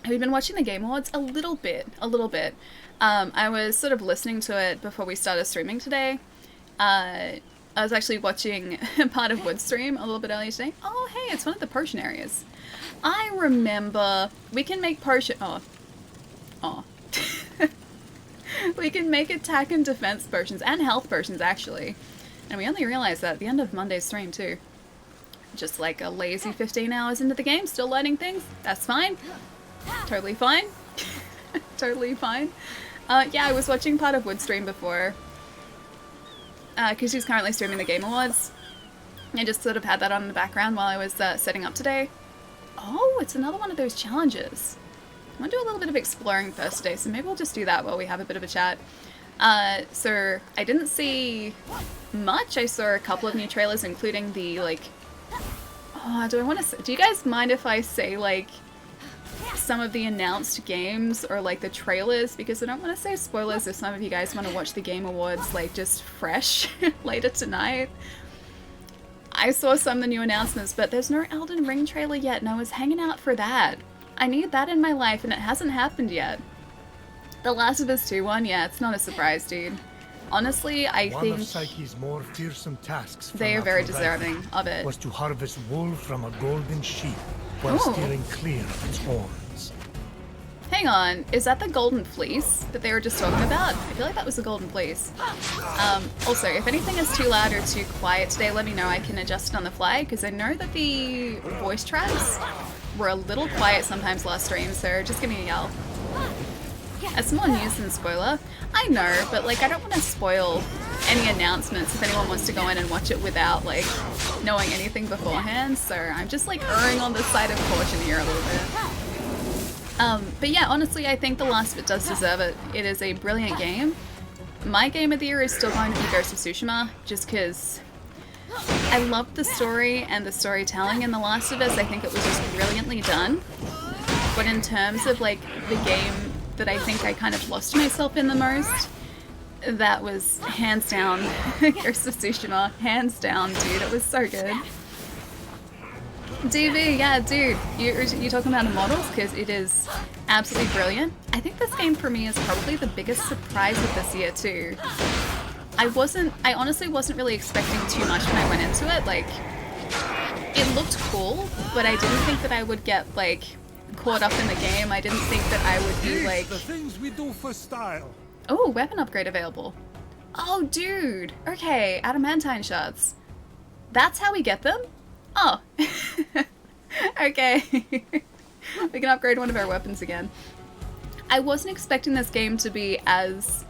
Have you been watching the Game Awards? A little bit, a little bit. I was sort of listening to it before we started streaming today. I was actually watching part of Wood's stream a little bit earlier today. Oh, hey, it's one of the potion areas. I remember we can make potion. Oh. We can make attack and defense potions and health potions actually. And we only realized that at the end of Monday's stream too. Just like a lazy 15 hours into the game, still learning things. That's fine. Totally fine. Totally fine. Yeah, I was watching part of Wood's stream before. Because she's currently streaming the Game Awards. I just sort of had that on in the background while I was setting up today. Oh, it's another one of those challenges. I want to do a little bit of exploring first today, so maybe we'll just do that while we have a bit of a chat. So I didn't see much. I saw a couple of new trailers, including the, like... Oh, do you guys mind if I say, like, some of the announced games or, like, the trailers? Because I don't want to say spoilers if some of you guys want to watch the Game Awards, like, just fresh later tonight. I saw some of the new announcements, but there's no Elden Ring trailer yet, and I was hanging out for that. I need that in my life, and it hasn't happened yet. The Last of Us 2 one, yeah, it's not a surprise, dude. Honestly, I One think of Psyche's more fearsome tasks they are very deserving of it. was to harvest wool from a golden sheep while steering clear of its horns. Hang on, is that the golden fleece that they were just talking about? I feel like that was the golden fleece. Also, if anything is too loud or too quiet today, let me know. I can adjust it on the fly, because I know that the voice tracks were a little quiet sometimes last stream, so just give me a yell. It's more news than spoiler. I know, but like I don't want to spoil any announcements if anyone wants to go in and watch it without like knowing anything beforehand, so I'm just like erring on the side of caution here a little bit. But yeah, honestly, I think The Last of It does deserve it. It is a brilliant game. My game of the year is still going to be Ghost of Tsushima, just because I loved the story and the storytelling in The Last of Us. I think it was just brilliantly done. But in terms of like the game that I think I kind of lost myself in the most, that was hands down Ghost of Tsushima. Hands down, dude. It was so good. DV, yeah, dude. You're talking about Immortals? Because it is absolutely brilliant. I think this game for me is probably the biggest surprise of this year too. I honestly wasn't really expecting too much when I went into it. Like, it looked cool, but I didn't think that I would get like caught up in the game. I didn't think that I would be like... The things we do for style. Oh, weapon upgrade available. Oh, dude. Okay, adamantine shards. That's how we get them? Oh. Okay. We can upgrade one of our weapons again. I wasn't expecting this game to be as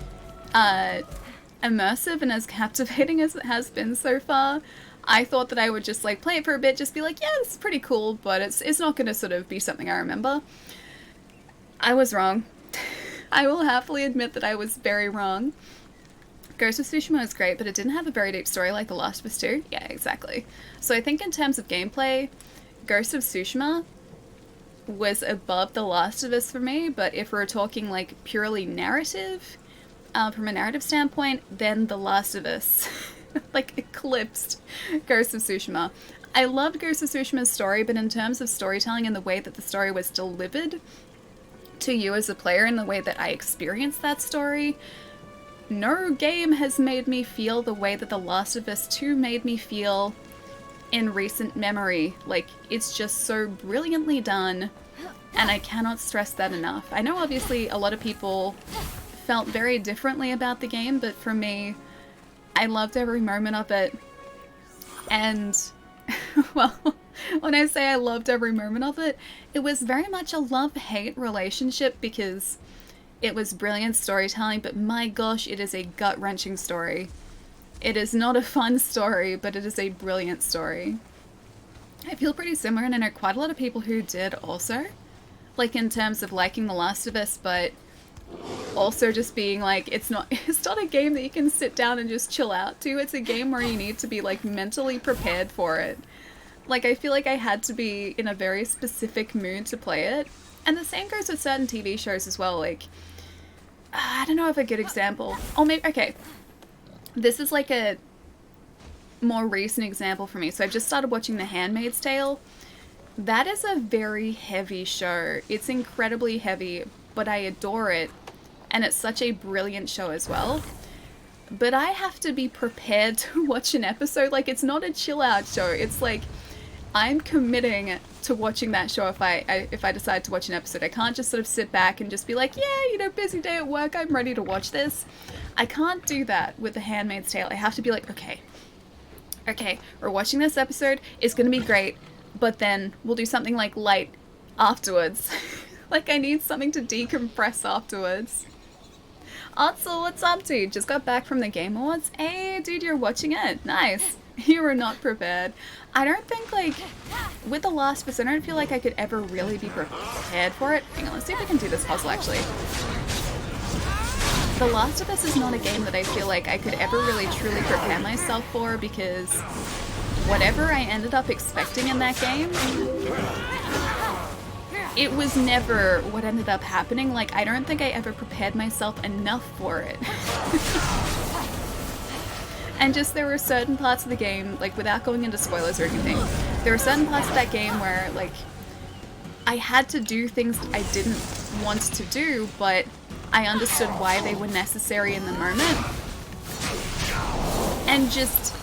immersive and as captivating as it has been so far. I thought that I would just like play it for a bit, just be like, yeah, this is pretty cool, but it's not going to sort of be something I remember. I was wrong. I will happily admit that I was very wrong. Ghost of Tsushima is great, but it didn't have a very deep story like The Last of Us 2. Yeah, exactly. So I think in terms of gameplay, Ghost of Tsushima was above The Last of Us for me, but if we're talking like purely narrative, from a narrative standpoint, then The Last of Us like eclipsed Ghost of Tsushima. I loved Ghost of Tsushima's story, but in terms of storytelling and the way that the story was delivered to you as a player and the way that I experienced that story, no game has made me feel the way that The Last of Us 2 made me feel in recent memory. Like, it's just so brilliantly done, and I cannot stress that enough. I know obviously a lot of people felt very differently about the game, but for me, I loved every moment of it. And, well, when I say I loved every moment of it, it was very much a love-hate relationship because it was brilliant storytelling, but my gosh, it is a gut-wrenching story. It is not a fun story, but it is a brilliant story. I feel pretty similar, and I know quite a lot of people who did also. Like, in terms of liking The Last of Us, but also just being like, it's not a game that you can sit down and just chill out to. It's a game where you need to be like mentally prepared for it. Like, I feel like I had to be in a very specific mood to play it. And the same goes with certain TV shows as well. Like, I don't know if a good example. Oh, maybe, okay. This is like a more recent example for me. So I've just started watching The Handmaid's Tale. That is a very heavy show. It's incredibly heavy, but I adore it. And it's such a brilliant show as well. But I have to be prepared to watch an episode. Like, it's not a chill out show. It's like, I'm committing to watching that show if I decide to watch an episode. I can't just sort of sit back and just be like, yeah, you know, busy day at work, I'm ready to watch this. I can't do that with The Handmaid's Tale. I have to be like, okay, we're watching this episode, it's gonna be great, but then we'll do something like light afterwards. Like, I need something to decompress afterwards. Otzel, what's up, dude? Just got back from the Game Awards. Hey, dude, you're watching it. Nice. You were not prepared. I don't think, like, with The Last of Us, I don't feel like I could ever really be prepared for it. Hang on, let's see if I can do this puzzle, actually. The Last of Us is not a game that I feel like I could ever really truly prepare myself for, because whatever I ended up expecting in that game, it was never what ended up happening. Like, I don't think I ever prepared myself enough for it. And just, there were certain parts of the game, like, without going into spoilers or anything, there were certain parts of that game where, like, I had to do things I didn't want to do, but I understood why they were necessary in the moment. And just,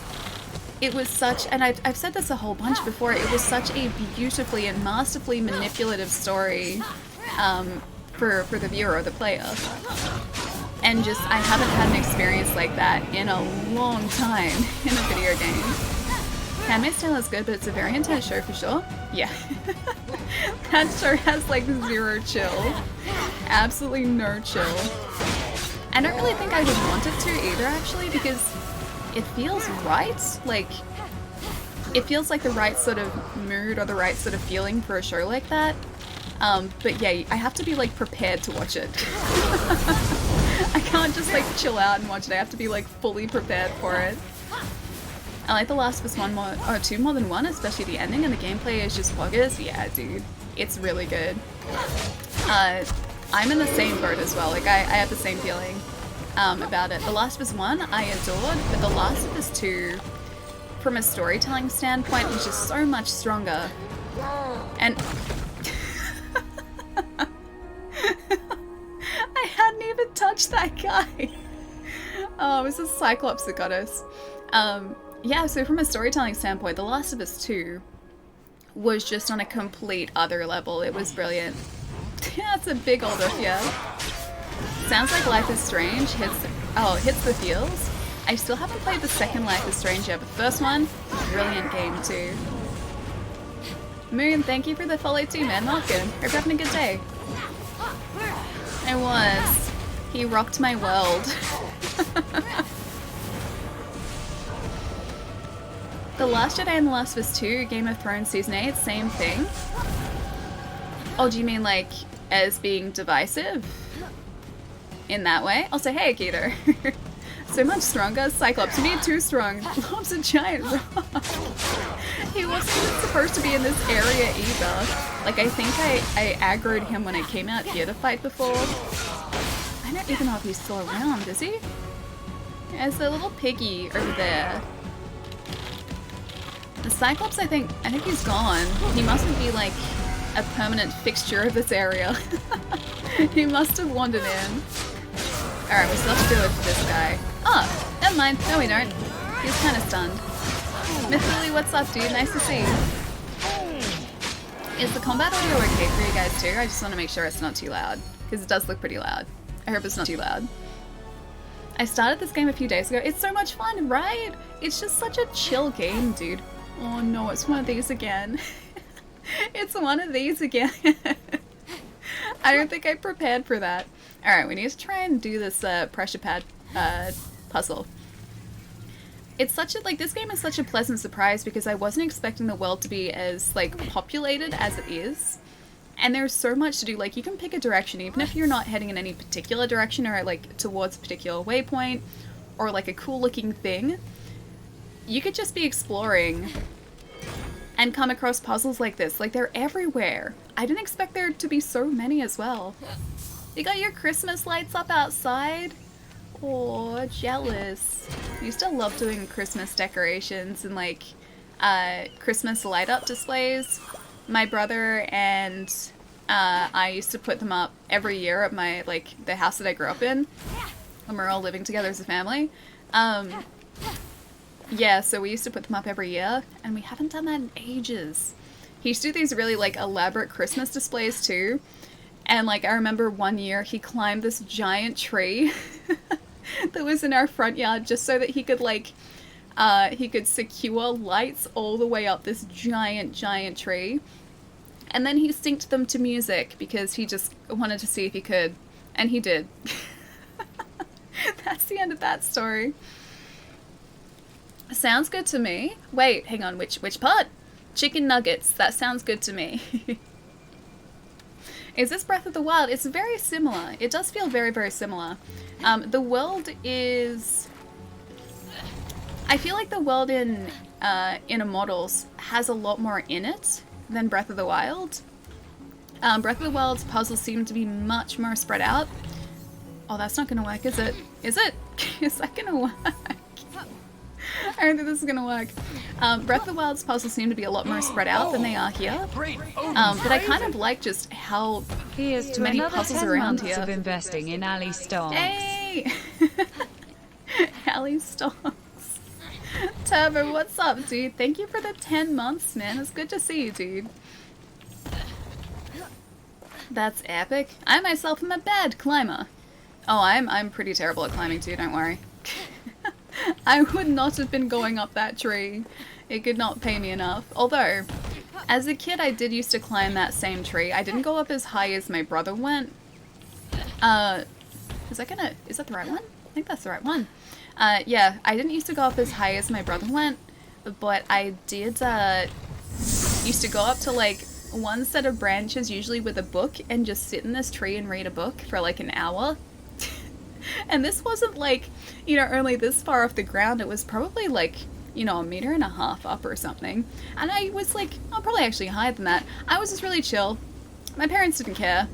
it was such, and I've said this a whole bunch before, it was such a beautifully and masterfully manipulative story for the viewer or the player. And just, I haven't had an experience like that in a long time in a video game. Handmaid's Tale is good, but it's a very intense show for sure. Yeah. That show has like zero chill. Absolutely no chill. I don't really think I would want it to either, actually, because it feels right. Like, it feels like the right sort of mood or the right sort of feeling for a show like that. But yeah, I have to be like prepared to watch it. I can't just like chill out and watch it. I have to be like fully prepared for it. I like The Last of Us 2 more than 1, especially the ending, and the gameplay is just boggers. Yeah, dude, it's really good. I'm in the same boat as well. Like, I have the same feeling about it. The Last of Us 1 I adored, but The Last of Us 2, from a storytelling standpoint, was just so much stronger. And I hadn't even touched that guy. Oh, it was a Cyclops that got us. Yeah, so from a storytelling standpoint, The Last of Us 2 was just on a complete other level. It was brilliant. Yeah, it's a big old if, yeah. Sounds like Life is Strange hits the feels. I still haven't played the second Life is Strange yet, but the first one, brilliant game too. Moon, thank you for the follow too, man. Welcome. Hope you're having a good day. I was. He rocked my world. The Last Jedi and The Last of Us 2, Game of Thrones Season 8, same thing. Oh, do you mean like as being divisive? In that way? Also, hey, Keter. So much stronger. Cyclops, you need too strong. Lob's a giant rock. He wasn't even supposed to be in this area either. Like, I think I aggroed him when I came out here to fight before. I don't even know if he's still around, is he? There's a little piggy over there. The Cyclops, I think he's gone. He mustn't be like a permanent fixture of this area. He must have wandered in. Alright, we still have to do it for this guy. Oh, never mind. No, we don't. He's kind of stunned. Miss Lily, what's up, dude? Nice to see you. Is the combat audio okay for you guys too? I just want to make sure it's not too loud, because it does look pretty loud. I hope it's not too loud. I started this game a few days ago. It's so much fun, right? It's just such a chill game, dude. Oh no, it's one of these again. It's one of these again. I don't think I prepared for that. Alright, we need to try and do this pressure pad puzzle. It's such a, like, this game is such a pleasant surprise because I wasn't expecting the world to be as, like, populated as it is. And there's so much to do. Like, you can pick a direction, even if you're not heading in any particular direction or, like, towards a particular waypoint or, like, a cool-looking thing. You could just be exploring and come across puzzles like this. Like, they're everywhere. I didn't expect there to be so many as well. You got your Christmas lights up outside? Oh, jealous. I used to love doing Christmas decorations and, like, Christmas light-up displays. my brother and I used to put them up every year at my, like, the house that I grew up in, when we're all living together as a family. Yeah, so we used to put them up every year, and we haven't done that in ages. He used to do these really, like, elaborate Christmas displays, too. And, like, I remember one year he climbed this giant tree that was in our front yard just so that he could, like, he could secure lights all the way up this giant, giant tree. And then he synced them to music because he just wanted to see if he could. And he did. That's the end of that story. Sounds good to me. Wait, hang on, which part? Chicken nuggets. That sounds good to me. Is this Breath of the Wild? It's very similar. It does feel very, very similar. The world is... I feel like the world in Immortals has a lot more in it than Breath of the Wild. Breath of the Wild's puzzles seem to be much more spread out. Oh, that's not gonna work, is it? Is it? Is that gonna work? I don't think this is gonna work. Breath of the Wild's puzzles seem to be a lot more spread out than they are here. But I kind of like just how Here's to many another puzzles 10 around months here. of investing in Ali stocks. Hey! Allie Stocks. Turbo, what's up, dude? Thank you for the 10 months, man. It's good to see you, dude. That's epic. I myself am a bad climber. Oh, I'm pretty terrible at climbing too, don't worry. I would not have been going up that tree. It could not pay me enough. Although, as a kid I did used to climb that same tree. I didn't go up as high as my brother went. Is that the right one? I think that's the right one. Yeah, I didn't used to go up as high as my brother went, but I did, used to go up to, like, one set of branches, usually with a book, and just sit in this tree and read a book for, like, an hour. And this wasn't, like, you know, only this far off the ground. It was probably, like, you know, 1.5 meters up or something. And I was, like, oh, probably actually higher than that. I was just really chill. My parents didn't care.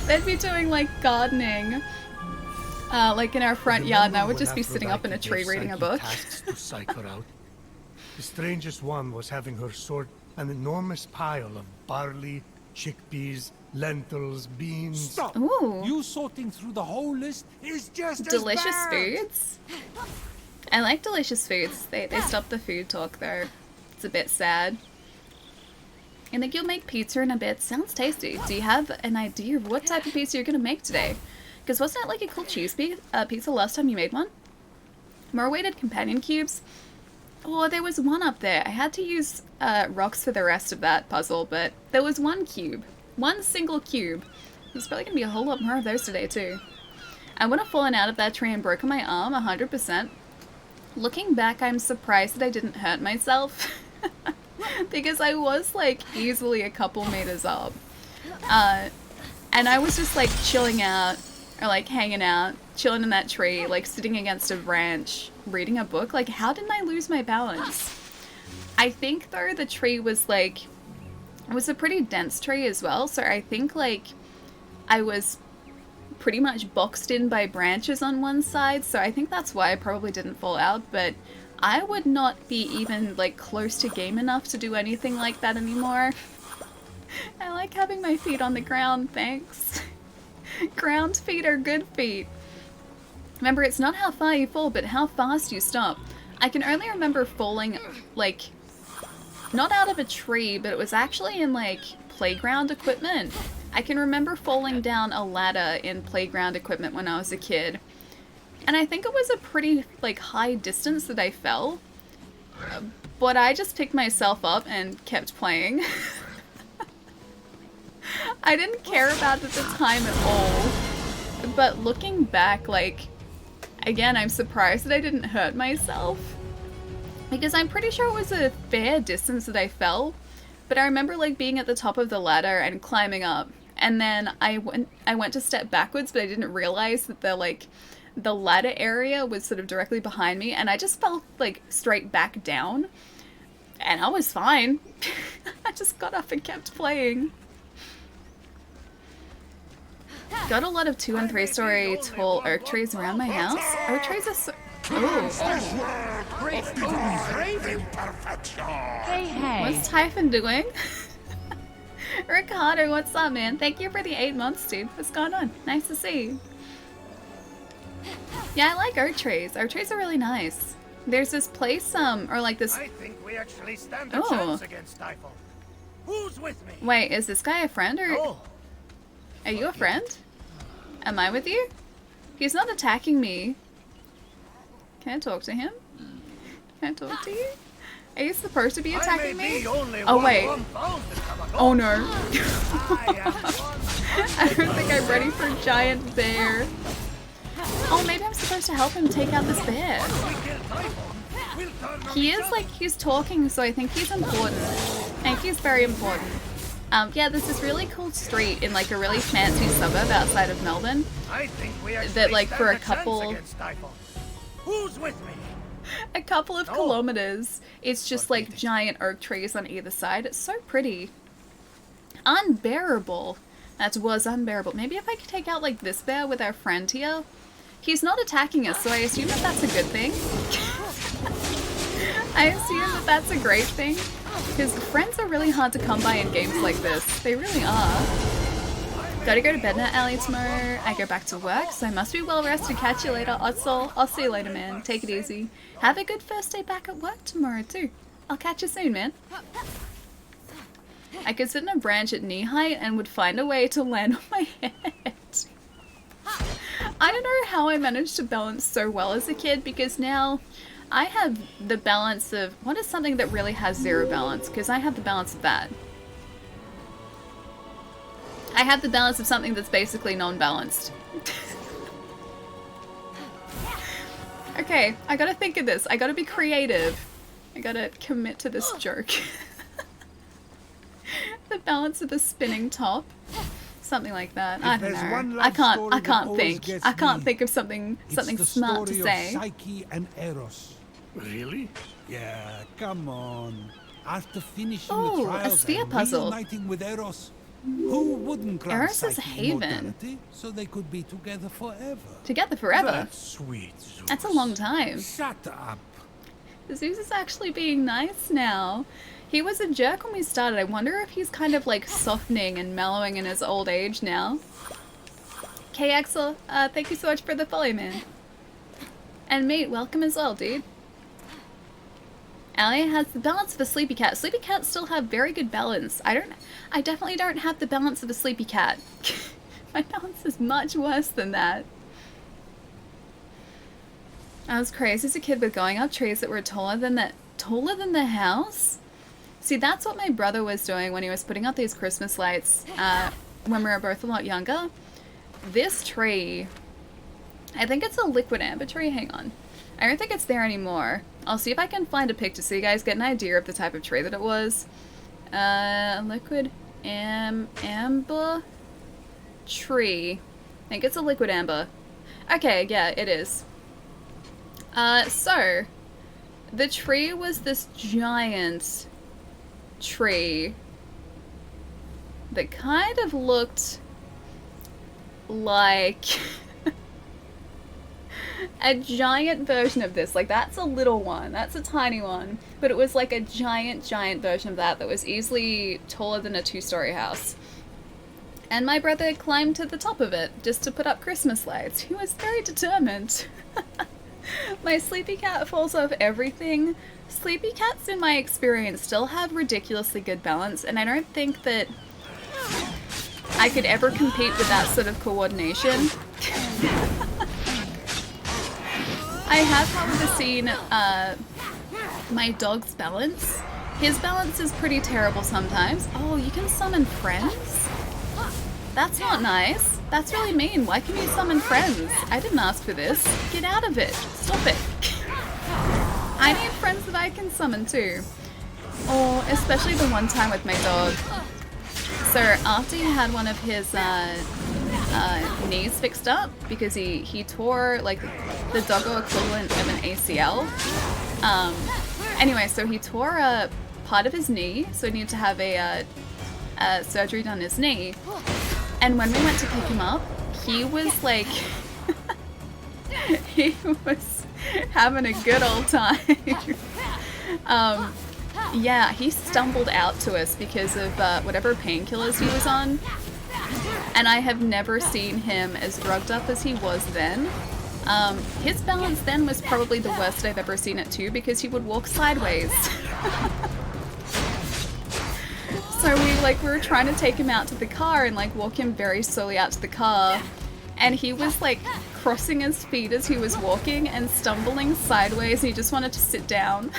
They'd be doing, like, gardening, like, in our front yard, and I would just be sitting up in a tree reading a book. To psych her out. The strangest one was having her sort an enormous pile of barley, chickpeas, lentils, beans. Stop! Ooh. You sorting through the whole list is just Delicious as bad. foods. I like delicious foods. They stopped the food talk, though. It's a bit sad. I think you'll make pizza in a bit. Sounds tasty. Do you have an idea of what type of pizza you're going to make today? Because wasn't it like a cool cheese pizza last time you made one? More weighted companion cubes? Oh, there was one up there. I had to use rocks for the rest of that puzzle, but there was one cube. One single cube. There's probably going to be a whole lot more of those today, too. I would have fallen out of that tree and broken my arm 100%. Looking back, I'm surprised that I didn't hurt myself. Because I was, like, easily a couple meters up. And I was just, like, chilling out, or, like, hanging out, chilling in that tree, like, sitting against a branch, reading a book. Like, how didn't I lose my balance? I think, though, the tree was, like, it was a pretty dense tree as well, so I think, like, I was pretty much boxed in by branches on one side, so I think that's why I probably didn't fall out, but I would not be even, like, close to game enough to do anything like that anymore. I like having my feet on the ground, thanks. Ground feet are good feet. Remember, it's not how far you fall, but how fast you stop. I can only remember falling, like, not out of a tree, but it was actually in, like, playground equipment. I can remember falling down a ladder in playground equipment when I was a kid. And I think it was a pretty, like, high distance that I fell. But I just picked myself up and kept playing. I didn't care about it at the time at all. But looking back, like, again, I'm surprised that I didn't hurt myself. Because I'm pretty sure it was a fair distance that I fell. But I remember, like, being at the top of the ladder and climbing up. And then I went to step backwards, but I didn't realize that the ladder area was sort of directly behind me, and I just fell, like, straight back down. And I was fine. I just got up and kept playing. Got a lot of 2- and 3-story tall oak trees around my house. Oak trees are so... Ooh. Hey. What's Typhon doing? Ricardo, what's up, man? Thank you for the 8 months, dude. What's going on? Nice to see you. Yeah, I like oak trees. Oak trees are really nice. There's this place, or like this... I think we actually stand a Oh. chance against Typhon. Who's with me? Wait, is this guy a friend, or... Oh, Are you a friend? Am I with you? He's not attacking me. Can I talk to him? Can I talk to you? Are you supposed to be attacking me? Oh, wait. Oh, no. I don't think I'm ready for Giant Bear. Oh, maybe I'm supposed to help him take out this bear. He is, like, he's talking, so I think he's important. I think he's very important. Yeah, there's this really cool street in, like, a really fancy suburb outside of Melbourne. That, like, for a couple... Who's with me? A couple of kilometers, it's just, like, giant oak trees on either side. It's so pretty. Unbearable. That was unbearable. Maybe if I could take out, like, this bear with our friend here. He's not attacking us, so I assume that that's a good thing. I assume that that's a great thing. Because friends are really hard to come by in games like this. They really are. Gotta go to bed now, Allie, tomorrow. I go back to work, so I must be well rested. Catch you later. I'll see you later, man. Take it easy. Have a good first day back at work tomorrow, too. I'll catch you soon, man. I could sit in a branch at knee height and would find a way to land on my head. I don't know how I managed to balance so well as a kid, because now I have the balance of... What is something that really has zero balance? Because I have the balance of that. I have the balance of something that's basically non-balanced. Okay, I gotta think of this. I gotta be creative. I gotta commit to this joke. The balance of the spinning top. Something like that. I don't know. I can't think. I can't think of something smart to say. Psyche and Eros. Really? Yeah, come on. After finishing Oh, the a trials sphere and puzzle. reuniting with Eros, who wouldn't grant Eros is a Psyche haven. immortality so they could be together forever? Together forever. That's sweet, Zeus. That's a long time. Shut up. Zeus is actually being nice now. He was a jerk when we started. I wonder if he's kind of like softening and mellowing in his old age now. KXL, thank you so much for the follow, man. And mate, welcome as well, dude. Allie has the balance of a sleepy cat. Sleepy cats still have very good balance. I definitely don't have the balance of a sleepy cat. My balance is much worse than that. I was crazy as a kid with going up trees that were taller than the house. See, that's what my brother was doing when he was putting up these Christmas lights when we were both a lot younger. This tree, I think it's a liquid amber tree. Hang on. I don't think it's there anymore. I'll see if I can find a picture so you guys get an idea of the type of tree that it was. Liquid amber tree. I think it's a liquid amber. Okay, yeah, it is. So, the tree was this giant tree that kind of looked like a giant version of this. Like, that's a little one, that's a tiny one, but it was like a giant version of that was easily taller than a 2-story house. And my brother climbed to the top of it just to put up Christmas lights. He was very determined. My sleepy cat falls off everything. Sleepy cats, in my experience, still have ridiculously good balance, and I don't think that I could ever compete with that sort of coordination. I have, however, seen my dog's balance. His balance is pretty terrible sometimes. Oh, you can summon friends? That's not nice. That's really mean. Why can you summon friends? I didn't ask for this. Get out of it. Stop it. I need friends that I can summon too. Or especially the one time with my dog. So after he had one of his knees fixed up because he tore like the doggo equivalent of an ACL. Anyway, so he tore a part of his knee, so he needed to have a surgery done on his knee. And when we went to pick him up, he was like, having a good old time. Yeah, he stumbled out to us because of whatever painkillers he was on. And I have never seen him as drugged up as he was then. His balance then was probably the worst I've ever seen it too, because he would walk sideways. So we were trying to take him out to the car and like walk him very slowly out to the car. And he was like crossing his feet as he was walking and stumbling sideways, and he just wanted to sit down.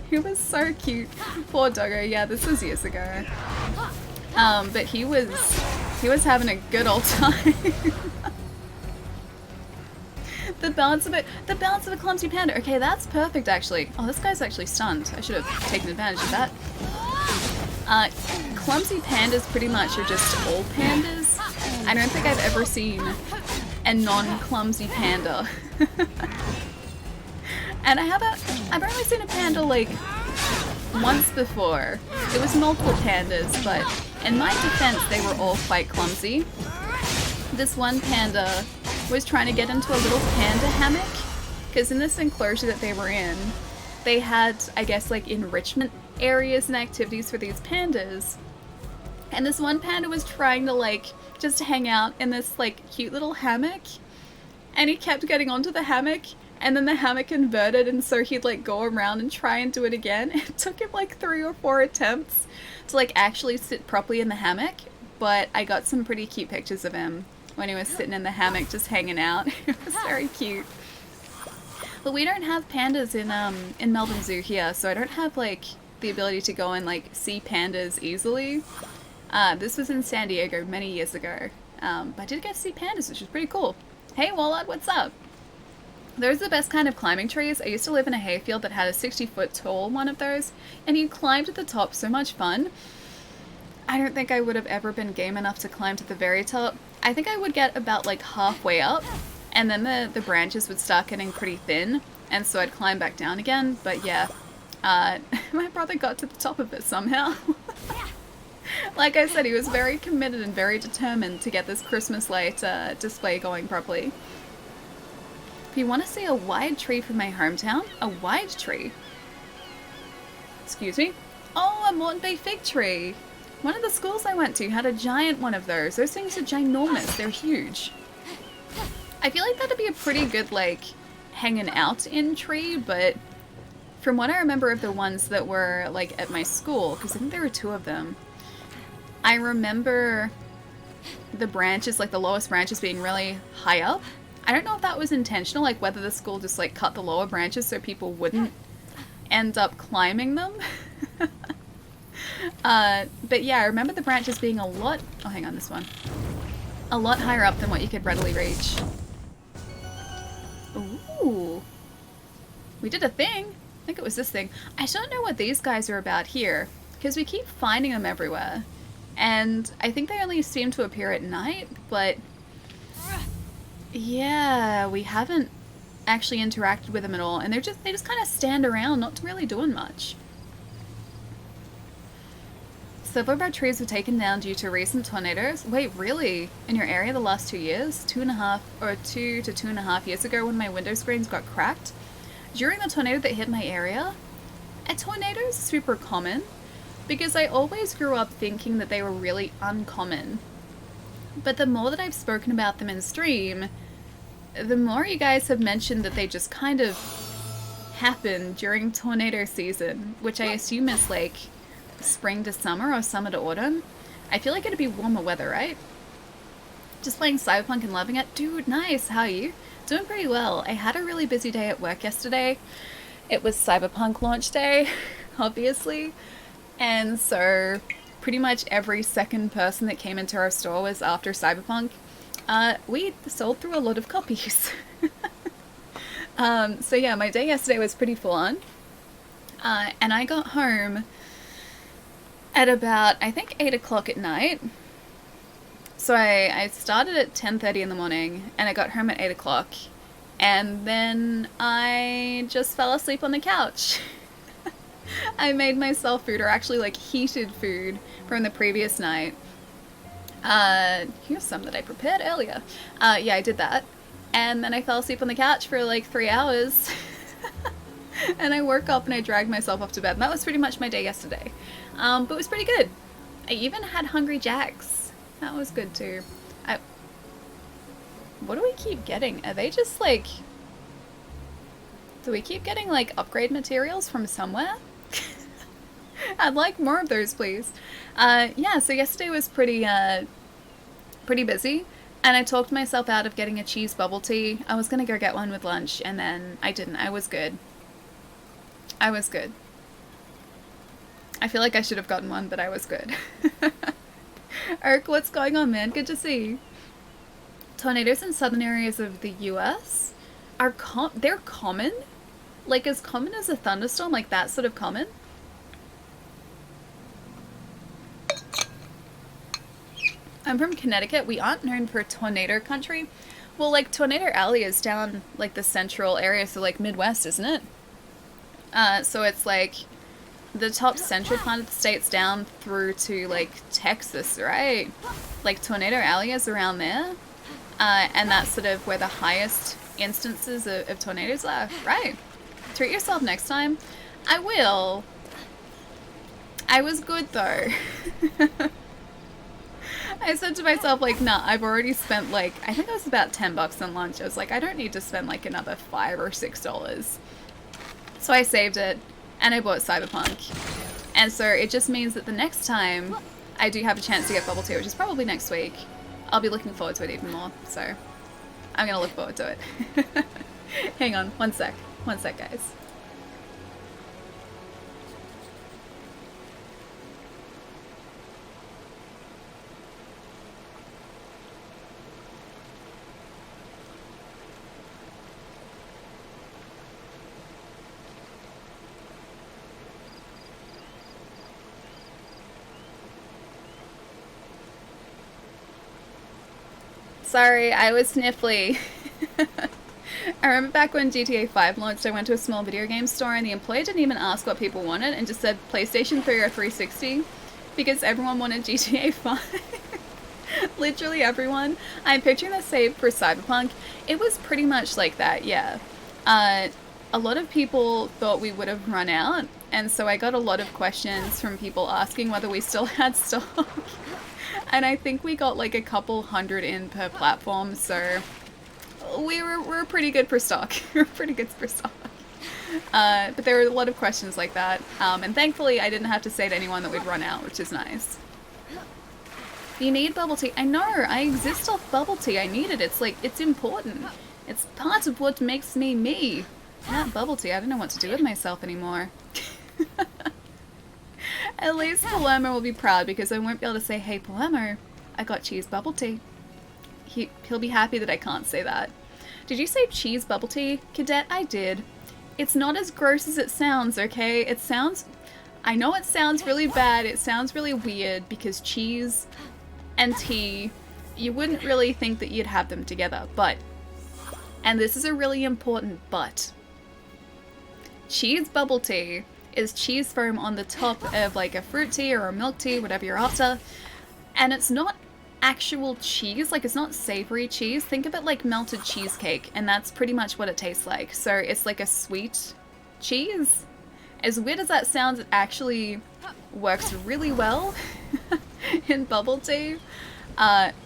He was so cute. Poor doggo. Yeah, this was years ago. But he was having a good old time. The balance of a clumsy panda. Okay, that's perfect actually. Oh, this guy's actually stunned. I should have taken advantage of that. Clumsy pandas pretty much are just all pandas. I don't think I've ever seen a non-clumsy panda. And I've only seen a panda like once before. It was multiple pandas, but in my defense, they were all quite clumsy. This one panda was trying to get into a little panda hammock, because in this enclosure that they were in, they had, I guess, like enrichment areas and activities for these pandas. And this one panda was trying to like just hang out in this like cute little hammock, and he kept getting onto the hammock, and then the hammock inverted, and so he'd like go around and try and do it again. It took him like 3 or 4 attempts to like actually sit properly in the hammock, but I got some pretty cute pictures of him when he was sitting in the hammock just hanging out. It was very cute. But we don't have pandas in Melbourne Zoo here, so I don't have like the ability to go and like see pandas easily. This was in San Diego many years ago, but I did get to see pandas, which was pretty cool. Hey Wallard, what's up? Those are the best kind of climbing trees. I used to live in a hayfield that had a 60-foot tall one of those, and you climbed to the top. So much fun. I don't think I would have ever been game enough to climb to the very top. I think I would get about like halfway up, and then the branches would start getting pretty thin, and so I'd climb back down again. But yeah, my brother got to the top of it somehow. Like I said, he was very committed and very determined to get this Christmas light display going properly. If you want to see a wide tree from my hometown, a wide tree. Excuse me? Oh, a Moreton Bay fig tree. One of the schools I went to had a giant one of those. Those things are ginormous. They're huge. I feel like that'd be a pretty good, like, hanging out in tree, but from what I remember of the ones that were, like, at my school, because I think there were 2 of them, I remember the branches, like the lowest branches being really high up. I don't know if that was intentional, like whether the school just like cut the lower branches so people wouldn't end up climbing them. But yeah, I remember the branches being a lot higher up than what you could readily reach. Ooh. We did a thing. I think it was this thing. I don't know what these guys are about here, because we keep finding them everywhere. And I think they only seem to appear at night, but yeah, we haven't actually interacted with them at all, and they just kind of stand around, not really doing much. Several of our trees were taken down due to recent tornadoes. Wait, really? In your area the last 2 years? 2 to 2.5 years ago when my window screens got cracked? During the tornado that hit my area? A tornado is super common, because I always grew up thinking that they were really uncommon. But the more that I've spoken about them in stream, the more you guys have mentioned that they just kind of happen during tornado season, which I assume is like spring to summer or summer to autumn. I feel like it'd be warmer weather, right? Just playing Cyberpunk and loving it. Dude, nice. How are you? Doing pretty well. I had a really busy day at work yesterday. It was Cyberpunk launch day, obviously. And so pretty much every second person that came into our store was after Cyberpunk. We sold through a lot of copies. So yeah, my day yesterday was pretty full on. And I got home at about, I think, 8 o'clock at night. So I started at 10:30 in the morning, and I got home at 8 o'clock. And then I just fell asleep on the couch. I made myself food, or actually like heated food from the previous night. Here's some that I prepared earlier. Yeah, I did that. And then I fell asleep on the couch for like 3 hours. And I woke up and I dragged myself off to bed. And that was pretty much my day yesterday. But it was pretty good. I even had Hungry Jacks. That was good too. What do we keep getting? Are they just like... Do we keep getting like upgrade materials from somewhere? I'd like more of those, please. Yeah, so yesterday was pretty busy. And I talked myself out of getting a cheese bubble tea. I was gonna go get one with lunch, and then I didn't. I was good. I was good. I feel like I should have gotten one, but I was good. Eric, what's going on, man? Good to see you. Tornadoes in southern areas of the US are they're common? Like as common as a thunderstorm? Like that sort of common? I'm from Connecticut. We aren't known for tornado country. Well, like Tornado Alley is down like the central area, so like Midwest, isn't it? So it's like the top central part of the state's down through to like Texas, right? Like Tornado Alley is around there. And that's sort of where the highest instances of tornadoes are. Right. Treat yourself next time. I will. I was good though. I said to myself, like, nah, I've already spent, like, I think it was about $10 on lunch. I was like, I don't need to spend, like, another $5 or $6. So I saved it, and I bought Cyberpunk. And so it just means that the next time I do have a chance to get bubble tea, which is probably next week, I'll be looking forward to it even more. So I'm going to look forward to it. Hang on, one sec. One sec, guys. Sorry, I was sniffly. I remember back when GTA 5 launched, I went to a small video game store and the employee didn't even ask what people wanted and just said PlayStation 3 or 360 because everyone wanted GTA 5. Literally everyone. I'm picturing the same for Cyberpunk. It was pretty much like that, yeah. A lot of people thought we would have run out, and so I got a lot of questions from people asking whether we still had stock. And I think we got like a couple hundred in per platform, so we're pretty good for stock. We're pretty good for stock. But there were a lot of questions like that, and thankfully I didn't have to say to anyone that we'd run out, which is nice. You need bubble tea. I know, I exist off bubble tea. I need it. It's like, it's important. It's part of what makes me me. Not bubble tea. I don't know what to do with myself anymore. At least Palermo will be proud because I won't be able to say, hey Palermo, I got cheese bubble tea. He'll be happy that I can't say that. Did you say cheese bubble tea, Cadet? I did. It's not as gross as it sounds, okay? It sounds... I know it sounds really bad. It sounds really weird because cheese and tea, you wouldn't really think that you'd have them together, but... And this is a really important but. Cheese bubble tea is cheese foam on the top of like a fruit tea or a milk tea, whatever you're after. And it's not actual cheese, like it's not savory cheese. Think of it like melted cheesecake, and that's pretty much what it tastes like. So it's like a sweet cheese. As weird as that sounds, it actually works really well in bubble tea.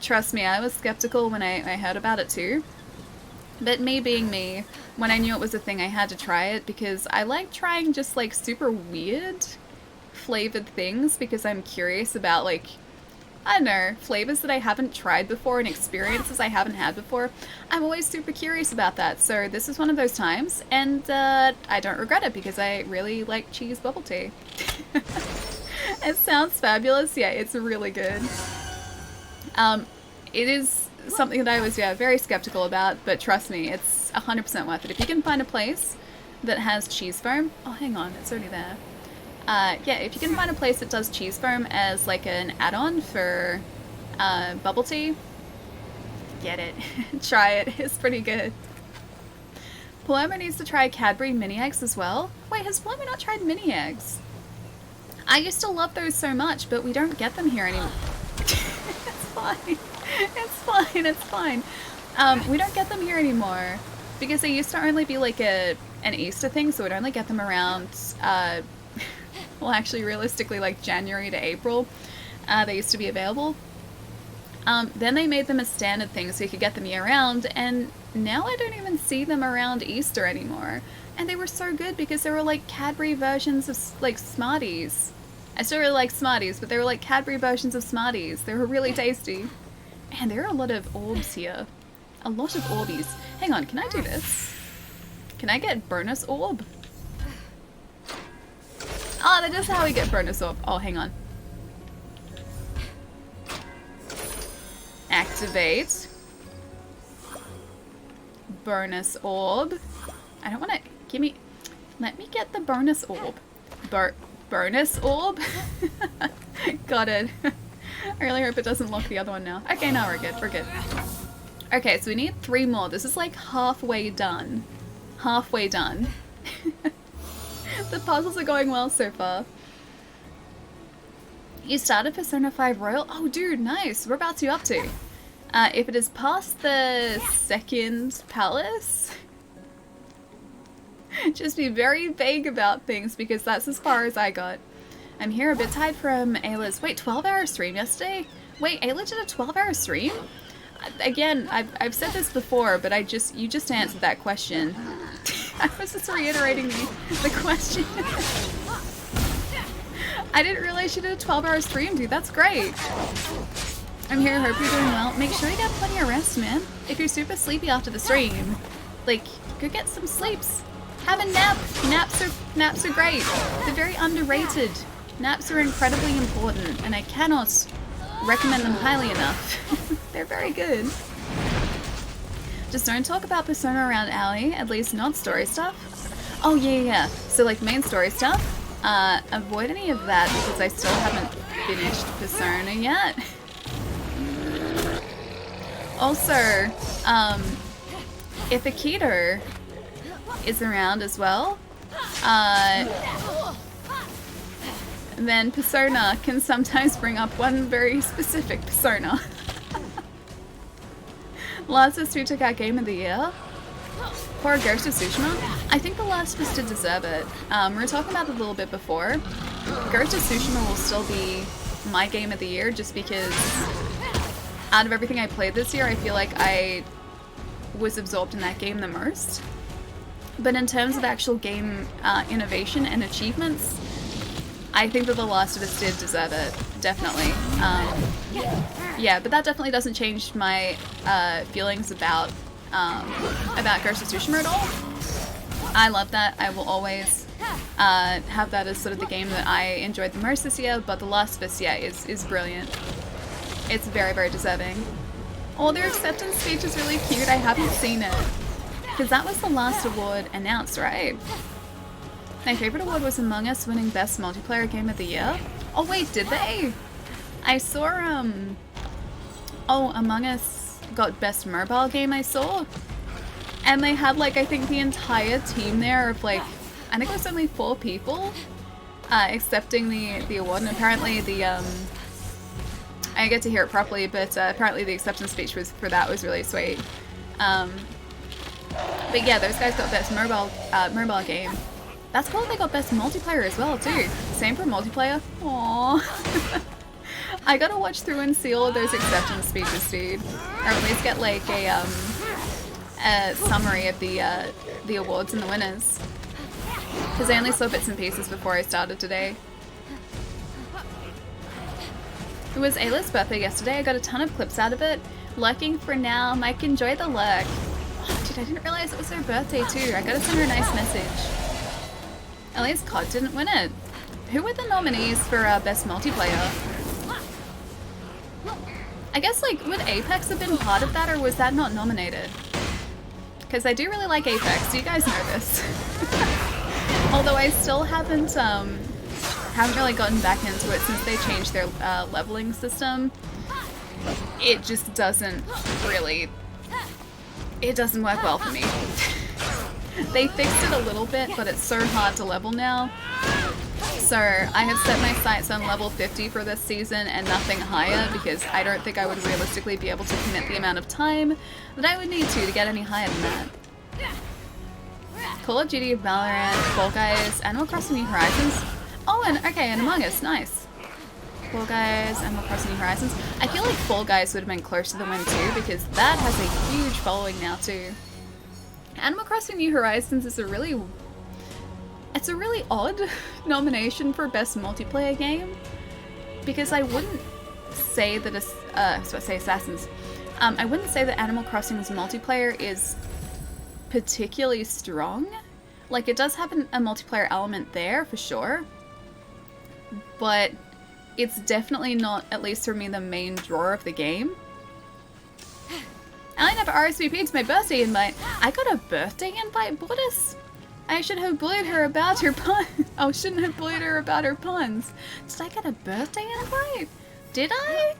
Trust me, I was skeptical when I heard about it too. But me being me, when I knew it was a thing, I had to try it because I like trying just like super weird flavored things because I'm curious about like, I don't know, flavors that I haven't tried before and experiences I haven't had before. I'm always super curious about that. So this is one of those times, and I don't regret it because I really like cheese bubble tea. It sounds fabulous. Yeah, it's really good. It is something that I was very skeptical about, but trust me, it's 100% worth it. If you can find a place that has cheese foam, oh hang on, it's already there. Yeah, if you can find a place that does cheese foam as like an add-on for bubble tea, get it. Try it, it's pretty good. Palermo needs to try Cadbury mini eggs as well. Wait, has Palermo not tried mini eggs? I used to love those so much, but we don't get them here anymore. It's fine. It's fine, it's fine. We don't get them here anymore because they used to only be like an Easter thing, so we'd only get them around, well, actually, realistically, like January to April. They used to be available. Then they made them a standard thing so you could get them year round, and now I don't even see them around Easter anymore. And they were so good because they were like Cadbury versions of like Smarties. I still really like Smarties, but they were like Cadbury versions of Smarties. They were really tasty. And there are a lot of orbs here. A lot of orbies. Hang on, can I do this? Can I get bonus orb? Oh, that is how we get bonus orb. Oh, hang on. Activate. Bonus orb. I don't want to... Give me... Let me get the bonus orb. Bonus orb? Got it. I really hope it doesn't lock the other one now. Okay, now we're good. We're good. Okay, so we need 3 more. This is like halfway done. Halfway done. The puzzles are going well so far. You started Persona 5 Royal? Oh, dude, nice. Whereabouts are you up to? If it is past the 2nd palace, just be very vague about things because that's as far as I got. I'm here a bit tired from Ayla's... Wait, 12-hour stream yesterday? Wait, Ayla did a 12-hour stream? Again, I've said this before, but you just answered that question. I was just reiterating the question. I didn't realize she did a 12-hour stream, dude. That's great. I'm here. Hope you're doing well. Make sure you get plenty of rest, man. If you're super sleepy after the stream, like, go get some sleeps. Have a nap. Naps are great. They're very underrated. Naps are incredibly important, and I cannot recommend them highly enough. They're very good. Just don't talk about Persona around Allie, at least not story stuff. Oh, yeah. So, like, main story stuff. Avoid any of that because I still haven't finished Persona yet. Also, if Akito is around as well, then Persona can sometimes bring up one very specific Persona. Last of Us 2 took out Game of the Year. Poor Ghost of Tsushima. I think The Last of Us did deserve it. We were talking about it a little bit before. Ghost of Tsushima will still be my Game of the Year just because out of everything I played this year, I feel like I was absorbed in that game the most. But in terms of actual game innovation and achievements, I think that The Last of Us did deserve it, definitely. Yeah, but that definitely doesn't change my feelings about Ghost of Tsushima at all. I love that. I will always have that as sort of the game that I enjoyed the most this year, but The Last of Us, yeah, is brilliant. It's very, very deserving. Oh, their acceptance speech is really cute. I haven't seen it. Because that was the last award announced, right? My favorite award was Among Us winning Best Multiplayer Game of the Year. Oh wait, did they? I saw, oh, Among Us got Best Mobile Game, I saw. And they had, like, I think the entire team there of, like, I think it was only 4 people accepting the award. And apparently the, I didn't get to hear it properly, but apparently the acceptance speech for that was really sweet. But yeah, those guys got Best Mobile Game. That's cool they got Best Multiplayer as well, too. Same for Multiplayer. Aww. I gotta watch through and see all of those acceptance speeches, dude. Or at least get, like, a summary of the awards and the winners. Because I only saw bits and pieces before I started today. It was Ayla's birthday yesterday. I got a ton of clips out of it. Lurking for now. Mike, enjoy the lurk. Oh, dude, I didn't realize it was her birthday too. I gotta send her a nice message. At least COD didn't win it. Who were the nominees for Best Multiplayer? I guess, like, would Apex have been part of that, or was that not nominated? Because I do really like Apex. Do you guys know this? Although I still haven't really gotten back into it since they changed their leveling system. It just doesn't really... It doesn't work well for me. They fixed it a little bit, but it's so hard to level now. So I have set my sights on level 50 for this season and nothing higher because I don't think I would realistically be able to commit the amount of time that I would need to get any higher than that. Call of Duty, Valorant, Fall Guys, Animal Crossing New Horizons. Oh, and okay, and Among Us, nice. Fall Guys, Animal Crossing New Horizons. I feel like Fall Guys would have been close to the win too because that has a huge following now too. Animal Crossing New Horizons is a really odd nomination for best multiplayer game because I wouldn't say that Assassins. I wouldn't say that Animal Crossing's multiplayer is particularly strong. Like, it does have a multiplayer element there for sure, but it's definitely not, at least for me, the main draw of the game. I never RSVP'd to my birthday invite. I got a birthday invite, Bordis? I should have bullied her about her pun. Oh, shouldn't have bullied her about her puns. Did I get a birthday invite? Did I?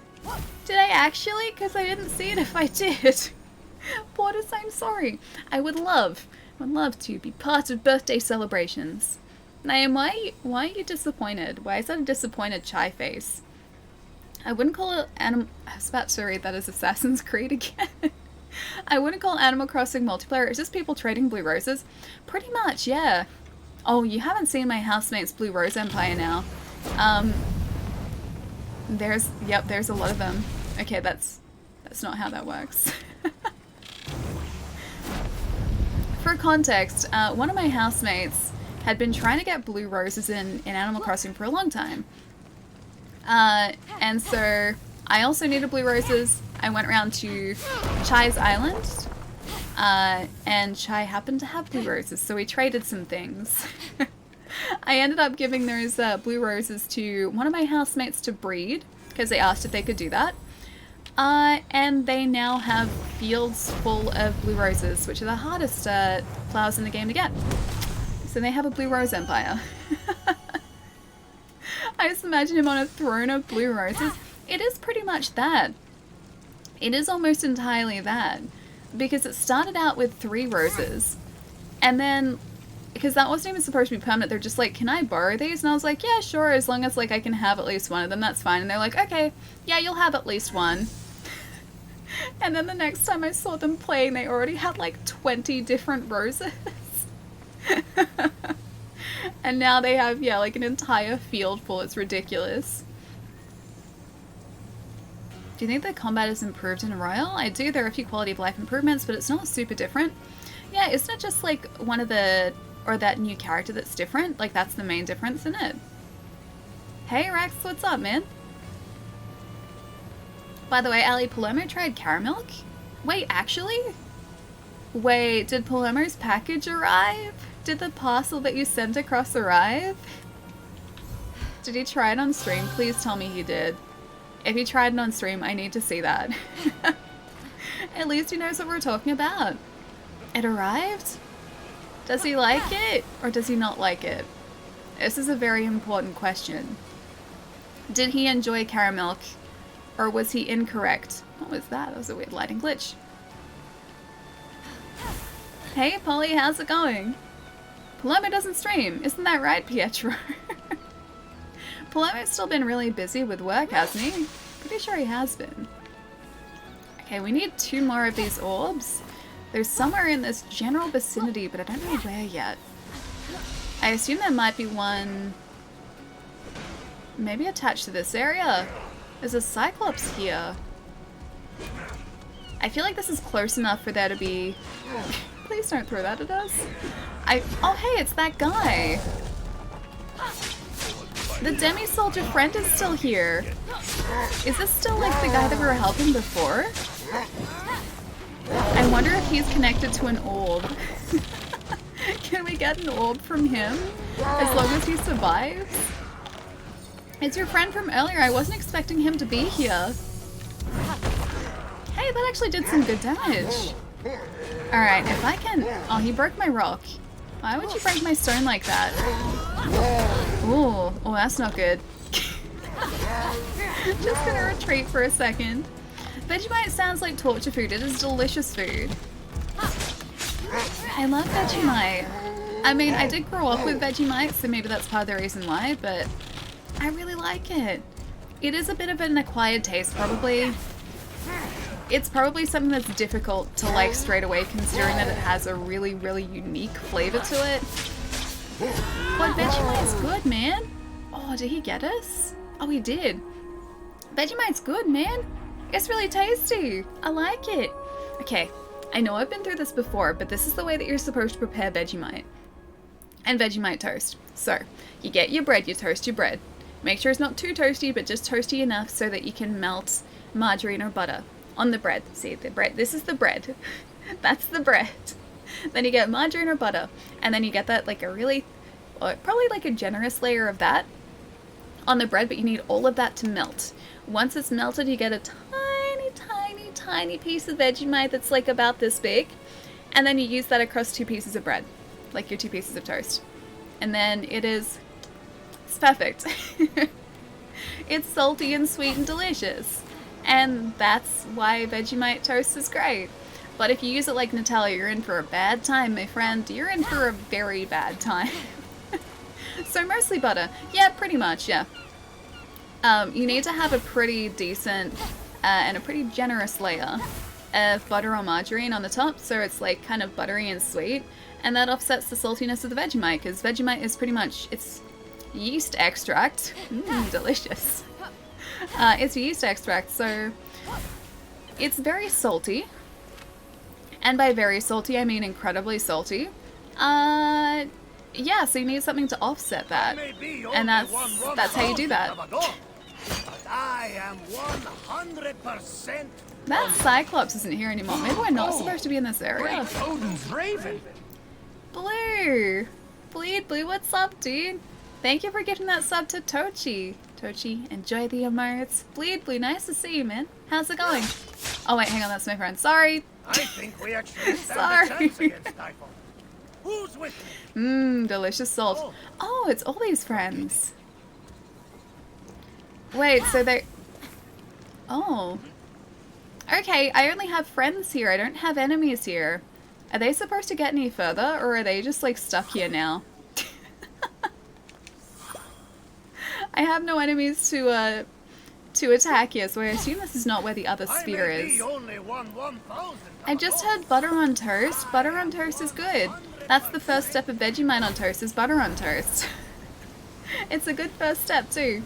Did I actually? Because I didn't see it if I did. Bordis, I'm sorry. I would love to be part of birthday celebrations. Naeem, why are you disappointed? Why is that a disappointed chai face? I wouldn't call it I was about to read that as Assassin's Creed again. I wouldn't call Animal Crossing multiplayer. It's just people trading blue roses. Pretty much, yeah. Oh, you haven't seen my housemate's Blue Rose Empire now. There's a lot of them. Okay, that's not how that works. For context, one of my housemates had been trying to get blue roses in Animal Crossing for a long time. And so I also needed blue roses. I went around to Chai's island, and Chai happened to have blue roses, so we traded some things. I ended up giving those blue roses to one of my housemates to breed, because they asked if they could do that. And they now have fields full of blue roses, which are the hardest flowers in the game to get. So they have a blue rose empire. I just imagine him on a throne of blue roses. It is pretty much that. It is almost entirely that. Because it started out with 3 roses. And then, because that wasn't even supposed to be permanent, they're just like, can I borrow these? And I was like, yeah, sure, as long as like I can have at least one of them, that's fine. And they're like, okay, yeah, you'll have at least one. And then the next time I saw them playing, they already had like 20 different roses. And now they have, yeah, like an entire field full. It's ridiculous. Do you think the combat is improved in Royal? I do. There are a few quality of life improvements, but it's not super different. Yeah, isn't it just like one of the, or that new character that's different? Like that's the main difference, isn't it? Hey Rex, what's up, man? By the way, Ali, Palomo tried Caramilk? Wait, actually? Wait, did Palomo's package arrive? Did the parcel that you sent across arrive? Did he try it on stream? Please tell me he did. If he tried it on stream, I need to see that. At least he knows what we're talking about. It arrived? Does he like it? Or does he not like it? This is a very important question. Did he enjoy Caramilk? Or was he incorrect? What was that? That was a weird lighting glitch. Hey Polly, how's it going? Palomo doesn't stream, isn't that right, Pietro? Palomo's still been really busy with work, hasn't he? Pretty sure he has been. Okay, we need 2 more of these orbs. There's somewhere in this general vicinity, but I don't know where yet. I assume there might be one maybe attached to this area. There's a Cyclops here. I feel like this is close enough for there to be... Please don't throw that at us. Oh hey, it's that guy. The demi-soldier friend is still here. Is this still like the guy that we were helping before? I wonder if he's connected to an orb. Can we get an orb from him? As long as he survives? It's your friend from earlier. I wasn't expecting him to be here. Hey, that actually did some good damage. Alright, if I can... Oh, he broke my rock. Why would you break my stone like that? Ooh, oh, that's not good. Just gonna retreat for a second. Vegemite sounds like torture food. It is delicious food. I love Vegemite. I mean, I did grow up with Vegemite, so maybe that's part of the reason why, but I really like it. It is a bit of an acquired taste, probably. It's probably something that's difficult to like straight away, considering that it has a really, really unique flavor to it. But Vegemite's good, man. Oh, did he get us? Oh, he did. Vegemite's good, man. It's really tasty. I like it. Okay, I know I've been through this before, but this is the way that you're supposed to prepare Vegemite. And Vegemite toast. So, you get your bread, you toast your bread. Make sure it's not too toasty, but just toasty enough so that you can melt margarine or butter on the bread. See, the bread, this is the bread. That's the bread. Then you get margarine or butter, and then you get that like a really, probably like a generous layer of that on the bread, but you need all of that to melt. Once it's melted, you get a tiny, tiny, tiny piece of Vegemite that's like about this big, and then you use that across 2 pieces of bread, like your 2 pieces of toast. And then it's perfect. It's salty and sweet and delicious. And that's why Vegemite toast is great. But if you use it like Nutella, you're in for a bad time, my friend. You're in for a very bad time. So mostly butter. Yeah, pretty much, yeah. You need to have a pretty decent and a pretty generous layer of butter or margarine on the top, so it's like kind of buttery and sweet. And that offsets the saltiness of the Vegemite, because Vegemite is pretty much, it's yeast extract. Delicious. It's yeast extract, so it's very salty. And by very salty, I mean incredibly salty. Yeah, so you need something to offset that. And that's how you do that. But I am 100%. That Cyclops isn't here anymore. Maybe we're not supposed to be in this area. Odin's Raven. Blue! Blue, what's up, dude? Thank you for giving that sub to Tochi. Tochi, enjoy the emotes. Blue, nice to see you, man. How's it going? Oh wait, hang on, that's my friend. Sorry. I think we actually stand Sorry. a chance against Typhon. Who's with me? Delicious salt. Oh, it's all these friends. Wait, so they... Oh. Okay, I only have friends here. I don't have enemies here. Are they supposed to get any further, or are they just, like, stuck here now? I have no enemies to attack here, so I assume this is not where the other sphere is. I just had butter on toast. Butter on toast is good. That's the first step of Vegemite on toast, is butter on toast. It's a good first step, too.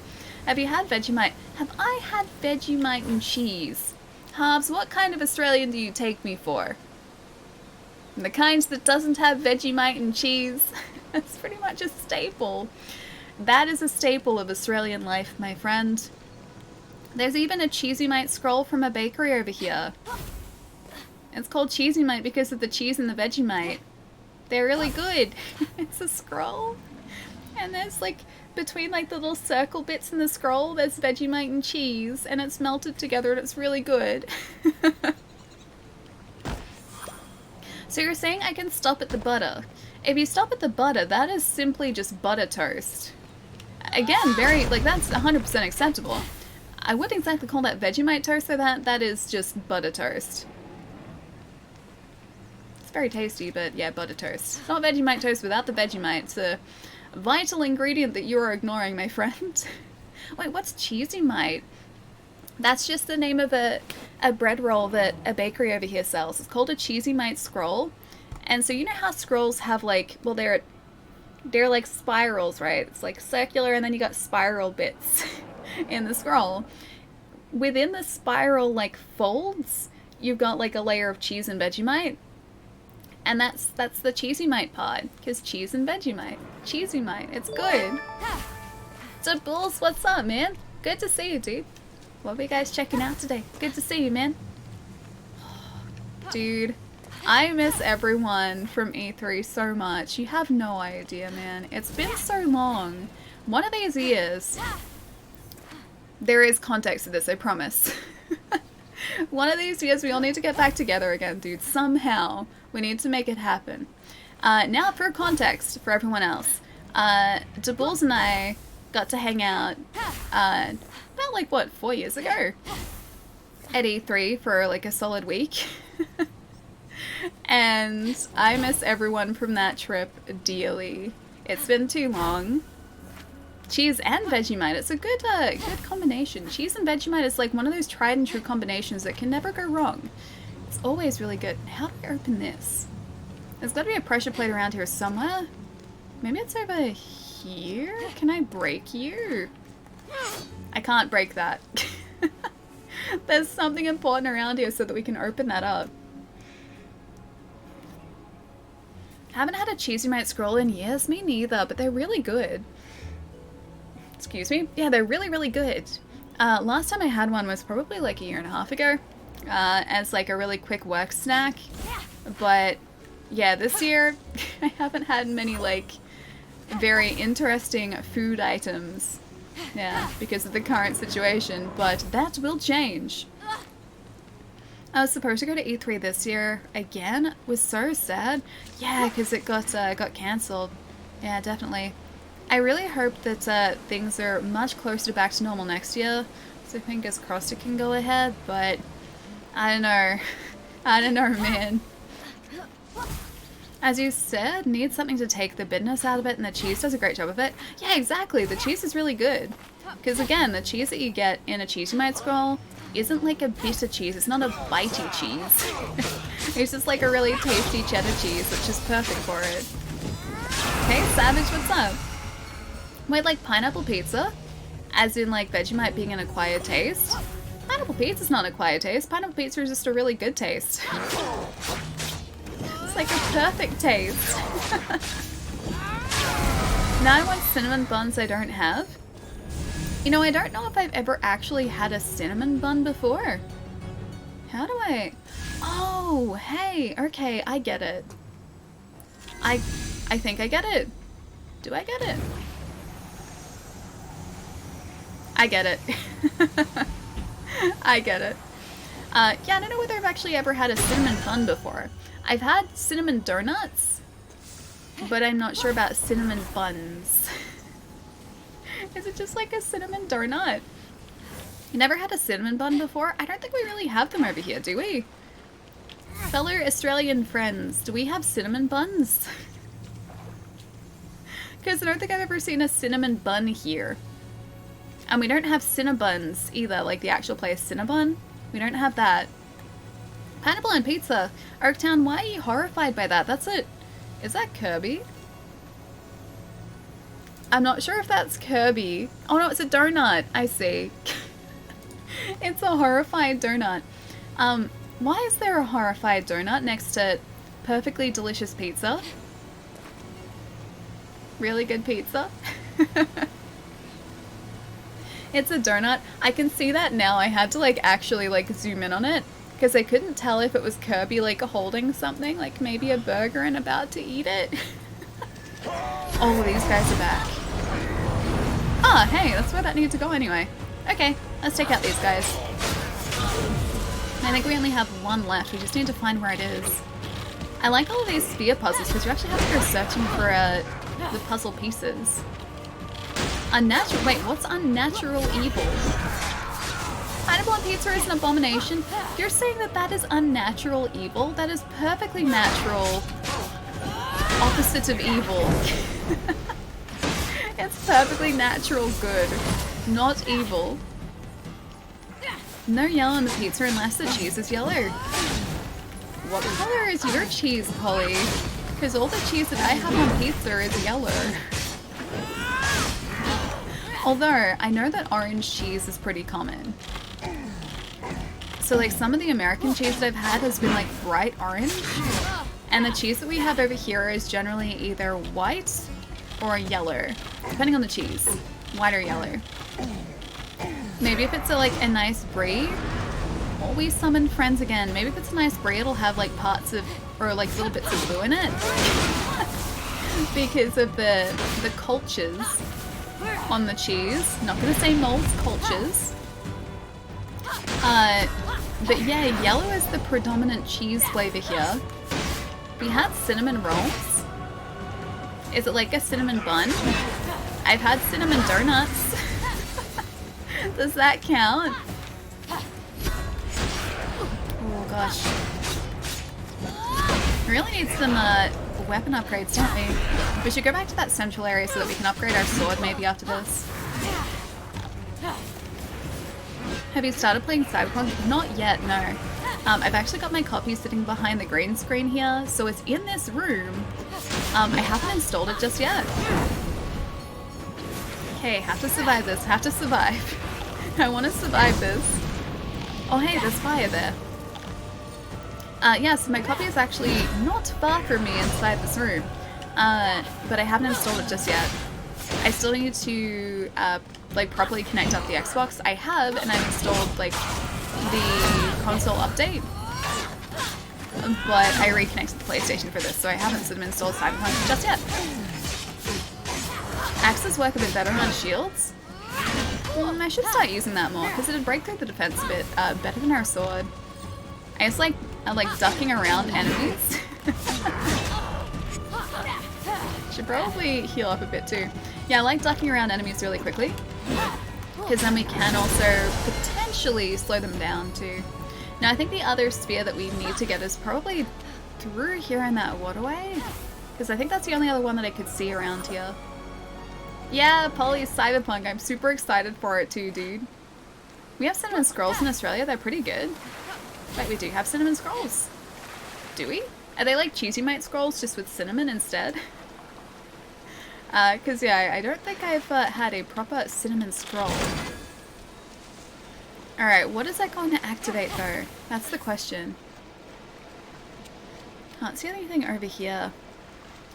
Have you had Vegemite? Have I had Vegemite and cheese? Halves, what kind of Australian do you take me for? The kind that doesn't have Vegemite and cheese? That's pretty much a staple. That is a staple of Australian life, my friend. There's even a Cheesymite scroll from a bakery over here. It's called Cheesymite because of the cheese and the Vegemite. They're really good. It's a scroll. And there's like, between like the little circle bits in the scroll, there's Vegemite and cheese, and it's melted together and it's really good. So you're saying I can stop at the butter. If you stop at the butter, that is simply just butter toast. Again, very, like, that's 100% acceptable. I wouldn't exactly call that Vegemite toast, though. That is just butter toast. It's very tasty, but yeah, butter toast. Not Vegemite toast without the Vegemite. It's a vital ingredient that you are ignoring, my friend. Wait, what's Cheesymite? That's just the name of a bread roll that a bakery over here sells. It's called a Cheesymite scroll. And so you know how scrolls have like, well, they're like spirals, right? It's like circular, and then you got spiral bits in the scroll. Within the spiral like folds, you've got like a layer of cheese and Vegemite. And that's the Cheesymite part, because cheese and Vegemite. Cheesymite, it's good. So Bulls, what's up, man? Good to see you, dude. What were you guys checking out today? Good to see you, man. Dude, I miss everyone from E3 so much. You have no idea, man. It's been so long. One of these years... There is context to this, I promise. One of these years we all need to get back together again, dude. Somehow. We need to make it happen. Now for context for everyone else. DeBulls and I got to hang out about like, what, 4 years ago? At E3 for like a solid week. And I miss everyone from that trip dearly. It's been too long. Cheese and Vegemite. It's a good good combination. Cheese and Vegemite is like one of those tried and true combinations that can never go wrong. It's always really good. How do I open this? There's got to be a pressure plate around here somewhere. Maybe it's over here? Can I break you? I can't break that. There's something important around here so that we can open that up. Haven't had a Cheesemite scroll in years. Me neither, but they're really good. Excuse me? Yeah, they're really, really good. Last time I had one was probably like a year and a half ago. As like a really quick work snack. But yeah, this year I haven't had many like very interesting food items. Yeah, because of the current situation, but that will change. I was supposed to go to E3 this year again. Was so sad. Yeah, because it got cancelled. Yeah, definitely. I really hope that things are much closer back to normal next year. So fingers crossed it can go ahead, but I don't know. I don't know, man. As you said, need something to take the bitterness out of it, and the cheese does a great job of it. Yeah, exactly. The cheese is really good. Because again, the cheese that you get in a Cheesemite scroll isn't like a bitter cheese. It's not a bitey cheese. It's just like a really tasty cheddar cheese, which is perfect for it. Hey, Savage, what's up? Wait, like pineapple pizza? As in like Vegemite being an acquired taste? Pineapple pizza's not an acquired taste. Pineapple pizza is just a really good taste. It's like a perfect taste. Now I want cinnamon buns I don't have. You know, I don't know if I've ever actually had a cinnamon bun before. How do I... Oh, hey, okay, I get it. I think I get it. Do I get it? I get it. I get it. Yeah, I don't know whether I've actually ever had a cinnamon bun before. I've had cinnamon donuts, but I'm not sure about cinnamon buns. Is it just like a cinnamon donut? You never had a cinnamon bun before? I don't think we really have them over here, do we? Fellow Australian friends, do we have cinnamon buns? Because I don't think I've ever seen a cinnamon bun here. And we don't have Cinnabuns either, like the actual place Cinnabon. We don't have that. Pineapple and pizza. Oaktown, why are you horrified by that? That's it. Is that Kirby? I'm not sure if that's Kirby. Oh no, it's a donut. I see. It's a horrified donut. Why is there a horrified donut next to perfectly delicious pizza? Really good pizza? It's a donut. I can see that now. I had to like actually like zoom in on it because I couldn't tell if it was Kirby like holding something, like maybe a burger and about to eat it. Oh, these guys are back. Ah, hey, that's where that needed to go anyway. Okay, let's take out these guys. I think we only have one left. We just need to find where it is. I like all of these sphere puzzles because you actually have to go searching for the puzzle pieces. Unnatural. Wait, what's unnatural evil? Pineapple on pizza is an abomination. You're saying that that is unnatural evil? That is perfectly natural. Opposite of evil. It's perfectly natural good, not evil. No yellow on the pizza unless the cheese is yellow. What color is your cheese, Polly? Because all the cheese that I have on pizza is yellow. Although, I know that orange cheese is pretty common. So like some of the American cheese that I've had has been like bright orange. And the cheese that we have over here is generally either white or yellow. Depending on the cheese. White or yellow. Maybe if it's a nice brie. Or we summon friends again. Maybe if it's a nice brie it'll have like parts of, or like little bits of blue in it. Because of the cultures on the cheese. Not gonna say molds, cultures. But yeah, yellow is the predominant cheese flavor here. We had cinnamon rolls. Is it like a cinnamon bun? I've had cinnamon donuts. Does that count? Oh gosh. We really need some weapon upgrades, don't we? We should go back to that central area so that we can upgrade our sword maybe after this. Have you started playing Cyberpunk? Not yet, no. I've actually got my copy sitting behind the green screen here, so it's in this room. I haven't installed it just yet. Okay, have to survive this, have to survive. I want to survive this. Oh hey, there's fire there. Yeah, so my copy is actually not far from me inside this room, but I haven't installed it just yet. I still need to like properly connect up the Xbox. I have, and I've installed like the console update, but I reconnected the PlayStation for this, so I haven't sort of installed Cyberpunk just yet. Axes work a bit better on shields. I should start using that more because it'd break through the defense a bit better than our sword. I just like ducking around enemies. Should probably heal up a bit too. Yeah, I like ducking around enemies really quickly because then we can also potentially slow them down too. Now I think the other spear that we need to get is probably through here in that waterway because I think that's the only other one that I could see around here. Yeah, Polly's Cyberpunk. I'm super excited for it too, dude. We have cinnamon scrolls in Australia. They're pretty good. Wait, we do have cinnamon scrolls. Do we? Are they like Cheesy Mate scrolls just with cinnamon instead? Because yeah, I don't think I've had a proper cinnamon scroll. Alright, what is that going to activate though? That's the question. Can't see anything over here.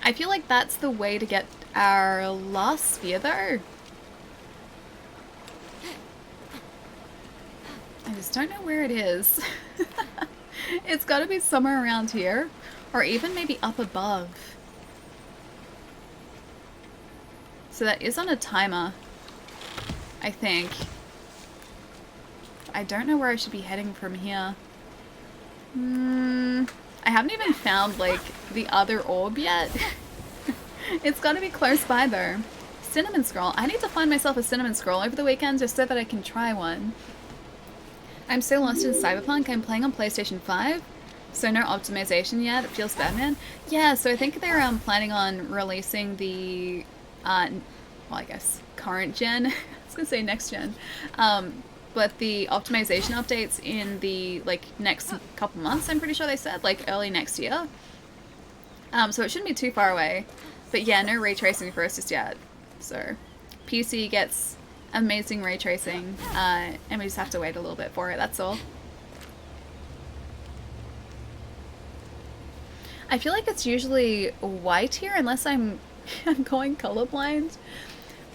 I feel like that's the way to get our last sphere though. I just don't know where it is. It's got to be somewhere around here, or even maybe up above. So that is on a timer, I think. I don't know where I should be heading from here. I haven't even found like the other orb yet. It's got to be close by though. Cinnamon scroll. I need to find myself a cinnamon scroll over the weekend just so that I can try one. I'm so lost in Cyberpunk. I'm playing on PlayStation 5, so no optimization yet. It feels bad, man. Yeah, so I think they're planning on releasing the, well, I guess current gen. I was gonna say next gen, but the optimization updates in the like next couple months. I'm pretty sure they said like early next year. So it shouldn't be too far away. But yeah, no ray tracing for us just yet. So PC gets amazing ray tracing, and we just have to wait a little bit for it, that's all. I feel like it's usually white here unless I'm going colorblind.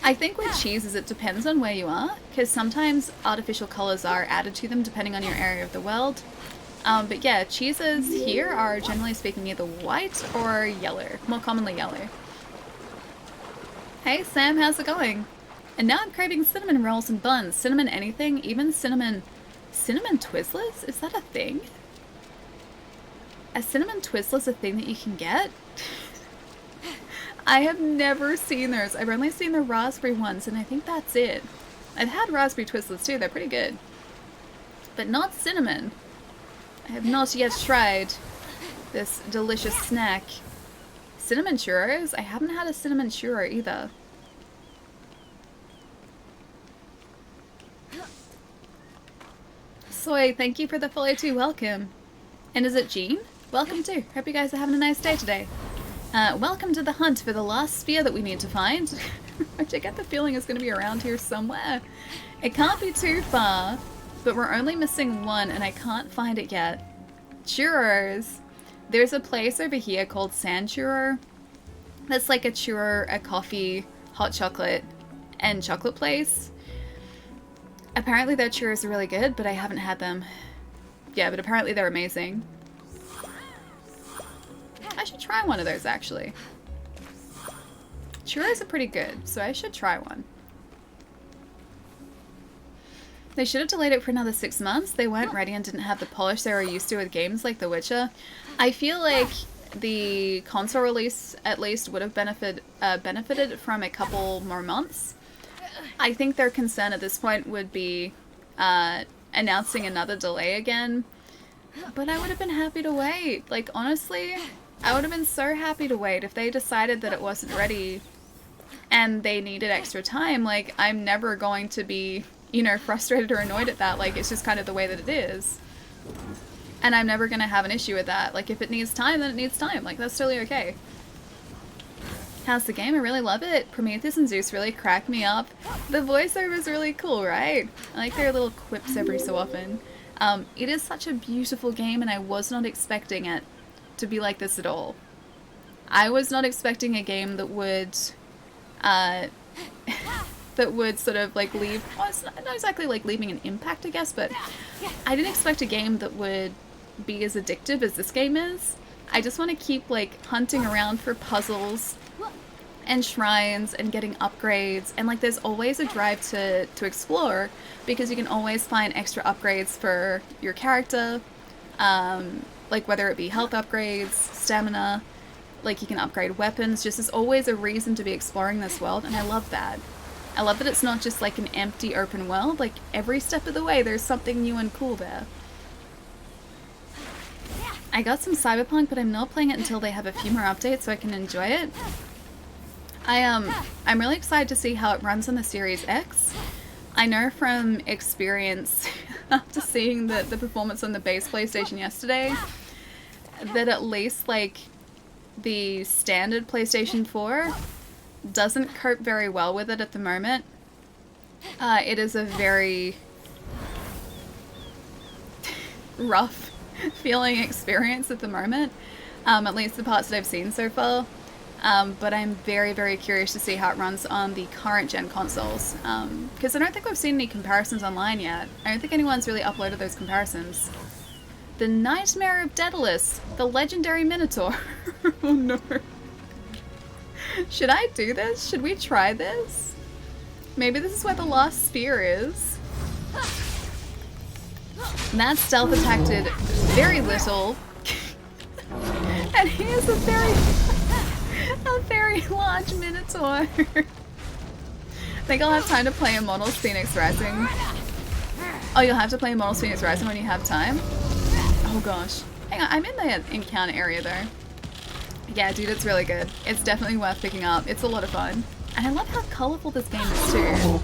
I think with cheeses it depends on where you are, because sometimes artificial colors are added to them depending on your area of the world. But yeah, cheeses here are generally speaking either white or yellow, more commonly yellow. Hey Sam, how's it going? And now I'm craving cinnamon rolls and buns. Cinnamon anything, even cinnamon Twizzlers? Is that a thing? A cinnamon Twizzler's a thing that you can get? I have never seen those. I've only seen the raspberry ones, and I think that's it. I've had raspberry Twizzlers too, they're pretty good. But not cinnamon. I have not yet tried this delicious snack. Cinnamon churros? I haven't had a cinnamon churro either. Soy, thank you for the follow too. Welcome. And is it Jean? Welcome too. Hope you guys are having a nice day today. Welcome to the hunt for the last spear that we need to find. Which I get the feeling is going to be around here somewhere. It can't be too far, but we're only missing one and I can't find it yet. Churros. There's a place over here called Sand Churro. That's like a churro, a coffee, hot chocolate, and chocolate place. Apparently their churros are really good, but I haven't had them. Yeah, but apparently they're amazing. I should try one of those, actually. Churros are pretty good, so I should try one. They should have delayed it for another 6 months. They weren't ready and didn't have the polish they were used to with games like The Witcher. I feel like the console release, at least, would have benefited from a couple more months. I think their concern at this point would be announcing another delay again. But I would have been happy to wait. Like, honestly, I would have been so happy to wait if they decided that it wasn't ready and they needed extra time. Like, I'm never going to be, you know, frustrated or annoyed at that. Like, it's just kind of the way that it is. And I'm never going to have an issue with that. Like, if it needs time, then it needs time. Like, that's totally okay. How's the game? I really love it. Prometheus and Zeus really crack me up. The voiceover is really cool, right? I like their little quips every so often. It is such a beautiful game, and I was not expecting it to be like this at all. I was not expecting a game that would that would sort of like leave, well, it's not exactly like leaving an impact, I guess, but I didn't expect a game that would be as addictive as this game is. I just want to keep like hunting around for puzzles and shrines and getting upgrades, and like there's always a drive to explore, because you can always find extra upgrades for your character, like whether it be health upgrades, stamina, like you can upgrade weapons. Just there's always a reason to be exploring this world, and I love that. I love that it's not just like an empty open world. Like every step of the way there's something new and cool there. I got some Cyberpunk, but I'm not playing it until they have a few more updates so I can enjoy it. I'm really excited to see how it runs on the Series X. I know from experience, after seeing the performance on the base PlayStation yesterday, that at least like the standard PlayStation 4 doesn't cope very well with it at the moment. It is a very rough feeling experience at the moment, at least the parts that I've seen so far. But I'm very, very curious to see how it runs on the current gen consoles, because I don't think we've seen any comparisons online yet. I don't think anyone's really uploaded those comparisons. The Nightmare of Daedalus, the legendary Minotaur. Oh no. Should I do this? Should we try this? Maybe this is where the last spear is. That stealth attacked did very little. And here's a very large Minotaur. I think I'll have time to play Immortals Fenyx Rising. Oh, you'll have to play Immortals Fenyx Rising when you have time? Oh gosh. Hang on, I'm in the encounter area though. Yeah, dude, it's really good. It's definitely worth picking up. It's a lot of fun. And I love how colorful this game is too.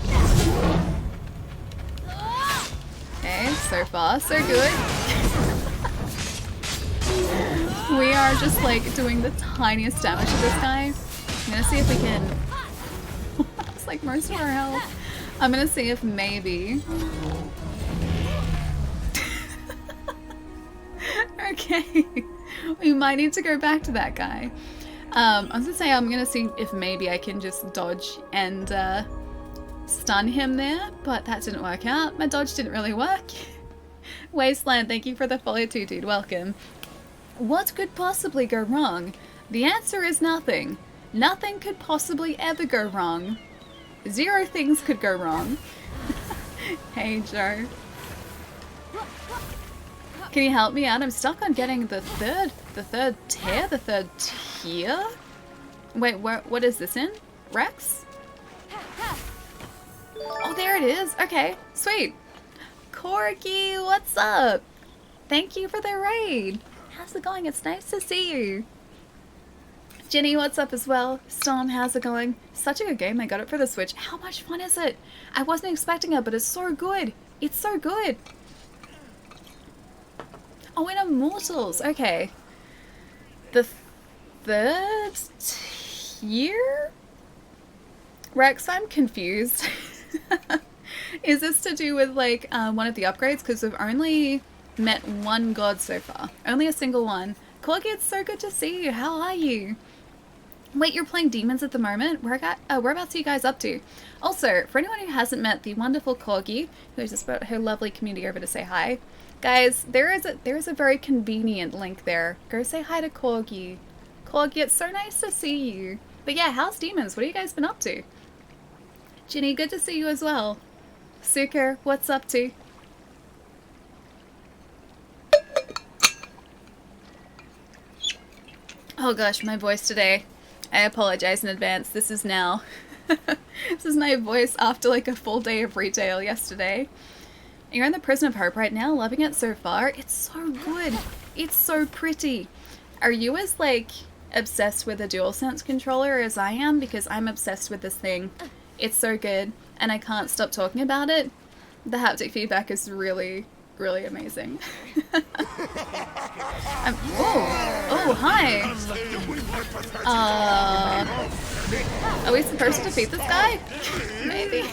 Okay, so far, so good. We are just like doing the tiniest damage to this guy. I'm gonna see if we can... That's like most of our health. I'm gonna see if maybe... Okay. We might need to go back to that guy. I was gonna say I'm gonna see if maybe I can just dodge and stun him there, but that didn't work out. My dodge didn't really work. Wasteland, thank you for the follow too, dude. Welcome. What could possibly go wrong? The answer is nothing. Nothing could possibly ever go wrong. 0 things could go wrong. Hey, Joe. Can you help me out? I'm stuck on getting the third tier? Wait, what is this in? Rex? Oh, there it is. Okay, sweet. Corky, what's up? Thank you for the raid. How's it going? It's nice to see you. Jenny, what's up as well? Storm, how's it going? Such a good game. I got it for the Switch. How much fun is it? I wasn't expecting it, but it's so good. It's so good. Oh, in Immortals. Okay. The third tier? Rex, I'm confused. Is this to do with like one of the upgrades? Because we've only met one god so far. Only a single one. Corgi, it's so good to see you. How are you? Wait, you're playing demons at the moment? Whereabouts are you guys up to? Also, for anyone who hasn't met the wonderful Corgi, who just brought her lovely community over to say hi, guys, there is a very convenient link there. Go say hi to Corgi. Corgi, it's so nice to see you. But yeah, how's demons? What have you guys been up to? Ginny, good to see you as well. Suker, what's up to? Oh gosh, my voice today. I apologize in advance. This is now. This is my voice after like a full day of retail yesterday. You're in the Prison of Hope right now, loving it so far. It's so good. It's so pretty. Are you as, like, obsessed with a DualSense controller as I am? Because I'm obsessed with this thing. It's so good, and I can't stop talking about it. The haptic feedback is really, really amazing. Oh, hi! Are we supposed to defeat this guy? Maybe.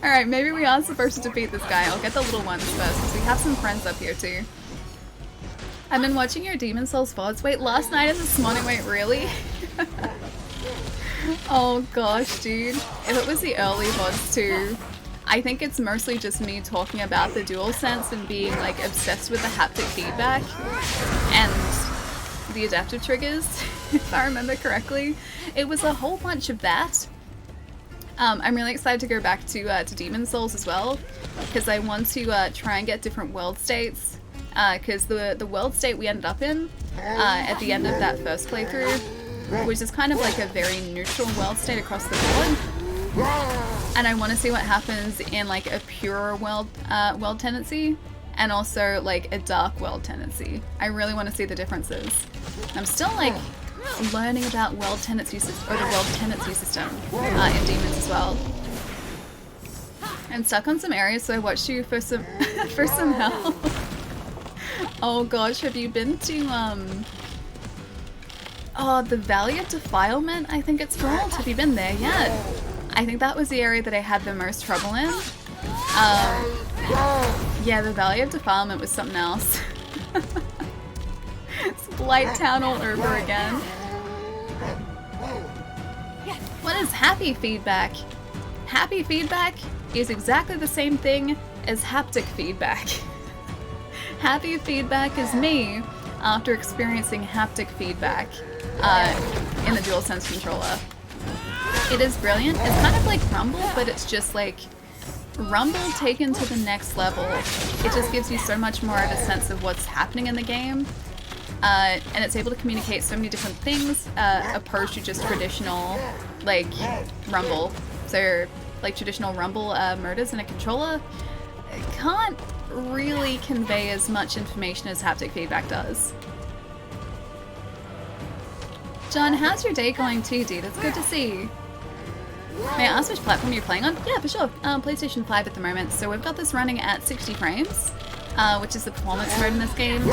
Alright, maybe we are supposed to defeat this guy. I'll get the little ones first, because we have some friends up here too. I've been watching your Demon Souls VODs. Wait, last night and this morning? Wait, really? Oh gosh, dude. If it was the early VODs too, I think it's mostly just me talking about the DualSense and being like obsessed with the haptic feedback and the adaptive triggers, if I remember correctly. It was a whole bunch of that. I'm really excited to go back to Demon Souls as well, because I want to try and get different world states, because the world state we ended up in at the end of that first playthrough, which is kind of like a very neutral world state across the board, and I want to see what happens in like a pure world tendency and also like a dark world tendency. I really want to see the differences. I'm still like learning about world tendency system, or the world tendency system in Demons as well. I'm stuck on some areas, so I watched you for some for some help. Oh gosh, have you been to oh, the Valley of Defilement, I think it's called? Have you been there yet? I think that was the area that I had the most trouble in. Yeah, the Valley of Defilement was something else. It's Blight Town all over again. What is happy feedback? Happy feedback is exactly the same thing as haptic feedback. Happy feedback is me after experiencing haptic feedback in the DualSense controller. It is brilliant. It's kind of like Rumble, but it's just like Rumble taken to the next level. It just gives you so much more of a sense of what's happening in the game. And it's able to communicate so many different things opposed to just traditional like Rumble. So like traditional Rumble murders in a controller can't really convey as much information as haptic feedback does. John, how's your day going too, dude? It's good to see. May I ask which platform you're playing on? Yeah, for sure. PlayStation 5 at the moment. So we've got this running at 60 frames, which is the performance mode in this game.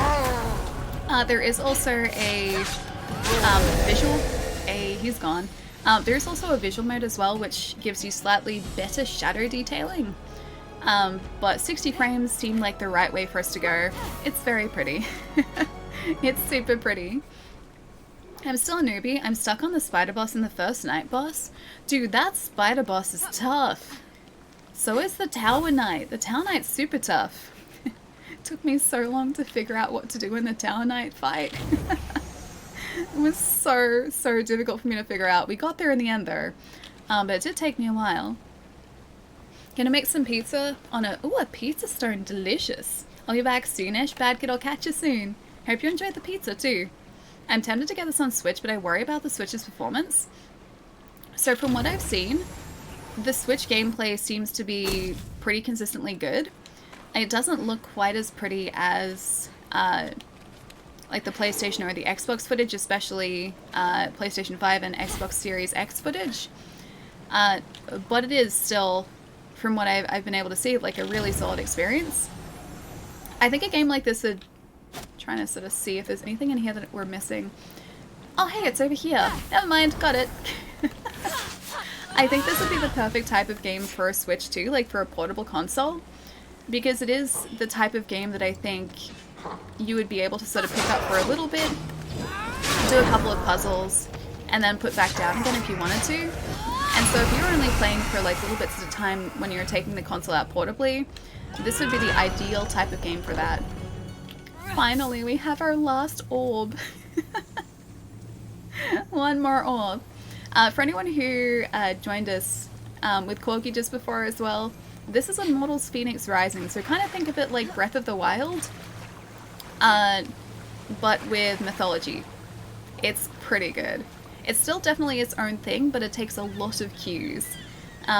There is also a visual... he's gone. There's also a visual mode as well, which gives you slightly better shadow detailing. But 60 frames seemed like the right way for us to go. It's very pretty. It's super pretty. I'm still a newbie. I'm stuck on the spider boss in the first night boss. Dude, that spider boss is tough. So is the tower knight. The tower knight's super tough. It took me so long to figure out what to do in the tower knight fight. It was so difficult for me to figure out. We got there in the end though, but it did take me a while. Gonna make some pizza on a pizza stone, delicious. I'll be back soonish. Bad kid, I'll catch you soon. Hope you enjoyed the pizza too. I'm tempted to get this on Switch, but I worry about the Switch's performance. So from what I've seen, the Switch gameplay seems to be pretty consistently good. It doesn't look quite as pretty as like the PlayStation or the Xbox footage, especially PlayStation 5 and Xbox Series X footage. But it is still, from what I've been able to see, like a really solid experience. I think a game like this would... Trying to sort of see if there's anything in here that we're missing. Oh hey, it's over here. Never mind, got it. I think this would be the perfect type of game for a Switch too, like for a portable console. Because it is the type of game that I think you would be able to sort of pick up for a little bit, do a couple of puzzles, and then put back down again if you wanted to. And so if you're only playing for like little bits at a time when you're taking the console out portably, this would be the ideal type of game for that. Finally, we have our last orb. One more orb. For anyone who joined us with Corgi just before as well, this is Immortals Fenyx Rising, so kind of think of it like Breath of the Wild, but with mythology. It's pretty good. It's still definitely its own thing, but it takes a lot of cues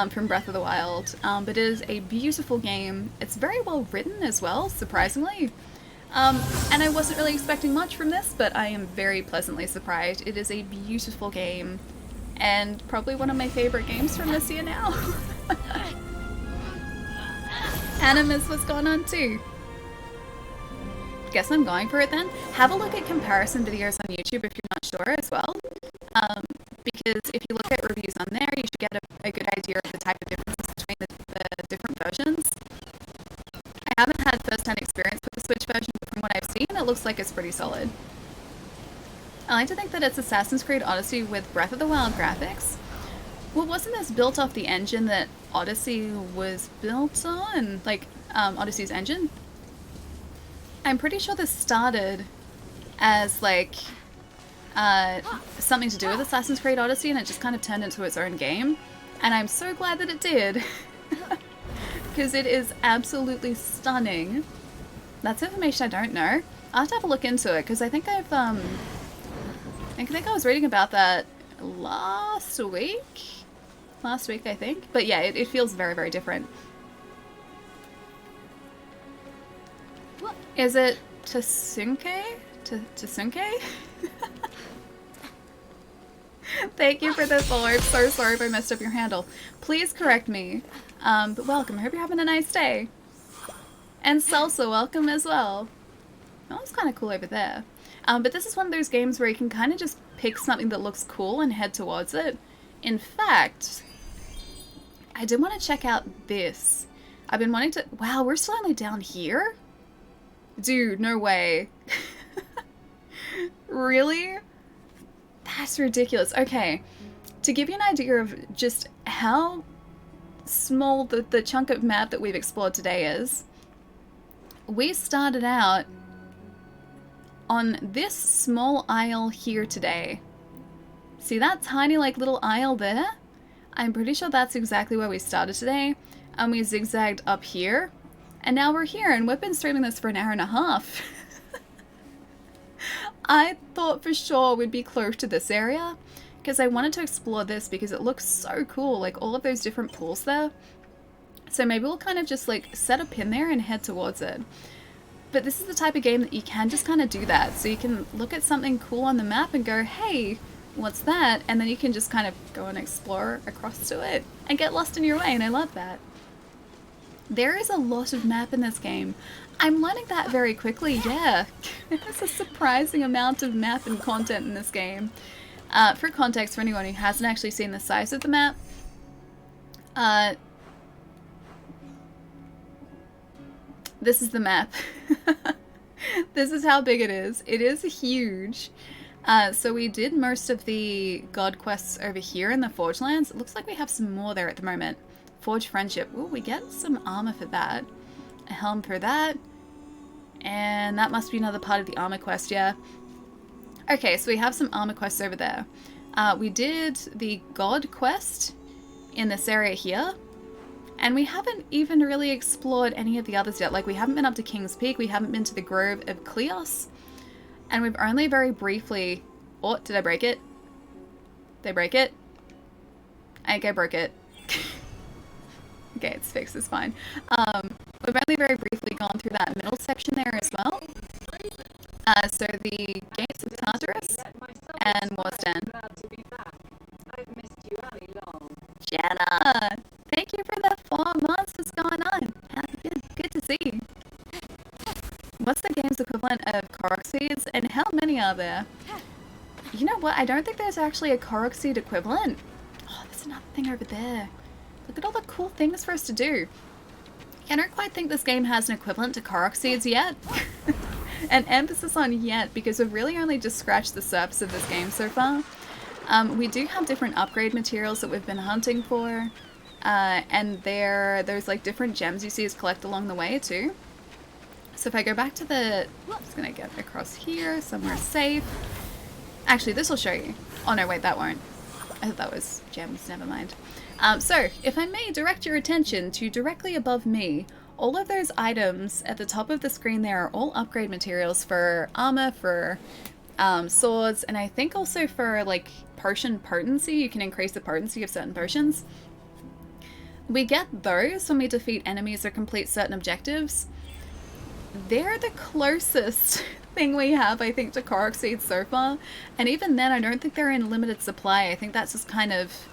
from Breath of the Wild. But it is a beautiful game. It's very well written as well, surprisingly. And I wasn't really expecting much from this, but I am very pleasantly surprised. It is a beautiful game, and probably one of my favorite games from this year now. Animus was going on too. Guess I'm going for it then. Have a look at comparison videos on YouTube if you're not sure as well. Because if you look at reviews on there, you should get a good idea of the type of differences between the different versions. I haven't had first-hand experience with the Switch version, but from what I've seen, it looks like it's pretty solid. I like to think that it's Assassin's Creed Odyssey with Breath of the Wild graphics. Well, wasn't this built off the engine that Odyssey was built on? Like, Odyssey's engine? I'm pretty sure this started as, like, something to do with Assassin's Creed Odyssey, and it just kind of turned into its own game. And I'm so glad that it did. Because it is absolutely stunning. That's information I don't know. I'll have to have a look into it, because I think I was reading about that last week? Last week, I think. But yeah, it feels very, very different. Is it Tsunke? Tsunke? Thank you for the follow. I'm so sorry if I messed up your handle. Please correct me. But welcome. I hope you're having a nice day. And Salsa, welcome as well. That was kind of cool over there. But this is one of those games where you can kind of just pick something that looks cool and head towards it. In fact, I did want to check out this. I've been wanting to... Wow, we're still only down here? Dude, no way. Really? That's ridiculous. Okay, to give you an idea of just how small the chunk of map that we've explored today is, we started out on this small isle here today. See that tiny like little isle there? I'm pretty sure that's exactly where we started today, and we zigzagged up here, and now we're here, and we've been streaming this for an hour and a half. I thought for sure we'd be close to this area, because I wanted to explore this because it looks so cool, like all of those different pools there. So maybe we'll kind of just like set a pin there and head towards it. But this is the type of game that you can just kind of do that. So you can look at something cool on the map and go, hey, what's that? And then you can just kind of go and explore across to it and get lost in your way, and I love that. There is a lot of map in this game. I'm learning that very quickly, yeah. There's a surprising amount of map and content in this game. For context, for anyone who hasn't actually seen the size of the map, this is the map. This is how big it is. It is huge. So we did most of the god quests over here in the Forge Lands. It looks like we have some more there at the moment. Forge Friendship. Ooh, we get some armor for that. A helm for that. And that must be another part of the armor quest, yeah. Okay, so we have some armor quests over there. We did the god quest in this area here. And we haven't even really explored any of the others yet. Like, we haven't been up to King's Peak. We haven't been to the Grove of Cleos. And we've only very briefly... Oh, did I break it? Did I break it? I think I broke it. Okay, it's fixed. It's fine. We've only very briefly gone through that middle section there as well. So the Gates of Tartarus and Warsten. Jana! Thank you for the 4 months. What's going on? Good to see you. What's the game's equivalent of Korok seeds, and how many are there? You know what? I don't think there's actually a Korok seed equivalent. Oh, there's another thing over there. Look at all the cool things for us to do. I don't quite think this game has an equivalent to Korok seeds yet. An emphasis on yet, because we've really only just scratched the surface of this game so far. We do have different upgrade materials that we've been hunting for. And there's like different gems you see us collect along the way too. So if I go back to the... I'm just going to get across here, somewhere safe. Actually, this will show you. Oh no, wait, that won't. I thought that was gems, never mind. So, if I may direct your attention to directly above me, all of those items at the top of the screen there are all upgrade materials for armor, for swords, and I think also for like potion potency. You can increase the potency of certain potions. We get those when we defeat enemies or complete certain objectives. they're the closest thing we have, I think, to Korok seeds so far. And even then, I don't think they're in limited supply. I think that's just kind of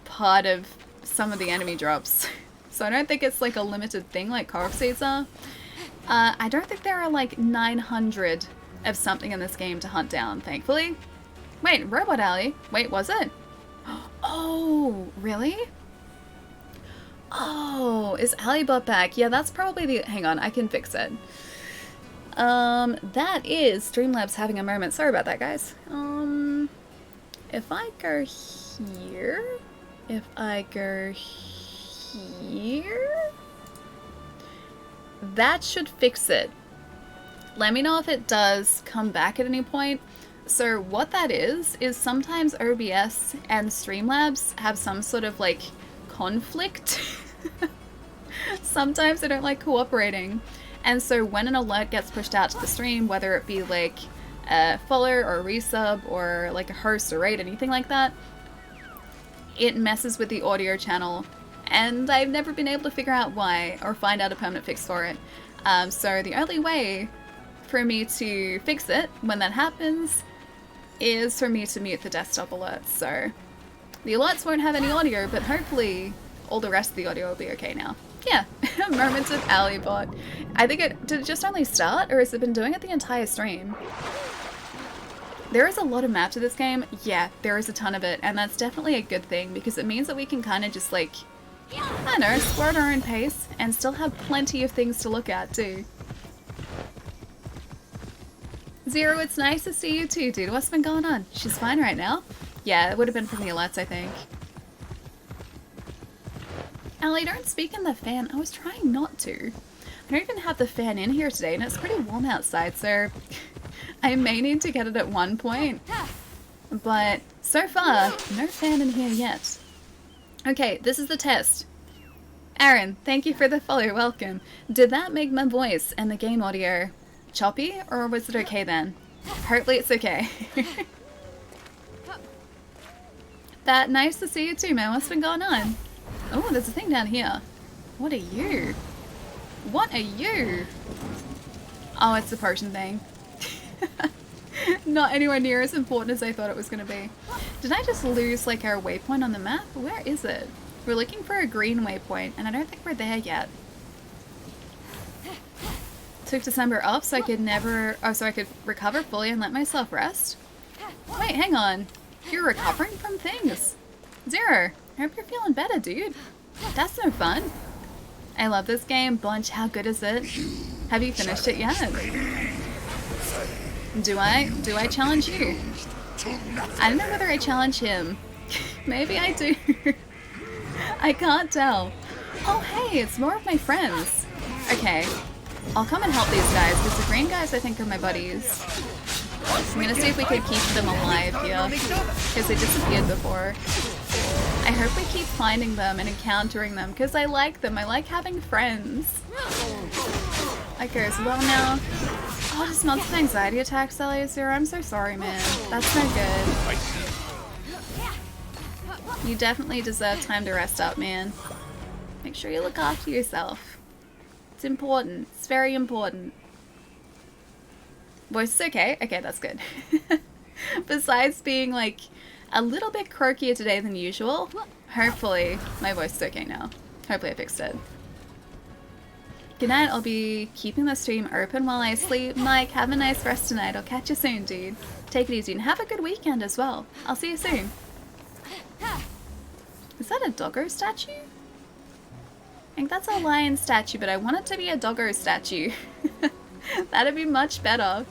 part of some of the enemy drops. So I don't think it's like a limited thing like Korok seeds are. I don't think there are like 900 of something in this game to hunt down, thankfully. Wait, Robot Alley? Wait, was it? Oh, really? Oh, is Alley-bot back? Yeah, that's probably the... Hang on, I can fix it. That is Streamlabs having a moment. Sorry about that, guys. If I go here... If I go here... That should fix it. Let me know if it does come back at any point. So what that is sometimes OBS and Streamlabs have some sort of like conflict. Sometimes they don't like cooperating. And so when an alert gets pushed out to the stream, whether it be like a follow or a resub or like a host or raid, anything like that, it messes with the audio channel. And I've never been able to figure out why or find out a permanent fix for it. So the only way for me to fix it when that happens is for me to mute the desktop alerts. So the alerts won't have any audio, but hopefully all the rest of the audio will be okay now. Yeah, moments of Alley-bot. I think did it just only start, or has it been doing it the entire stream? There is a lot of map to this game. Yeah, there is a ton of it, and that's definitely a good thing because it means that we can kind of just like, I don't know, explore at our own pace and still have plenty of things to look at too. Zero, it's nice to see you too, dude. What's been going on? She's fine right now? Yeah, it would have been from the alerts, I think. Allie, don't speak in the fan. I was trying not to. I don't even have the fan in here today, and it's pretty warm outside, so I may need to get it at one point. But so far, no fan in here yet. Okay, this is the test. Aaron, thank you for the follow. Welcome. Did that make my voice and the game audio choppy, or was it okay then? Hopefully it's okay. That, nice to see you too, man. What's been going on? Oh, there's a thing down here. What are you? What are you? Oh, it's the potion thing. Not anywhere near as important as I thought it was going to be. Did I just lose like our waypoint on the map? Where is it? We're looking for a green waypoint, and I don't think we're there yet. Took December off so I could recover fully and let myself rest. Wait, hang on. You're recovering from things. Zero, I hope you're feeling better, dude. That's no fun. I love this game. Bunch, how good is it? Have you finished it yet? Do I challenge you? I don't know whether I challenge him. Maybe I do. I can't tell. Oh hey, it's more of my friends. Okay, I'll come and help these guys, because the green guys I think are my buddies. I'm gonna see if we can keep them alive here, because they disappeared before. I hope we keep finding them and encountering them, because I like them. I like having friends. That goes well now. Oh, just months of anxiety attacks, Zero. I'm so sorry, man. That's no good. You definitely deserve time to rest up, man. Make sure you look after yourself. It's important. It's very important. Voice is okay? Okay, that's good. Besides being, like, a little bit croakier today than usual, hopefully my voice is okay now. Hopefully I fixed it. Good night, I'll be keeping the stream open while I sleep. Mike, have a nice rest tonight. I'll catch you soon, dude. Take it easy and have a good weekend as well. I'll see you soon. Is that a doggo statue? I think that's a lion statue, but I want it to be a doggo statue. That'd be much better.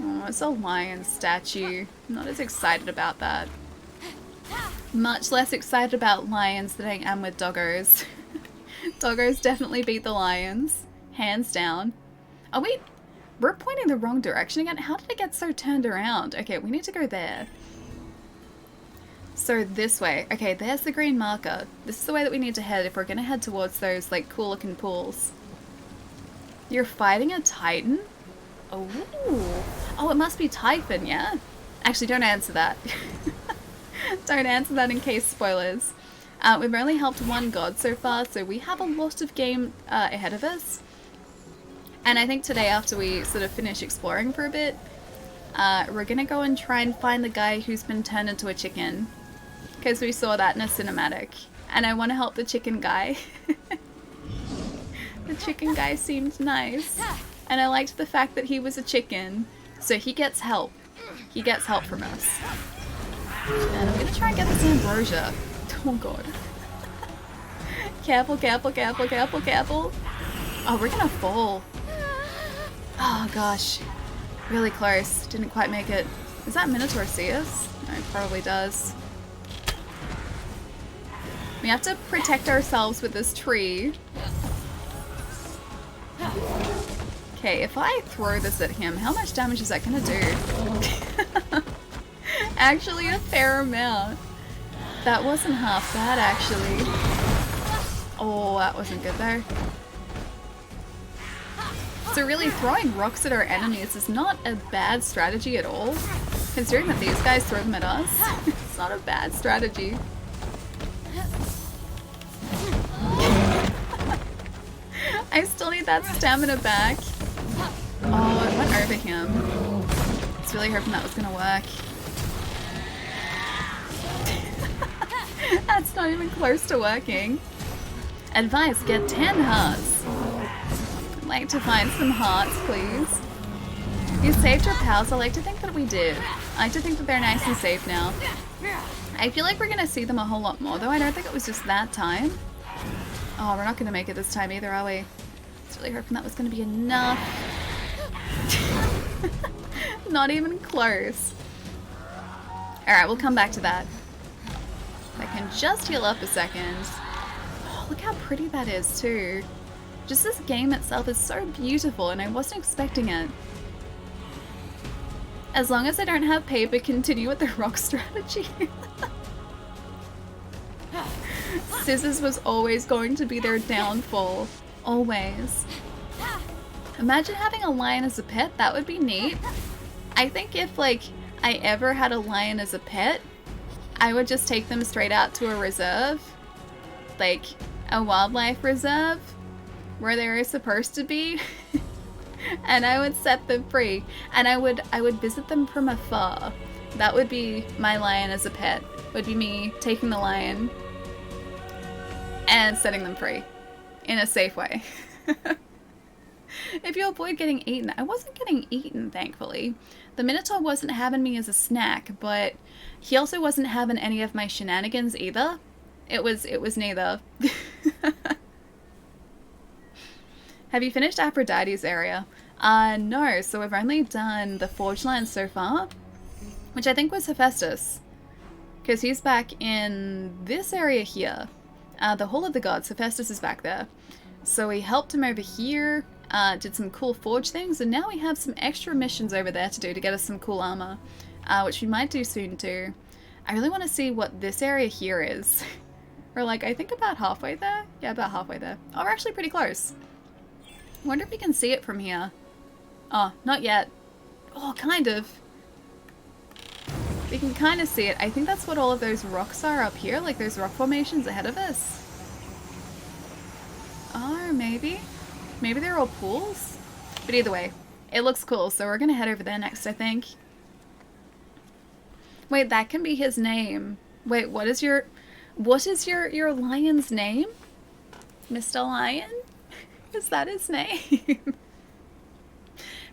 Oh, it's a lion statue. I'm not as excited about that. Much less excited about lions than I am with doggos. Doggos definitely beat the lions. Hands down. Oh wait, we're pointing the wrong direction again. How did it get so turned around? Okay, we need to go there. So this way. Okay, there's the green marker. This is the way that we need to head if we're gonna head towards those like cool looking pools. You're fighting a titan? Oh. Oh, it must be Typhon, yeah? Actually, don't answer that. Don't answer that in case spoilers. We've only helped one god so far, so we have a lot of game ahead of us. And I think today, after we sort of finish exploring for a bit, we're gonna go and try and find the guy who's been turned into a chicken. Because we saw that in a cinematic. And I want to help the chicken guy. The chicken guy seemed nice. And I liked the fact that he was a chicken. So he gets help. He gets help from us. And I'm gonna try and get this ambrosia. Oh god. Careful, careful, careful, careful, careful. Oh, we're gonna fall. Oh gosh. Really close. Didn't quite make it. Does that Minotaur see us? No, it probably does. We have to protect ourselves with this tree. Okay, if I throw this at him, how much damage is that gonna do? Actually, a fair amount. That wasn't half bad, actually. Oh, that wasn't good though. So really, throwing rocks at our enemies is not a bad strategy at all. Considering that these guys throw them at us, it's not a bad strategy. I still need that stamina back. Oh, it went over him. I was really hoping that was gonna work. That's not even close to working. Advice, get 10 hearts. I'd like to find some hearts, please. You saved your pals? I like to think that we did. I like to think that they're nice and safe now. I feel like we're gonna see them a whole lot more, though. I don't think it was just that time. Oh, we're not gonna make it this time either, are we? I was really hoping that was gonna be enough. Not even close. Alright, we'll come back to that. I can just heal up a second. Oh, look how pretty that is too. Just this game itself is so beautiful and I wasn't expecting it. As long as I don't have paper, continue with the rock strategy. Scissors was always going to be their downfall. Always. Imagine having a lion as a pet, that would be neat. I think if like I ever had a lion as a pet, I would just take them straight out to a reserve. Like a wildlife reserve where they're supposed to be. And I would set them free. And I would visit them from afar. That would be my lion as a pet. Would be me taking the lion and setting them free in a safe way. If you avoid getting eaten, I wasn't getting eaten, thankfully. The Minotaur wasn't having me as a snack, but he also wasn't having any of my shenanigans either. It was neither. Have you finished Aphrodite's area? No, so we've only done the Forge Line so far, which I think was Hephaestus, because he's back in this area here. The Hall of the Gods, Hephaestus is back there. So we helped him over here, did some cool forge things, and now we have some extra missions over there to do to get us some cool armor, which we might do soon too. I really want to see what this area here is. We're like, I think about halfway there? Yeah, about halfway there. Oh, we're actually pretty close. I wonder if we can see it from here. Oh, not yet. Oh, kind of. We can kind of see it. I think that's what all of those rocks are up here, like those rock formations ahead of us. Oh, maybe. Maybe they're all pools? But either way, it looks cool, so we're gonna head over there next, I think. Wait, that can be his name. Wait, what is your lion's name? Mr. Lion? Is that his name?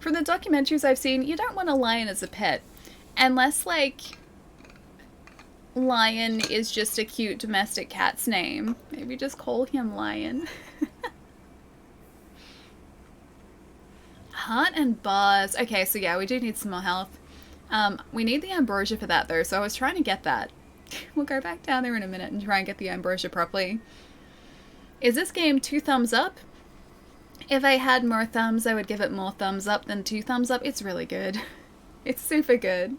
From the documentaries I've seen, you don't want a lion as a pet. Unless, like, Lion is just a cute domestic cat's name. Maybe just call him Lion. Heart and bars. Okay, so yeah, we do need some more health. We need the ambrosia for that, though, so I was trying to get that. We'll go back down there in a minute and try and get the ambrosia properly. Is this game 2 thumbs up? If I had more thumbs, I would give it more thumbs up than 2 thumbs up. It's really good. It's super good.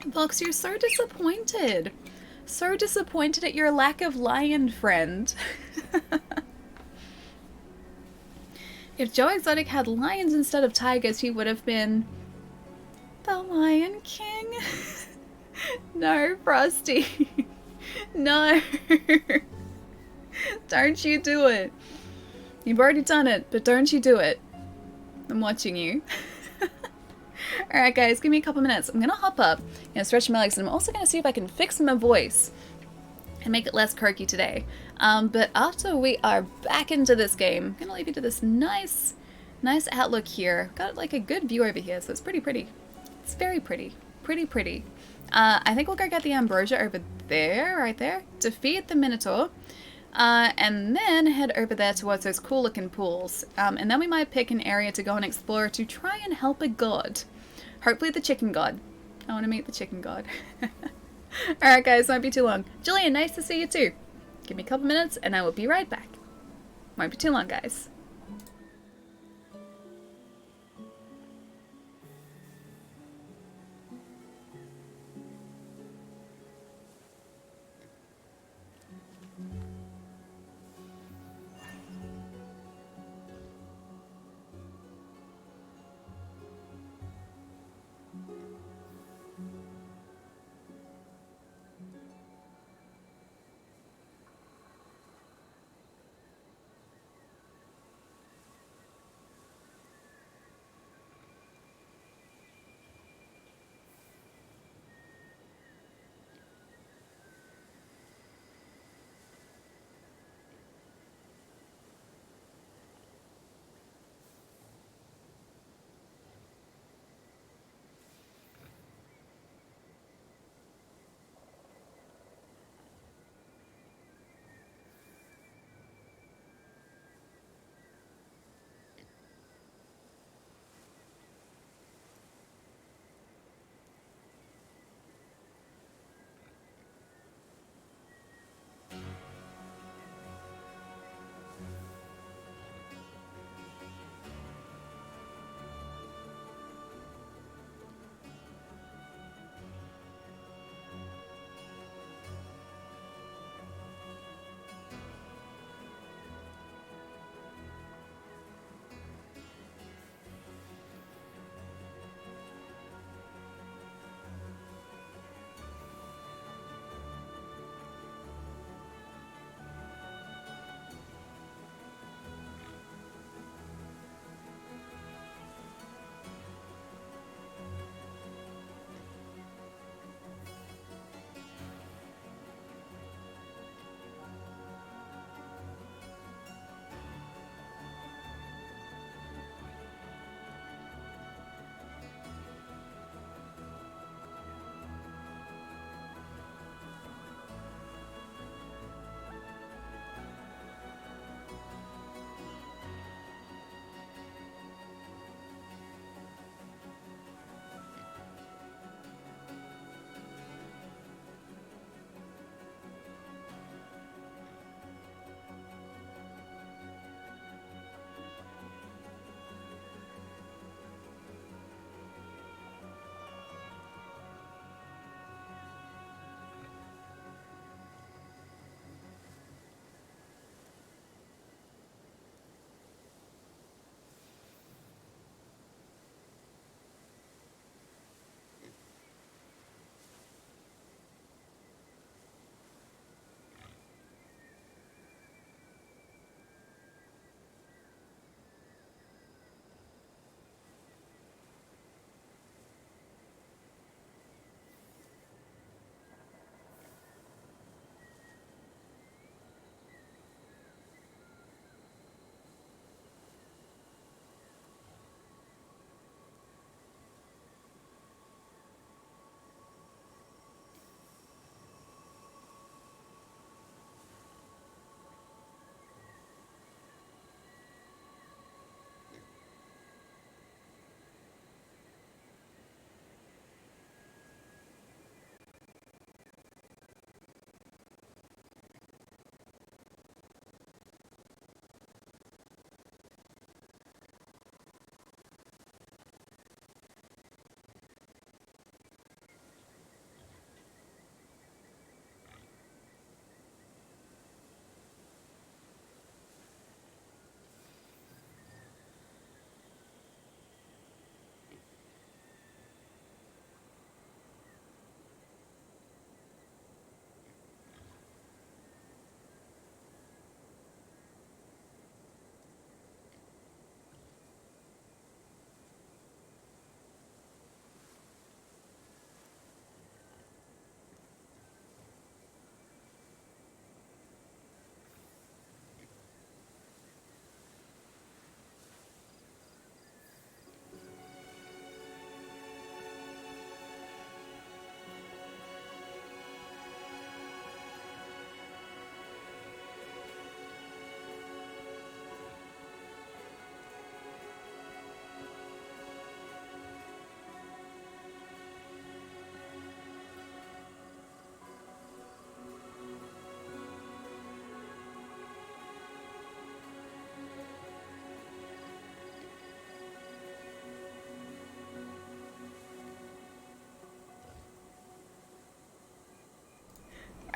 Vox, you're so disappointed. So disappointed at your lack of lion friend. If Joe Exotic had lions instead of tigers, he would have been The Lion King? No, Frosty. No. Don't you do it. You've already done it, but don't you do it. I'm watching you. Alright guys, give me a couple minutes. I'm gonna hop up, stretch my legs, and I'm also gonna see if I can fix my voice and make it less croaky today. But after we are back into this game, I'm gonna leave you to this nice outlook here. Got like a good view over here, so it's pretty pretty. It's very pretty. Pretty. I think we'll go get the ambrosia over there, right there. Defeat the Minotaur. And then head over there towards those cool looking pools. And then we might pick an area to go and explore to try and help a god. Hopefully the chicken god. I want to meet the chicken god. Alright guys, won't be too long. Jillian, nice to see you too. Give me a couple minutes and I will be right back. Won't be too long, guys.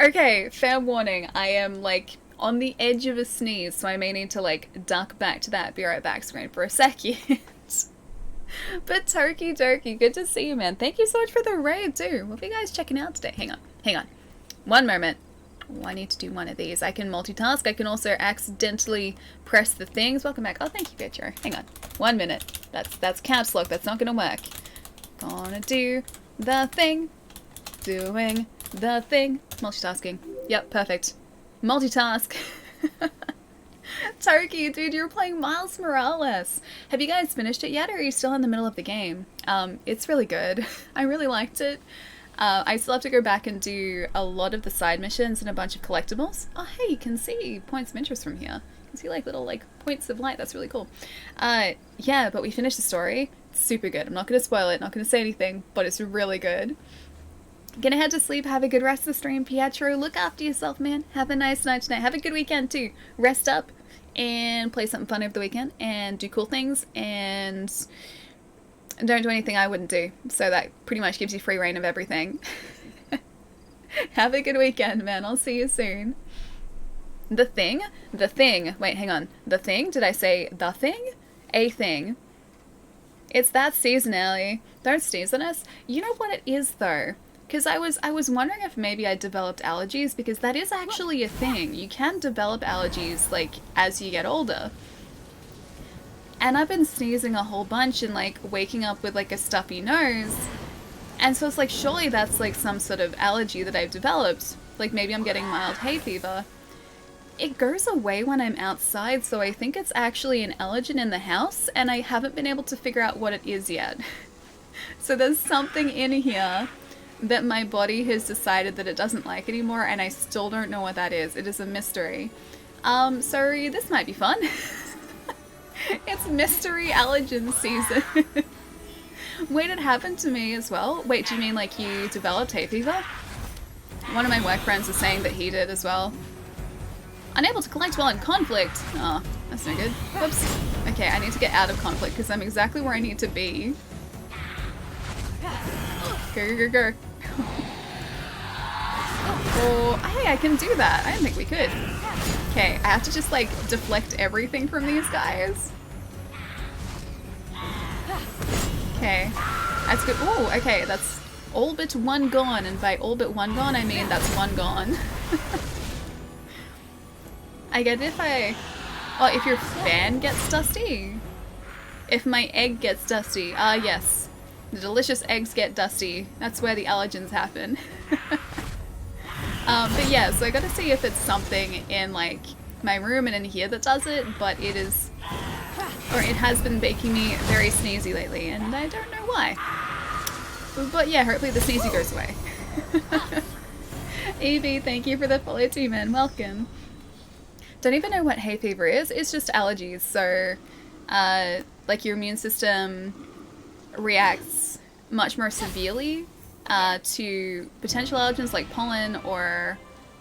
Okay, fair warning. I am, like, on the edge of a sneeze, so I may need to, like, duck back to that be right back screen for a second. But Turkey Turkey, good to see you, man. Thank you so much for the raid, too. What are you guys checking out today? Hang on, hang on. One moment. Oh, I need to do one of these. I can multitask. I can also accidentally press the things. Welcome back. Oh, thank you, Getcho. Hang on. 1 minute. That's caps lock. That's not gonna work. Gonna do the thing. Doing the thing. Multitasking. Yep, perfect. Multitask. Turkey, dude, you're playing Miles Morales. Have you guys finished it yet, or are you still in the middle of the game? It's really good. I really liked it. I still have to go back and do a lot of the side missions and a bunch of collectibles. Oh, hey, you can see points of interest from here. You can see like little like points of light. That's really cool. Yeah, but we finished the story. It's super good. I'm not going to spoil it. Not going to say anything, but it's really good. Gonna head to sleep. Have a good rest of the stream, Pietro. Look after yourself, man. Have a nice night tonight. Have a good weekend too. Rest up and play something fun over the weekend and do cool things and don't do anything I wouldn't do. So that pretty much gives you free reign of everything. Have a good weekend, man. I'll see you soon. The thing? The thing. Wait, hang on. The thing? Did I say the thing? A thing. It's that season, Ellie. Don't sneeze on us. You know what it is, though? Because I was wondering if maybe I developed allergies, because that is actually a thing. You can develop allergies, like, as you get older. And I've been sneezing a whole bunch and, like, waking up with, like, a stuffy nose. And so it's like, surely that's, like, some sort of allergy that I've developed. Like, maybe I'm getting mild hay fever. It goes away when I'm outside, so I think it's actually an allergen in the house, and I haven't been able to figure out what it is yet. So there's something in here that my body has decided that it doesn't like anymore, and I still don't know what that is. It is a mystery. So this might be fun. It's mystery allergen season. Wait, it happened to me as well. Wait, do you mean like you developed hay fever? One of my work friends was saying that he did as well. Unable to collect while in conflict. Oh, that's no good. Whoops. Okay, I need to get out of conflict because I'm exactly where I need to be. Go, go, go, go. Oh, hey, I can do that. I didn't think we could. Okay, I have to just like deflect everything from these guys. Okay, that's good. Oh, okay, that's all but one gone, and by all but one gone, I mean that's one gone. I get it if if your fan gets dusty. If my egg gets dusty. Ah, yes. The delicious eggs get dusty. That's where the allergens happen. But yeah, so I gotta see if it's something in like my room and in here that does it, but it is, or it has been making me very sneezy lately, and I don't know why. But yeah, hopefully the sneezy goes away. Evie, thank you for the follow too, man. Welcome. Don't even know what hay fever is. It's just allergies. So, like your immune system reacts much more severely to potential allergens like pollen or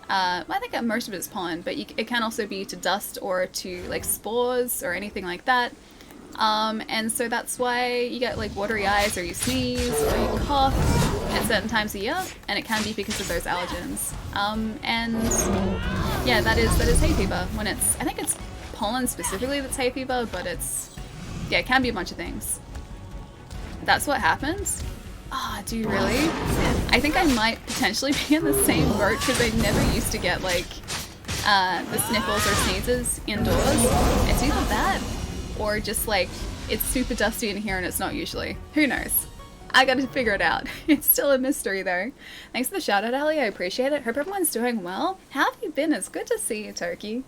I think most of it is pollen, but it can also be to dust or to like spores or anything like that. And so that's why you get like watery eyes, or you sneeze, or you cough at certain times of year, and it can be because of those allergens. And yeah, that is hay fever. When I think it's pollen specifically that's hay fever, but it can be a bunch of things. That's what happens? Ah, oh, do you really? I think I might potentially be in the same boat because I never used to get like the sniffles or sneezes indoors. It's either that or just like it's super dusty in here and it's not usually. Who knows? I gotta figure it out. It's still a mystery though. Thanks for the shout out, Ellie. I appreciate it. Hope everyone's doing well. How have you been? It's good to see you, Turkey.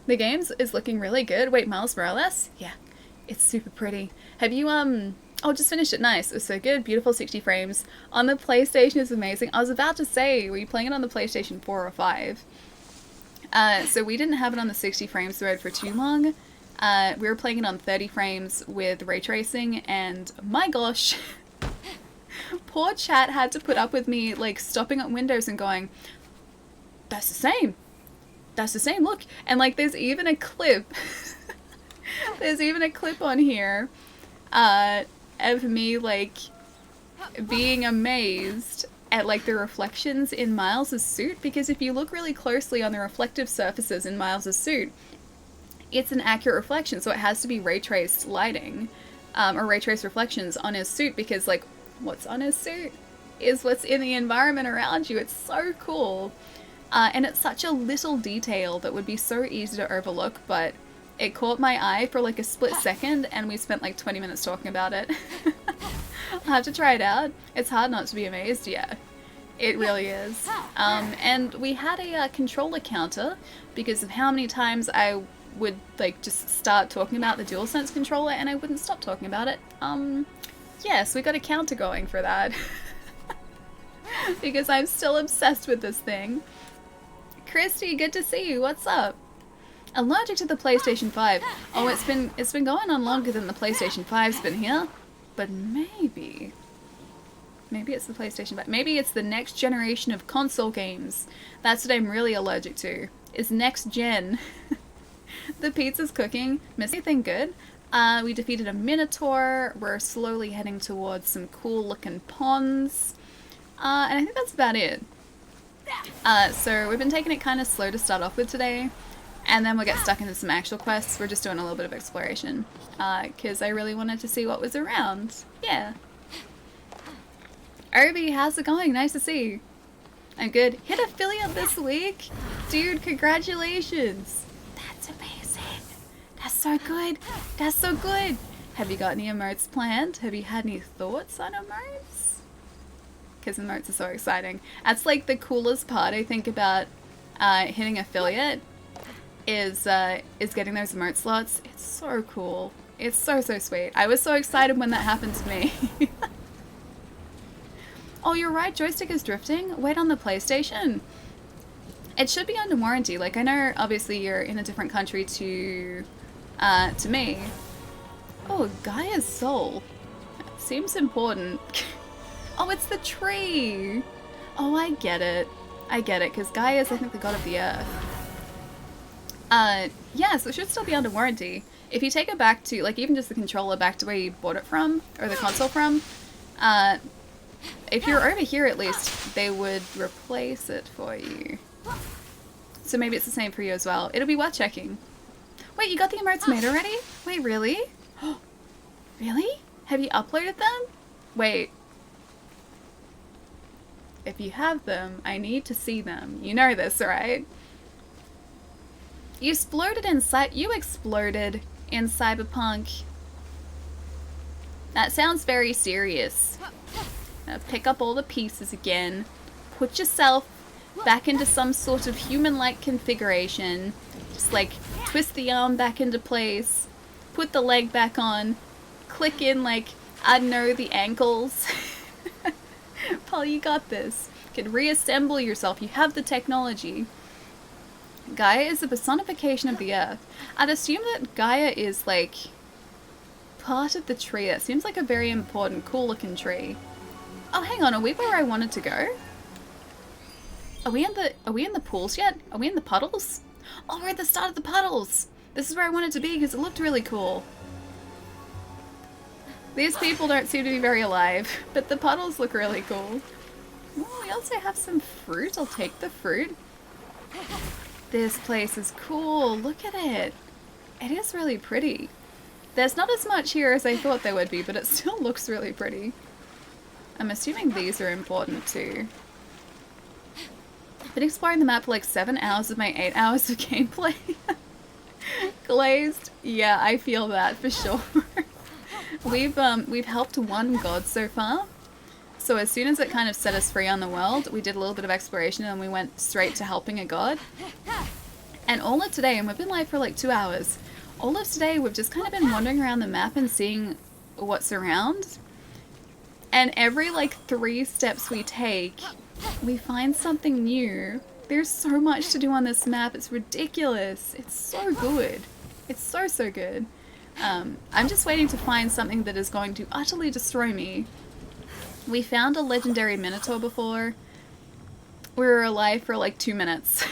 The game is looking really good. Wait, Miles Morales? Yeah, it's super pretty. Have you oh, just finished it. Nice. It was so good. Beautiful 60 frames. On the PlayStation is amazing. I was about to say, were you playing it on the PlayStation 4 or 5? So we didn't have it on the 60 frames thread for too long. We were playing it on 30 frames with ray tracing, and my gosh, poor chat had to put up with me like stopping at Windows and going, that's the same. That's the same, look. And like there's even a clip. There's even a clip on here of me like being amazed at like the reflections in Miles's suit, because if you look really closely on the reflective surfaces in Miles's suit, it's an accurate reflection, so it has to be ray traced lighting, or ray traced reflections on his suit, because like what's on his suit is what's in the environment around you. It's so cool. And it's such a little detail that would be so easy to overlook, but it caught my eye for like a split second, and we spent like 20 minutes talking about it. I'll have to try it out. It's hard not to be amazed, yeah. It really is. And we had a controller counter because of how many times I would like just start talking about the DualSense controller and I wouldn't stop talking about it. Yes, we got a counter going for that. Because I'm still obsessed with this thing. Christy, good to see you. What's up? Allergic to the PlayStation 5. Oh, it's been going on longer than the PlayStation 5's been here. But maybe it's the PlayStation 5. Maybe it's the next generation of console games. That's what I'm really allergic to. Is next gen. The pizza's cooking. Miss anything good? We defeated a minotaur. We're slowly heading towards some cool looking ponds. And I think that's about it. So we've been taking it kind of slow to start off with today. And then we'll get stuck into some actual quests. We're just doing a little bit of exploration. Because I really wanted to see what was around. Yeah. Irby, how's it going? Nice to see you. I'm good. Hit affiliate this week? Dude, congratulations. That's amazing. That's so good. That's so good. Have you got any emotes planned? Have you had any thoughts on emotes? Because emotes are so exciting. That's like the coolest part I think about hitting affiliate is getting those emote slots. It's so cool. It's so sweet. I was so excited when that happened to me. Oh, you're right, joystick is drifting? Wait, on the PlayStation? It should be under warranty. Like, I know, obviously, you're in a different country to me. Oh, Gaia's soul. Seems important. Oh, it's the tree! Oh, I get it. I get it, because Gaia is, I think, the god of the earth. Yeah, so it should still be under warranty. If you take it back to, like, even just the controller back to where you bought it from, or the console from, if you're over here at least, they would replace it for you. So maybe it's the same for you as well. It'll be worth checking. Wait, you got the emotes made already? Wait, really? Really? Have you uploaded them? Wait. If you have them, I need to see them. You know this, right? You exploded in Cyberpunk. That sounds very serious. Pick up all the pieces again. Put yourself back into some sort of human-like configuration. Just like twist the arm back into place. Put the leg back on. Click in like, I don't know, the ankles. Paul, you got this. You can reassemble yourself. You have the technology. Gaia is the personification of the earth. I'd assume that Gaia is like part of the tree. That seems like a very important, cool looking tree. Oh, hang on, are we where I wanted to go? Are we in the pools yet? Are we in the puddles? Oh, we're at the start of the puddles! This is where I wanted to be because it looked really cool. These people don't seem to be very alive, but the puddles look really cool. Oh, we also have some fruit. I'll take the fruit. This place is cool. Look at it. It is really pretty. There's not as much here as I thought there would be, but it still looks really pretty. I'm assuming these are important too. I've been exploring the map for like 7 hours of my 8 hours of gameplay. Glazed? Yeah, I feel that for sure. We've helped one god so far. So as soon as it kind of set us free on the world, we did a little bit of exploration and we went straight to helping a god. And all of today, and we've been live for like 2 hours, all of today we've just kind of been wandering around the map and seeing what's around. And every like 3 steps we take, we find something new. There's so much to do on this map. It's ridiculous. It's so good. It's so good. I'm just waiting to find something that is going to utterly destroy me. We found a legendary minotaur before. We were alive for like 2 minutes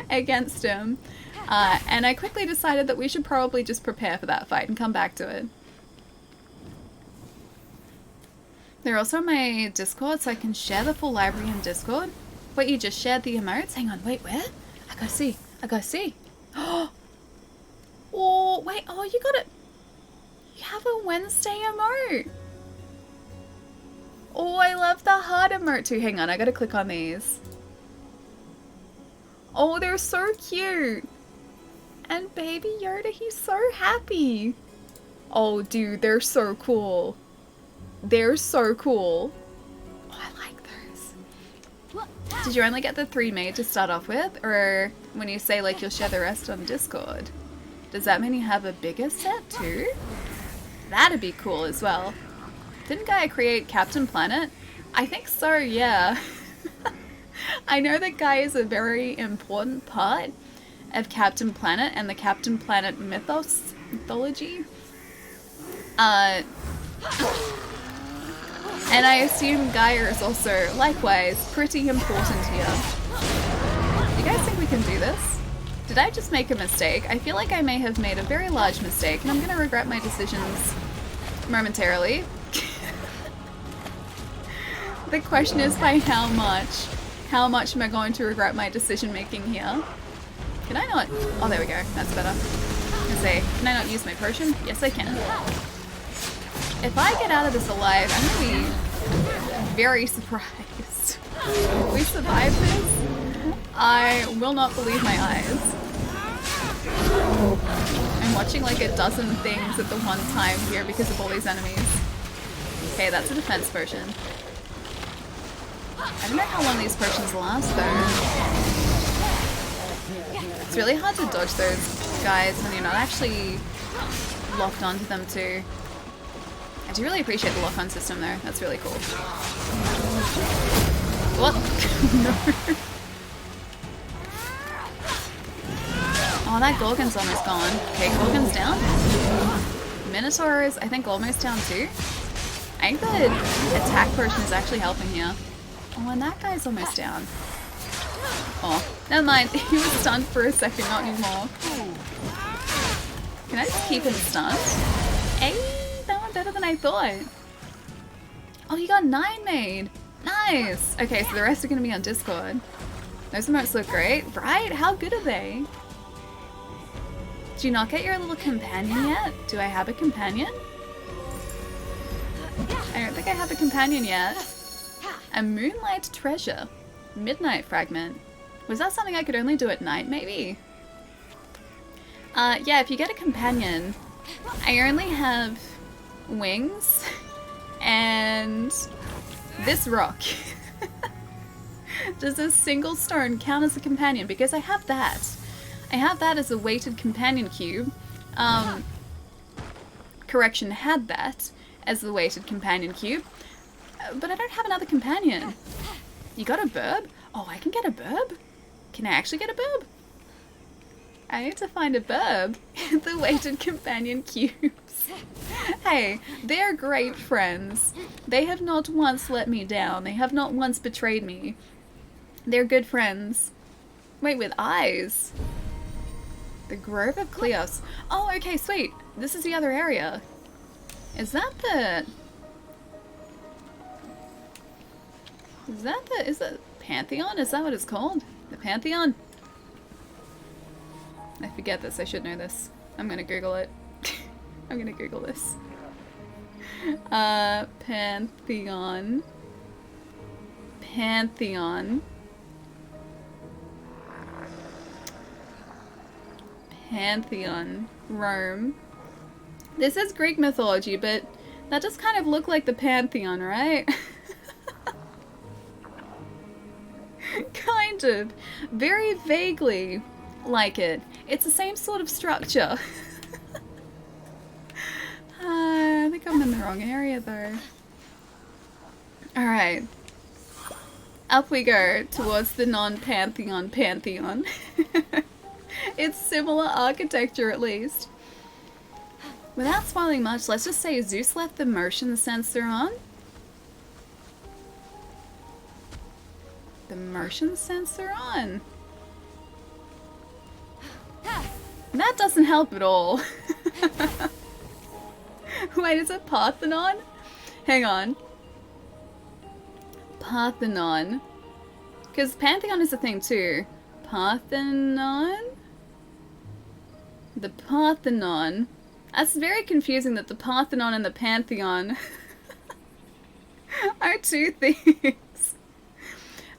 against him. And I quickly decided that we should probably just prepare for that fight and come back to it. They're also on my Discord, so I can share the full library in Discord. Wait, you just shared the emotes? Hang on, wait, where? I gotta see. I gotta see. Oh, wait, oh, you got it. You have a Wednesday emote. Oh, I love the heart emote too. Hang on, I gotta click on these. Oh, they're so cute. And baby Yoda, he's so happy. Oh, dude, they're so cool. They're so cool. Oh, I like those. Did you only get the 3 made to start off with? Or when you say like you'll share the rest on Discord, does that mean you have a bigger set too? That'd be cool as well. Didn't Gaia create Captain Planet? I think so, yeah. I know that Gaia is a very important part of Captain Planet and the Captain Planet mythology. And I assume Gaia is also, likewise, pretty important here. You guys think we can do this? Did I just make a mistake? I feel like I may have made a very large mistake, and I'm gonna regret my decisions momentarily. The question is by how much? How much am I going to regret my decision making here? Can I not? Oh, there we go. That's better. I was gonna say, can I not use my potion? Yes, I can. If I get out of this alive, I'm gonna be very surprised. If we survive this, I will not believe my eyes. I'm watching like a dozen things at the one time here because of all these enemies. Okay, that's a defense potion. I don't know how long these potions last though. It's really hard to dodge those guys when you're not actually locked onto them too. I do really appreciate the lock-on system though. That's really cool. What? No. Oh, that Gorgon's almost gone. Okay, Gorgon's down. Minotaur is, I think, almost down too. I think the attack potion is actually helping here. Oh, and that guy's almost down. Oh, never mind. He was stunned for a second, not anymore. Can I just keep him stunned? Hey, that went better than I thought. Oh, you got 9 made. Nice. Okay, so the rest are going to be on Discord. Those emotes look great, right? How good are they? Did you not get your little companion yet? Do I have a companion? I don't think I have a companion yet. A moonlight treasure. Midnight fragment. Was that something I could only do at night, maybe? Yeah, if you get a companion, I only have wings and this rock. Does a single stone count as a companion? Because I have that. I have that as a weighted companion cube. Correction, had that as the weighted companion cube. But I don't have another companion. You got a burb? Oh, I can get a burb? Can I actually get a burb? I need to find a burb. The weighted companion cubes. Hey, they're great friends. They have not once let me down. They have not once betrayed me. They're good friends. Wait, with eyes. The Grove of Cleos. Oh, okay, sweet. This is the other area. Is that the... Is it Pantheon? Is that what it's called? The Pantheon? I forget this. I should know this. I'm gonna Google it. I'm gonna Google this. Pantheon. Pantheon. Pantheon. Rome. This is Greek mythology, but that does kind of look like the Pantheon, right? Kind of. Very vaguely like it. It's the same sort of structure. I think I'm in the wrong area though. Alright. Up we go towards the non-Pantheon Pantheon. It's similar architecture at least. Without spoiling much, let's just say Zeus left the motion sensor on. The motion sensor on. That doesn't help at all. Wait, is it Parthenon? Hang on. Parthenon. Because Pantheon is a thing too. Parthenon? The Parthenon. That's very confusing that the Parthenon and the Pantheon are two things.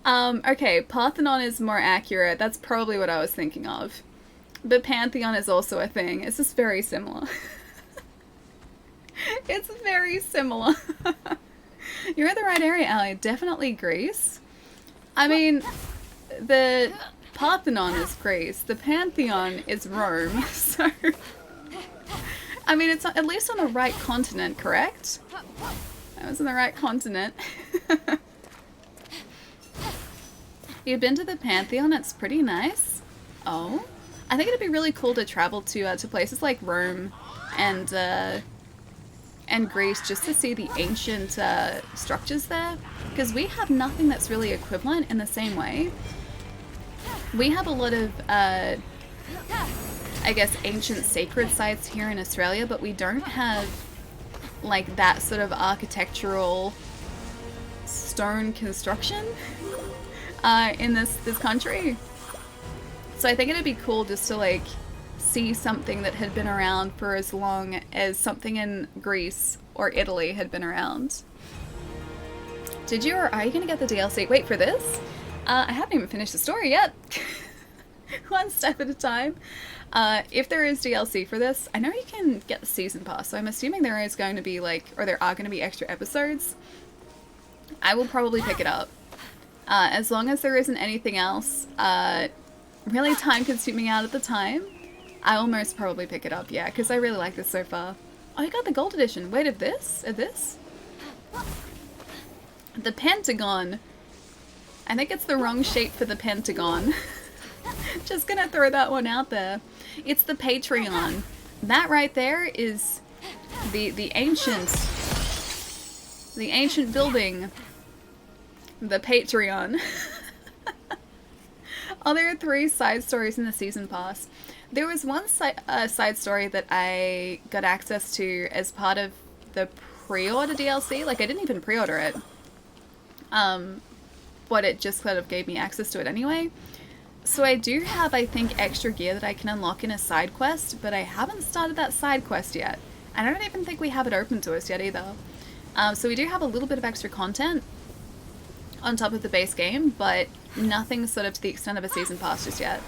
Okay, Parthenon is more accurate. That's probably what I was thinking of. But Pantheon is also a thing. It's just very similar. It's very similar. You're in the right area, Ali. Definitely Greece. I mean, the Parthenon is Greece. The Pantheon is Rome. So, I mean, it's at least on the right continent, correct? I was on the right continent. You've been to the Pantheon? It's pretty nice. Oh, I think it'd be really cool to travel to places like Rome and Greece just to see the ancient structures there, because we have nothing that's really equivalent in the same way. We have a lot of, I guess, ancient sacred sites here in Australia, but we don't have like that sort of architectural stone construction in this country. So I think it'd be cool just to like see something that had been around for as long as something in Greece or Italy had been around. Did you, or are you gonna get the DLC? Wait for this. I haven't even finished the story yet. One step at a time. If there is DLC for this, I know you can get the season pass, so I'm assuming there is going to be like, or there are going to be extra episodes. I will probably pick it up. As long as there isn't anything else really time consuming out at the time, I will most probably pick it up, yeah, because I really like this so far. Oh, you got the gold edition. Wait, of this? Of this? The Pentagon. I think it's the wrong shape for the Pentagon. Just gonna throw that one out there. It's the Patreon. That right there is the ancient building. The Patreon. Oh, there are 3 side stories in the season pass. There was one side story that I got access to as part of the pre-order DLC. Like, I didn't even pre-order it. But it just sort of gave me access to it anyway. So I do have, I think, extra gear that I can unlock in a side quest, but I haven't started that side quest yet. I don't even think we have it open to us yet either. So we do have a little bit of extra content on top of the base game, but nothing sort of to the extent of a season pass just yet.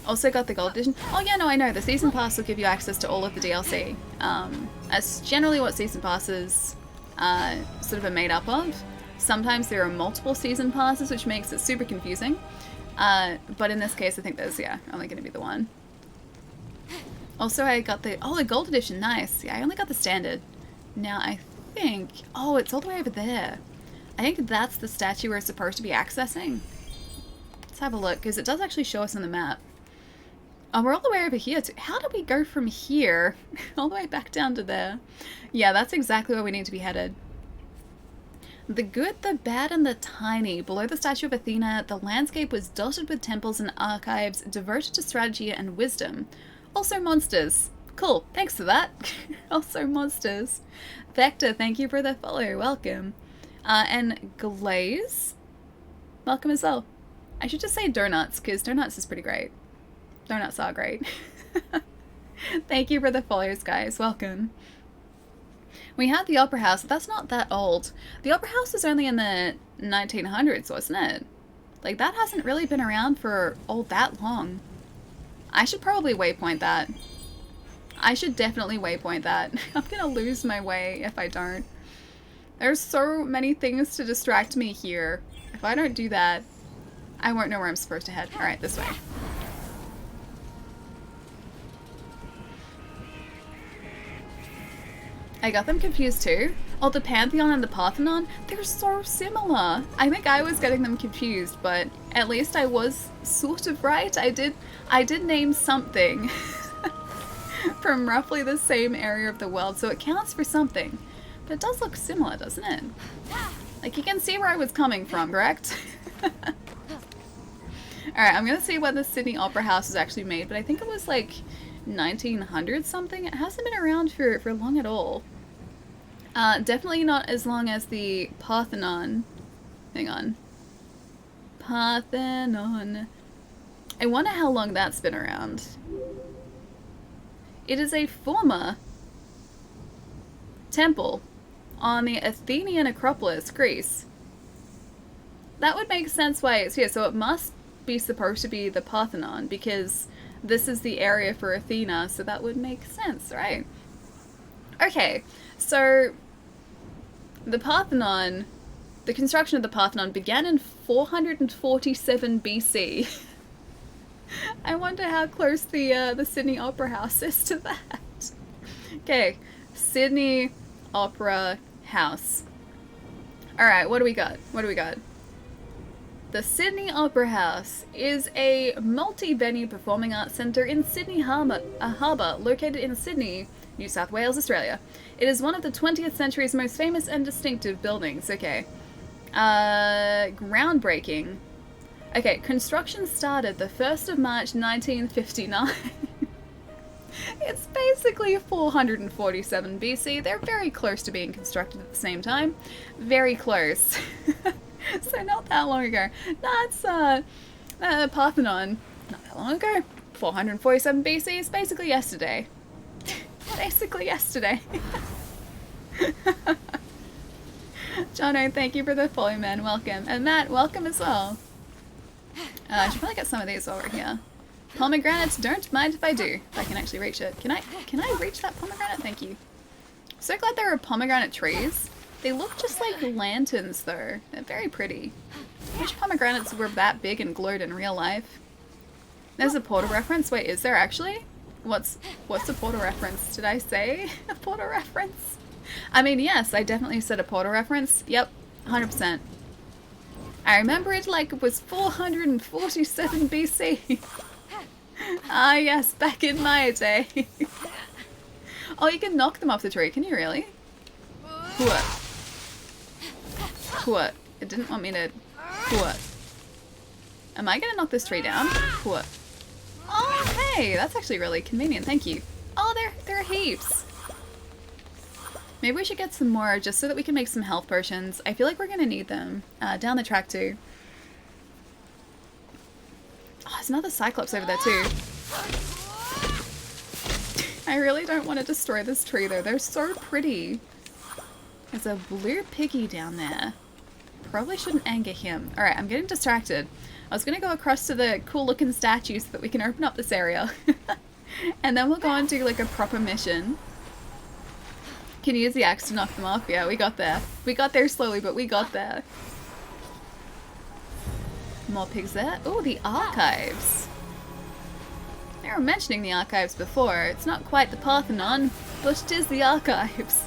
Also got the gold edition. Oh yeah, no, I know. The season pass will give you access to all of the DLC. That's generally what season passes sort of are made up of. Sometimes there are multiple season passes, which makes it super confusing. But in this case, I think there's, yeah, only going to be the one. Also, I got the gold edition. Nice. Yeah, I only got the standard. Now, I think... Oh, it's all the way over there. I think that's the statue we're supposed to be accessing. Let's have a look, because it does actually show us on the map. Oh, we're all the way over here too. How do we go from here all the way back down to there? Yeah, that's exactly where we need to be headed. The good, the bad, and the tiny. Below the statue of Athena, the landscape was dotted with temples and archives devoted to strategy and wisdom. Also monsters. Cool, thanks for that. Also monsters. Vector, thank you for the follow. Welcome. And Glaze, welcome as well. I should just say Donuts, because Donuts is pretty great. Donuts are great. Thank you for the follows, guys. Welcome. We had the Opera House, but that's not that old. The Opera House was only in the 1900s, wasn't it? Like, that hasn't really been around for, that long. I should probably waypoint that. I should definitely waypoint that. I'm gonna lose my way if I don't. There's so many things to distract me here. If I don't do that, I won't know where I'm supposed to head. Alright, this way. I got them confused too. Oh, the Pantheon and the Parthenon, they're so similar. I think I was getting them confused, but at least I was sort of right. I did name something from roughly the same area of the world, so it counts for something. But it does look similar, doesn't it? Like, you can see where I was coming from, correct? Alright, I'm gonna see when the Sydney Opera House was actually made, but I think it was like 1900 something. It hasn't been around for long at all. Definitely not as long as the Parthenon. Hang on. Parthenon. I wonder how long that's been around. It is a former temple on the Athenian Acropolis, Greece. That would make sense why it's here. So it must be supposed to be the Parthenon because this is the area for Athena, so that would make sense, right? Okay, so the Parthenon, the construction of the Parthenon began in 447 BC. I wonder how close the Sydney Opera House is to that. Okay, Sydney Opera House. Alright, what do we got? What do we got? The Sydney Opera House is a multi-venue performing arts centre in Sydney Harbour, located in Sydney, New South Wales, Australia. It is one of the 20th century's most famous and distinctive buildings. Okay. Groundbreaking. Okay, construction started the 1st of March 1959. It's basically 447 BC. They're very close to being constructed at the same time. Very close. So not that long ago. That's Parthenon. Not that long ago. 447 BC is basically yesterday. Basically yesterday. Jono, thank you for the follow, man. Welcome. And Matt, welcome as well. I should probably get some of these over here. Pomegranates, don't mind if I do. If I can actually reach it. Can I reach that pomegranate? Thank you. So glad there are pomegranate trees. They look just like lanterns though. They're very pretty. I wish pomegranates were that big and glowed in real life. There's a Portal reference. Wait, is there actually? What's a Portal reference? Did I say a Portal reference? I mean, yes, I definitely said a Portal reference. Yep, 100%. I remember it like it was 447 BC. Ah, yes, back in my day. Oh, you can knock them off the tree. Can you really? What? What? It didn't want me to... What? Am I gonna knock this tree down? What? Oh, hey! That's actually really convenient. Thank you. Oh, there are heaps. Maybe we should get some more just so that we can make some health potions. I feel like we're gonna need them. Down the track too. Oh, there's another Cyclops over there too. I really don't want to destroy this tree though. They're so pretty. There's a blue piggy down there. Probably shouldn't anger him. Alright, I'm getting distracted. I was going to go across to the cool looking statue so that we can open up this area. And then we'll go and do like a proper mission. Can you use the axe to knock them off? Yeah, we got there. We got there slowly, but we got there. More pigs there. Oh, the archives. They were mentioning the archives before. It's not quite the Parthenon, but it is the archives.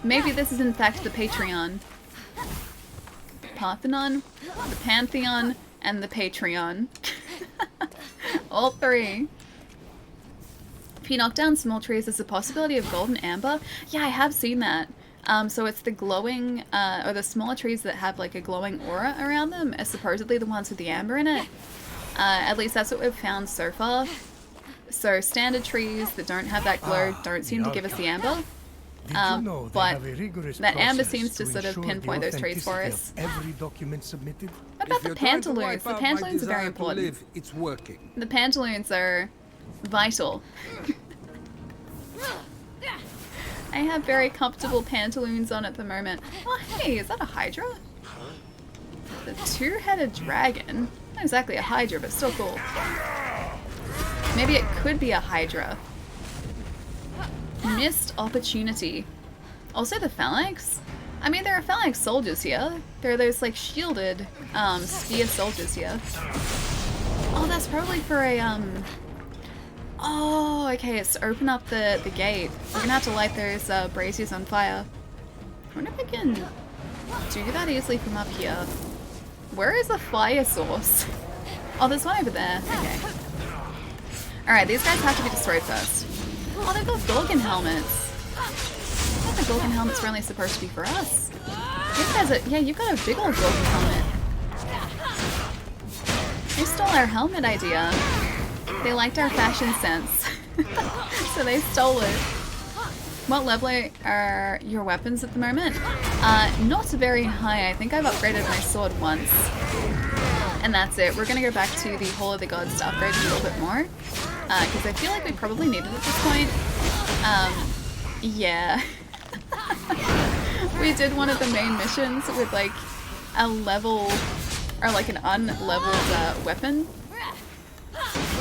Maybe this is in fact the Patreon. The Parthenon, the Pantheon, and the Patreon. All three. If you knock down small trees, there's a possibility of golden amber. Yeah, I have seen that. So it's the glowing, or the smaller trees that have like a glowing aura around them are supposedly the ones with the amber in it. At least that's what we've found so far. So standard trees that don't have that glow don't seem to give us the amber. But that amber seems to sort of pinpoint those trees for us. Every document submitted. What about the pantaloons? The pantaloons are very important. It's working. The pantaloons are vital. I have very comfortable pantaloons on at the moment. Oh hey, is that a Hydra? The two-headed dragon? Not exactly a Hydra, but still cool. Maybe it could be a Hydra. Missed opportunity. Also the Phalanx? I mean, there are Phalanx soldiers here. There are those, like, shielded, spear soldiers here. Oh, that's probably for a, Oh, okay, it's to open up the gate. We're gonna have to light those, braziers on fire. I wonder if I can do that easily from up here. Where is the fire source? Oh, there's one over there. Okay. Alright, these guys have to be destroyed first. Oh, they've got Gorgon helmets. I thought the Gorgon helmets were only supposed to be for us. These guys are... Yeah, you've got a big old Gorgon helmet. They stole our helmet idea. They liked our fashion sense. So they stole it. What level are your weapons at the moment? Not very high. I think I've upgraded my sword once. And that's it. We're gonna go back to the Hall of the Gods to upgrade a little bit more. Because I feel like we probably need it at this point. Yeah. We did one of the main missions with like a level, or like an unleveled weapon.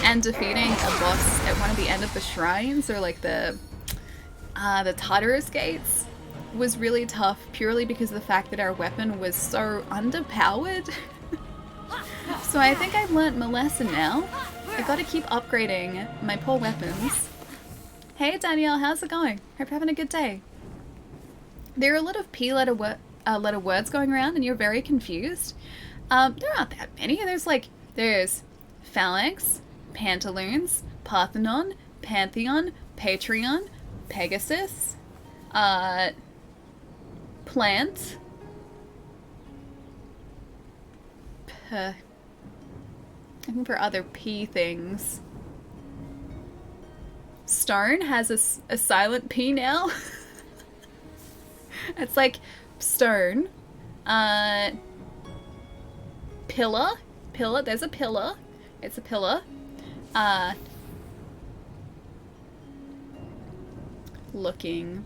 And defeating a boss at one of the end of the shrines, or like the Tartarus gates, was really tough purely because of the fact that our weapon was so underpowered. So I think I've learnt my lesson now. I've got to keep upgrading my poor weapons. Hey Danielle, how's it going? Hope you're having a good day. There are a lot of P-letter letter words going around and you're very confused. There aren't that many. There's phalanx, pantaloons, Parthenon, Pantheon, Patreon, Pegasus, plant, looking for other P things. Stone has a silent P now. It's like stone. Pillar. Pillar. There's a pillar. It's a pillar. Looking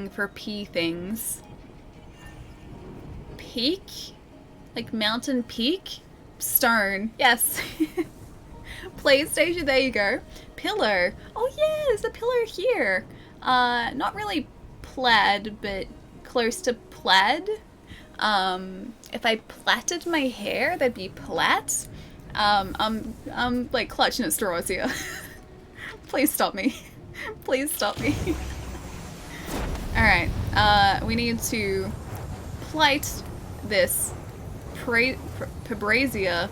for P things. Peak? Like mountain peak? Stone. Yes. PlayStation, there you go. Pillar. Oh yeah, there's a pillar here. Not really plaid, but close to plaid. If I plaited my hair, that'd be plait. I'm like clutching at straws here. Please stop me. Please stop me. Alright, we need to plight this Pabrasia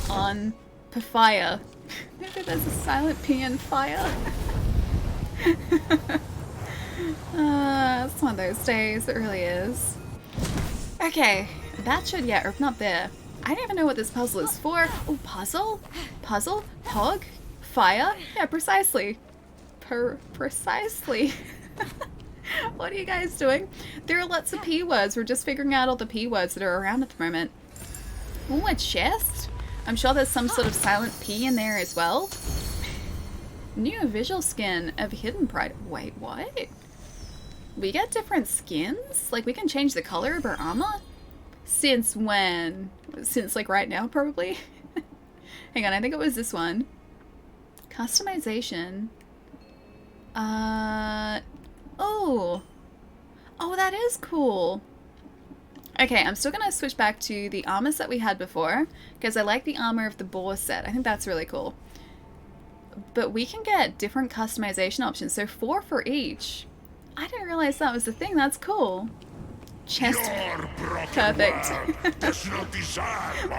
on Pafia. Maybe there's a silent P in fire. It's one of those days, it really is. Okay, that should, yeah, open up there. I don't even know what this puzzle is for. Oh, puzzle? Puzzle? Hog? Fire? Yeah, precisely. Precisely. What are you guys doing? There are lots of P words. We're just figuring out all the P words that are around at the moment. Ooh, a chest? I'm sure there's some sort of silent P in there as well. New visual skin of Hidden Pride. Wait, what? We get different skins? Like we can change the color of our armor? Since when? Since like right now probably? Hang on, I think it was this one. Customization. Oh. Oh, that is cool. Okay, I'm still gonna switch back to the armor set we had before, because I like the armor of the boar set. I think that's really cool. But we can get different customization options, so 4 for each. I didn't realize that was the thing. That's cool. Chest. Perfect.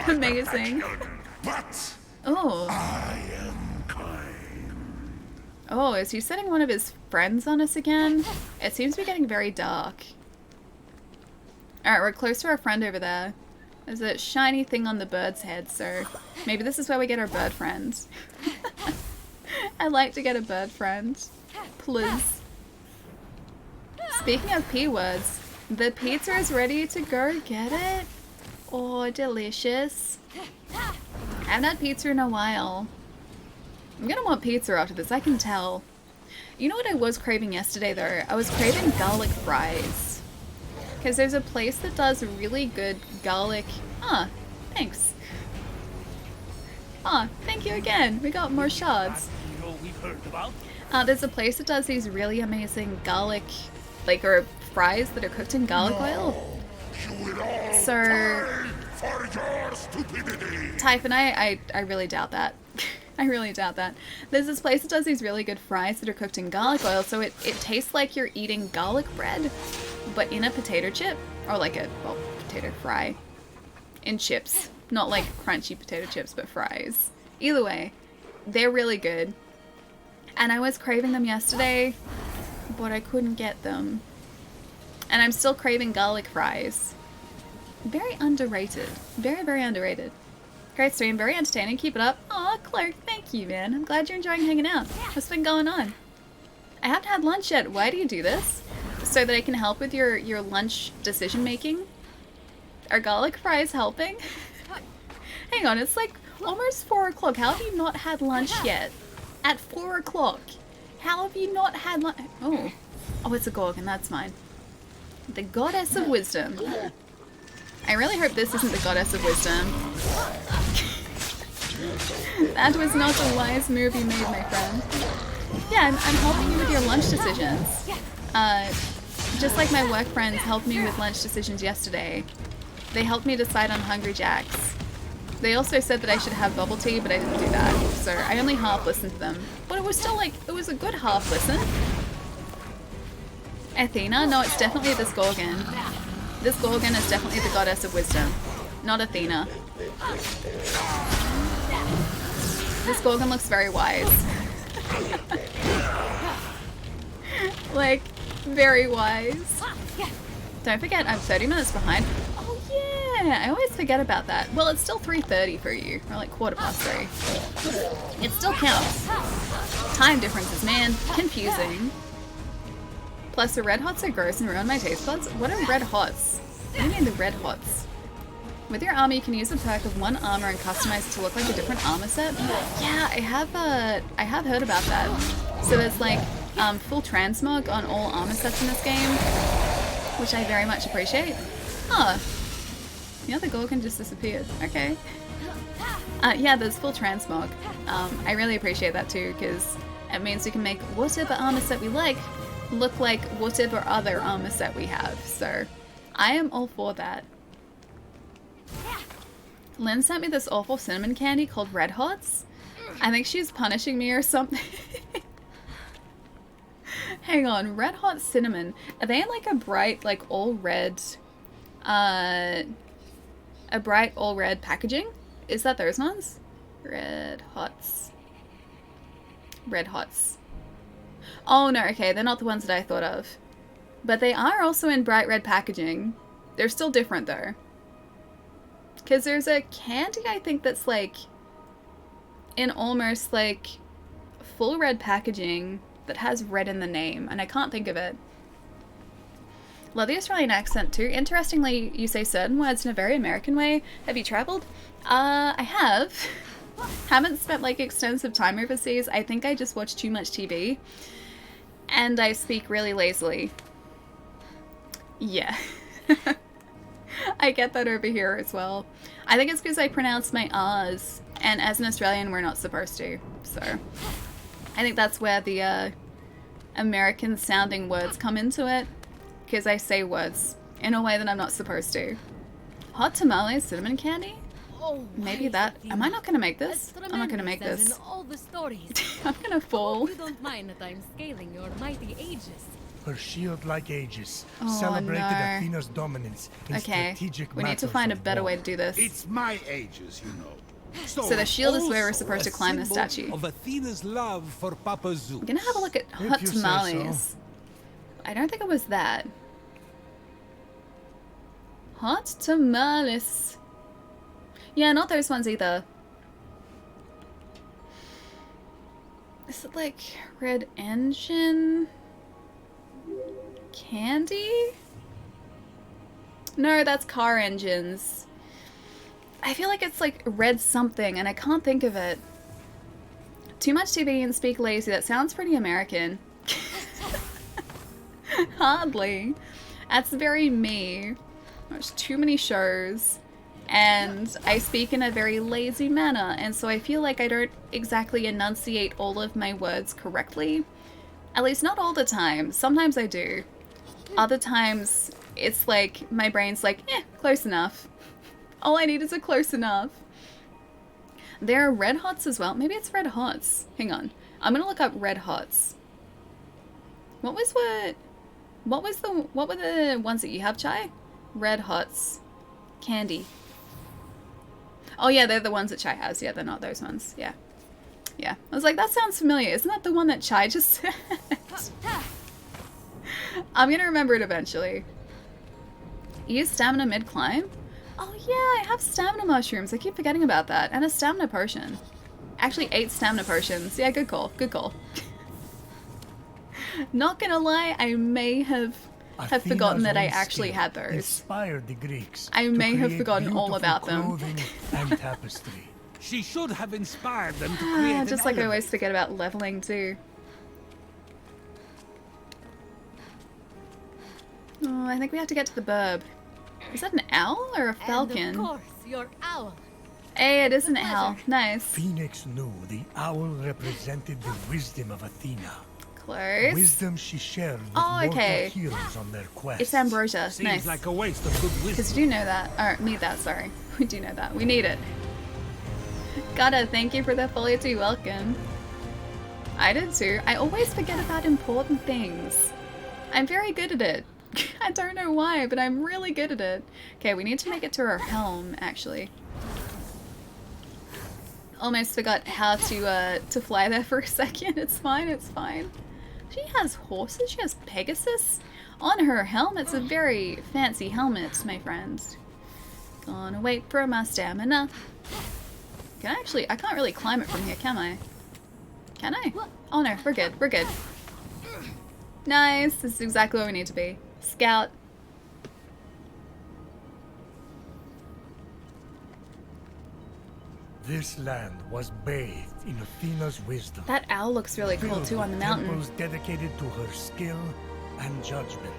Amazing. Oh. Oh, is he setting one of his friends on us again? It seems to be getting very dark. Alright, we're close to our friend over there. There's a shiny thing on the bird's head, so maybe this is where we get our bird friends. I'd like to get a bird friend. Please. Speaking of P words, the pizza is ready to go. Get it? Oh, delicious. I haven't had pizza in a while. I'm gonna want pizza after this, I can tell. You know what I was craving yesterday though? I was craving garlic fries. Because there's a place that does really good garlic... Ah, thanks. Ah, thank you again. We got more shards. There's a place that does these really amazing garlic... like, or fries that are cooked in garlic oil. So... Type and I really doubt that. I really doubt that. There's this place that does these really good fries that are cooked in garlic oil, so it tastes like you're eating garlic bread, but in a potato chip, or like a, well, potato fry. In chips. Not like crunchy potato chips, but fries. Either way, they're really good. And I was craving them yesterday, but I couldn't get them. And I'm still craving garlic fries. Very underrated. Very, very underrated. Great stream, very entertaining. Keep it up. Aw, Clark, thank you, man. I'm glad you're enjoying hanging out. What's been going on? I haven't had lunch yet. Why do you do this? So that I can help with your lunch decision making? Are garlic fries helping? Hang on, it's like almost 4 o'clock. How have you not had lunch yet? At 4 o'clock. How have you not had lunch? Oh. Oh, it's a Gorgon. That's fine. The Goddess of Wisdom. I really hope this isn't the Goddess of Wisdom. That was not a wise move you made, my friend. Yeah, I'm helping you with your lunch decisions. Just like my work friends helped me with lunch decisions yesterday. They helped me decide on Hungry Jacks. They also said that I should have bubble tea, but I didn't do that. So I only half listened to them. But it was still like, it was a good half listen. Athena? No, it's definitely this Gorgon. This Gorgon is definitely the Goddess of Wisdom, not Athena. This Gorgon looks very wise. Like, very wise. Don't forget, I'm 30 minutes behind. Oh yeah, I always forget about that. Well, it's still 3:30 for you, or like 3:15. It still counts. Time differences, man. Confusing. Plus, the red hots are gross and ruin my taste buds. What are red hots? What do you mean the red hots? With your armor, you can use the perk of one armor and customize it to look like a different armor set. Yeah, I have heard about that. So there's like full transmog on all armor sets in this game, which I very much appreciate. Huh. Yeah, the Gorgon just disappeared. Okay. Yeah, there's full transmog. I really appreciate that too, because it means we can make whatever armor set we like look like whatever other armor set we have. So I am all for that. Lynn sent me this awful cinnamon candy called Red Hots. I think she's punishing me or something. Hang on, Red Hot Cinnamon. Are they in like a bright, like all red, a bright all red packaging? Is that those ones? Red Hots. Red Hots. Oh no, okay, they're not the ones that I thought of. But they are also in bright red packaging. They're still different though. Because there's a candy, I think, that's like in almost like full red packaging that has red in the name, and I can't think of it. Love the Australian accent too. Interestingly, you say certain words in a very American way. Have you traveled? I have. Haven't spent like extensive time overseas. I think I just watch too much TV. And I speak really lazily. Yeah. I get that over here as well. I think it's because I pronounce my R's, and as an Australian we're not supposed to. So I think that's where the American sounding words come into it, because I say words in a way that I'm not supposed to. Hot tamales, cinnamon candy? Oh, Maybe that. Am I not going to make this? I'm not going to make this. In all the stories. I'm going to fall. You don't mind that I'm scaling your mighty aegis. Her shield like aegis Oh, celebrated no. Athena's dominance in Okay, strategic we need to matters find a of better war. way to do this. It's my ages, you know. So the shield is where we're also supposed to a climb the symbol statue. of Athena's love for Papa Zeus. I'm gonna have a look at If hot you say tamales. so. I don't think it was that. Hot tamales. Yeah, not those ones either. Is it like red engine? Candy? No, that's car engines. I feel like it's like red something and I can't think of it. Too much TV and speak lazy. That sounds pretty American. Hardly. That's very me. There's too many shows. And I speak in a very lazy manner. And so I feel like I don't exactly enunciate all of my words correctly. At least not all the time. Sometimes I do. Other times it's like my brain's like, close enough. All I need is a close enough. There are red hots as well. Maybe it's red hots. Hang on. I'm gonna look up red hots. What were the ones that you have, Chai? Red hots. Candy. Oh yeah, they're the ones that Chai has. Yeah, they're not those ones. Yeah. Yeah. I was like, that sounds familiar. Isn't that the one that Chai just said? I'm gonna remember it eventually. Use stamina mid-climb? Oh yeah, I have stamina mushrooms. I keep forgetting about that. And a stamina potion. Actually, 8 stamina potions. Yeah, good call. Good call. Not gonna lie, I may have forgotten that I own actually skill had those. Inspired the Greeks. I to may have create forgotten all beautiful about them. clothing and tapestry. She should have inspired them to create Just an like I always elevator. forget about leveling too. Oh, I think we have to get to the burb. Is that an owl or a falcon? And of course, your owl. Hey, it is an It's a owl. pleasure. Nice. Phoenix knew the owl represented the wisdom of Athena. Close. Wisdom she shared with Oh, okay. mortal heroes on their quest. It's ambrosia. Seems Nice. like a waste of good Because wisdom. we do know that. Or need that, sorry. We do know that. We need it. Gotta thank you for the follow too. Welcome. I did too. I always forget about important things. I'm very good at it. I don't know why, but I'm really good at it. Okay, we need to make it to our helm, actually. Almost forgot how to fly there for a second. It's fine, it's fine. She has horses? She has Pegasus? On her helm? It's a very fancy helmet, my friends. Gonna wait for my stamina. Can I actually... I can't really climb it from here, can I? Can I? Oh no, we're good, we're good. Nice, this is exactly where we need to be. Scout. This land was bathed in Athena's wisdom. That owl looks really cool filled too on with the mountain. Temples dedicated to her skill and judgment.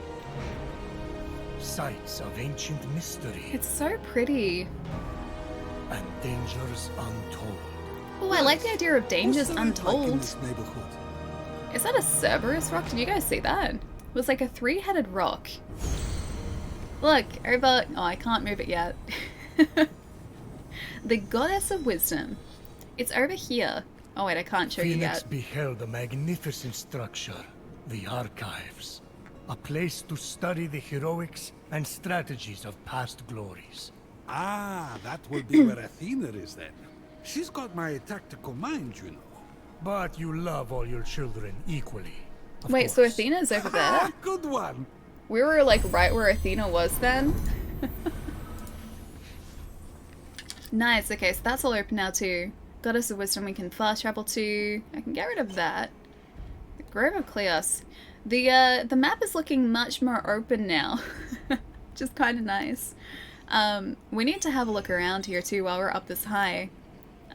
Sites of ancient mystery It's so pretty. and dangers untold. Oh, I like the idea of dangers What's the rent like in untold. this neighborhood? Is that a Cerberus rock? Did you guys see that? It was like a 3-headed rock. Look, over... Oh, I can't move it yet. The Goddess of Wisdom. It's over here. Oh wait, I can't show you Phoenix yet. beheld a magnificent structure, the Archives. A place to study the heroics and strategies of past glories. Ah, that will be where Athena is then. She's got my tactical mind, you know. But you love all your children equally. of Wait, so course. Athena's over there? Good one. We were like right where Athena was then. Nice, okay, so that's all open now too. Goddess of Wisdom we can fast travel to. I can get rid of that. The Grove of Cleos. The map is looking much more open now. Which is kind of nice. We need to have a look around here too while we're up this high.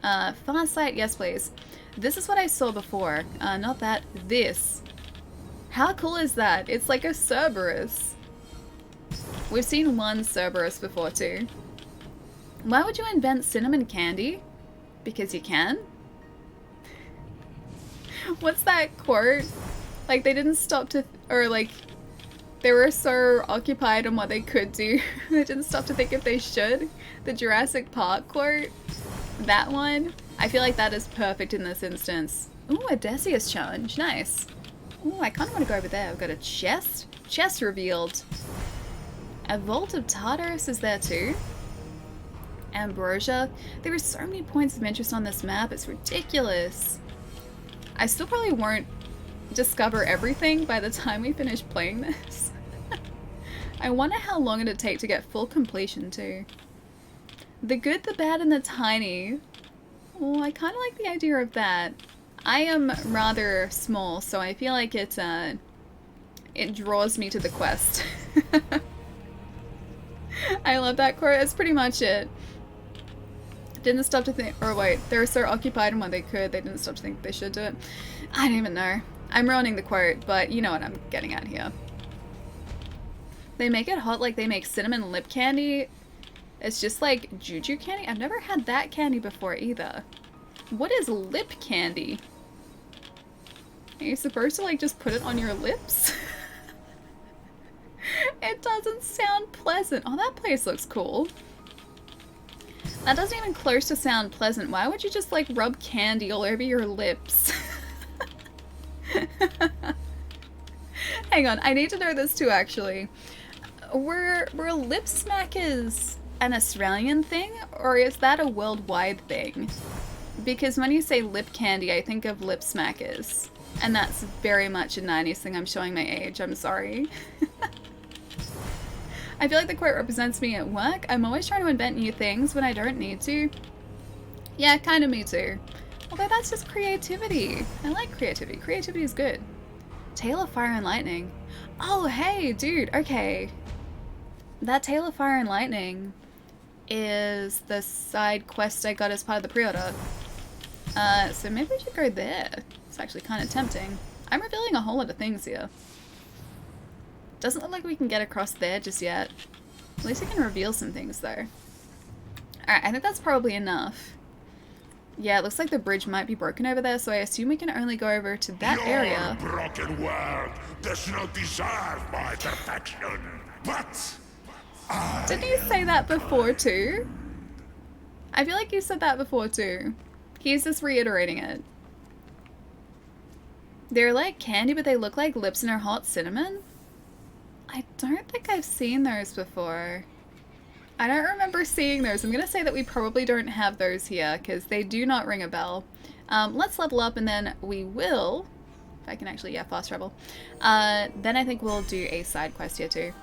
Far sight, yes please. This is what I saw before. Not that, this. How cool is that? It's like a Cerberus. We've seen one Cerberus before too. Why would you invent cinnamon candy? Because you can? What's that quote? Like they didn't stop to, or like they were so occupied on what they could do, they didn't stop to think if they should. The Jurassic Park quote. That one. I feel like that is perfect in this instance. Ooh, a Decius challenge. Nice. Ooh, I kind of want to go over there. I've got a chest. Chest revealed. A Vault of Tartarus is there too. Ambrosia. There are so many points of interest on this map. It's ridiculous. I still probably won't discover everything by the time we finish playing this. I wonder how long it'd take to get full completion too. The good, the bad, and the tiny. Oh, I kind of like the idea of that. I am rather small, so I feel like it draws me to the quest. I love that quote. That's pretty much it. Didn't stop to think, or wait, they were so occupied in what they could, they didn't stop to think they should do it. I don't even know. I'm ruining the quote, but you know what I'm getting at here. They make it hot like they make cinnamon lip candy. It's just like juju candy. I've never had that candy before either. What is lip candy? Are you supposed to like just put it on your lips? It doesn't sound pleasant. Oh, that place looks cool. That doesn't even close to sound pleasant. Why would you just like rub candy all over your lips? Hang on, I need to know this too actually. Were lip smackers an Australian thing, or is that a worldwide thing? Because when you say lip candy, I think of lip smackers. And that's very much a 90s thing. I'm showing my age, I'm sorry. I feel like the quote represents me at work. I'm always trying to invent new things when I don't need to. Yeah, kind of me too. Although that's just creativity. I like creativity. Creativity is good. Tale of Fire and Lightning. Oh, hey, dude. Okay. That Tale of Fire and Lightning is the side quest I got as part of the pre-order. So maybe we should go there. It's actually kind of tempting. I'm revealing a whole lot of things here. Doesn't look like we can get across there just yet. At least we can reveal some things though. Alright, I think that's probably enough. Yeah, it looks like the bridge might be broken over there, so I assume we can only go over to that area. Your broken world does not deserve my perfection, but Didn't you say that before too? I feel like you said that before too. He's just reiterating it. They're like candy, but they look like lips and are hot cinnamon? I don't think I've seen those before. I don't remember seeing those. I'm gonna say that we probably don't have those here because they do not ring a bell. Let's level up and then we will, if I can actually, yeah, fast travel. Then I think we'll do a side quest here too.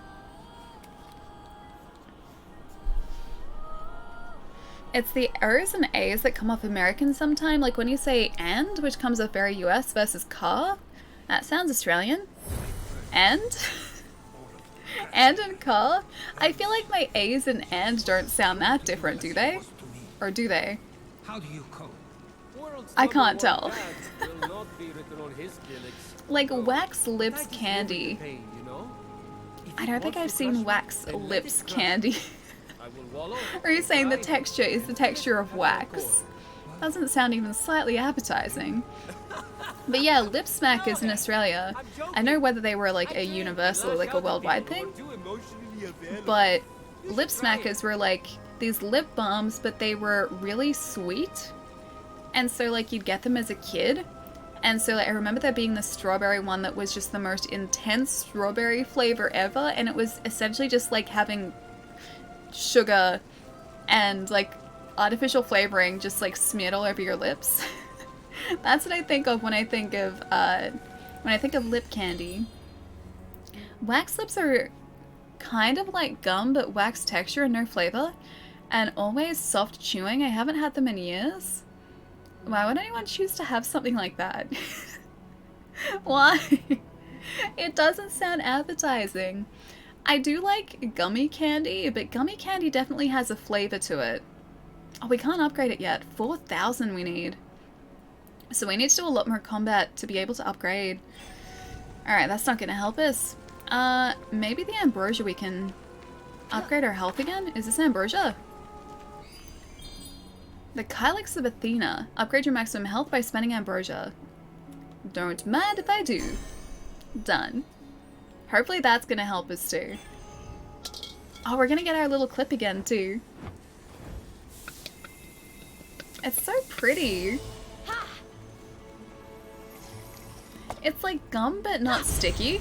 It's the R's and A's that come off American sometime. Like when you say and, which comes off very US versus car. That sounds Australian. And? And car? I feel like my A's and don't sound that different, do they? Or do they? How do you cope? I can't tell. Like wax lips candy. I don't think I've seen wax lips candy. Or are you saying the texture is the texture of wax? Doesn't sound even slightly appetizing. But yeah, lip smack is in Australia. I know whether they were like a universal or like a worldwide thing. But lip smackers were like these lip balms, but they were really sweet. And so like you'd get them as a kid. And so like, I remember there being the strawberry one that was just the most intense strawberry flavor ever. And it was essentially just like having sugar and like artificial flavoring just like smeared all over your lips. That's what I think of when I think of lip candy. Wax lips are kind of like gum, but wax texture and no flavor, and always soft chewing. I haven't had them in years. Why would anyone choose to have something like that? Why? It doesn't sound appetizing. I do like gummy candy, but gummy candy definitely has a flavor to it. Oh, we can't upgrade it yet. 4,000 we need. So we need to do a lot more combat to be able to upgrade. Alright, that's not going to help us. Maybe the ambrosia we can upgrade our health again? Is this ambrosia? The Kylix of Athena. Upgrade your maximum health by spending ambrosia. Don't mind if I do. Done. Hopefully that's going to help us too. Oh, we're going to get our little clip again too. It's so pretty. It's like gum but not sticky.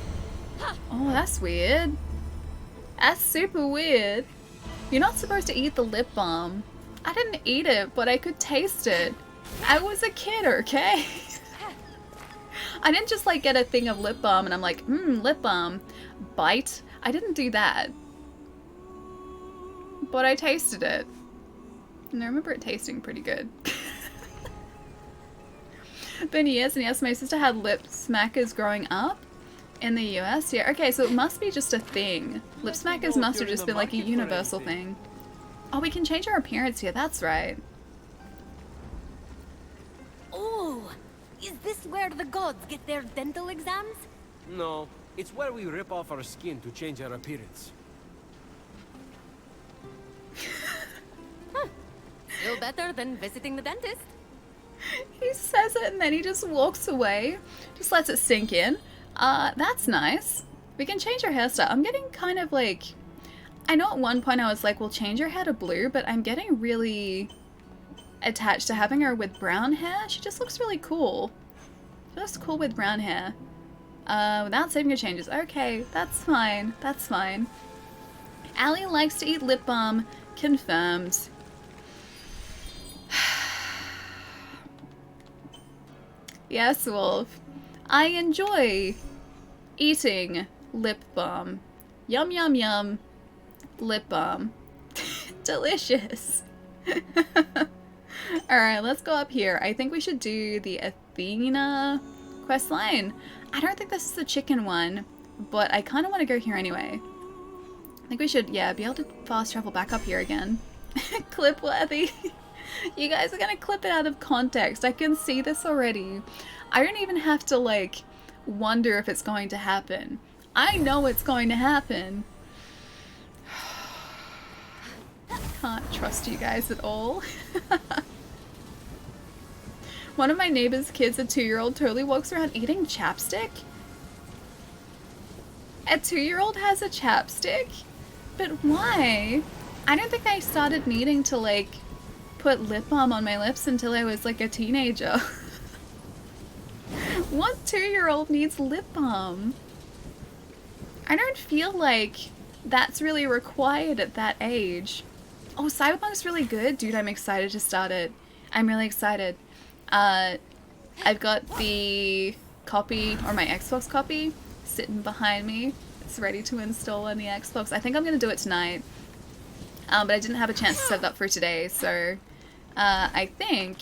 Oh, that's weird. That's super weird. You're not supposed to eat the lip balm. I didn't eat it, but I could taste it. I was a kid, okay? I didn't just like get a thing of lip balm and I'm like, lip balm. Bite. I didn't do that. But I tasted it. And I remember it tasting pretty good. Been years and yes, my sister had lip smackers growing up in the US. Yeah, okay, so it must be just a thing. Lip smackers must have just been like a universal thing. Oh, we can change our appearance here, that's right. Oh, is this where the gods get their dental exams? No, it's where we rip off our skin to change our appearance. Still better than visiting the dentist. He says it and then he just walks away. Just lets it sink in. That's nice. We can change our hairstyle. I'm getting kind of like... I know at one point I was like, we'll change your hair to blue, but I'm getting really attached to having her with brown hair. She just looks really cool. She looks cool with brown hair. Without saving her changes. Okay, that's fine. That's fine. Allie likes to eat lip balm. Confirmed. Yes, Wolf. I enjoy eating lip balm. Yum, yum, yum. Lip balm. Delicious. Alright, let's go up here. I think we should do the Athena quest line. I don't think this is the chicken one, but I kind of want to go here anyway. I think we should, yeah, be able to fast travel back up here again. Clip worthy. You guys are gonna clip it out of context. I can see this already. I don't even have to, like, wonder if it's going to happen. I know it's going to happen. Can't trust you guys at all. One of my neighbor's kids, a 2-year-old, totally walks around eating chapstick. A 2-year-old has a chapstick? But why? I don't think I started needing to, like, put lip balm on my lips until I was, like, a teenager. What 2-year-old needs lip balm? I don't feel like that's really required at that age. Oh, Cyberpunk's really good. Dude, I'm excited to start it. I'm really excited. I've got the copy, or my Xbox copy, sitting behind me. It's ready to install on the Xbox. I think I'm going to do it tonight. But I didn't have a chance to set it up for today, so I think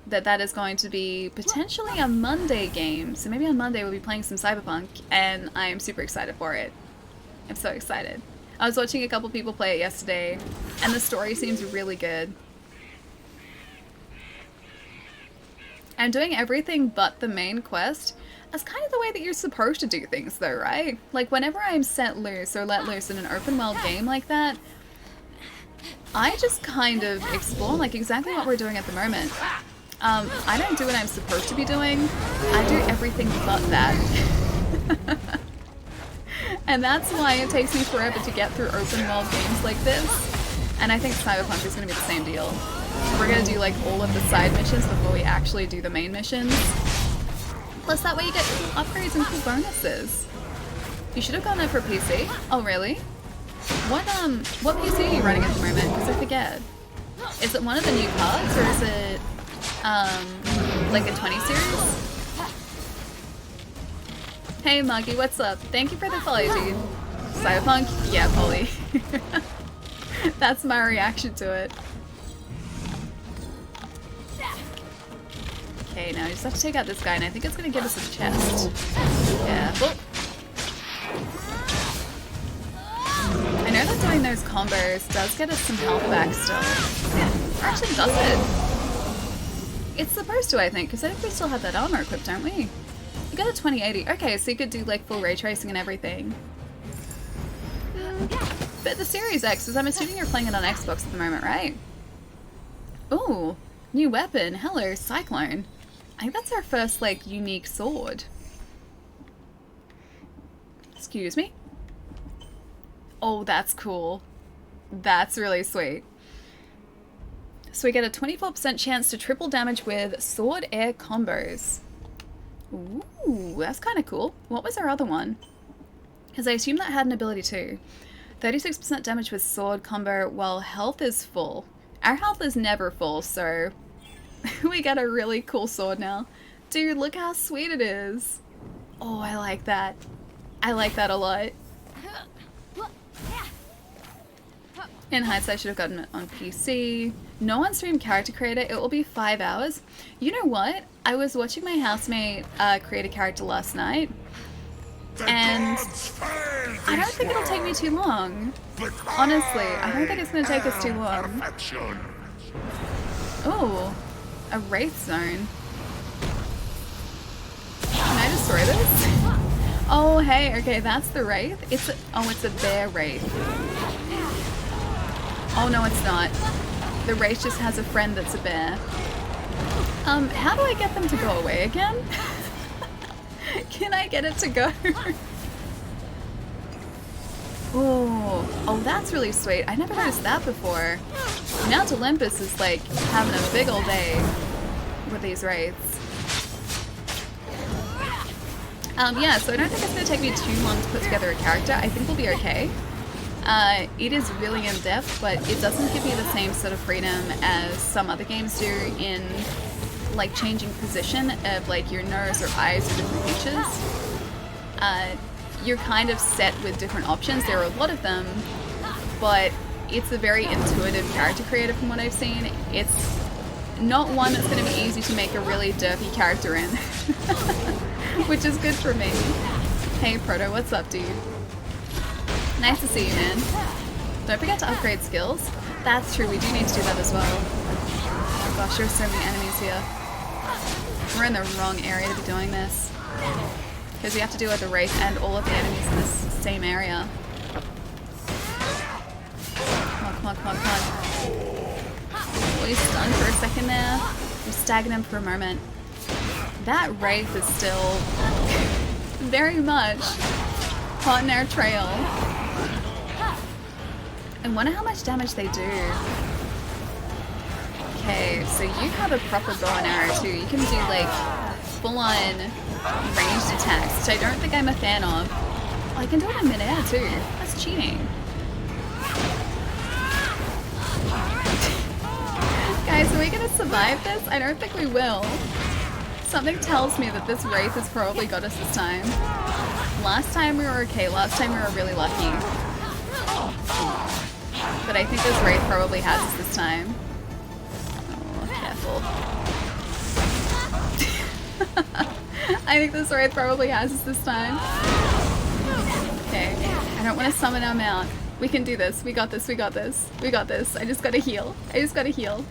that is going to be potentially a Monday game. So maybe on Monday we'll be playing some Cyberpunk, and I am super excited for it. I'm so excited. I was watching a couple people play it yesterday, and the story seems really good. I'm doing everything but the main quest. That's kind of the way that you're supposed to do things though, right? Like whenever I'm set loose or let loose in an open world game like that, I just kind of explore, like exactly what we're doing at the moment. I don't do what I'm supposed to be doing. I do everything but that. And that's why it takes me forever to get through open world games like this. And I think Cyberpunk is going to be the same deal. We're going to do like all of the side missions before we actually do the main missions. Plus that way you get cool upgrades and cool bonuses. You should have gone there for PC. Oh really? What PC are you running at the moment? Because I forget. Is it one of the new cards or is it like a 20 series? Hey Muggy, what's up? Thank you for the follow, dude. Cyberpunk? Yeah, Polly. That's my reaction to it. Okay, now we just have to take out this guy, and I think it's gonna give us his chest. Yeah. Oh. I know that doing those combos does get us some health back still. Or actually does it? It's supposed to, I think, because I think we still have that armor equipped, don't we? You got a 2080. Okay, so you could do like full ray tracing and everything. But the Series X, is I'm assuming you're playing it on Xbox at the moment, right? Ooh, new weapon. Hello, Cyclone. I think that's our first, like, unique sword. Excuse me? Oh, that's cool. That's really sweet. So we get a 24% chance to triple damage with sword air combos. Ooh, that's kind of cool. What was our other one? Because I assume that had an ability too. 36% damage with sword combo while health is full. Our health is never full, so we got a really cool sword now. Dude, look how sweet it is. Oh, I like that. I like that a lot. In hindsight, I should have gotten it on PC. No on-stream character creator. It will be 5 hours. You know what? I was watching my housemate create a character last night. And I don't think it'll take me too long. Honestly, I don't think it's going to take us too long. Oh, a wraith zone. Can I destroy this? Oh, hey, okay, that's the wraith. It's a bear wraith. Oh no, it's not. The wraith just has a friend that's a bear. How do I get them to go away again? Can I get it to go? Oh, that's really sweet. I never noticed that before. Mount Olympus is like having a big old day with these wraiths. Yeah, so I don't think it's going to take me too long to put together a character. I think we'll be okay. It is really in-depth, but it doesn't give you the same sort of freedom as some other games do in like changing position of like your nose or eyes or different features. You're kind of set with different options. There are a lot of them, but it's a very intuitive character creator from what I've seen. It's not one that's going to be easy to make a really derpy character in, which is good for me. Hey Proto, what's up, dude? Nice to see you, man. Don't forget to upgrade skills. That's true, we do need to do that as well. Oh gosh, there's so many enemies here. We're in the wrong area to be doing this. Because we have to deal with the Wraith and all of the enemies in this same area. Come on, come on, come on, come on. Well, he's stunned for a second there. We're stagnant for a moment. That Wraith is still very much hot in our trail. I wonder how much damage they do. Okay, so you have a proper bow and arrow too. You can do like full-on ranged attacks, which I don't think I'm a fan of. Oh, I can do it in midair too. That's cheating. Guys, are we gonna survive this? I don't think we will. Something tells me that this Wraith has probably got us this time. Last time we were okay. Last time we were really lucky. But I think this Wraith probably has us this time. Oh, careful. I think this Wraith probably has us this time. Okay, I don't want to summon our mount. We can do this. We got this. We got this. We got this. I just gotta heal. I just gotta heal.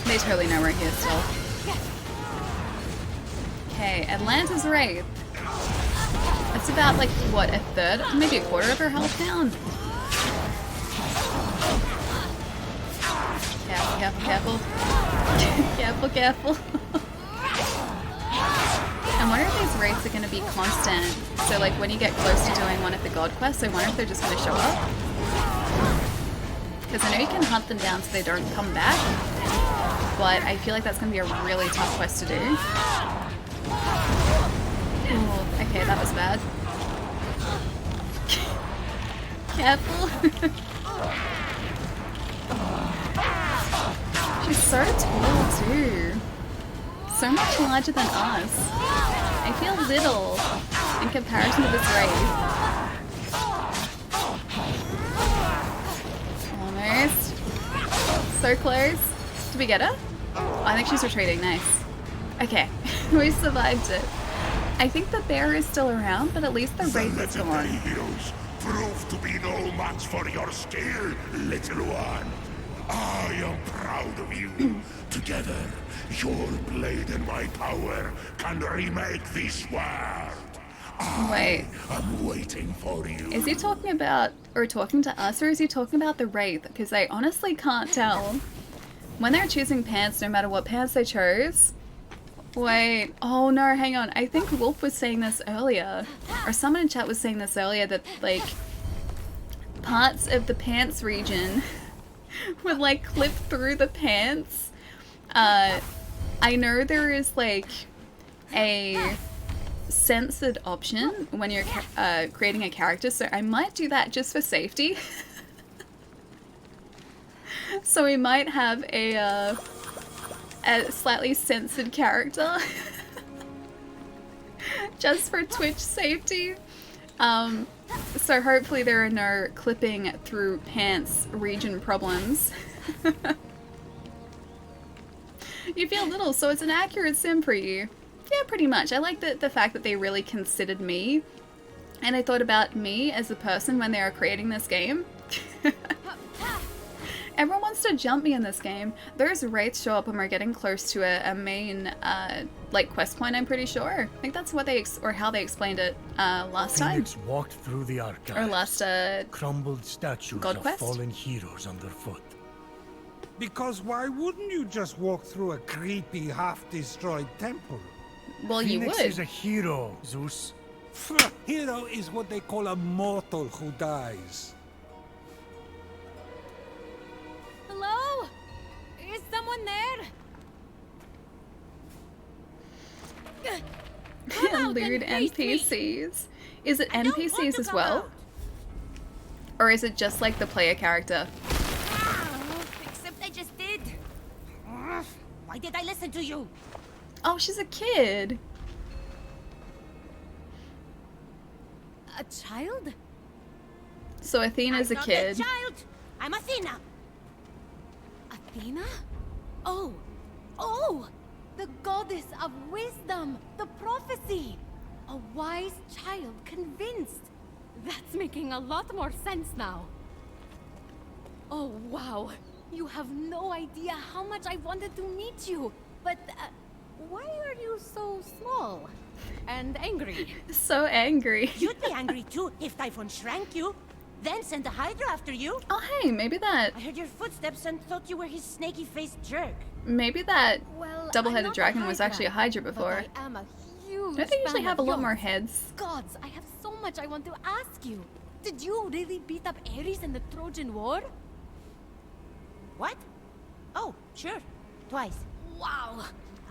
They totally know we're here still. Okay, Atlanta's Wraith. It's about like, what, a third? Maybe a quarter of her health down? Careful, careful, careful. Careful, careful. I wonder if these Wraiths are going to be constant. So like when you get close to doing one of the God quests, I wonder if they're just going to show up. Because I know you can hunt them down so they don't come back. But I feel like that's going to be a really tough quest to do. Ooh, okay, that was bad. Careful. She's so tall too. So much larger than us. I feel little in comparison to this Wraith. Almost. So close. Did we get her? Oh, I think she's retreating. Nice. Okay. We survived it. I think the bear is still around, but at least the Wraith is gone. Heroes prove to be no match for your skill, little one. I am proud of you. Together, your blade and my power can remake this world. Wait. I'm waiting for you. Is he talking about, or talking to us, or is he talking about the Wraith? Because I honestly can't tell. When they're choosing pants, no matter what pants they chose. Wait, oh no, hang on. I think Wolf was saying this earlier, or someone in chat was saying this earlier, that like parts of the pants region would like clip through the pants. I know there is like a censored option when you're creating a character, so I might do that just for safety. So we might have a slightly censored character just for Twitch safety. So hopefully there are no clipping through pants region problems. You feel little, so it's an accurate sim for you. Yeah, pretty much. I like the fact that they really considered me, and they thought about me as a person when they were creating this game. Everyone wants to jump me in this game. Those wraiths show up when we're getting close to a main like quest point, I'm pretty sure. I think that's what they or how they explained it last time. Fenyx walked through the archives. Or last crumbled statues God of quest? fallen heroes underfoot. Because why wouldn't you just walk through a creepy, half-destroyed temple? Well, you Fenyx would. is a hero, Zeus. Hero is what they call a mortal who dies. Hello? Is someone there? Lewd NPCs. Is it I don't want NPCs to as come well? out. Or is it just like the player character? Except I just did. Why did I listen to you? Oh, she's a kid. A child? So Athena's a I'm not kid. child. I'm Athena. Athena? Oh, oh! The goddess of wisdom, the prophecy! A wise child convinced. That's making a lot more sense now. Oh, wow. You have no idea how much I wanted to meet you. But why are you so small and angry? So angry. You'd be angry too if Typhon shrank you. Then sent a Hydra after you. Oh hey, maybe that I heard your footsteps and thought you were his snaky-faced jerk. Well, double-headed I'm not dragon a was Hydra, actually a Hydra but before. I am a huge Don't they usually fan have a of lot more yours. heads? Gods, I have so much I want to ask you. Did you really beat up Ares in the Trojan War? What? Oh, sure. Twice. Wow.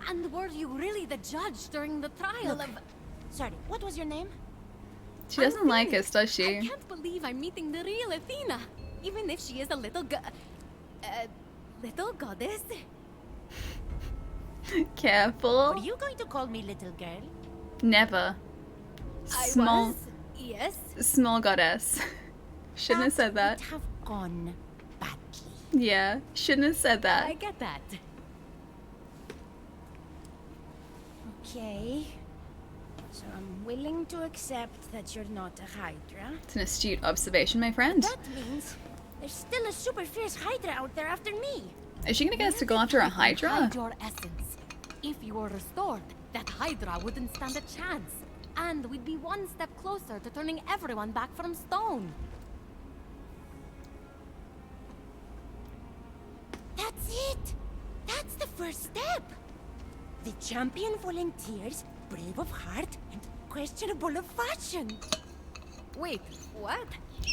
And were you really the judge during the trial Look. of... Sorry, what was your name? She doesn't like Phoenix. us, does I she? can't believe I'm meeting the real Athena. Even if she is a little little goddess. Careful. Are you going to call me little girl? Never. I Small, was, yes. small goddess. Shouldn't have said that. Would have gone badly. Yeah, shouldn't have said I that. get that. Okay. So I'm willing to accept that you're not a Hydra. It's an astute observation, my friend. That means there's still a super fierce Hydra out there after me. Is she gonna get us to go after a Hydra? Hide your essence. If you were restored, that Hydra wouldn't stand a chance. And we'd be one step closer to turning everyone back from stone. That's it. That's the first step. The champion volunteers, brave of heart and questionable of fashion. Wait, what?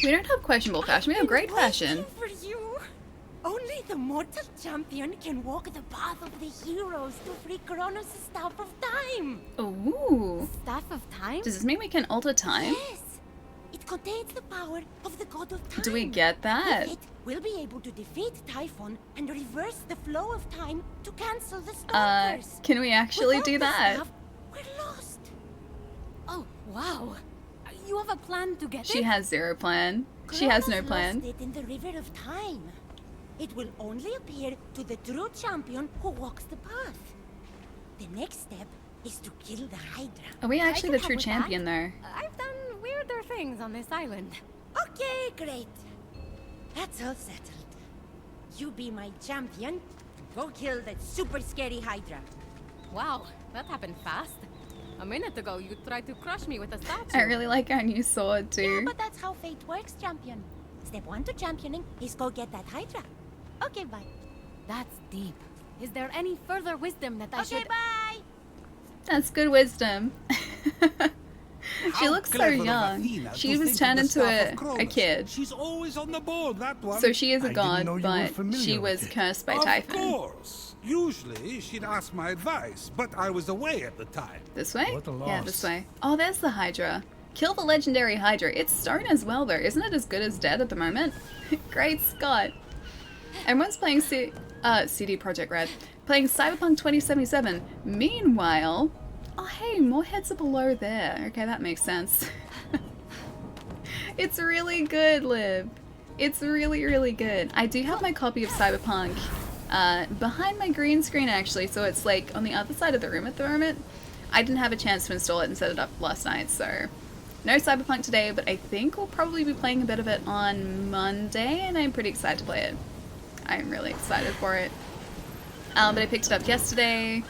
We don't have questionable fashion, we have great fashion. Waiting for you. Only the mortal champion can walk the path of the heroes to free Kronos' staff of time. Ooh. Staff of Time? Does this mean we can alter time? Yes. It contains the power of the god of time. Do we get that? With it, we'll be able to defeat Typhon and reverse the flow of time to cancel the stalkers. Can we actually Without do the that? staff, we're lost. Oh, wow. You have a plan to get She it? has zero plan. She has no Kronos plan. lost it in the river of time. It will only appear to the true champion who walks the path. The next step is to kill the Hydra. Are we actually can the help true with champion that. there? I've done weirder things on this island. Okay, great. That's all settled. You be my champion, and go kill that super scary Hydra. Wow, that happened fast. A minute ago, you tried to crush me with a statue. I really like our new sword Yeah, too. but that's how fate works, champion. Step 1 to championing is go get that Hydra. Okay, bye. That's deep. Is there any further wisdom that I Okay, should... bye! That's good wisdom. She How looks so clever of young. Athena She to was think turned of the into staff of a Cronus. kid. She's always on the board, that one. So she is a I didn't god, know you were but familiar she with was it. cursed by Of Typhon. course. Usually, she'd ask my advice, but I was away at the time. This way? What a Yeah, loss. this way. Oh, there's the Hydra. Kill the legendary Hydra. It's stone as well, though. Isn't it as good as dead at the moment? Great Scott. Everyone's playing CD Projekt Red. Playing Cyberpunk 2077. Meanwhile... Oh, hey, more heads are below there. Okay, that makes sense. It's really good, Liv. It's really, really good. I do have my copy of Cyberpunk behind my green screen, actually, so it's like on the other side of the room at the moment. I didn't have a chance to install it and set it up last night, so no Cyberpunk today, but I think we'll probably be playing a bit of it on Monday, and I'm pretty excited to play it. I'm really excited for it. But I picked it up yesterday,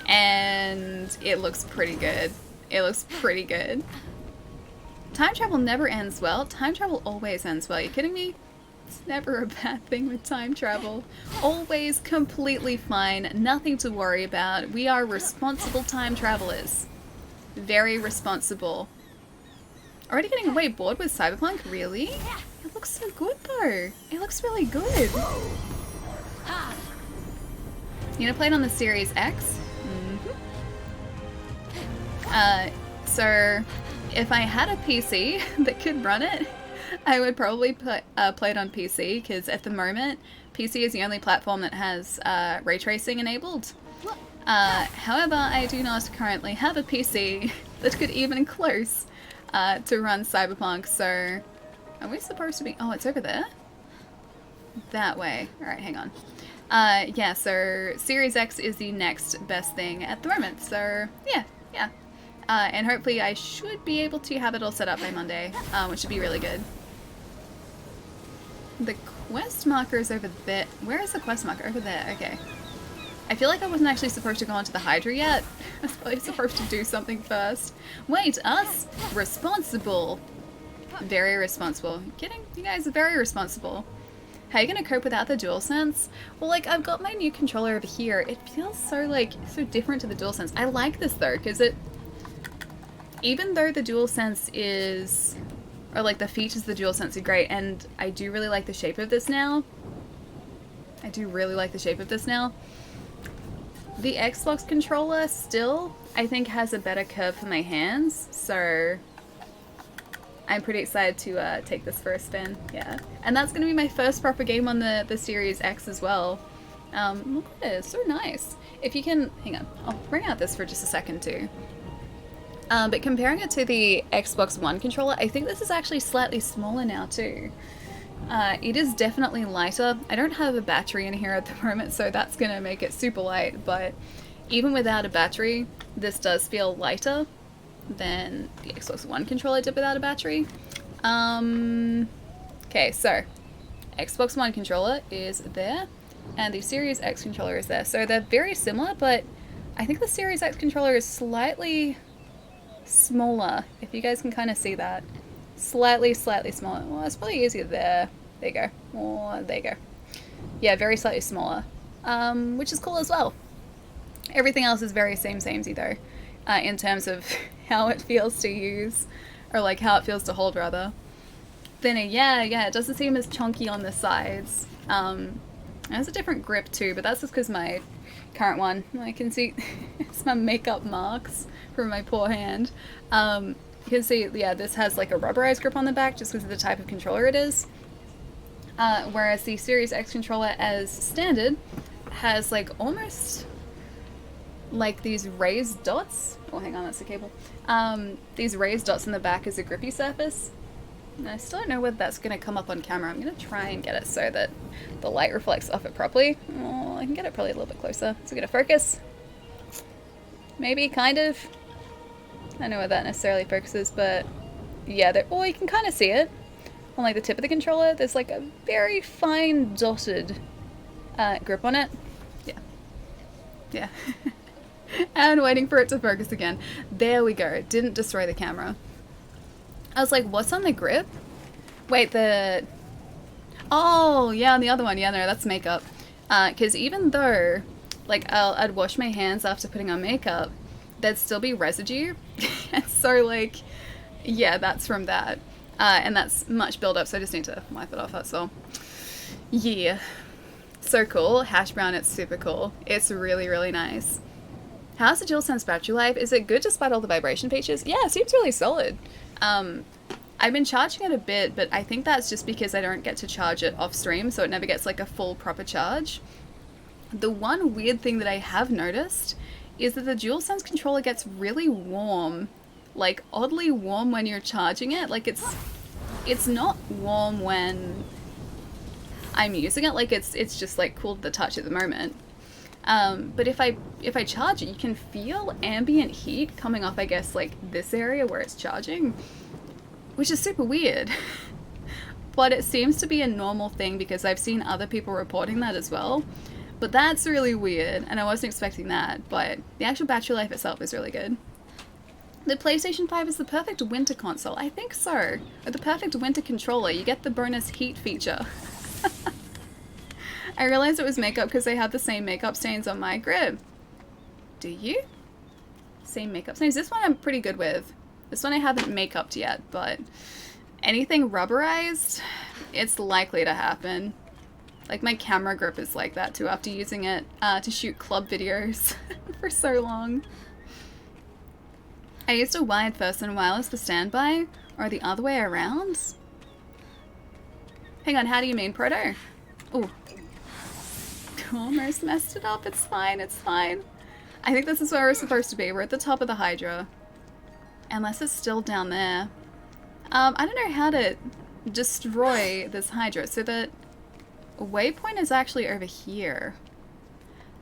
and it looks pretty good. It looks pretty good. Time travel never ends well. Time travel always ends well. Are you kidding me? It's never a bad thing with time travel. Always completely fine. Nothing to worry about. We are responsible time travelers. Very responsible. Already getting way bored with Cyberpunk? Really? It looks so good though. It looks really good. You gonna play it on the Series X? So if I had a PC that could run it, I would probably play it on PC, because at the moment, PC is the only platform that has ray tracing enabled. However, I do not currently have a PC that could even close to run Cyberpunk, so Are we supposed to be... Oh, it's over there? That way. Alright, hang on. Yeah, so Series X is the next best thing at the moment. So, yeah. And hopefully I should be able to have it all set up by Monday, which would be really good. The quest marker is over there. Where is the quest marker? Over there. Okay. I feel like I wasn't actually supposed to go onto the Hydra yet. I was probably supposed to do something first. Wait, us? Responsible. Very responsible. Kidding? You guys are very responsible. How are you gonna cope without the DualSense? Well, like, I've got my new controller over here. It feels so, like, so different to the DualSense. I like this, though, because it... Even though the DualSense is... Or, like, the features of the DualSense are great, and I do really like the shape of this now. I do really like the shape of this now. The Xbox controller still, I think, has a better curve for my hands, so... I'm pretty excited to take this for a spin, yeah. And that's going to be my first proper game on the Series X as well. Look at it, it's so nice. If you can, hang on, I'll bring out this for just a second too. But comparing it to the Xbox One controller, I think this is actually slightly smaller now too. It is definitely lighter. I don't have a battery in here at the moment, so that's going to make it super light, but even without a battery, this does feel lighter than the Xbox One controller did without a battery. Okay, so Xbox One controller is there, and the Series X controller is there. So they're very similar, but I think the Series X controller is slightly smaller, if you guys can kind of see that. Slightly smaller. Well, it's probably easier there. There you go. Oh, there you go. Yeah, very slightly smaller, which is cool as well. Everything else is very samey though, in terms of how it feels to use, or like how it feels to hold rather. Thinner, yeah, it doesn't seem as chunky on the sides. It has a different grip too, but that's just because my current one, I can see it's my makeup marks from my poor hand. You can see, yeah, this has like a rubberized grip on the back just because of the type of controller it is. Whereas the Series X controller as standard has like almost like these raised dots. Oh, hang on, that's the cable. These raised dots in the back is a grippy surface. And I still don't know whether that's going to come up on camera. I'm going to try and get it so that the light reflects off it properly. Oh, I can get it probably a little bit closer. So get a focus. Maybe, kind of. I don't know whether that necessarily focuses, but yeah, oh, you can kind of see it. On like the tip of the controller, there's like a very fine dotted grip on it. Yeah. And waiting for it to focus again. There we go. It didn't destroy the camera. I was like, what's on the grip? Wait, oh, yeah, on the other one. Yeah, no, that's makeup. Because even though, like, I'd wash my hands after putting on makeup, there'd still be residue. And so, like, yeah, that's from that. And that's much build-up, so I just need to wipe it off, that's all. Yeah. So cool. Hash brown, it's super cool. It's really, really nice. How's the DualSense battery life? Is it good despite all the vibration features? Yeah, it seems really solid. I've been charging it a bit, but I think that's just because I don't get to charge it off stream, so it never gets like a full proper charge. The one weird thing that I have noticed is that the DualSense controller gets really warm, like oddly warm when you're charging it. Like it's not warm when I'm using it, like it's just like cool to the touch at the moment. But if I charge it, you can feel ambient heat coming off, I guess, like this area where it's charging, which is super weird. But it seems to be a normal thing because I've seen other people reporting that as well. But that's really weird, and I wasn't expecting that, but the actual battery life itself is really good. The PlayStation 5 is the perfect winter console. I think so. Or the perfect winter controller. You get the bonus heat feature. I realized it was makeup because I have the same makeup stains on my grip. Do you? Same makeup stains? This one I'm pretty good with. This one I haven't make-upped yet, but anything rubberized, it's likely to happen. Like my camera grip is like that too after using it to shoot club videos for so long. I used a wired first and wireless for standby, or the other way around? Hang on, how do you mean, Proto? Ooh. Almost messed it up. It's fine, it's fine. I think this is where we're supposed to be. We're at the top of the Hydra. Unless it's still down there. I don't know how to destroy this Hydra. So the waypoint is actually over here.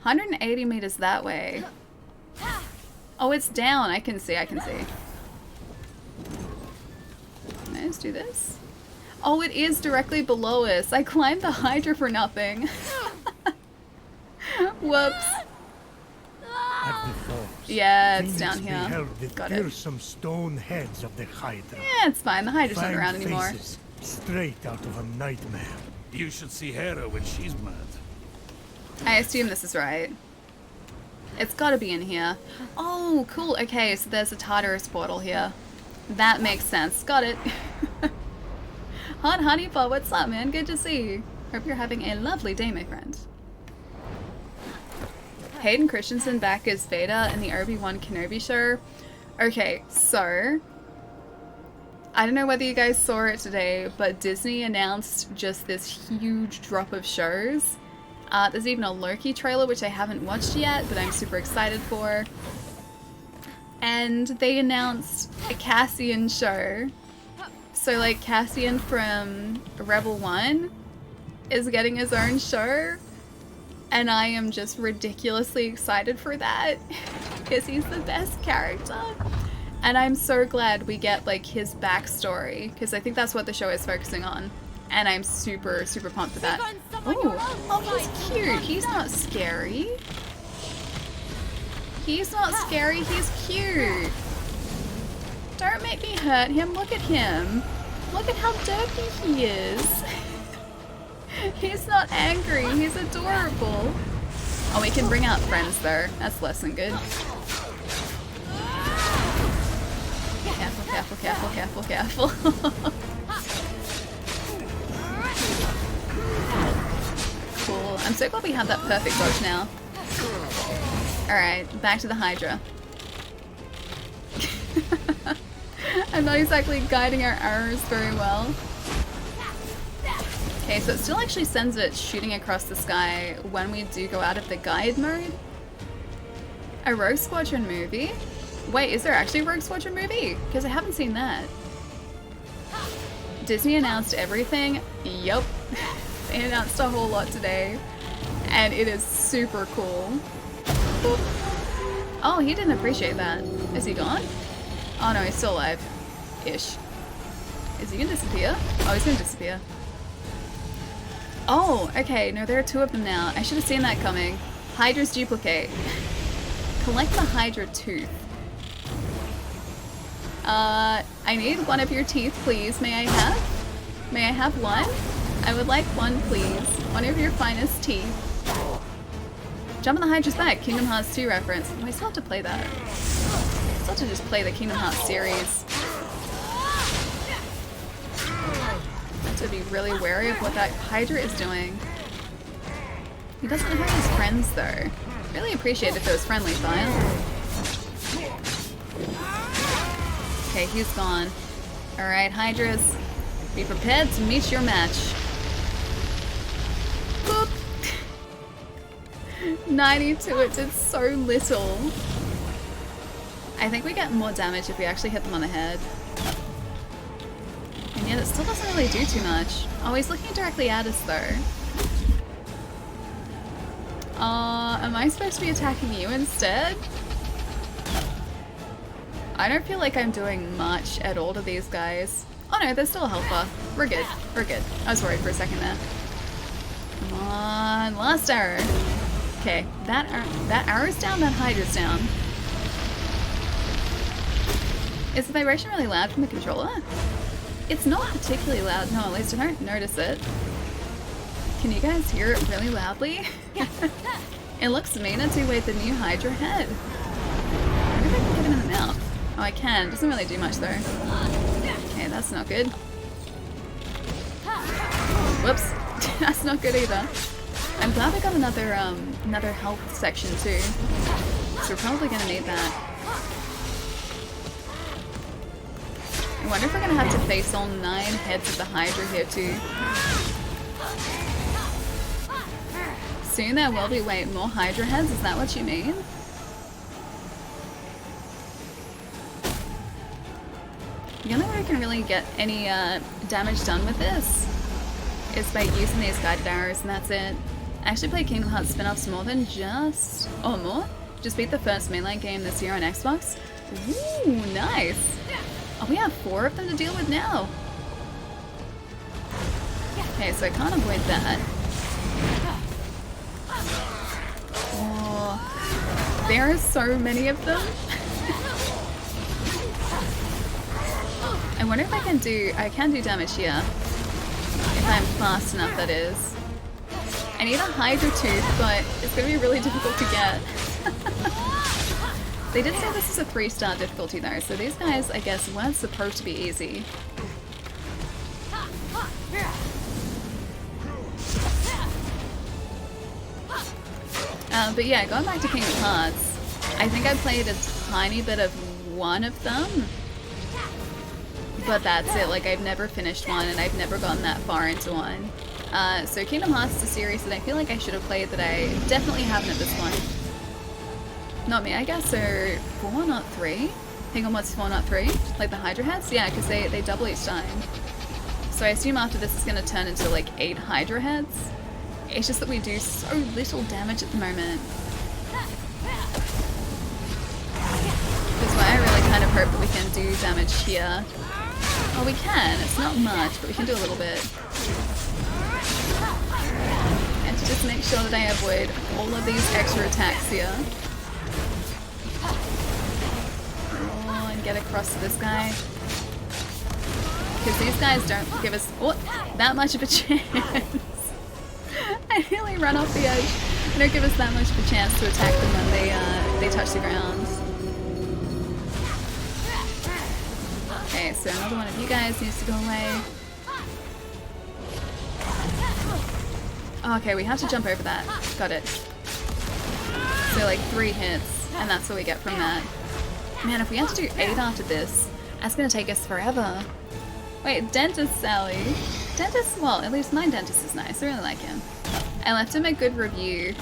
180 meters that way. Oh, it's down. I can see. Let's do this. Oh, it is directly below us. I climbed the Hydra for nothing. Whoops. At the falls, Yeah, it's Fenyx down here. beheld the Got it. fearsome stone heads of the Hydra. Yeah, it's fine. The Hydra's not Fang around anymore. faces, straight out of a nightmare. You should see Hera when she's mad. I assume this is right. It's gotta be in here. Oh, cool. Okay, so there's a Tartarus portal here. That makes sense. Got it. Hot Honeypaw, what's up, man? Good to see you. Hope you're having a lovely day, my friend. Hayden Christensen back as Vader in the Obi-Wan Kenobi show. Okay, so I don't know whether you guys saw it today, but Disney announced just this huge drop of shows. There's even a Loki trailer, which I haven't watched yet, but I'm super excited for. And they announced a Cassian show. So, like, Cassian from Rebel 1 is getting his own show. And I am just ridiculously excited for that. Because he's the best character. And I'm so glad we get, like, his backstory. Because I think that's what the show is focusing on. And I'm super, super pumped for that. Oh, he's cute. He's not scary. He's not scary. He's cute. Don't make me hurt him. Look at him. Look at how dirty he is. He's not angry. He's adorable. Oh, we can bring out friends, though. That's less than good. Careful, careful, careful, careful, careful. Cool. I'm so glad we have that perfect dodge now. Alright, back to the Hydra. I'm not exactly guiding our arrows very well. Okay, so it still actually sends it shooting across the sky when we do go out of the guide mode. A Rogue Squadron movie? Wait, is there actually a Rogue Squadron movie? Because I haven't seen that. Disney announced everything. Yup. They announced a whole lot today. And it is super cool. Boop. Oh, he didn't appreciate that. Is he gone? Oh no, he's still alive. Ish. Is he gonna disappear? Oh, he's gonna disappear. Oh, okay. No, there are two of them now. I should have seen that coming. Hydra's duplicate. Collect the Hydra tooth. I need one of your teeth, please. May I have? May I have one? I would like one, please. One of your finest teeth. Jump on the Hydra's back. Kingdom Hearts 2 reference. Oh, I still have to play that. I still have to just play the Kingdom Hearts series. I have to be really wary of what that Hydra is doing. He doesn't hurt his friends, though. Really appreciate if it was friendly fire. Okay, he's gone. Alright, Hydras. Be prepared to meet your match. Boop! 92, it did so little. I think we get more damage if we actually hit them on the head. And yet it still doesn't really do too much. Oh, he's looking directly at us though. Am I supposed to be attacking you instead? I don't feel like I'm doing much at all to these guys. Oh no, there's still a health bar. We're good. We're good. I was worried for a second there. Come on, last arrow. Okay, that arrow's down, that Hydra's down. Is the vibration really loud from the controller? It's not particularly loud, no, at least I don't notice it. Can you guys hear it really loudly? It looks meaner to wait the new Hydra head. I wonder if I can hit him in the mouth. Oh, I can. Doesn't really do much though. Okay, that's not good. Whoops. That's not good either. I'm glad we got another health section too. So we're probably gonna need that. I wonder if we're gonna have to face all 9 heads of the Hydra here too. Soon there will be, wait, more Hydra heads? Is that what you mean? The only way can really get any damage done with this is by using these guided arrows, and that's it. I actually played Kingdom Hearts spin-offs more than just... oh, more? Just beat the first mainline game this year on Xbox. Ooh, nice! Oh, we have 4 of them to deal with now. Okay, so I can't avoid that. Oh, there are so many of them. I wonder if I can do damage here. If I'm fast enough, that is. I need a Hydra Tooth, but it's going to be really difficult to get. They did say this is a 3-star difficulty though, so these guys, I guess, weren't supposed to be easy. But yeah, going back to Kingdom Hearts, I think I played a tiny bit of one of them. But that's it, like I've never finished one and I've never gotten that far into one. So Kingdom Hearts is a series that I feel like I should have played that I definitely haven't at this point. Not me, I guess, so 4, not 3? Hang on, what's 4, not 3? Like the Hydra heads? Yeah, because they double each time. So I assume after this is going to turn into like 8 Hydra heads. It's just that we do so little damage at the moment. That's why I really kind of hope that we can do damage here. Oh, we can. It's not much, but we can do a little bit. And to just make sure that I avoid all of these extra attacks here. Oh, and get across to this guy. Because these guys don't give us that much of a chance. I nearly run off the edge. They don't give us that much of a chance to attack them when they touch the ground. Okay, so another one of you guys needs to go away. Oh, okay, we have to jump over that. Got it. So like 3 hits, and that's what we get from that. Man, if we have to do 8 after this, that's gonna take us forever. Wait, Dentist Sally. Dentist, well, at least my dentist is nice. I really like him. I left him a good review.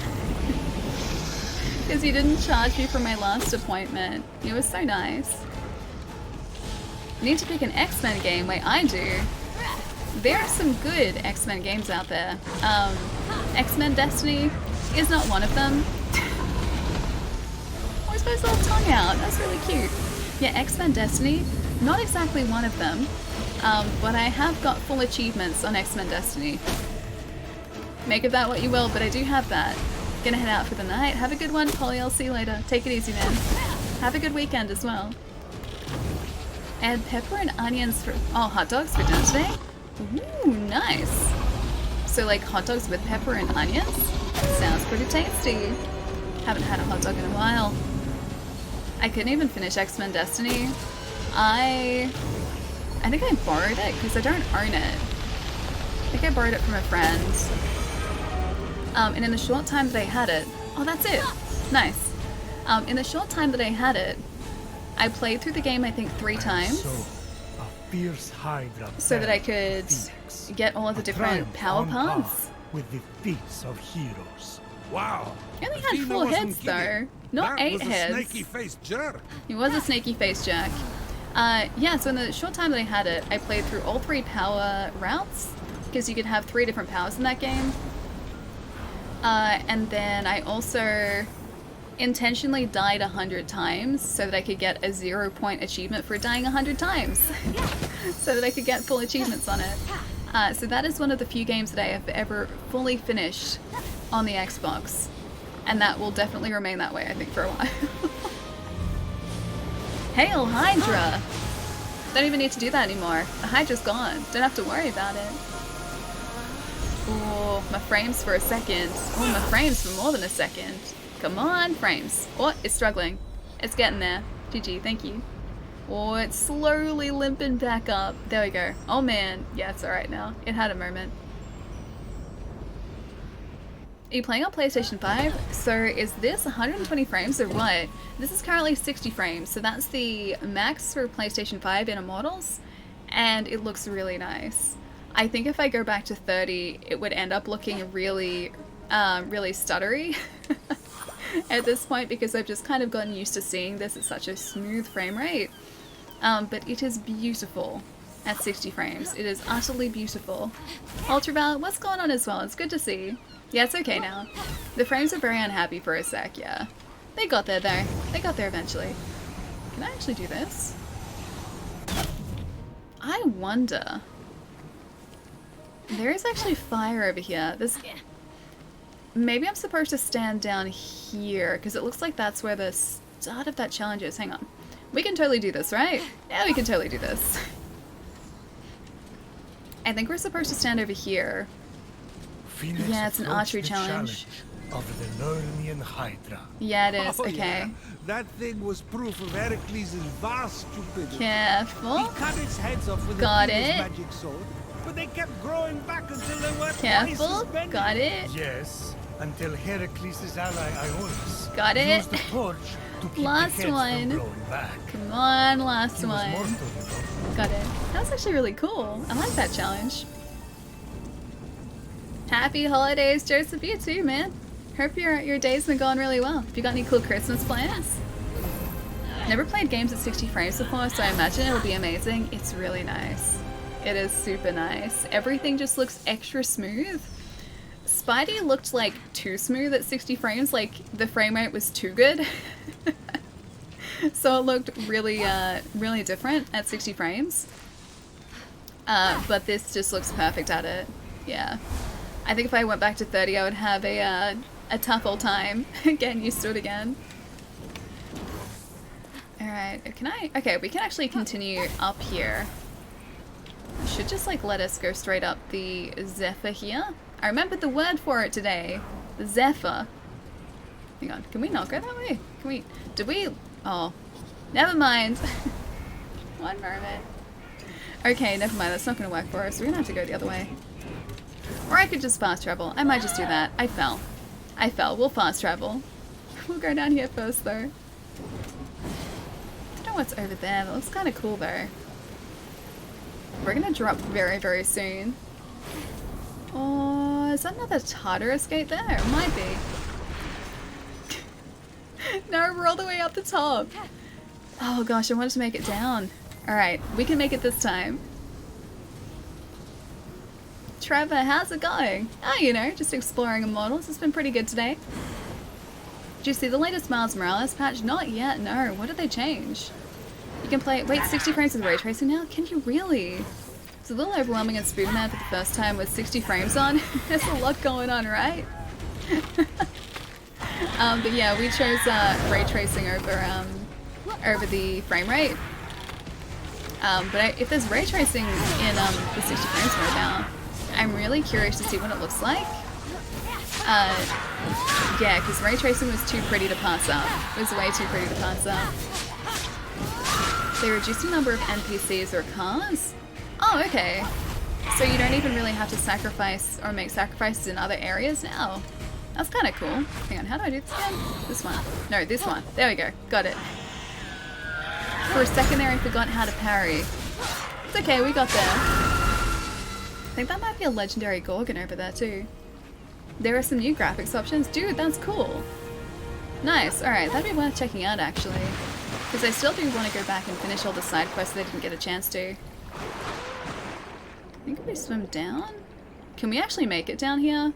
Because he didn't charge me for my last appointment. He was so nice. I need to pick an X-Men game. Wait, I do. There are some good X-Men games out there. X-Men Destiny is not one of them. Oh, I suppose little tongue out. That's really cute. Yeah, X-Men Destiny, not exactly one of them. But I have got full achievements on X-Men Destiny. Make of that what you will, but I do have that. Gonna head out for the night. Have a good one, Polly. I'll see you later. Take it easy, man. Have a good weekend as well. Add pepper and onions for... oh, hot dogs for dinner today? Ooh, nice. So like hot dogs with pepper and onions? Sounds pretty tasty. Haven't had a hot dog in a while. I couldn't even finish X-Men Destiny. I think I borrowed it because I don't own it. I think I borrowed it from a friend. And in the short time that I had it... oh, that's it! Nice. In the short time that I had it, I played through the game I think 3 times. So that I could get all of the different power parts. With the feats of heroes. Wow. He only had 4 hits though, not 8 heads. Snaky-faced jerk. He was a snaky-faced jerk. Yeah, so in the short time that I had it, I played through all 3 power routes, because you could have 3 different powers in that game. And then I also intentionally died 100 times so that I could get a 0-point achievement for dying 100 times. So that I could get full achievements on it. So that is one of the few games that I have ever fully finished on the Xbox. And that will definitely remain that way, I think, for a while. Hail Hydra! Don't even need to do that anymore. The Hydra's gone. Don't have to worry about it. Oh, my frames for a second. Oh, my frames for more than a second. Come on, frames. Oh, it's struggling. It's getting there. GG, thank you. Oh, it's slowly limping back up. There we go. Oh man. Yeah, it's alright now. It had a moment. Are you playing on PlayStation 5? So is this 120 frames or what? This is currently 60 frames, so that's the max for PlayStation 5 in Immortals, and it looks really nice. I think if I go back to 30, it would end up looking really, really stuttery at this point, because I've just kind of gotten used to seeing this at such a smooth frame rate. But it is beautiful. at 60 frames. It is utterly beautiful. Ultraviolet, what's going on as well? It's good to see. Yeah, it's okay now. The frames are very unhappy for a sec, yeah. They got there though. They got there eventually. Can I actually do this? I wonder. There is actually fire over here. This. Maybe I'm supposed to stand down here, because it looks like that's where the start of that challenge is. Hang on. We can totally do this, right? Yeah, we can totally do this. I think we're supposed to stand over here. Fenyx Yeah, it's an approached archery the challenge. of the Lernian Hydra. Yeah, it is. Oh, Okay. yeah. That thing was proof of Heracles' vast stupidity. Careful. He cut its heads off with Got Athena's it. magic sword, but they kept growing back until they were Careful. twice as many. Got it. Yes, until Heracles' ally Ionis Got it. used the torch to keep Last the heads one. from growing back. Come on, last He was one. mortal, you know. Got it. That was actually really cool. I like that challenge. Happy holidays, Joseph. You too, man. Hope your day's been going really well. Have you got any cool Christmas plans? Never played games at 60 frames before, so I imagine it'll be amazing. It's really nice. It is super nice. Everything just looks extra smooth. Spidey looked like too smooth at 60 frames, like the frame rate was too good. So it looked really, really different at 60 frames. But this just looks perfect at it. Yeah. I think if I went back to 30, I would have a tough old time getting used to it again. Alright, can I? Okay, we can actually continue up here. Should just like let us go straight up the Zephyr here. I remembered the word for it today. The Zephyr. Hang on, can we not go that way? Can we? Did we? Oh, never mind. One moment. Okay, never mind. That's not going to work for us. We're going to have to go the other way. Or I could just fast travel. I might just do that. I fell. I fell. We'll fast travel. We'll go down here first, though. I don't know what's over there. That looks kind of cool, though. We're going to drop very, very soon. Oh, is that another Tartarus gate there? It might be. No, we're all the way up the top. Oh gosh, I wanted to make it down. Alright, we can make it this time. Trevor, how's it going? Oh, you know, just exploring Immortals. It's been pretty good today. Did you see the latest Miles Morales patch? Not yet, no. What did they change? You can play... Wait, 60 frames with ray tracing now? Can you really? It's a little overwhelming and spooning that for the first time with 60 frames on. There's a lot going on, right? But yeah, we chose ray tracing over the frame rate. But if there's ray tracing in the 60 frames mode now, I'm really curious to see what it looks like. Yeah, because ray tracing was too pretty to pass up. It was way too pretty to pass up. They reduced the number of NPCs or cars? Oh, okay. So you don't even really have to sacrifice or make sacrifices in other areas now. That's kind of cool. Hang on, how do I do this again? This one. No, this one. There we go. Got it. For a second there, I forgot how to parry. It's okay, we got there. I think that might be a legendary Gorgon over there too. There are some new graphics options. Dude, that's cool. Nice. Alright, that'd be worth checking out actually. Because I still do want to go back and finish all the side quests that I didn't get a chance to. I think if we swim down? Can we actually make it down here?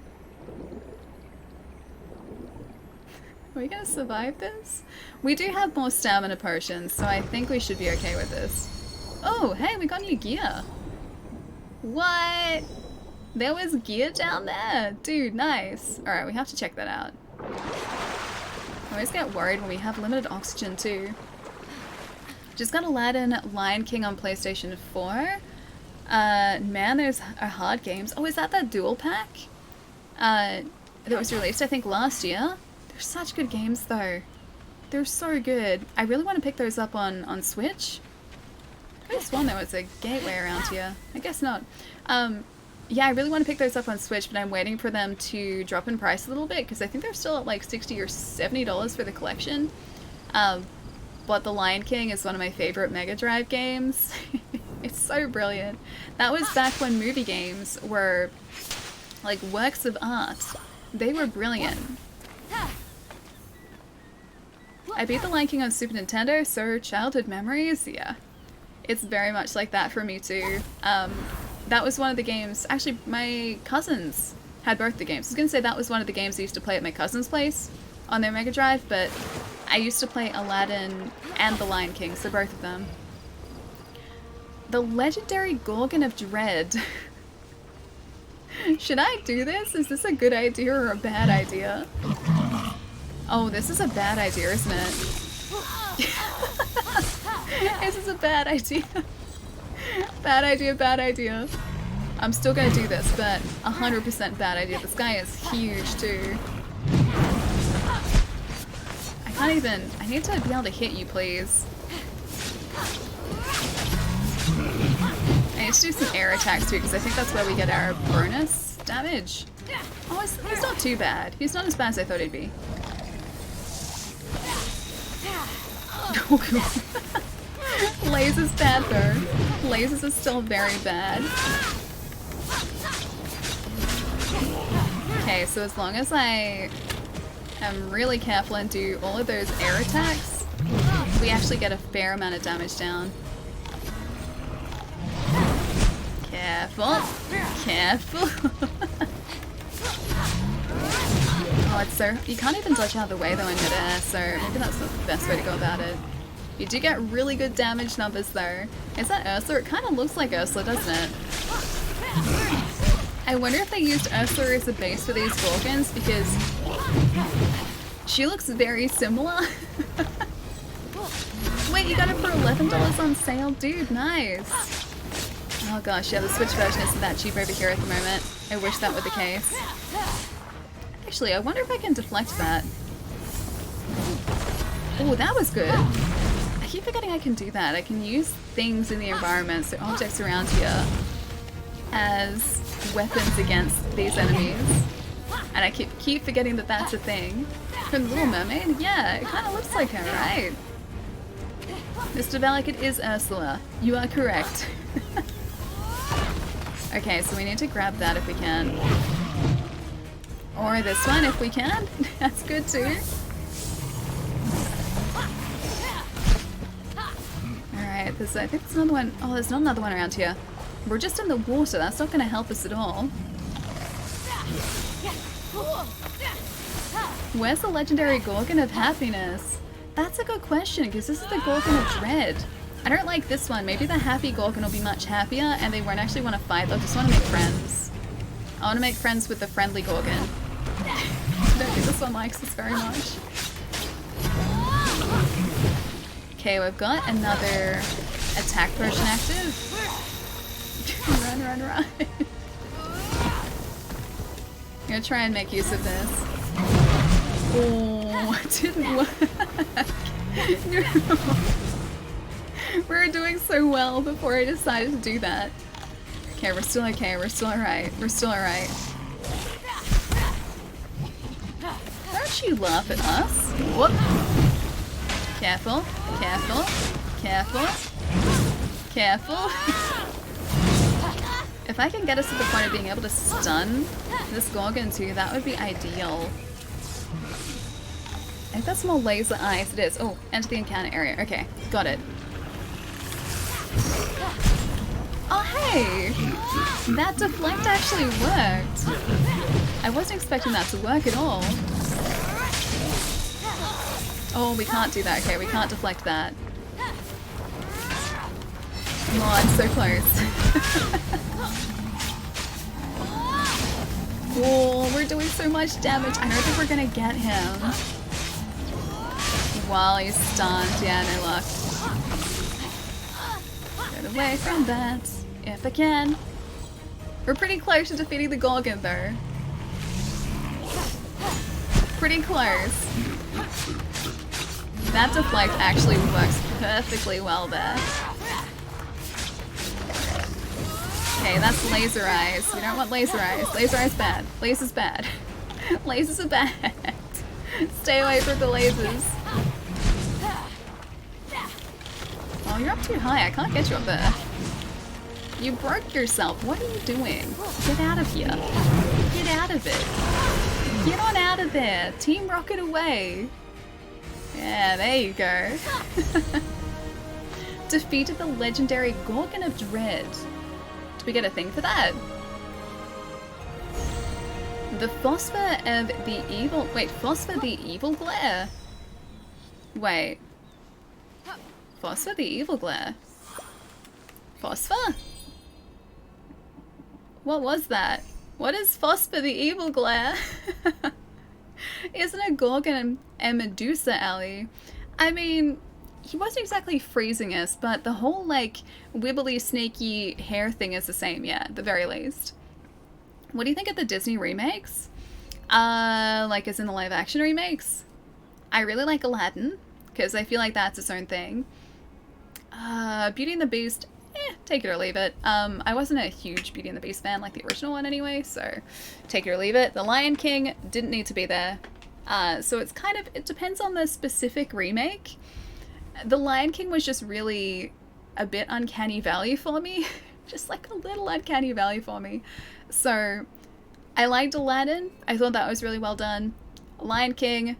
Are we gonna survive this? We do have more stamina potions, so I think we should be okay with this. Oh, hey, we got new gear. What? There was gear down there? Dude, nice. Alright, we have to check that out. I always get worried when we have limited oxygen too. Just got Aladdin Lion King on PlayStation 4. Man, there's hard games. Oh, is that dual pack? That was released, I think, last year. They're such good games, though. They're so good. I really want to pick those up on Switch. I could have sworn there was a gateway around here. I guess not. Yeah, I really want to pick those up on Switch, but I'm waiting for them to drop in price a little bit, because I think they're still at like $60 or $70 for the collection. But The Lion King is one of my favorite Mega Drive games. It's so brilliant. That was back when movie games were like works of art. They were brilliant. I beat The Lion King on Super Nintendo, so childhood memories, yeah. It's very much like that for me too. That was one of the games, actually my cousins had both the games. I was going to say that was one of the games I used to play at my cousin's place on their Mega Drive, but I used to play Aladdin and The Lion King, so both of them. The Legendary Gorgon of Dread. Should I do this? Is this a good idea or a bad idea? Oh, this is a bad idea, isn't it? This is a bad idea. Bad idea, bad idea. I'm still gonna do this, but 100% bad idea. This guy is huge too. I can't even... I need to be able to hit you, please. I need to do some air attacks too, because I think that's where we get our bonus damage. Oh, he's not too bad. He's not as bad as I thought he'd be. Oh god. Lasers bad though. Lasers are still very bad. Okay, so as long as I am really careful and do all of those air attacks, we actually get a fair amount of damage down. Careful. Careful. Oh, it's so... You can't even dodge out of the way though in midair, so maybe that's not the best way to go about it. You do get really good damage numbers though. Is that Ursula? It kind of looks like Ursula, doesn't it? I wonder if they used Ursula as a base for these Gorgons, because she looks very similar. Wait, you got it for $11 on sale? Dude, nice. Oh gosh, yeah, the Switch version isn't that cheap over here at the moment. I wish that were the case. Actually, I wonder if I can deflect that. Oh, that was good. I keep forgetting I can do that. I can use things in the environment, so objects around here, as weapons against these enemies. And I keep forgetting that that's a thing. From The Little Mermaid? Yeah, it kind of looks like her, right? Mr. Bellic, it is Ursula. You are correct. Okay, so we need to grab that if we can. Or this one if we can. That's good too. Alright, I think there's another one. Oh, there's not another one around here. We're just in the water. That's not going to help us at all. Where's the legendary Gorgon of Happiness? That's a good question, because this is the Gorgon of Dread. I don't like this one. Maybe the happy Gorgon will be much happier, and they won't actually want to fight. They'll just want to make friends. I want to make friends with the friendly Gorgon. I don't think this one likes us very much. Okay, we've got another attack potion active. Run, run, run. I'm gonna try and make use of this. Oh, it didn't work. No. We were doing so well before I decided to do that. Okay, we're still okay. We're still alright. We're still alright. Don't you laugh at us? Whoop. Careful. Careful. Careful. Careful. If I can get us to the point of being able to stun this Gorgon too, that would be ideal. I think that's more laser eyes. It is. Oh, enter the encounter area. Okay, got it. Oh, hey! That deflect actually worked. I wasn't expecting that to work at all. Oh, we can't do that. Okay, we can't deflect that. Come on, so close. Oh, we're doing so much damage. I don't think we're gonna get him. While he's stunned. Yeah, no luck. Get away from that, if I can. We're pretty close to defeating the Gorgon, though. Pretty close. That deflect actually works perfectly well there. Okay, that's laser eyes. We don't want laser eyes. Laser eyes bad. Laser's bad. Lasers are bad. Stay away from the lasers. Oh, you're up too high. I can't get you up there. You broke yourself. What are you doing? Get out of here. Get out of it. Get on out of there. Team Rocket away. Yeah, there you go. Defeated the legendary Gorgon of Dread. Do we get a thing for that? The Phosphor of the Evil... Wait, Phosphor the Evil Glare? Wait. Phosphor the Evil Glare? Phosphor? What was that? What is Phosphor the Evil Glare? Isn't it Gorgon and Medusa alley? I mean, he wasn't exactly freezing us, but the whole, like, wibbly, snaky hair thing is the same, yeah, at the very least. What do you think of the Disney remakes? Like, as in the live-action remakes? I really like Aladdin, because I feel like that's its own thing. Beauty and the Beast, take it or leave it. I wasn't a huge Beauty and the Beast fan, like the original one anyway, so take it or leave it. The Lion King didn't need to be there. So it's kind of, it depends on the specific remake. The Lion King was just really a bit uncanny valley for me. Just like a little uncanny valley for me. So I liked Aladdin. I thought that was really well done. Lion King,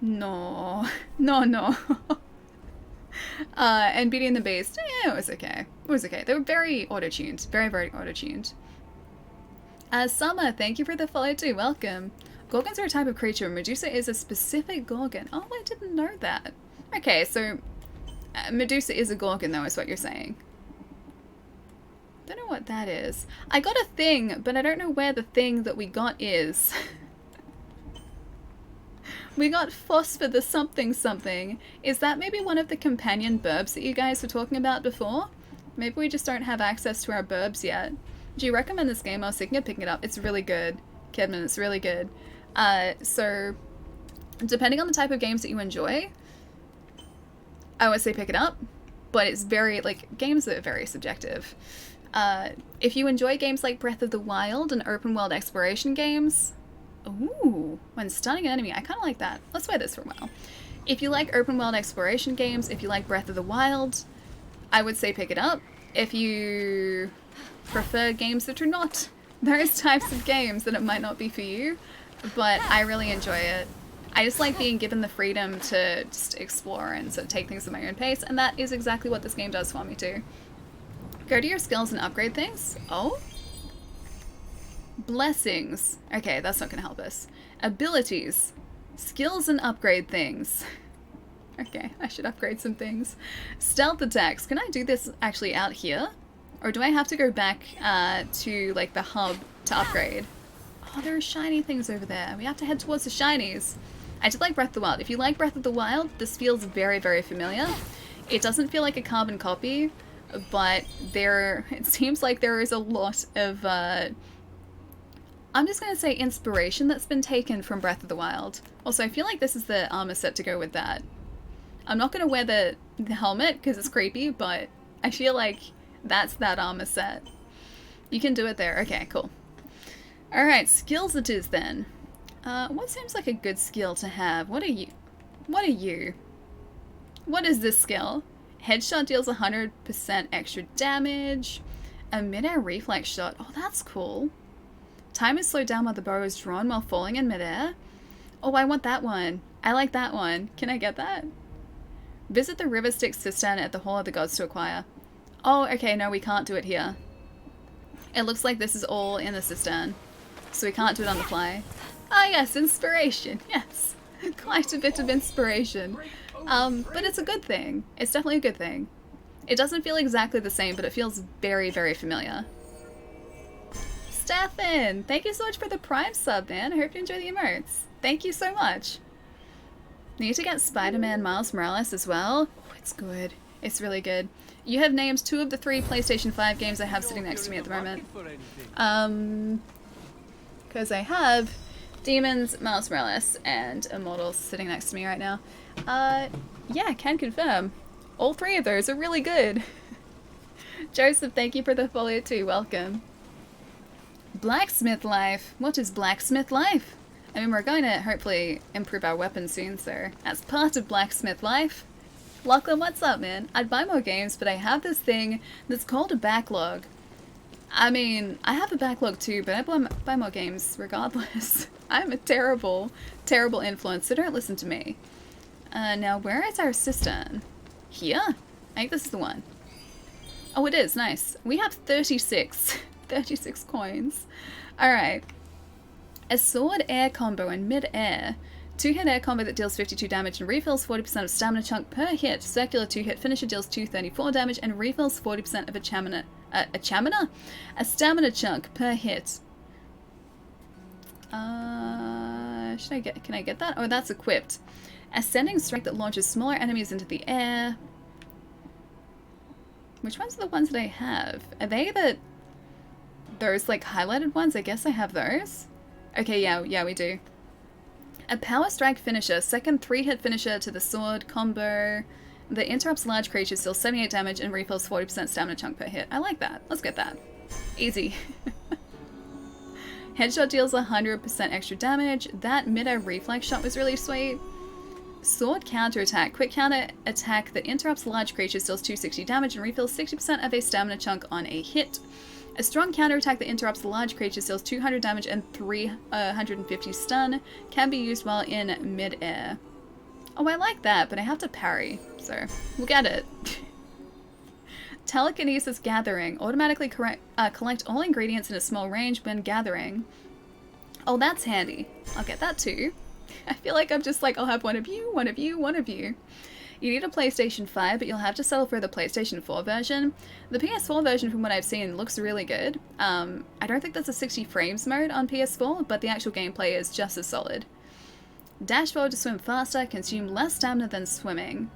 no. No. And Beauty and the Beast, it was okay. It was okay. They were very auto-tuned. Very, very auto-tuned. Summer, thank you for the follow too. Welcome. Gorgons are a type of creature. Medusa is a specific Gorgon. Oh, I didn't know that. Okay, so Medusa is a Gorgon though, is what you're saying. Don't know what that is. I got a thing, but I don't know where the thing that we got is. We got Phosphor the something something. Is that maybe one of the companion burbs that you guys were talking about before? Maybe we just don't have access to our burbs yet. Do you recommend this game? I was thinking of picking it up. It's really good. Kedman, it's really good. So, depending on the type of games that you enjoy, I would say pick it up. But it's very, like, games are very subjective. If you enjoy games like Breath of the Wild and open world exploration games, ooh, when stunning an enemy, I kind of like that. Let's play this for a while. If you like open world exploration games, if you like Breath of the Wild, I would say pick it up. If you prefer games that are not those types of games, then it might not be for you, but I really enjoy it. I just like being given the freedom to just explore and sort of take things at my own pace, and that is exactly what this game does for me too. Go to your skills and upgrade things. Oh? Blessings. Okay, that's not gonna help us. Abilities. Skills and upgrade things. Okay, I should upgrade some things. Stealth attacks. Can I do this actually out here? Or do I have to go back to like the hub to upgrade? Oh, there are shiny things over there. We have to head towards the shinies. I did like Breath of the Wild. If you like Breath of the Wild, this feels very, very familiar. It doesn't feel like a carbon copy, but it seems like there is a lot of, I'm just going to say inspiration that's been taken from Breath of the Wild. Also, I feel like this is the armor set to go with that. I'm not going to wear the helmet because it's creepy, but I feel like that's that armor set. You can do it there. Okay, cool. Alright, skills it is then. What seems like a good skill to have? What are you? What are you? What is this skill? Headshot deals 100% extra damage. A mid-air reflex shot. Oh, that's cool. Time is slowed down while the bow is drawn while falling in mid-air. Oh, I want that one. I like that one. Can I get that? Visit the River Styx cistern at the Hall of the Gods to acquire. Oh, okay, no, we can't do it here. It looks like this is all in the cistern, so we can't do it on the fly. Ah, yes, inspiration, yes. Quite a bit of inspiration. But it's a good thing. It's definitely a good thing. It doesn't feel exactly the same, but it feels very, very familiar. Stefan, thank you so much for the Prime sub, man. I hope you enjoy the emotes. Thank you so much. Need to get Spider-Man Miles Morales as well. Oh, it's good. It's really good. You have named 2 of the 3 PlayStation 5 games I have sitting next to me at the moment. Because I have Demons, Miles Morales, and Immortals sitting next to me right now. Yeah, I can confirm. All 3 of those are really good. Joseph, thank you for the follow too. Welcome. Blacksmith life. What is blacksmith life? I mean, we're going to hopefully improve our weapons soon, so as part of blacksmith life. Lachlan, what's up, man? I'd buy more games, but I have this thing that's called a backlog. I mean, I have a backlog too, but I buy more games regardless. I'm a terrible, terrible influence, so don't listen to me. Now, where is our cistern? Here? I think this is the one. Oh, it is. Nice. We have 36. 36 coins. Alright. A sword air combo in mid-air. 2-hit air combo that deals 52 damage and refills 40% of stamina chunk per hit. Circular 2-hit finisher deals 234 damage and refills 40% of a stamina chunk per hit. Can I get that? Oh, that's equipped. Ascending strike that launches smaller enemies into the air. Which ones are the ones that I have? Are they those like highlighted ones? I guess I have those. Okay, yeah, we do. A power strike finisher, second 3-hit finisher to the sword combo that interrupts large creatures, deals 78 damage and refills 40% stamina chunk per hit. I like that. Let's get that. Easy. Headshot deals 100% extra damage. That mid-air reflex shot was really sweet. Sword counterattack. Quick counterattack that interrupts large creatures, deals 260 damage and refills 60% of a stamina chunk on a hit. A strong counterattack that interrupts large creatures, deals 200 damage and 350 stun. Can be used while in mid-air. Oh, I like that, but I have to parry, so we'll get it. Telekinesis Gathering. Automatically collect all ingredients in a small range when gathering. Oh, that's handy. I'll get that too. I feel like I'm just like, I'll have one of you, one of you, one of you. You need a PlayStation 5, but you'll have to settle for the PlayStation 4 version. The PS4 version, from what I've seen, looks really good. I don't think there's a 60 frames mode on PS4, but the actual gameplay is just as solid. Dash forward to swim faster, consume less stamina than swimming.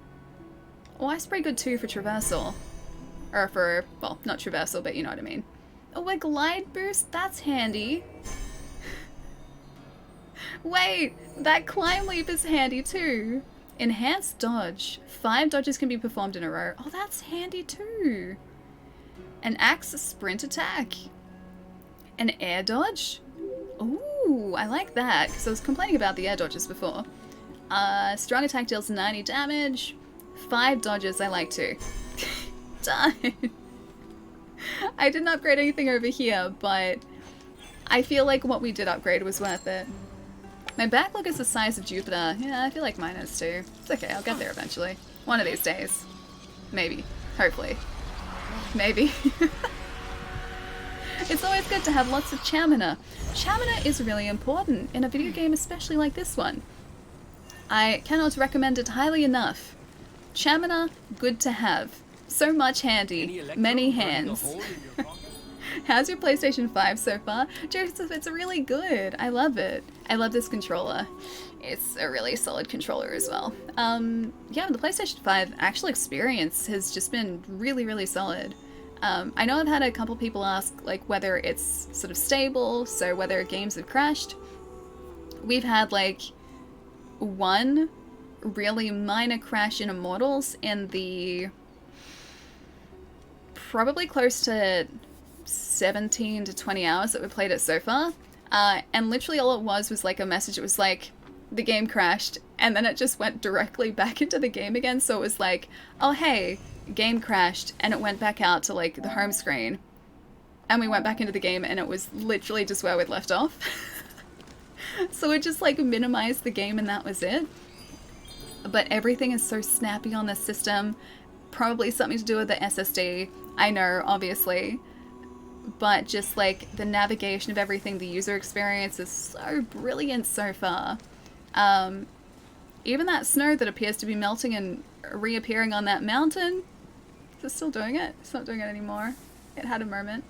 Oh, that's pretty good too for traversal. Or for, well, not traversal, but you know what I mean. Oh, a glide boost? That's handy. Wait, that climb leap is handy too. Enhanced dodge. 5 dodges can be performed in a row. Oh, that's handy too. An axe sprint attack. An air dodge. Ooh, I like that, because I was complaining about the air dodges before. Strong attack deals 90 damage. 5 dodges, I like too. Done. I didn't upgrade anything over here, but I feel like what we did upgrade was worth it. My backlog is the size of Jupiter. Yeah, I feel like mine is too. It's okay, I'll get there eventually. One of these days. Maybe. Hopefully. Maybe. It's always good to have lots of stamina. Stamina is really important in a video game, especially like this one. I cannot recommend it highly enough. Stamina, good to have. So much handy. Many hands. How's your PlayStation 5 so far? Joseph, it's really good. I love it. I love this controller. It's a really solid controller as well. Yeah, the PlayStation 5 actual experience has just been really, really solid. I know I've had a couple people ask like whether it's sort of stable, so whether games have crashed. We've had like one really minor crash in Immortals in the probably close to 17 to 20 hours that we played it so far. And literally all it was like a message. It was like, the game crashed, and then it just went directly back into the game again. So it was like, oh hey, game crashed, and it went back out to like the home screen. And we went back into the game, and it was literally just where we'd left off. So it just like minimized the game, and that was it. But everything is so snappy on this system. Probably something to do with the SSD. I know, obviously. But just like the navigation of everything, the user experience is so brilliant so far. Even that snow that appears to be melting and reappearing on that mountain, is it still doing it? It's not doing it anymore. It had a moment.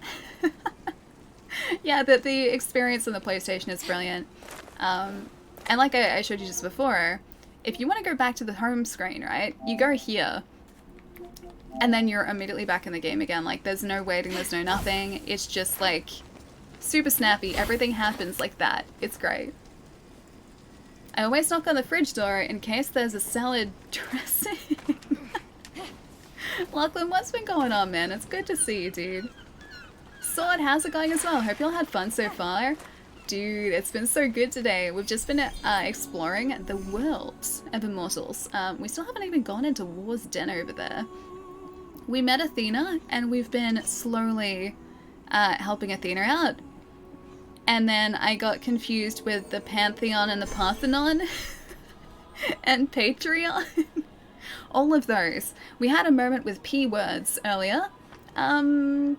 Yeah, the experience on the PlayStation is brilliant. And like I showed you just before, if you want to go back to the home screen, right, you go here. And then you're immediately back in the game again. Like, there's no waiting, there's no nothing. It's just, like, super snappy. Everything happens like that. It's great. I always knock on the fridge door in case there's a salad dressing. Lachlan, what's been going on, man? It's good to see you, dude. Sword, how's it going as well? Hope y'all had fun so far. Dude, it's been so good today. We've just been exploring the worlds of Immortals. We still haven't even gone into War's Den over there. We met Athena, and we've been slowly helping Athena out. And then I got confused with the Pantheon and the Parthenon and Patreon. All of those. We had a moment with P words earlier. And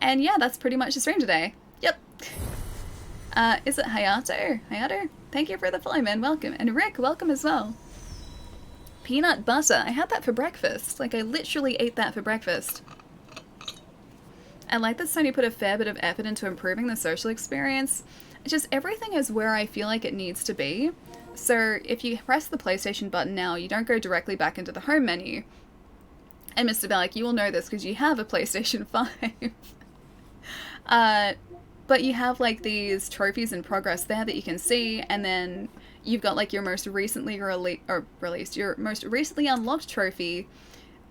yeah, that's pretty much the stream today. Yep. Is it Hayato? Hayato? Thank you for the follow, man. Welcome. And Rick, welcome as well. Peanut butter. I had that for breakfast. Like, I literally ate that for breakfast. I like that Sony put a fair bit of effort into improving the social experience. It's just everything is where I feel like it needs to be. So if you press the PlayStation button now, you don't go directly back into the home menu. And Mr. Bellic, you will know this because you have a PlayStation 5. But you have like these trophies in progress there that you can see, and then you've got like your most recently released, your most recently unlocked trophy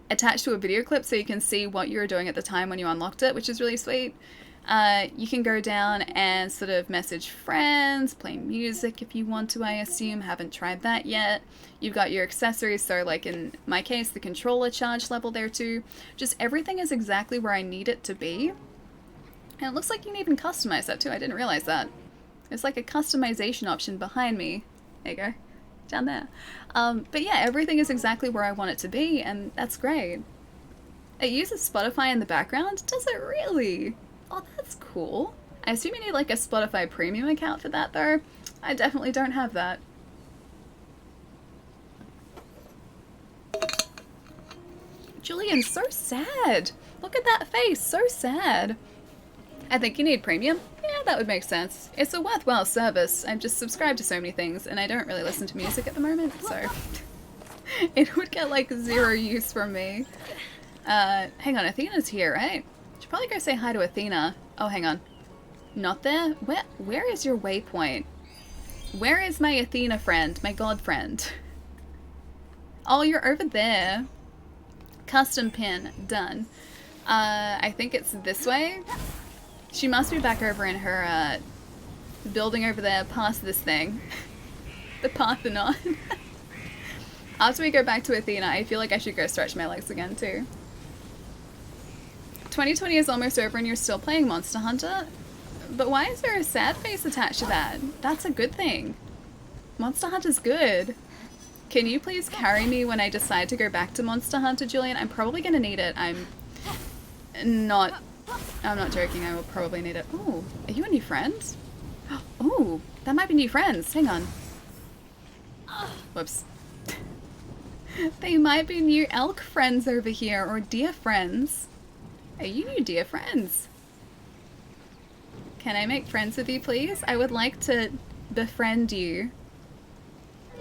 attached to a video clip so you can see what you were doing at the time when you unlocked it, which is really sweet. You can go down and sort of message friends, play music if you want to, I assume. Haven't tried that yet. You've got your accessories, so like in my case, the controller charge level there too. Just everything is exactly where I need it to be. And it looks like you can even customize that too. I didn't realize that. There's like a customization option behind me. There you go. Down there. But yeah, everything is exactly where I want it to be, and that's great. It uses Spotify in the background? Does it really? Oh, that's cool. I assume you need like a Spotify premium account for that though. I definitely don't have that. Julian's so sad. Look at that face, so sad. I think you need premium. Yeah, that would make sense. It's a worthwhile service. I'm just subscribed to so many things and I don't really listen to music at the moment, so it would get like zero use from me. Hang on, Athena's here, right? Should probably go say hi to Athena. Oh, hang on. Not there? Where is your waypoint? Where is my Athena friend, my god friend? Oh, you're over there. Custom pin, done. I think it's this way. She must be back over in her building over there past this thing. The Parthenon. After we go back to Athena, I feel like I should go stretch my legs again too. 2020 is almost over and you're still playing Monster Hunter? But why is there a sad face attached to that? That's a good thing. Monster Hunter's good. Can you please carry me when I decide to go back to Monster Hunter, Julian? I'm probably gonna need it. I'm not joking, I will probably need it. Oh, are you a new friend? Oh, that might be new friends. Hang on. Whoops. They might be new elk friends over here, or deer friends. Are you new deer friends? Can I make friends with you, please? I would like to befriend you.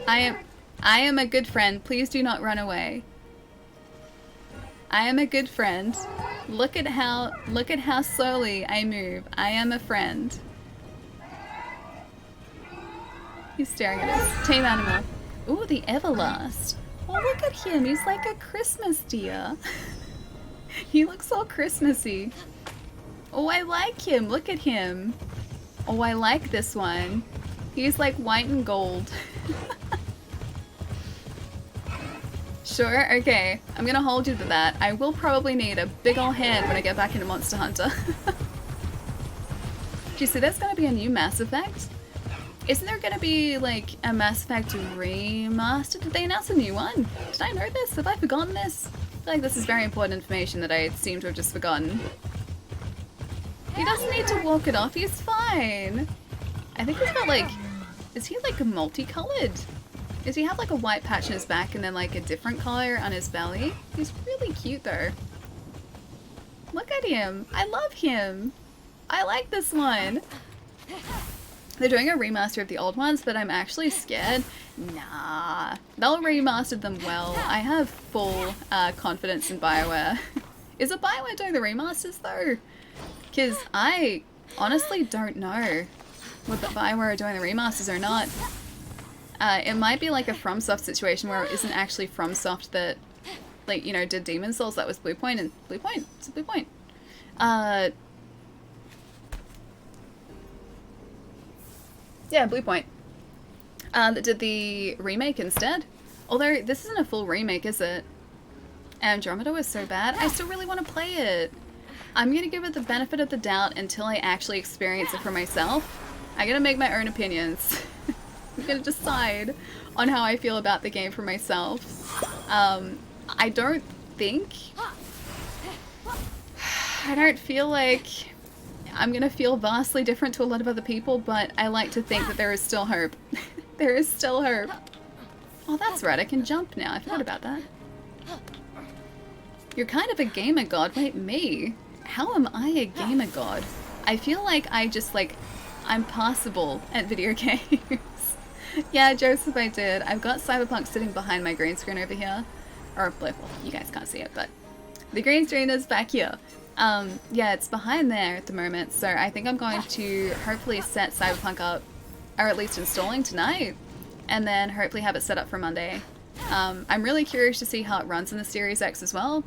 I am a good friend. Please do not run away. I am a good friend. Look at how slowly I move. I am a friend. He's staring at us. Tame animal. Ooh, the Everlast. Oh, look at him. He's like a Christmas deer. He looks all Christmassy. Oh, I like him. Look at him. Oh, I like this one. He's like white and gold. Sure, okay. I'm gonna hold you to that. I will probably need a big ol' hand when I get back into Monster Hunter. Do you see there's gonna be a new Mass Effect? Isn't there gonna be like a Mass Effect remaster? Did they announce a new one? Did I know this? Have I forgotten this? I feel like this is very important information that I seem to have just forgotten. He doesn't need to walk it off, he's fine. I think he's got like, is he like multicolored? Does he have like a white patch on his back and then like a different color on his belly? He's really cute though. Look at him. I love him. I like this one. They're doing a remaster of the old ones, but I'm actually scared. Nah. They'll remaster them well. I have full confidence in BioWare. Is it BioWare doing the remasters though? Because I honestly don't know whether BioWare are doing the remasters or not. It might be like a FromSoft situation where it isn't actually FromSoft that, like, you know, did Demon's Souls. That was Bluepoint, and Bluepoint? It's Bluepoint. Yeah, Bluepoint. That did the remake instead. Although, this isn't a full remake, is it? Andromeda was so bad. I still really want to play it. I'm gonna give it the benefit of the doubt until I actually experience it for myself. I gotta make my own opinions. I'm gonna decide on how I feel about the game for myself. I don't think... I don't feel like I'm gonna feel vastly different to a lot of other people, but I like to think that there is still hope. There is still hope. Oh, that's right, I can jump now. I forgot about that. You're kind of a gamer god. Wait, me? How am I a gamer god? I feel like I just, like, I'm passable at video games. Yeah, Joseph, I did. I've got Cyberpunk sitting behind my green screen over here. Or, well, you guys can't see it, but the green screen is back here. Yeah, it's behind there at the moment, so I think I'm going to hopefully set Cyberpunk up, or at least installing tonight, and then hopefully have it set up for Monday. I'm really curious to see how it runs in the Series X as well,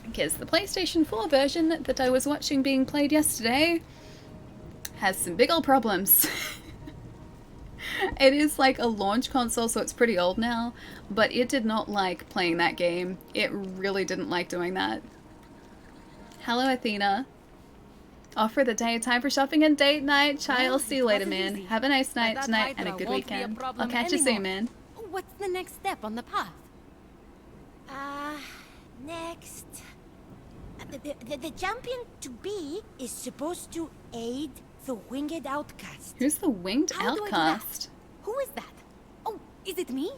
because the PlayStation 4 version that I was watching being played yesterday has some big old problems. It is like a launch console, so it's pretty old now, but it did not like playing that game. It really didn't like doing that. Hello, Athena. Off for the day, time for shopping and date night. Chai, I'll see you later, man. Have a nice night tonight and a good weekend. I'll catch you soon, man. What's the next step on the path? Next. The champion to be is supposed to aid the winged outcast. Who's the winged How do I do that? outcast? Who is that? Oh, is it me?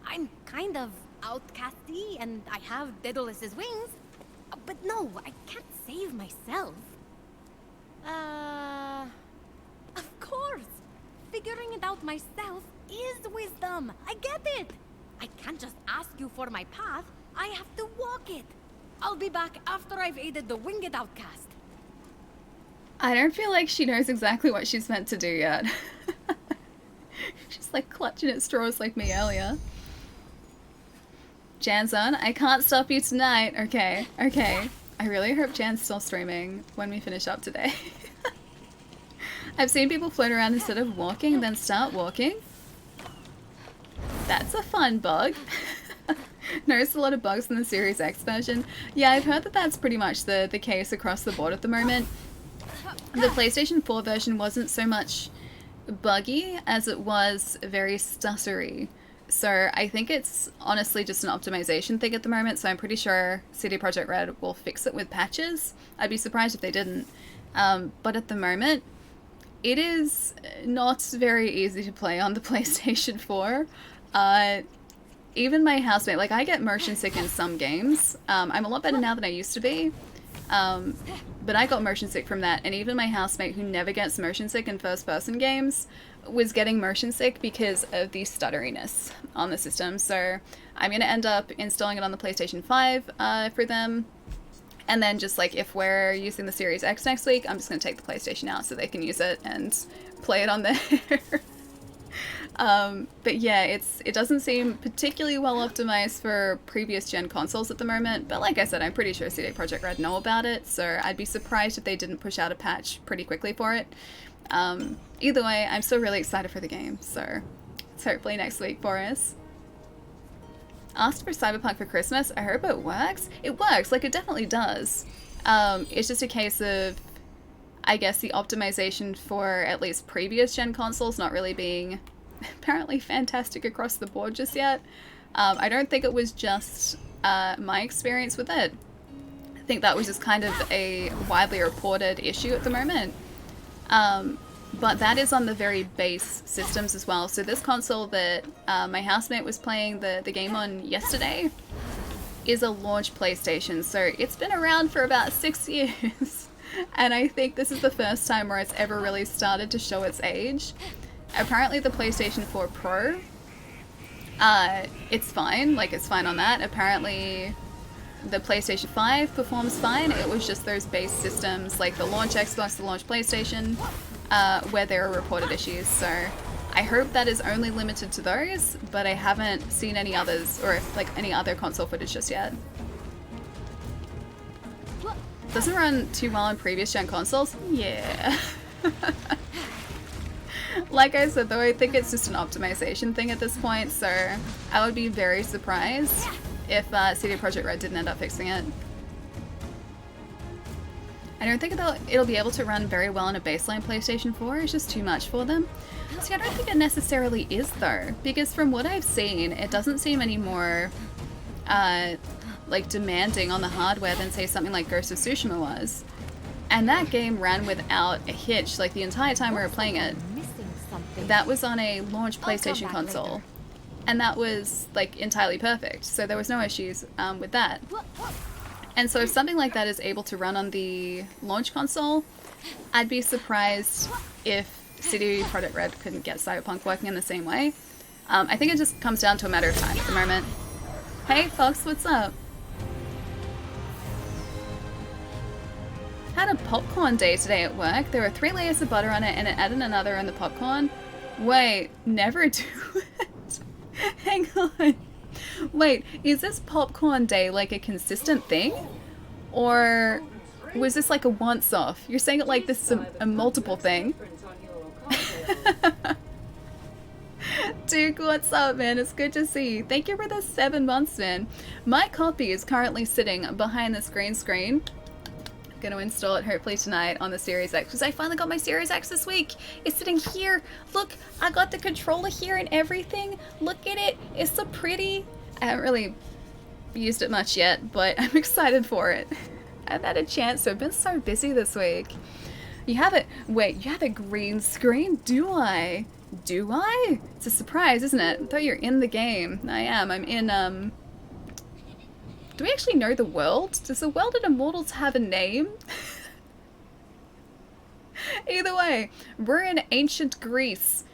I'm kind of outcasty and I have Daedalus's wings. But no, I can't save myself. Of course! Figuring it out myself is wisdom. I get it. I can't just ask you for my path. I have to walk it. I'll be back after I've aided the winged outcast. I don't feel like she knows exactly what she's meant to do yet. She's like clutching at straws like me earlier. Jan's on. I can't stop you tonight. Okay, okay. I really hope Jan's still streaming when we finish up today. I've seen people float around instead of walking, then start walking. That's a fun bug. Noticed a lot of bugs in the Series X version. Yeah, I've heard that that's pretty much the case across the board at the moment. The PlayStation 4 version wasn't so much buggy as it was very stuttery. So I think it's honestly just an optimization thing at the moment, so I'm pretty sure CD Projekt Red will fix it with patches. I'd be surprised if they didn't. But at the moment, it is not very easy to play on the PlayStation 4. Even my housemate, like I get motion sick in some games. I'm a lot better now than I used to be. But I got motion sick from that, and even my housemate who never gets motion sick in first-person games was getting motion sick because of the stutteriness on the system. So I'm going to end up installing it on the PlayStation 5 for them. And then just like if we're using the Series X next week, I'm just going to take the PlayStation out so they can use it and play it on there. But yeah, it doesn't seem particularly well optimized for previous gen consoles at the moment, but like I said, I'm pretty sure CD Projekt Red know about it, so I'd be surprised if they didn't push out a patch pretty quickly for it. Either way, I'm still really excited for the game, so it's hopefully next week for us. Asked for Cyberpunk for Christmas. I hope it works. It works, like it definitely does. It's just a case of, I guess, the optimization for at least previous gen consoles not really being apparently fantastic across the board just yet. I don't think it was just my experience with it. I think that was just kind of a widely reported issue at the moment. But that is on the very base systems as well. So this console that my housemate was playing the game on yesterday is a launch PlayStation. So it's been around for about 6 years. And I think this is the first time where it's ever really started to show its age. Apparently the PlayStation 4 Pro, it's fine. Like, it's fine on that. Apparently the PlayStation 5 performs fine. It was just those base systems, like the launch Xbox, the launch PlayStation, where there are reported issues. So I hope that is only limited to those, but I haven't seen any others, or like any other console footage just yet. Doesn't run too well on previous gen consoles? Yeah. Like I said though, I think it's just an optimization thing at this point, so I would be very surprised if CD Projekt Red didn't end up fixing it. I don't think it'll be able to run very well on a baseline PlayStation 4, it's just too much for them. See, I don't think it necessarily is though, because from what I've seen, it doesn't seem any more like demanding on the hardware than say something like Ghost of Tsushima was. And that game ran without a hitch, like the entire time we were playing it. Missing something. That was on a launch PlayStation back console. later. And that was like entirely perfect, so there was no issues with that. And so if something like that is able to run on the launch console, I'd be surprised if CD Projekt Red couldn't get Cyberpunk working in the same way. I think it just comes down to a matter of time at the moment. Hey Fox, what's up? Had a popcorn day today at work. There were 3 layers of butter on it and it added another on the popcorn. Wait, never do it. Hang on. Wait, is this popcorn day like a consistent thing? Or was this like a once-off? You're saying it like this is a multiple thing? Duke, what's up, man? It's good to see you. Thank you for the 7 months, man. My copy is currently sitting behind this green screen. Gonna install it hopefully tonight on the Series X because I finally got my Series X this week. It's sitting here. Look, I got the controller here and everything. Look at it. It's so pretty. I haven't really used it much yet, but I'm excited for it. I've had a chance, so I've been so busy this week. You have it. Wait, you have a green screen? Do I? Do I? It's a surprise, isn't it? I thought you're in the game. I am. I'm in, do we actually know the world? Does the world in Immortals have a name? Either way, we're in ancient Greece,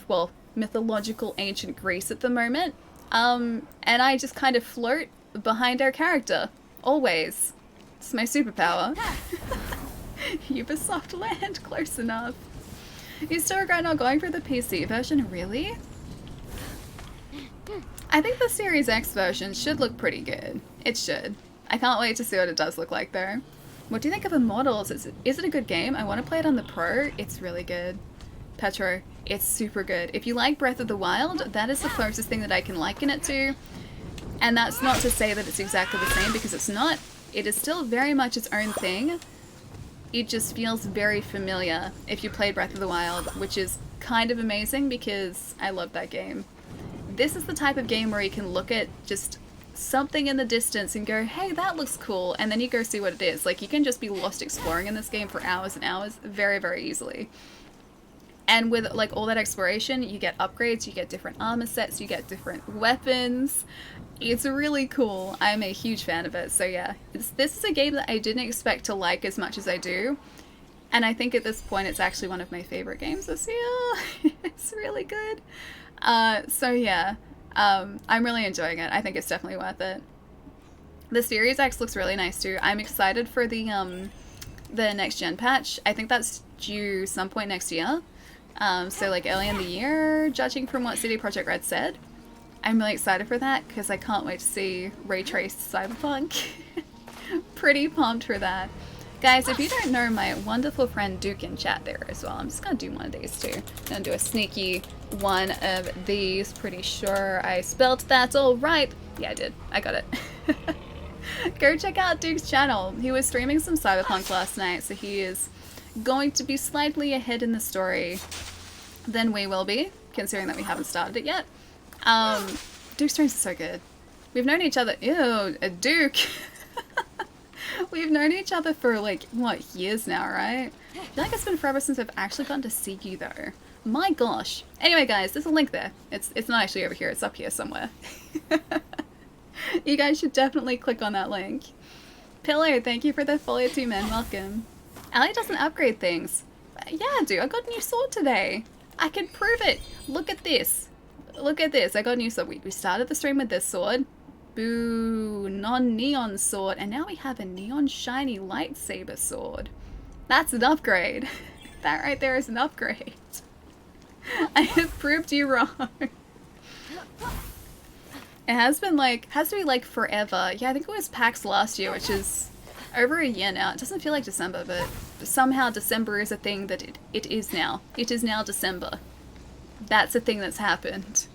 well, mythological ancient Greece at the moment. And I just kind of float behind our character. Always. It's my superpower. Ubisoft land, close enough. You still regret not going for the PC version, really? I think the Series X version should look pretty good. It should. I can't wait to see what it does look like though. What do you think of Immortals? Is it a good game? I want to play it on the Pro. It's really good. Petro, it's super good. If you like Breath of the Wild, that is the closest thing that I can liken it to. And that's not to say that it's exactly the same because it's not. It is still very much its own thing. It just feels very familiar if you played Breath of the Wild, which is kind of amazing because I love that game. This is the type of game where you can look at just something in the distance and go, hey, that looks cool, and then you go see what it is. Like, you can just be lost exploring in this game for hours and hours very, very easily. And with, like, all that exploration, you get upgrades, you get different armor sets, you get different weapons. It's really cool. I'm a huge fan of it, so yeah. This is a game that I didn't expect to like as much as I do. And I think at this point it's actually one of my favorite games this year. It's really good. So yeah, I'm really enjoying it. I think it's definitely worth it. The Series X looks really nice too. I'm excited for the next gen patch. I think that's due some point next year. So like early in the year, judging from what CD Projekt Red said. I'm really excited for that because I can't wait to see ray traced Cyberpunk. Pretty pumped for that. Guys, if you don't know my wonderful friend Duke in chat there as well, I'm just gonna do one of these too. Gonna do a sneaky one of these. Pretty sure I spelled that all right. Yeah, I did. I got it. Go check out Duke's channel. He was streaming some Cyberpunk last night, so he is going to be slightly ahead in the story than we will be, considering that we haven't started it yet. Duke's streams are so good. We've known each other. Ew, a Duke. We've known each other for like, what, years now, right? I feel like it's been forever since I've actually gotten to see you though. My gosh. Anyway guys, there's a link there. It's not actually over here, it's up here somewhere. You guys should definitely click on that link. Pillar, thank you for the follow 2 men, welcome. Allie doesn't upgrade things. Yeah, dude, I got a new sword today. I can prove it. Look at this. Look at this, I got a new sword. We started the stream with this sword. Boo, non-neon sword, and now we have a neon shiny lightsaber sword. That's an upgrade. That right there is an upgrade. I have proved you wrong. It has been like, has to be like forever. Yeah, I think it was PAX last year, which is over a year now. It doesn't feel like December, but somehow December is a thing that it is now. It is now December. That's a thing that's happened.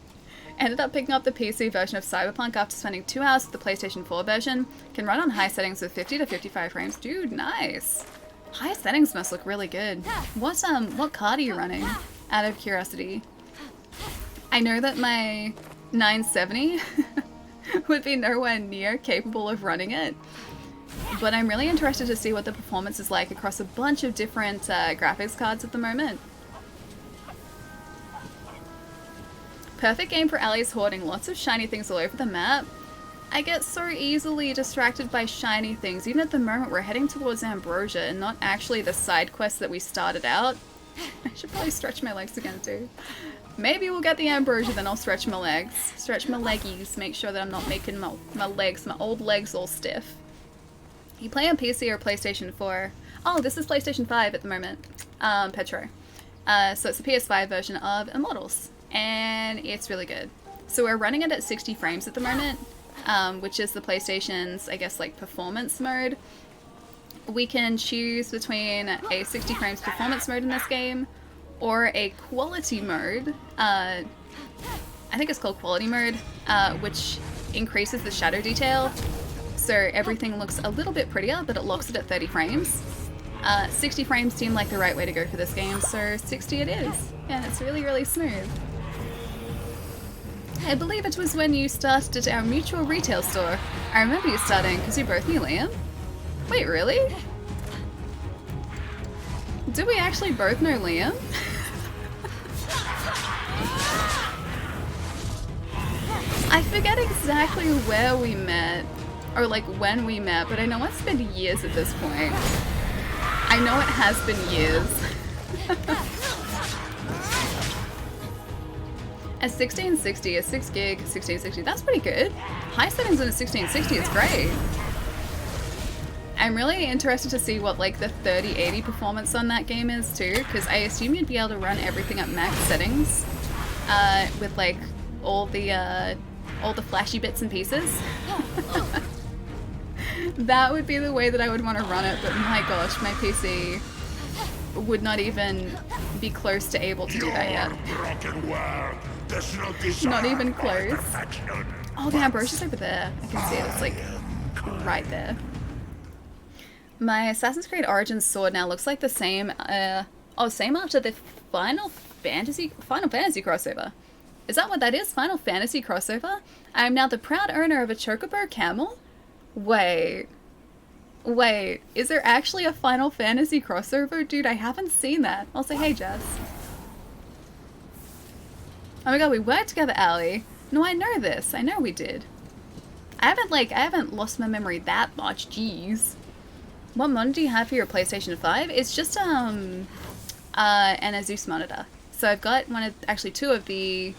Ended up picking up the PC version of Cyberpunk after spending 2 hours with the PlayStation 4 version. Can run on high settings with 50 to 55 frames. Dude, nice. High settings must look really good. What card are you running? Out of curiosity. I know that my 970 would be nowhere near capable of running it. But I'm really interested to see what the performance is like across a bunch of different graphics cards at the moment. Perfect game for Ali's hoarding lots of shiny things all over the map. I get so easily distracted by shiny things. Even at the moment we're heading towards Ambrosia and not actually the side quest that we started out. I should probably stretch my legs again too. Maybe we'll get the Ambrosia, then I'll stretch my legs. Stretch my leggies, make sure that I'm not making my old legs all stiff. You play on PC or PlayStation 4? Oh, this is PlayStation 5 at the moment. Petro. So it's the PS5 version of Immortals. And it's really good. So we're running it at 60 frames at the moment, which is the PlayStation's, I guess, like performance mode. We can choose between a 60 frames performance mode in this game or a quality mode. I think it's called quality mode, which increases the shadow detail. So everything looks a little bit prettier, but it locks it at 30 frames. 60 frames seemed like the right way to go for this game, so 60 it is. Yeah, it's really, really smooth. I believe it was when you started at our mutual retail store. I remember you starting, because you both knew Liam. Wait, really? Do we actually both know Liam? I forget exactly where we met, or like when we met, but I know it's been years at this point. I know it has been years. A 1660, a 6 gig 1660, that's pretty good. High settings in a 1660 is great. I'm really interested to see what like the 3080 performance on that game is too, because I assume you'd be able to run everything at max settings with like all the flashy bits and pieces. That would be the way that I would want to run it, but my gosh, my PC would not even be close to able to do that yet. Not even close. Oh, the Ambrosia's over there. I can see it. It's like right there. My Assassin's Creed Origins sword now looks like the same. Same after the Final Fantasy crossover. Is that what that is? Final Fantasy crossover? I am now the proud owner of a Chocobo camel? Wait, is there actually a Final Fantasy crossover? Dude, I haven't seen that. I'll say, hey, Jess. Oh my god, we worked together, Ali. No, I know this. I know we did. I haven't lost my memory that much, jeez. What monitor do you have for your PlayStation 5? It's just, an Asus monitor. So I've got actually two of the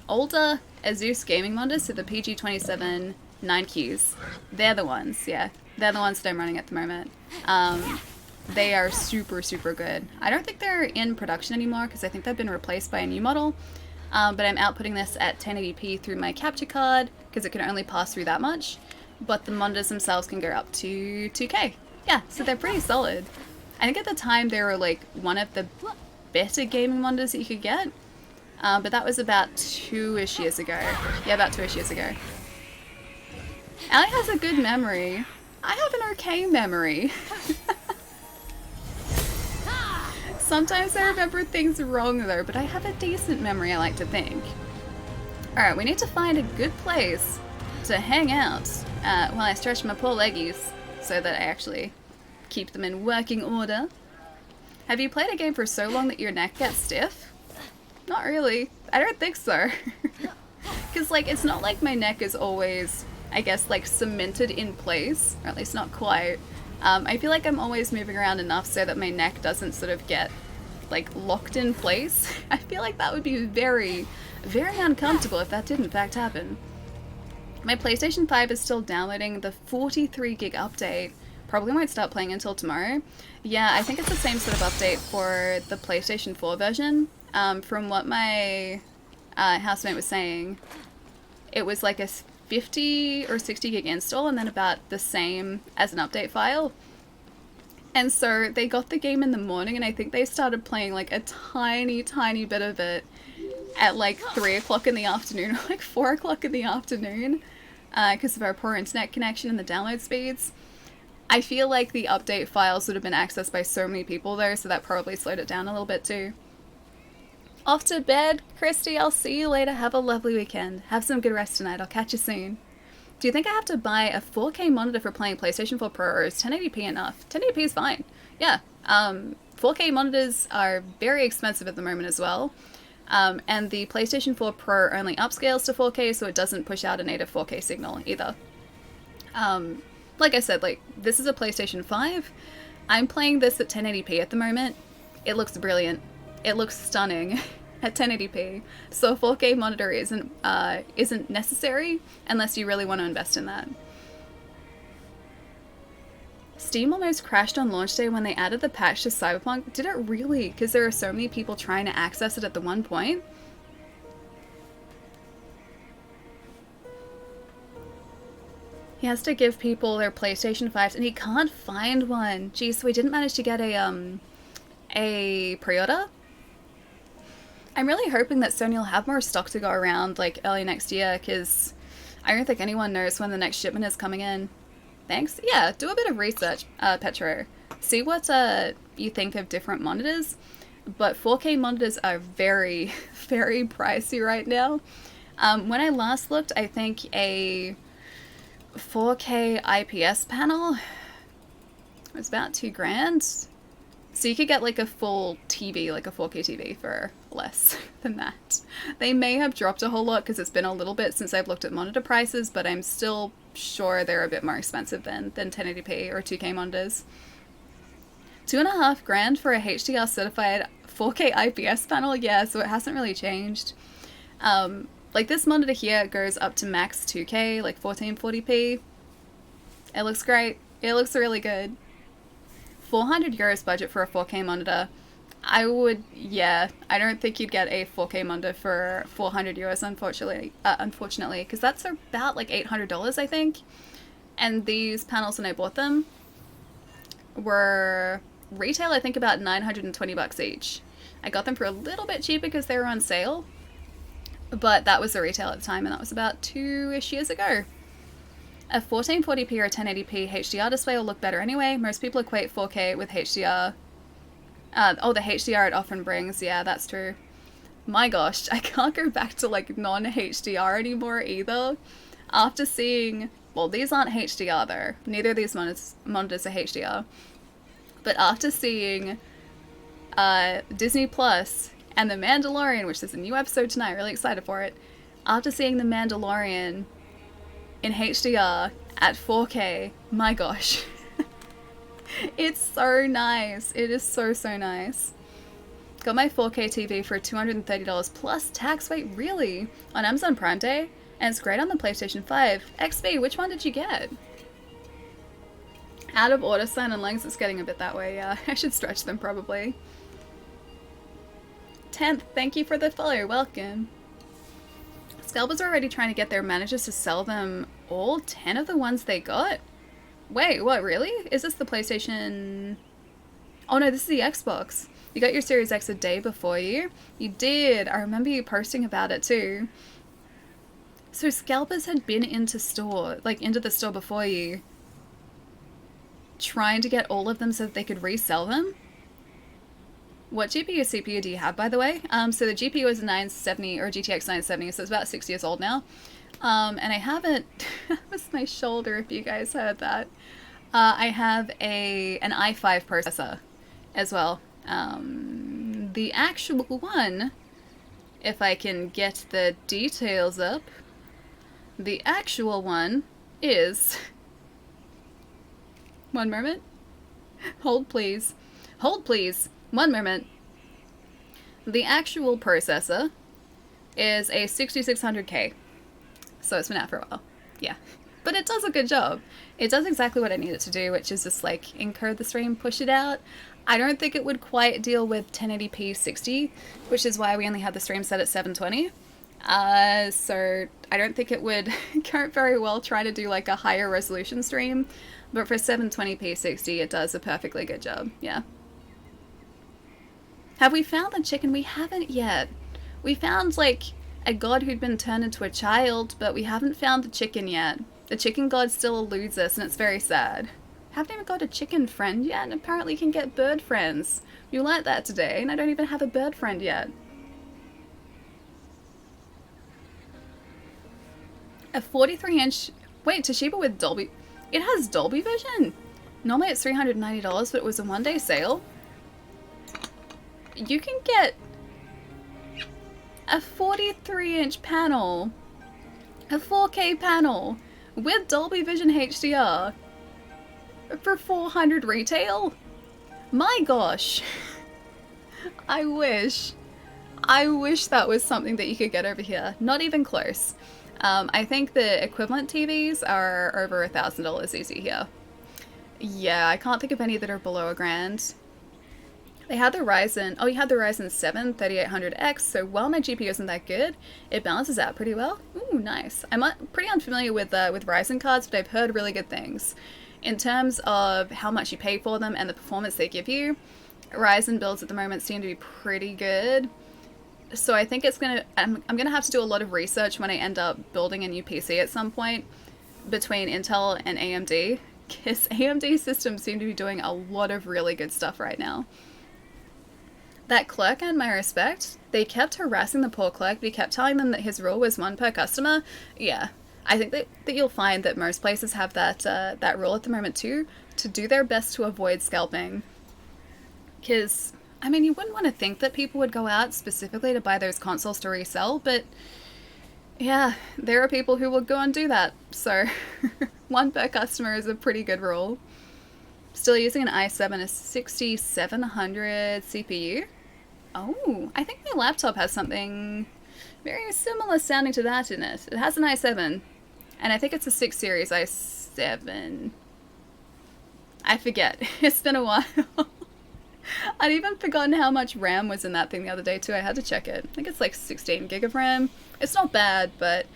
older Asus gaming monitors, so the PG27 9Qs. They're the ones, yeah. They're the ones that I'm running at the moment. They are super, super good. I don't think they're in production anymore because I think they've been replaced by a new model. But I'm outputting this at 1080p through my capture card because it can only pass through that much. But the monitors themselves can go up to 2K. Yeah, so they're pretty solid. I think at the time they were like one of the better gaming monitors that you could get. But that was about 2-ish years ago. Yeah, about 2-ish years ago. Ali has a good memory. I have an okay memory. Sometimes I remember things wrong though, but I have a decent memory, I like to think. Alright, we need to find a good place to hang out while I stretch my poor leggies so that I actually keep them in working order. Have you played a game for so long that your neck gets stiff? Not really. I don't think so. Because like, it's not like my neck is always, I guess, like cemented in place, or at least not quite. I feel like I'm always moving around enough so that my neck doesn't sort of get like locked in place. I feel like that would be very, very uncomfortable if that did in fact happen. My PlayStation 5 is still downloading the 43 gig update. Probably won't start playing until tomorrow. Yeah, I think it's the same sort of update for the PlayStation 4 version. From what my housemate was saying, it was like a 50 or 60 gig install and then about the same as an update file. And so they got the game in the morning and I think they started playing like a tiny bit of it at like 3 o'clock in the afternoon or like 4 o'clock in the afternoon because of our poor internet connection and the download speeds. I feel like the update files would have been accessed by so many people though, so that probably slowed it down a little bit too. Off to bed, Christy. I'll see you later. Have a lovely weekend. Have some good rest tonight. I'll catch you soon. Do you think I have to buy a 4K monitor for playing PlayStation 4 Pro, or is 1080p enough? 1080p is fine. Yeah. 4K monitors are very expensive at the moment as well. And the PlayStation 4 Pro only upscales to 4K, so it doesn't push out a native 4K signal either. Like I said, like, this is a PlayStation 5. I'm playing this at 1080p at the moment. It looks brilliant. It looks stunning at 1080p. So a 4K monitor isn't necessary unless you really want to invest in that. Steam almost crashed on launch day when they added the patch to Cyberpunk. Did it really? Because there are so many people trying to access it at the one point. He has to give people their PlayStation 5s, and he can't find one. Geez, so we didn't manage to get a pre-order. I'm really hoping that Sony will have more stock to go around, like, early next year, because I don't think anyone knows when the next shipment is coming in. Thanks. Yeah, do a bit of research, Petro. See what you think of different monitors. But 4K monitors are very, very pricey right now. When I last looked, I think a 4K IPS panel was about $2,000. So you could get like a full TV, like a 4K TV for less than that. They may have dropped a whole lot because it's been a little bit since I've looked at monitor prices, but I'm still sure they're a bit more expensive than 1080p or 2K monitors. $2,500 for a HDR certified 4K IPS panel? Yeah, so it hasn't really changed. Like this monitor here goes up to max 2K, like 1440p. It looks great. It looks really good. 400 euros budget for a 4K monitor. I don't think you'd get a 4K monitor for 400 euros, unfortunately, because that's about like $800, I think. And these panels, when I bought them, were retail, I think, about $920 each. I got them for a little bit cheaper because they were on sale, but that was the retail at the time, and that was about 2-ish years ago. A 1440p or 1080p HDR display will look better anyway. Most people equate 4K with HDR. The HDR it often brings. Yeah, that's true. My gosh, I can't go back to like non-HDR anymore either. After seeing, well, these aren't HDR though. Neither of these monitors are HDR. But after seeing Disney Plus and The Mandalorian, which is a new episode tonight, really excited for it. After seeing The Mandalorian in HDR at 4K, my gosh. It's so nice. It is so, so nice. Got my 4K TV for $230 plus tax. Wait, really? On Amazon Prime Day? And it's great on the PlayStation 5. XB, which one did you get? Out of order sign and lengths, it's getting a bit that way, yeah. I should stretch them probably. 10th, thank you for the follow. Welcome. Scalpers are already trying to get their managers to sell them all 10 of the ones they got. Wait, what, really? Is this the PlayStation? Oh no, this is the Xbox. You got your Series X a day before you? You did. I remember you posting about it too. So scalpers had been into the store before you, trying to get all of them so that they could resell them. What GPU CPU do you have, by the way? So the GPU is a 970 or GTX 970, so it's about 6 years old now. And I have it. That was my shoulder, if you guys heard that. I have an i5 processor as well. The actual one, if I can get the details up, the actual one is... One moment. Hold, please. Hold, please. One moment. The actual processor is a 6600K. So it's been out for a while. Yeah. But it does a good job. It does exactly what I need it to do, which is just like encode the stream, push it out. I don't think it would quite deal with 1080p 60, which is why we only had the stream set at 720. So I don't think it would go very well try to do like a higher resolution stream. But for 720p 60, it does a perfectly good job. Yeah. Have we found the chicken? We haven't yet. We found like a god who'd been turned into a child, but we haven't found the chicken yet. The chicken god still eludes us, and it's very sad. Haven't even got a chicken friend yet, and apparently can get bird friends. You learnt that today, and I don't even have a bird friend yet. A 43-inch... Wait, Toshiba with Dolby... It has Dolby Vision? Normally it's $390, but it was a one-day sale. You can get a 43-inch panel, a 4K panel, with Dolby Vision HDR for $400 retail? My gosh. I wish that was something that you could get over here. Not even close. I think the equivalent TVs are over $1,000 easy here. Yeah, I can't think of any that are below $1,000. They had the Ryzen, oh, you had the Ryzen 7 3800X, so while my GPU isn't that good, it balances out pretty well. Ooh, nice. I'm pretty unfamiliar with Ryzen cards, but I've heard really good things. In terms of how much you pay for them and the performance they give you, Ryzen builds at the moment seem to be pretty good. So I think it's I'm gonna have to do a lot of research when I end up building a new PC at some point between Intel and AMD, because AMD systems seem to be doing a lot of really good stuff right now. That clerk earned my respect. They kept harassing the poor clerk, but he kept telling them that his rule was one per customer. Yeah, I think that you'll find that most places have that rule at the moment too, to do their best to avoid scalping. Because, I mean, you wouldn't want to think that people would go out specifically to buy those consoles to resell, but yeah, there are people who will go and do that. So, one per customer is a pretty good rule. Still using an i7, a 6700 CPU. Oh, I think my laptop has something very similar sounding to that in it. It has an i7, and I think it's a 6 series i7. I forget. It's been a while. I'd even forgotten how much RAM was in that thing the other day too. I had to check it. I think it's like 16 gig of RAM. It's not bad, but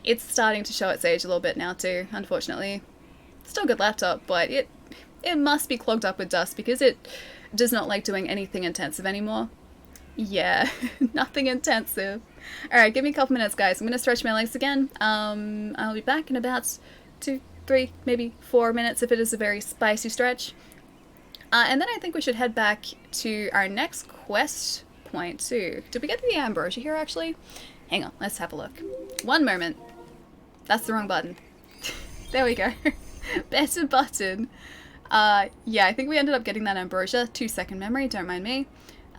it's starting to show its age a little bit now too, unfortunately. Still a good laptop, but it must be clogged up with dust because it does not like doing anything intensive anymore. Yeah, nothing intensive. Alright, give me a couple minutes, guys. I'm going to stretch my legs again. I'll be back in about 2, 3, maybe 4 minutes if it is a very spicy stretch. And then I think we should head back to our next quest point too. Did we get to the ambrosia here actually? Hang on, let's have a look. One moment. That's the wrong button. There we go. Better button. Yeah, I think we ended up getting that ambrosia. 2-second memory, don't mind me.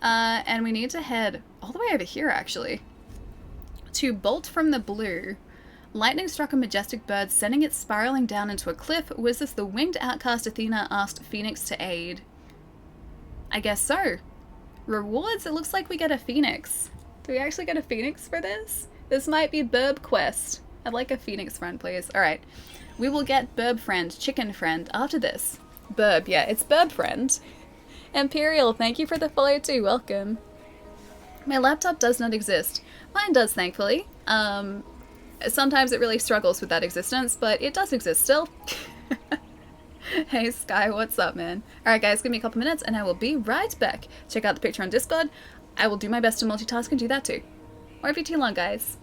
And we need to head all the way over here actually. To Bolt from the Blue. Lightning struck a majestic bird, sending it spiraling down into a cliff. Was this the winged outcast Athena asked Phoenix to aid? I guess so. Rewards? It looks like we get a Phoenix. Do we actually get a Phoenix for this? This might be Burb Quest. I'd like a Phoenix friend, please. Alright. We will get Burb friend, chicken friend after this. Burb, yeah, it's Burb friend. Imperial, thank you for the follow too. Welcome. My laptop does not exist. Mine does, thankfully. Sometimes it really struggles with that existence, but it does exist still. Hey Sky, what's up, man? Alright guys, give me a couple minutes and I will be right back. Check out the picture on Discord. I will do my best to multitask and do that too. Won't be too long, guys.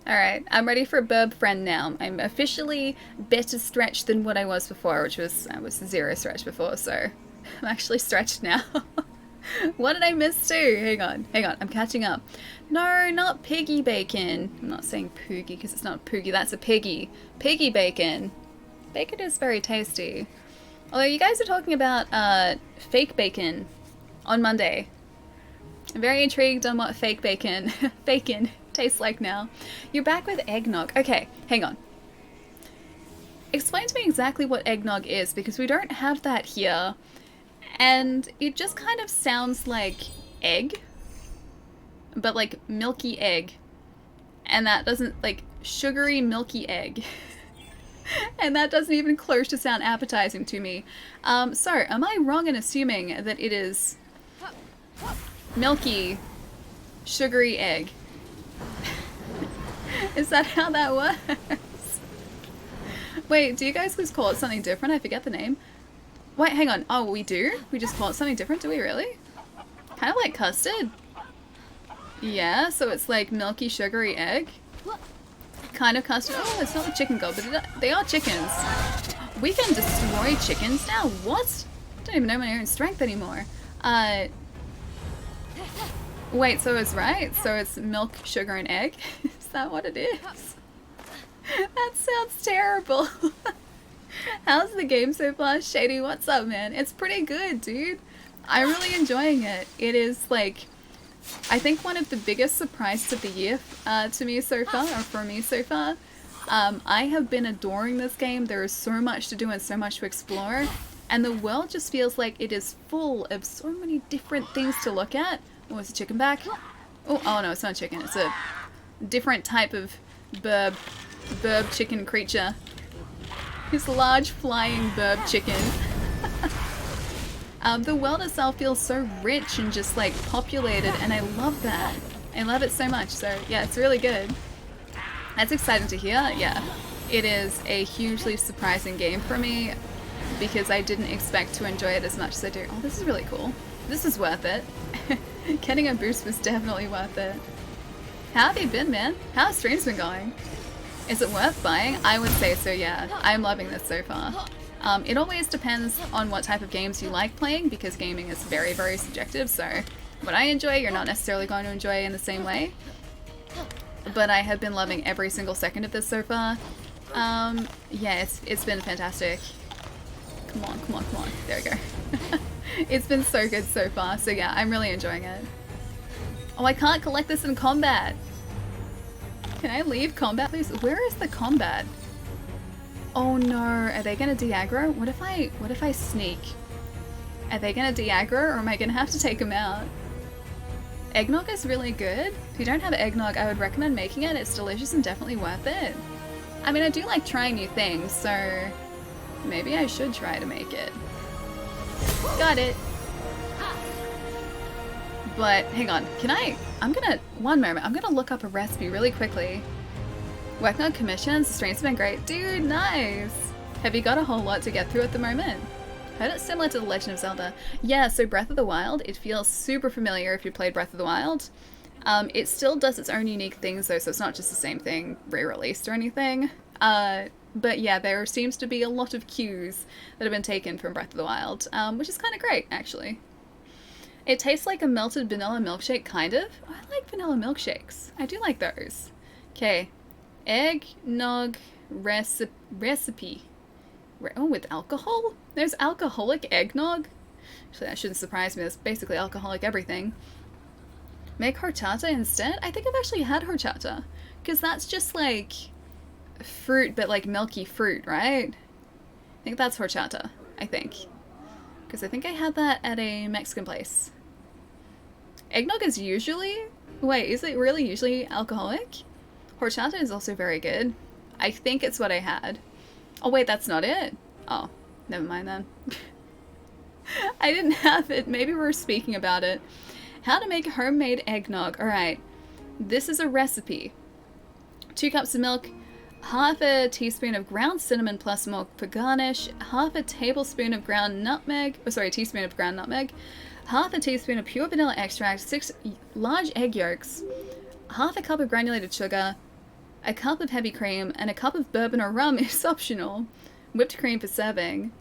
Alright, I'm ready for Burb Friend now. I'm officially better stretched than what I was before, which was, I was 0 stretch before, so I'm actually stretched now. What did I miss too? Hang on, I'm catching up. No, not piggy bacon. I'm not saying poogie because it's not poogie, that's a piggy. Piggy bacon. Bacon is very tasty. Although you guys are talking about fake bacon on Monday. I'm very intrigued on what fake bacon tastes like now. You're back with eggnog. Okay, hang on. Explain to me exactly what eggnog is, because we don't have that here. And it just kind of sounds like egg, but like milky egg. And that doesn't, like, sugary milky egg. And that doesn't even close to sound appetizing to me. So, am I wrong in assuming that it is milky, sugary egg? Is that how that works? Wait, do you guys just call it something different? I forget the name. Wait, hang on. Oh, we do? We just call it something different? Do we really? Kind of like custard. Yeah, so it's like milky, sugary egg. Kind of custard. Oh, it's not the chicken god, but they are chickens. We can destroy chickens now? What? I don't even know my own strength anymore. Wait, so it's right? So it's milk, sugar, and egg? Is that what it is? That sounds terrible. How's the game so far? Shady, what's up, man? It's pretty good, dude. I'm really enjoying it. It is, like, I think one of the biggest surprises of the year to me so far, or for me so far. I have been adoring this game. There is so much to do and so much to explore. And the world just feels like it is full of so many different things to look at. Oh, is a chicken back? Oh no, it's not a chicken. It's a different type of burb chicken creature. This large flying burb chicken. The world itself feels so rich and just like populated, and I love that. I love it so much. So yeah, it's really good. That's exciting to hear. Yeah, it is a hugely surprising game for me because I didn't expect to enjoy it as much as I do. Oh, this is really cool. This is worth it. Getting a boost was definitely worth it. How have you been, man? How have streams been going? Is it worth buying? I would say so, yeah. I'm loving this so far. It always depends on what type of games you like playing, because gaming is very, very subjective, so what I enjoy, you're not necessarily going to enjoy in the same way. But I have been loving every single second of this so far. Yeah, it's been fantastic. Come on. There we go. It's been so good so far, so yeah, I'm really enjoying it. Oh, I can't collect this in combat! Can I leave combat, please? Where is the combat? Oh no, are they gonna de-aggro? What if I sneak? Are they gonna de-aggro, or am I gonna have to take them out? Eggnog is really good. If you don't have eggnog, I would recommend making it. It's delicious and definitely worth it. I mean, I do like trying new things, so maybe I should try to make it. Got it. But hang on, one moment, I'm gonna look up a recipe really quickly. Working on commissions, the streams have been great. Dude, nice! Have you got a whole lot to get through at the moment? Heard it's similar to The Legend of Zelda. Yeah, so Breath of the Wild, it feels super familiar if you played Breath of the Wild. It still does its own unique things though, so it's not just the same thing re-released or anything. But yeah, there seems to be a lot of cues that have been taken from Breath of the Wild, which is kind of great, actually. It tastes like a melted vanilla milkshake, kind of. Oh, I like vanilla milkshakes. I do like those. Okay. Eggnog recipe. Oh, with alcohol? There's alcoholic eggnog? Actually, that shouldn't surprise me. That's basically alcoholic everything. Make horchata instead? I think I've actually had horchata. Because that's just like fruit, but like milky fruit, right? I think that's horchata. I think. Because I think I had that at a Mexican place. Eggnog is usually... Wait, is it really usually alcoholic? Horchata is also very good. I think it's what I had. Oh wait, that's not it? Oh, never mind then. I didn't have it. Maybe we're speaking about it. How to make homemade eggnog. Alright. This is a recipe. 2 cups of milk, half a teaspoon of ground cinnamon plus milk for garnish, half a tablespoon of ground nutmeg, teaspoon of ground nutmeg, half a teaspoon of pure vanilla extract, 6 large egg yolks, half a cup of granulated sugar, A cup of heavy cream and a cup of bourbon or rum is optional. Whipped cream for serving.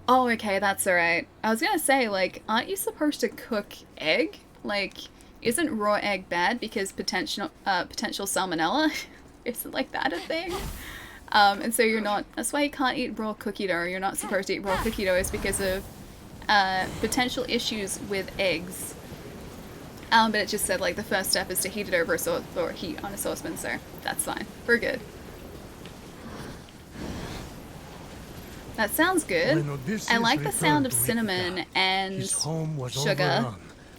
Oh, okay, that's alright. I was gonna say, like, aren't you supposed to cook egg? Like, isn't raw egg bad because potential salmonella? Isn't like that a thing? And so you're not, that's why you can't eat raw cookie dough. You're not supposed to eat raw cookie dough is because of potential issues with eggs. But it just said like the first step is to heat it over a sauce or heat on a saucepan, so that's fine. We're good. That sounds good. I like the sound of cinnamon and his home was sugar overrun,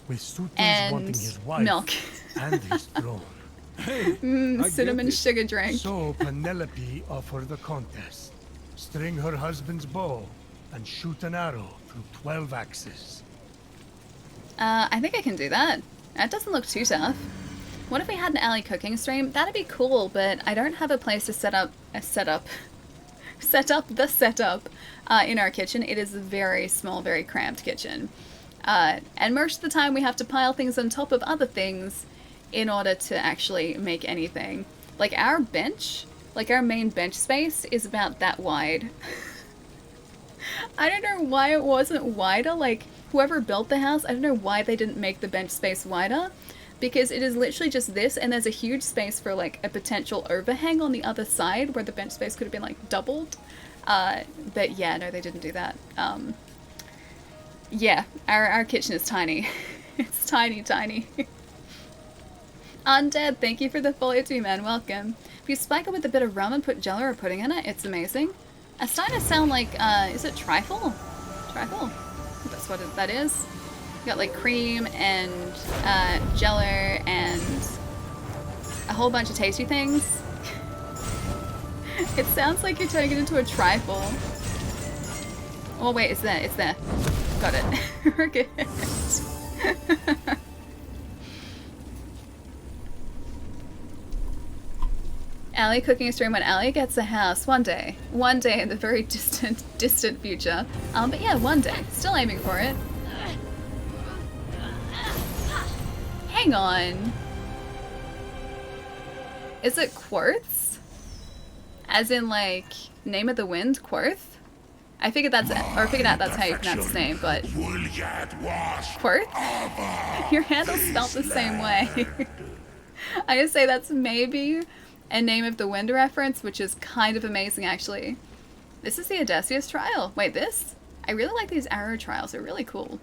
with suitors wanting and his wife milk. and his throne. Cinnamon sugar drink. So Penelope offered the contest. String her husband's bow and shoot an arrow through 12 axes. I think I can do that. That doesn't look too tough. What if we had an alley cooking stream? That'd be cool, but I don't have a place to set up the setup in our kitchen. It is a very small, very cramped kitchen. And most of the time we have to pile things on top of other things in order to actually make anything. Like our bench, like our main bench space is about that wide. I don't know why it wasn't wider, like whoever built the house, I don't know why they didn't make the bench space wider, because it is literally just this and there's a huge space for like a potential overhang on the other side where the bench space could have been like doubled. But yeah, no, they didn't do that. Yeah, our kitchen is tiny. It's tiny, tiny. Undead, thank you for the follow too, man. Welcome. If you spike it with a bit of rum and put jello or pudding in it, it's amazing. It's starting to sound like, is it trifle? Trifle? That's what that is. You got like cream and jello and a whole bunch of tasty things. It sounds like you're turning it into a trifle. Oh wait, it's there, it's there. Got it. We're good. Allie cooking a stream when Allie gets a house one day in the very distant future. But yeah, one day. Still aiming for it. Hang on. Is it quartz? As in like name of the wind, Quarth? I figured that's it, or figured out that's how you pronounce his name, but Quarth? Your handle's spelled the same way. I just say that's maybe a name of the wind reference, which is kind of amazing actually. This is the Odysseus trial. Wait, this? I really like these arrow trials, they're really cool.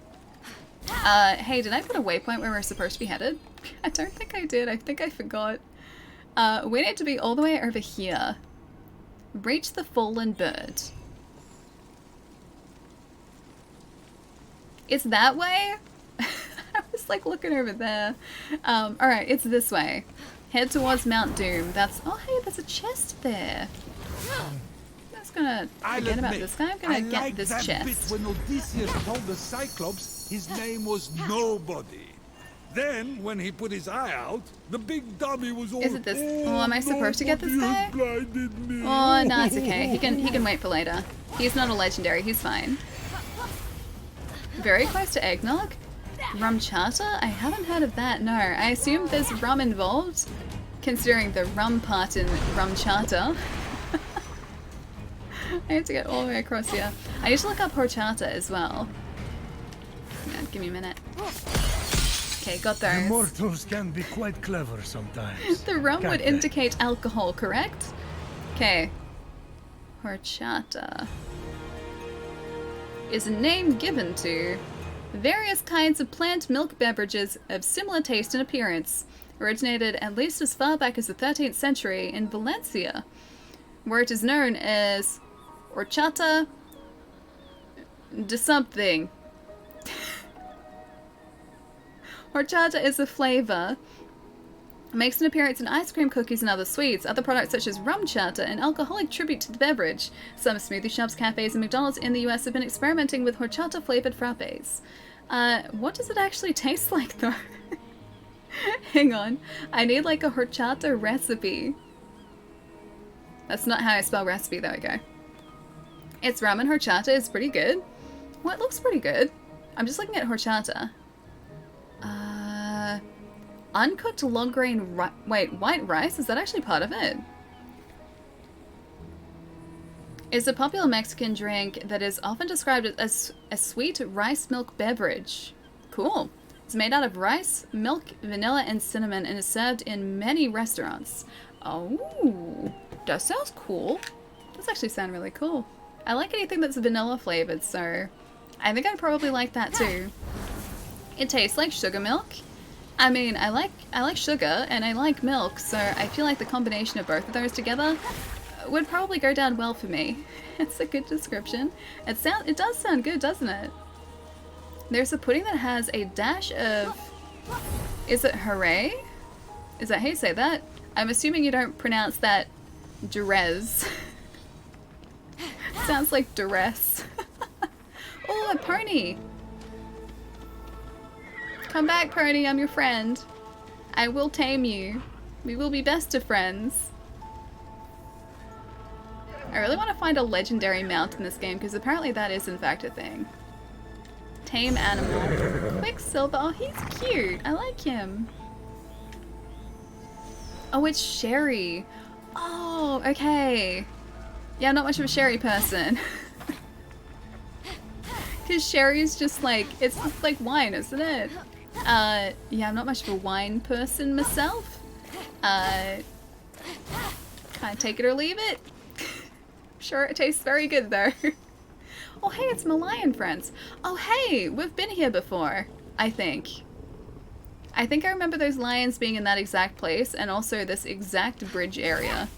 Hey, did I put a waypoint where we're supposed to be headed? I don't think I did, I think I forgot. We need to be all the way over here. Reach the fallen bird. It's that way? I was like looking over there. Alright, it's this way. Head towards Mount Doom. That's, oh hey, there's a chest there. I'm just gonna forget about this guy. I'm gonna get this chest. When Odysseus told the Cyclops his name was Nobody. Then, when he put his eye out, the big dummy was all. Is it this? Oh, am I supposed to get this guy? Oh, no, it's okay. He can wait for later. He's not a legendary. He's fine. Very close to eggnog. Rum charter? I haven't heard of that. No, I assume there's rum involved, considering the rum part in rum charter. I have to get all the way across here. I need to look up horchata as well. Yeah, give me a minute. Okay, got those. Immortals can be quite clever sometimes. The rum would can't they? indicate alcohol, correct? Okay. Horchata is a name given to various kinds of plant milk beverages of similar taste and appearance. Originated at least as far back as the 13th century in Valencia, where it is known as horchata de something. Horchata is a flavor. Makes an appearance in ice cream, cookies, and other sweets. Other products such as rum chata, an alcoholic tribute to the beverage. Some smoothie shops, cafes, and McDonald's in the US have been experimenting with horchata flavored frappes. What does it actually taste like though? Hang on. I need like a horchata recipe. That's not how I spell recipe, there we go. It's rum and horchata is pretty good. Well, it looks pretty good. I'm just looking at horchata. Uncooked long grain wait, white rice? Is that actually part of it? Is a popular Mexican drink that is often described as a sweet rice milk beverage. Cool. It's made out of rice, milk, vanilla, and cinnamon and is served in many restaurants. Oh, that sounds cool. Does actually sound really cool. I like anything that's vanilla flavored, so I think I'd probably like that too. It tastes like sugar milk. I mean, I like sugar and I like milk, so I feel like the combination of both of those together would probably go down well for me. It's a good description. It does sound good, doesn't it? There's a pudding that has a dash of... Is it hooray? Is that how you say that? I'm assuming you don't pronounce that durez. Sounds like duress. Oh, a pony! Come back, pony, I'm your friend. I will tame you. We will be best of friends. I really want to find a legendary mount in this game, because apparently that is in fact a thing. Tame animal. Quicksilver. Oh, he's cute. I like him. Oh, it's Sherry. Oh, okay. Yeah, I'm not much of a Sherry person. Because Sherry's just like, it's like wine, isn't it? Yeah, I'm not much of a wine person myself. Can't take it or leave it. Sure, it tastes very good though. Oh hey, it's Malayan friends. Oh hey, we've been here before, I think. I think I remember those lions being in that exact place and also this exact bridge area.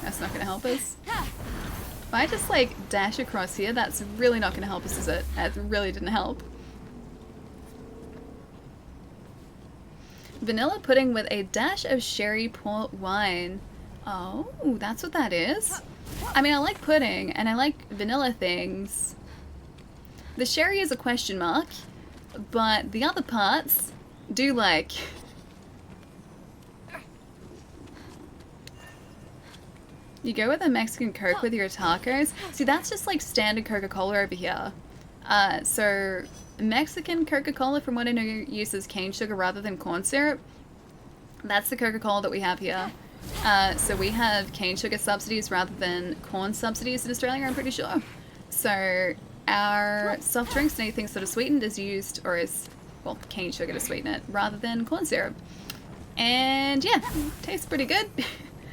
That's not gonna help us. If I just like dash across here, that's really not gonna help us, is it? That really didn't help. Vanilla pudding with a dash of sherry port wine. Oh, that's what that is? I mean, I like pudding, and I like vanilla things. The sherry is a question mark, but the other parts do like. You go with a Mexican Coke with your tacos? See, that's just like standard Coca-Cola over here. So Mexican Coca-Cola, from what I know, uses cane sugar rather than corn syrup. That's the Coca-Cola that we have here. So we have cane sugar subsidies rather than corn subsidies in Australia, I'm pretty sure. So our soft drinks and anything sort of sweetened is used, or is, well, cane sugar to sweeten it, rather than corn syrup. And yeah, tastes pretty good.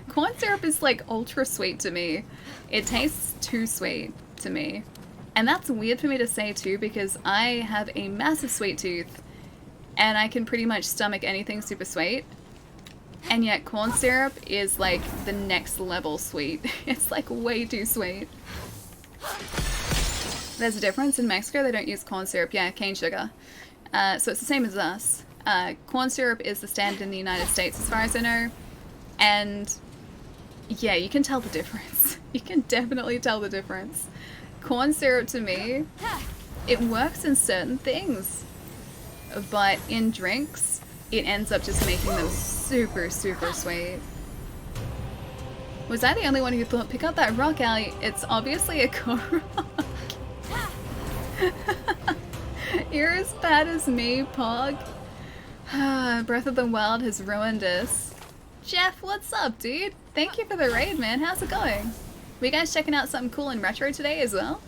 Corn syrup is like ultra sweet to me. It tastes too sweet to me. And that's weird for me to say too, because I have a massive sweet tooth and I can pretty much stomach anything super sweet. And yet corn syrup is like the next level sweet. It's like way too sweet. There's a difference. In Mexico they don't use corn syrup, yeah, cane sugar. So it's the same as us. Corn syrup is the standard in the United States as far as I know. And yeah, you can tell the difference. You can definitely tell the difference. Corn syrup to me, it works in certain things. But in drinks, it ends up just making them super, super sweet. Was I the only one who thought, pick up that rock, Allie? It's obviously a Korok. You're as bad as me, Pog. Breath of the Wild has ruined us. Jeff, what's up, dude? Thank you for the raid, man. How's it going? Were you guys checking out something cool in retro today as well?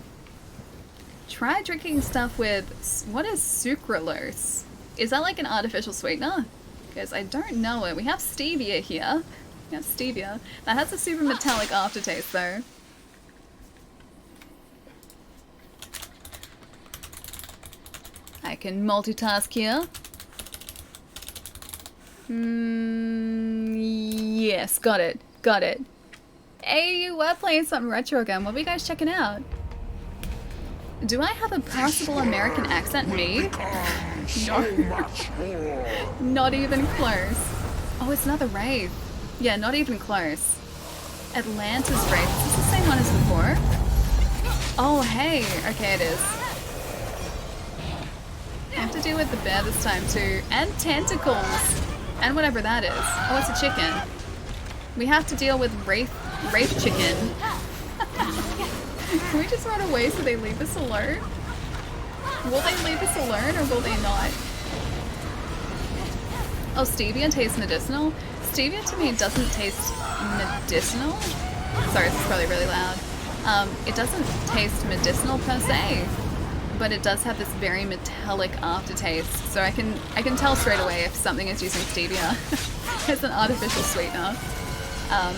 Try drinking stuff with, what is sucralose? Is that like an artificial sweetener? Because I don't know it. We have stevia here. We have stevia. That has a super metallic aftertaste though. I can multitask here. Yes, got it. Got it. Hey, we're playing something retro again. What are you guys checking out? Do I have a possible American accent? Me? No. Not even close. Oh, it's another rave. Yeah, not even close. Atlanta's rave. Is this the same one as before? Oh, hey. Okay, it is. I have to deal with the bear this time too. And tentacles. And whatever that is. Oh, it's a chicken. We have to deal with Wraith chicken. Can we just run away so they leave us alone? Will they leave us alone or will they not? Oh, stevia tastes medicinal? Stevia to me doesn't taste medicinal. Sorry, this is probably really loud. It doesn't taste medicinal per se, but it does have this very metallic aftertaste. So I can tell straight away if something is using stevia as an artificial sweetener.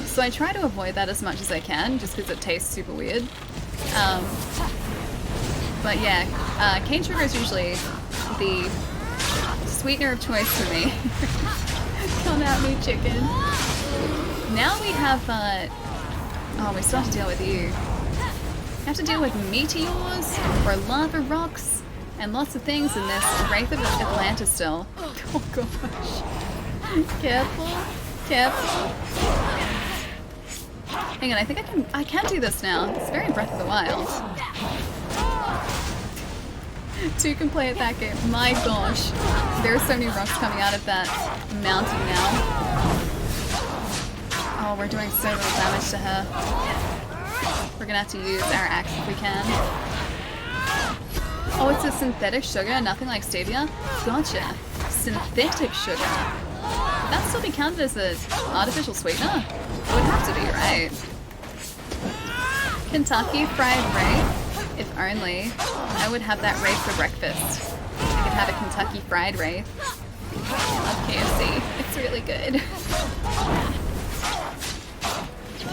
So I try to avoid that as much as I can, just because it tastes super weird. But yeah, cane sugar is usually the sweetener of choice for me. Come at me, chicken. Now we have, oh, we still have to deal with you. We have to deal with meteors, or lava rocks, and lots of things in this Wraith of Atlantis still. Oh gosh. Careful, careful. Hang on, I think I can do this now. It's very Breath of the Wild. Two can play at that game. My gosh. There are so many rocks coming out of that mountain now. Oh, we're doing so little damage to her. We're gonna have to use our axe if we can. Oh, it's a synthetic sugar, nothing like stevia? Gotcha. Synthetic sugar. Would that still be counted as an artificial sweetener? It would have to be, right? Kentucky Fried Wraith? If only. I would have that Wraith for breakfast. I could have a Kentucky Fried Wraith. I love KFC. It's really good.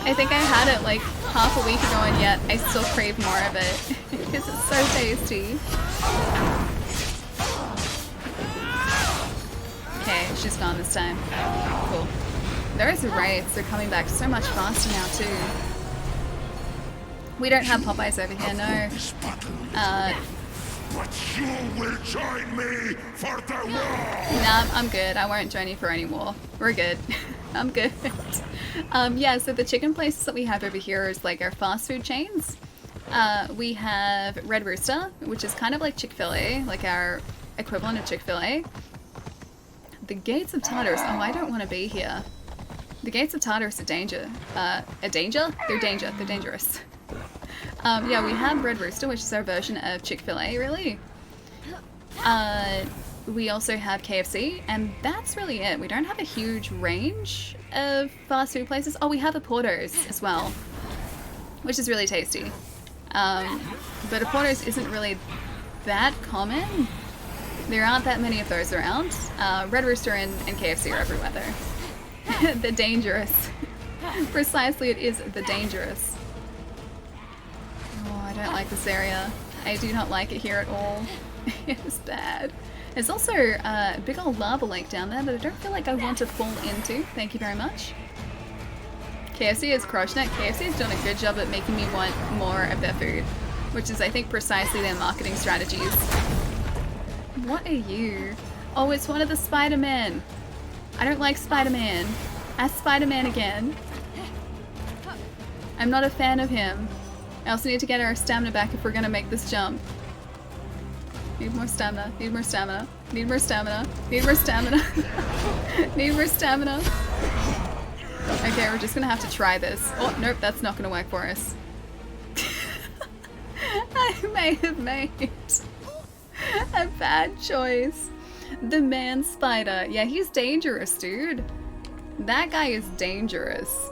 I think I had it like half a week ago and yet I still crave more of it. Because it's so tasty. Okay, she's gone this time. Cool. Those Wraiths are coming back so much faster now too. We don't have Popeyes over here, no. But you will join me for the war! Nah, I'm good. I won't join you for any more. We're good. I'm good. Yeah, so the chicken places that we have over here is like our fast food chains. We have Red Rooster, which is kind of like Chick-fil-A, like our equivalent of Chick-fil-A. The Gates of Tartarus. Oh, I don't want to be here. The Gates of Tartarus are danger. A danger? They're danger. They're dangerous. Yeah, we have Red Rooster, which is our version of Chick-fil-A, really. We also have KFC, and that's really it. We don't have a huge range of fast food places. Oh, we have a Porto's as well, which is really tasty. But a Porto's isn't really that common. There aren't that many of those around. Red Rooster and KFC are everywhere, though. The dangerous. Precisely, it is the dangerous. Oh, I don't like this area. I do not like it here at all. It is bad. There's also a big old lava lake down there that I don't feel like I want to fall into. Thank you very much. KFC is crushing it. KFC is doing a good job at making me want more of their food, which is, I think, precisely their marketing strategies. What are you? Oh, it's one of the Spider-Men. I don't like Spider-Man. Ask Spider-Man again. I'm not a fan of him. I also need to get our stamina back if we're gonna make this jump. Need more stamina. Need more stamina. Need more stamina. Need more stamina. Need more stamina. Okay, we're just gonna have to try this. Oh, nope, that's not gonna work for us. I may have made a bad choice. The man spider. Yeah, he's dangerous, dude. That guy is dangerous.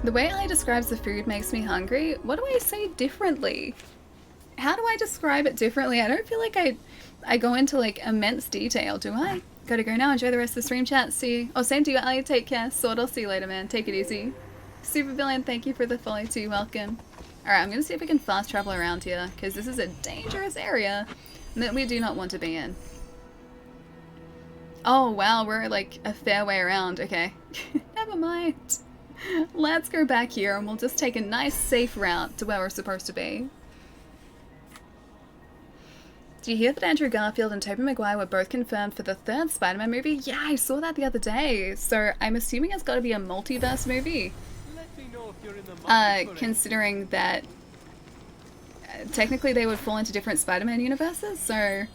The way Ali describes the food makes me hungry. What do I say differently? How do I describe it differently? I don't feel like I go into like immense detail, do I? Gotta go now. Enjoy the rest of the stream chat. See you. Oh, same to you, Ali. Take care. Sword, I'll see you later, man. Take it easy. Super Villain, thank you for the follow too. Welcome. Alright, I'm gonna see if we can fast travel around here, because this is a dangerous area that we do not want to be in. Oh, wow, we're like a fair way around. Okay. Never mind. Let's go back here and we'll just take a nice safe route to where we're supposed to be. Do you hear that Andrew Garfield and Tobey Maguire were both confirmed for the third Spider-Man movie? Yeah, I saw that the other day. So I'm assuming it's got to be a multiverse movie. Considering that technically they would fall into different Spider-Man universes, so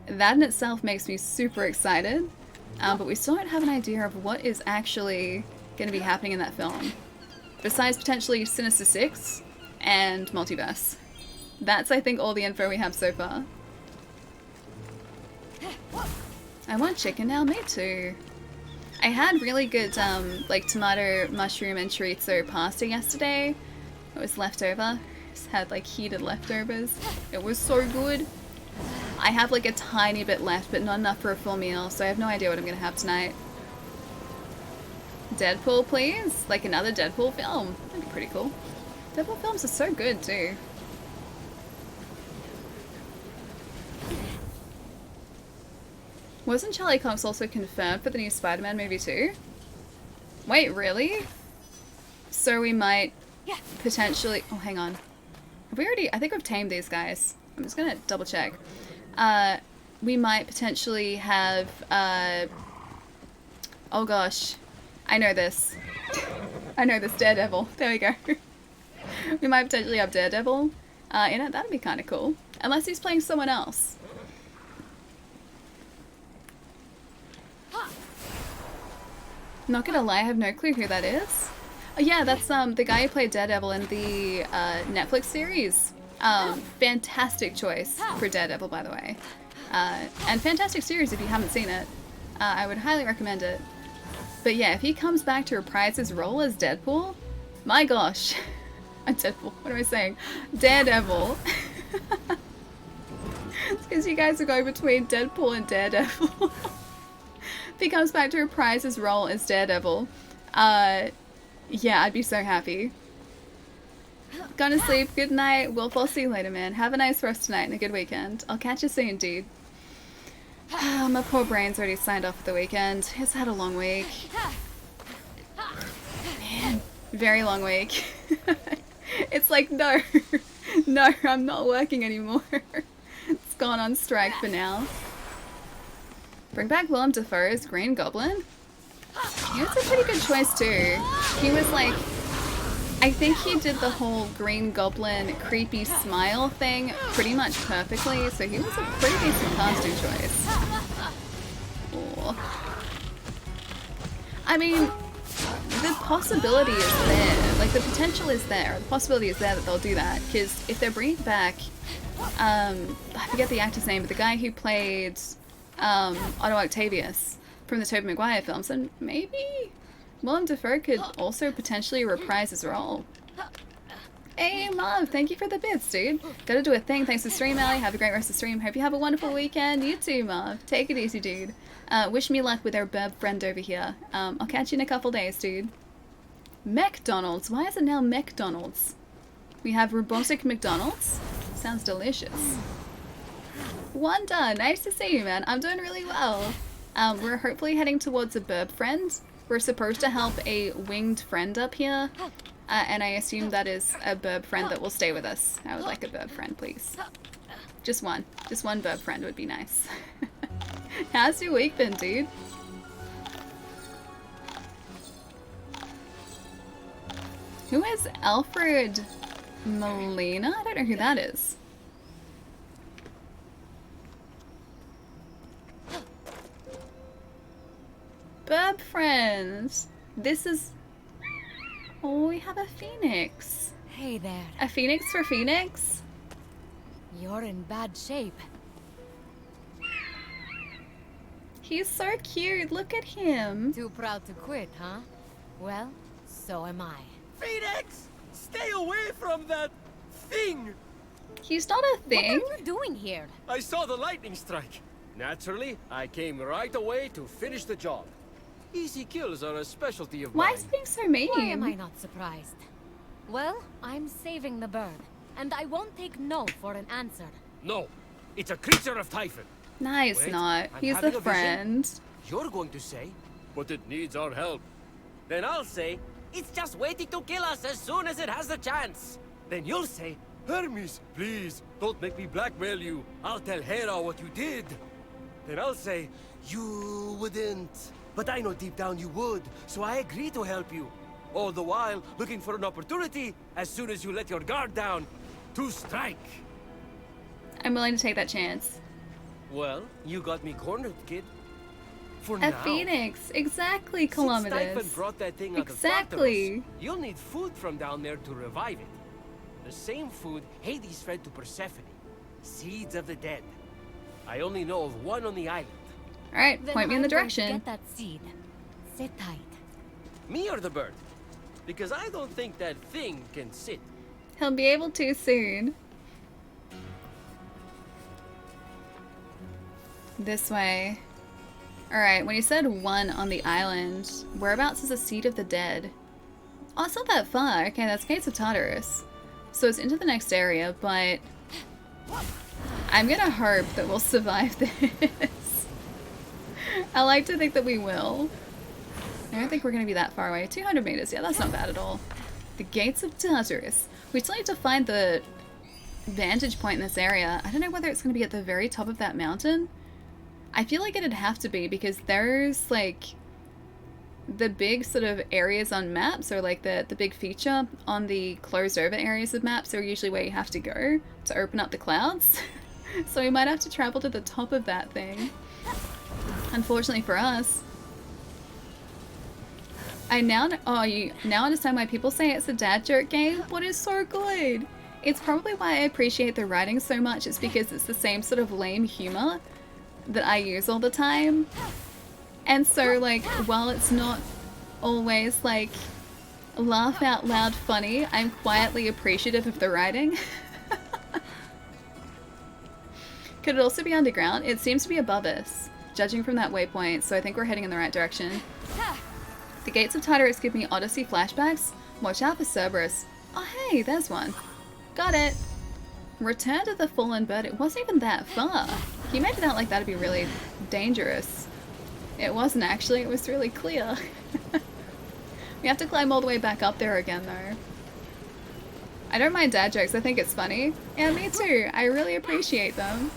that in itself makes me super excited. But we still don't have an idea of what is actually going to be happening in that film. Besides potentially Sinister Six and multiverse. That's, I think, all the info we have so far. I want chicken now. Me too. I had really good like tomato, mushroom, and chorizo pasta yesterday. It was left over. Just had like heated leftovers. It was so good. I have like a tiny bit left, but not enough for a full meal, so I have no idea what I'm gonna have tonight. Deadpool, please? Like another Deadpool film? That'd be pretty cool. Deadpool films are so good too. Wasn't Charlie Cox also confirmed for the new Spider-Man movie too? Wait, really? So we might potentially... Oh, hang on. Have we already... I think we've tamed these guys. I'm just gonna double check. We might potentially have... Oh gosh. I know this. I know this. Daredevil. There we go. We might potentially have Daredevil in it. That'd be kind of cool. Unless he's playing someone else. Not gonna lie, I have no clue who that is. Oh yeah, that's the guy who played Daredevil in the Netflix series. Fantastic choice for Daredevil, by the way. And fantastic series if you haven't seen it. I would highly recommend it. But yeah, if he comes back to reprise his role as Deadpool, my gosh. Deadpool, what am I saying? Daredevil. It's because you guys are going between Deadpool and Daredevil. If he comes back to reprise his role as Daredevil, yeah, I'd be so happy. Gonna sleep. Good night. Wolf, I'll see you later, man. Have a nice rest tonight and a good weekend. I'll catch you soon, dude. My poor brain's already signed off for the weekend. It's had a long week. Man, very long week. It's like, no. No, I'm not working anymore. It's gone on strike for now. Bring back Willem Dafoe's Green Goblin? Yeah, that's a pretty good choice too. He was like... I think he did the whole Green Goblin creepy smile thing pretty much perfectly, so he was a pretty decent casting choice. Ooh. I mean, the possibility is there. Like, the potential is there. The possibility is there that they'll do that, because if they're bringing back... I forget the actor's name, but the guy who played Otto Octavius from the Tobey Maguire films, and maybe Willem Dafoe could also potentially reprise his role. Hey, Mom, thank you for the bits, dude. Gotta do a thing. Thanks for the stream, Ellie. Have a great rest of the stream. Hope you have a wonderful weekend. You too, Mom. Take it easy, dude. Wish me luck with our burb friend over here. I'll catch you in a couple days, dude. McDonald's. Why is it now McDonald's? We have robotic McDonald's. Sounds delicious. Wanda, nice to see you, man. I'm doing really well. We're hopefully heading towards a burb friend. We're supposed to help a winged friend up here, and I assume that is a burb friend that will stay with us. I would like a burb friend, please. Just one. Just one burb friend would be nice. How's your week been, dude? Who is Alfred Molina? I don't know who that is. Burb friends. This is... Oh, we have a phoenix. Hey there. A phoenix for Phoenix? You're in bad shape. He's so cute. Look at him. Too proud to quit, huh? Well, so am I. Phoenix! Stay away from that thing! He's not a thing. What are you doing here? I saw the lightning strike. Naturally, I came right away to finish the job. Easy kills are a specialty of Why mine. is he being so mean? Why am I not surprised? Well, I'm saving the bird, and I won't take no for an answer. No, it's a creature of Typhon. Nice, Wait, not. I'm He's having a a vision. friend. You're going to say, but it needs our help. Then I'll say, it's just waiting to kill us as soon as it has the chance. Then you'll say, Hermes, please, don't make me blackmail you. I'll tell Hera what you did. Then I'll say, you wouldn't. But I know deep down you would, so I agree to help you. All the while, looking for an opportunity, as soon as you let your guard down, to strike. I'm willing to take that chance. Well, you got me cornered, kid. For A now. phoenix. Exactly, Since Typhon Kilometers. brought that thing out Exactly. of Tartarus, you'll need food from down there to revive it. The same food Hades fed to Persephone. Seeds of the dead. I only know of one on the island. Alright, Then point me in the I'm going to direction. Get that seed. Sit tight. Me or the bird? Because I don't think that thing can sit. He'll be able to soon. This way. Alright, when you said 1 on the island, whereabouts is the Seat of the Dead? Oh, it's not that far. Okay, that's Gates of Tartarus. So it's into the next area, but I'm gonna hope that we'll survive this. I like to think that we will. I don't think we're gonna be that far away. 200 meters, yeah, that's not bad at all. The Gates of Tartarus. We still need to find the vantage point in this area. I don't know whether it's gonna be at the very top of that mountain. I feel like it'd have to be because there's like the big sort of areas on maps, or like the big feature on the closed over areas of maps are usually where you have to go to open up the clouds. So we might have to travel to the top of that thing. Unfortunately for us. I now you now understand why people say it's a dad joke game. What is so good? It's probably why I appreciate the writing so much. It's because it's the same sort of lame humor that I use all the time. And so, like, while it's not always, like, laugh out loud funny, I'm quietly appreciative of the writing. Could it also be underground? It seems to be above us, judging from that waypoint, so I think we're heading in the right direction. The Gates of Tartarus give me Odyssey flashbacks. Watch out for Cerberus. Oh hey, there's one. Got it. Return to the Fallen Bird. It wasn't even that far. He made it out like that'd be really dangerous. It wasn't actually, it was really clear. We have to climb all the way back up there again though. I don't mind dad jokes, I think it's funny. Yeah, me too. I really appreciate them.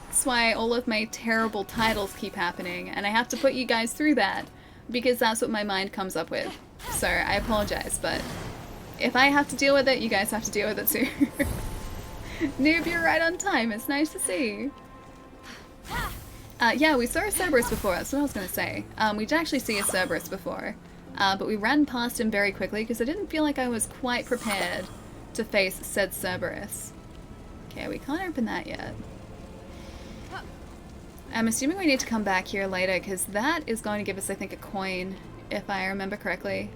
That's why all of my terrible titles keep happening, and I have to put you guys through that, because that's what my mind comes up with. So I apologize, but if I have to deal with it, you guys have to deal with it too. Noob, you're right on time. It's nice to see. Yeah, we saw a Cerberus before. That's what I was going to say. We did actually see a Cerberus before, but we ran past him very quickly because I didn't feel like I was quite prepared to face said Cerberus. Okay, we can't open that yet. I'm assuming we need to come back here later because that is going to give us, I think, a coin, if I remember correctly.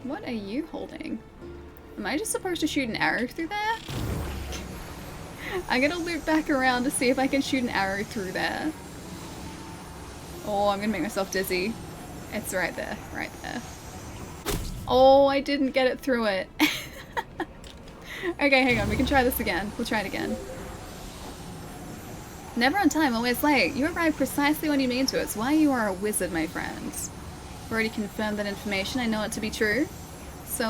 What are you holding? Am I just supposed to shoot an arrow through there? I'm gonna loop back around to see if I can shoot an arrow through there. Oh, I'm gonna make myself dizzy. It's right there, right there. Oh, I didn't get it through it. Okay, hang on, we can try this again. We'll try it again. Never on time, always late. You arrive precisely when you mean to. It's why you are a wizard, my friends. Already confirmed that information, I know it to be true. So,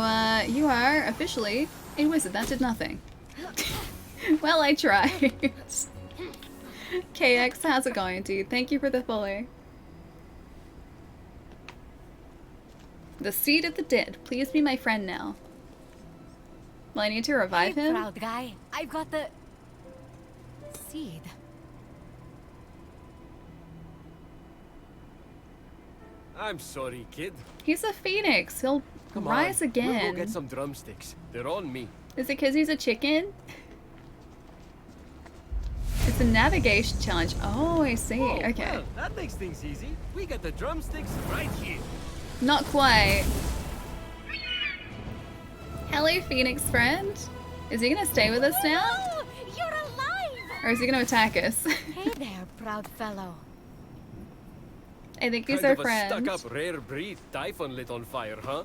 you are officially a wizard. That did nothing. Well, I tried. KX, how's it going, dude? Thank you for the follow. The Seed of the Dead. Please be my friend now. Well, I need to revive him. Proud guy. I've got the seed. I'm sorry, kid. He's a phoenix. He'll Come rise on. again. We'll go get some drumsticks. They're on me. Is it because he's a chicken? It's a navigation challenge. Oh, I see. Oh, Okay. well, that makes things easy. We got the drumsticks right here. Not quite. Hello, Phoenix friend. Is he gonna stay with us now? Oh, you're alive! Or is he gonna attack us? Hey there, proud fellow. I think he's Kind our of friend. a stuck-up rare breed Typhon lit on fire, huh?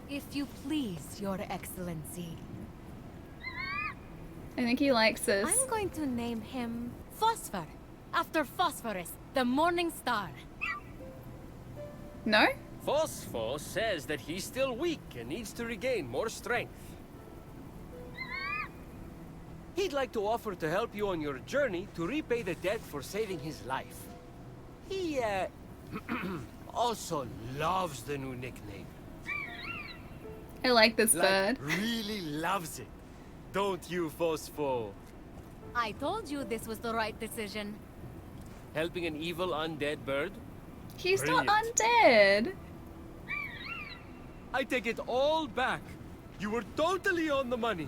If you please, your excellency. I think he likes us. I'm going to name him Phosphor, after Phosphorus, the morning star. No? Phosphor says that he's still weak and needs to regain more strength. He'd like to offer to help you on your journey to repay the debt for saving his life. He, also loves the new nickname. I like this Like, bird. really loves it. Don't you, Phosphor? I told you this was the right decision. Helping an evil undead bird? He's Brilliant. not undead. I take it all back. You were totally on the money.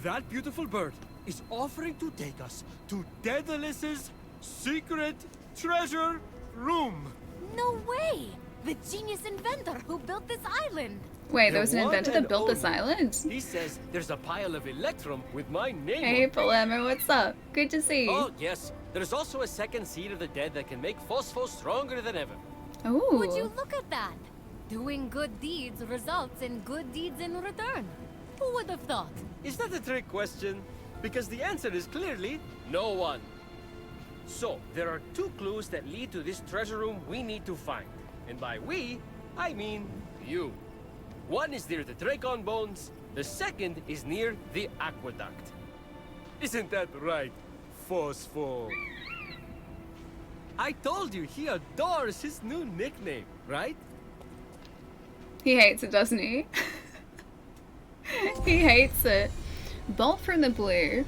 That beautiful bird, is offering to take us to Daedalus's secret treasure room. No way! The genius inventor who built this island. Wait, The there was an one inventor that and built this only. island? He says there's a pile of electrum with my name Hey, on it. Palermo, what's up? Good to see you. Oh, yes. There's also a second seed of the dead that can make Phosphor stronger than ever. Ooh. Would you look at that? Doing good deeds results in good deeds in return. Who would have thought? Is that a trick question? Because the answer is clearly no one. So, there are 2 clues that lead to this treasure room we need to find. And by we, I mean you. One is near the Dracon bones, the second is near the aqueduct. Isn't that right, Phosphor? I told you he adores his new nickname, right? He hates it, doesn't he? He hates it. Bolt from the blue.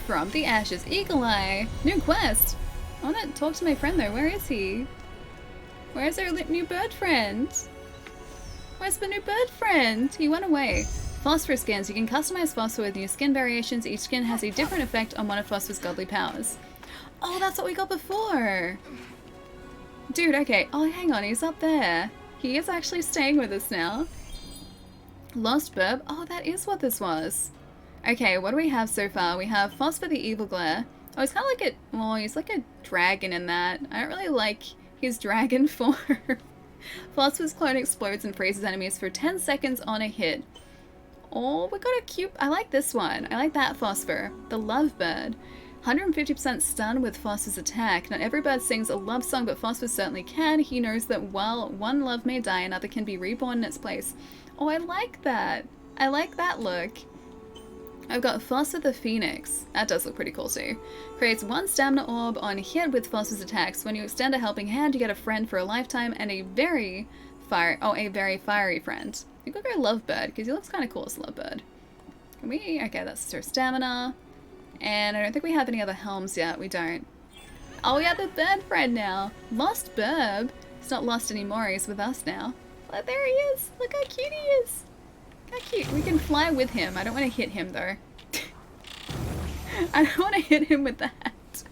From the ashes. Eagle Eye. New quest. I want to talk to my friend though. Where is he? Where's our new bird friend? Where's the new bird friend? He went away. Phosphor skins. You can customize Phosphor with new skin variations. Each skin has a different effect on one of Phosphor's godly powers. Oh, that's what we got before. Dude, okay. Oh, hang on. He's up there. He is actually staying with us now. Lost Burb. Oh, that is what this was. Okay, what do we have so far? We have Phosphor the Evil Glare. Oh, he's kind of like a... Well, he's like a dragon in that. I don't really like his dragon form. Phosphor's clone explodes and freezes enemies for 10 seconds on a hit. Oh, we got a cute... I like this one. I like that Phosphor. The Love Bird. 150% stun with Phosphor's attack. Not every bird sings a love song, but Phosphor certainly can. He knows that while one love may die, another can be reborn in its place. Oh, I like that. I like that look. I've got Phosphor the Fenyx. That does look pretty cool too. Creates 1 stamina orb on hit with Phosphor's attacks. When you extend a helping hand, you get a friend for a lifetime and a very fiery friend. I think we'll go Lovebird because he looks kind of cool as Lovebird. Can we? Okay, that's her stamina. And I don't think we have any other helms yet. We don't. Oh, we have the bird friend now. Lost Burb. He's not lost anymore. He's with us now. Oh, there he is. Look how cute he is. How cute. We can fly with him. I don't want to hit him, though. I don't want to hit him with that.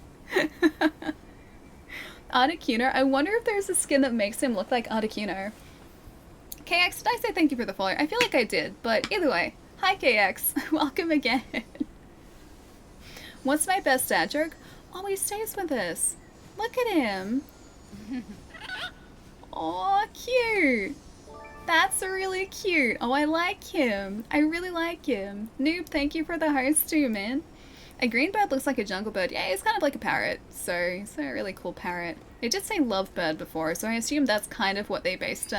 Articuno. I wonder if there's a skin that makes him look like Articuno. KX, did I say thank you for the follow? I feel like I did, but either way. Hi, KX. Welcome again. What's my best dad joke? Oh, he stays with us. Look at him. Oh, cute. That's really cute. Oh, I like him. I really like him. Noob, thank you for the host too, man. A green bird looks like a jungle bird. Yeah, he's kind of like a parrot. So, he's a really cool parrot. It did say love bird before, so I assume that's kind of what they based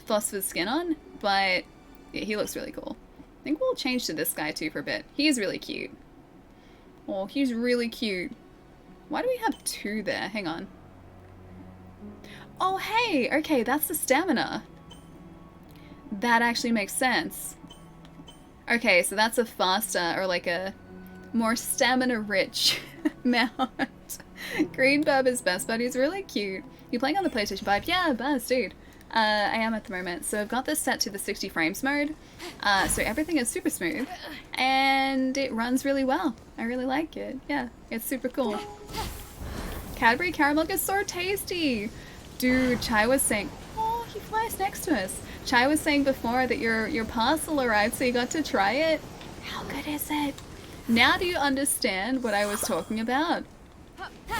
Phosphor's skin on. But yeah, he looks really cool. I think we'll change to this guy too for a bit. He's really cute. Oh, he's really cute. Why do we have 2 there? Hang on. Oh, hey! Okay, that's the stamina. That actually makes sense. Okay, so that's a faster, or like a more stamina-rich mount. Green Burb is best, but he's really cute. You playing on the PlayStation 5? Yeah, best, dude. I am at the moment. So I've got this set to the 60 frames mode. So everything is super smooth. And it runs really well. I really like it. Yeah, it's super cool. Cadbury caramel is so tasty. Dude, Chai was saying... Oh, he flies next to us. Chai was saying before that your parcel arrived, so you got to try it. How good is it? Now do you understand what I was talking about?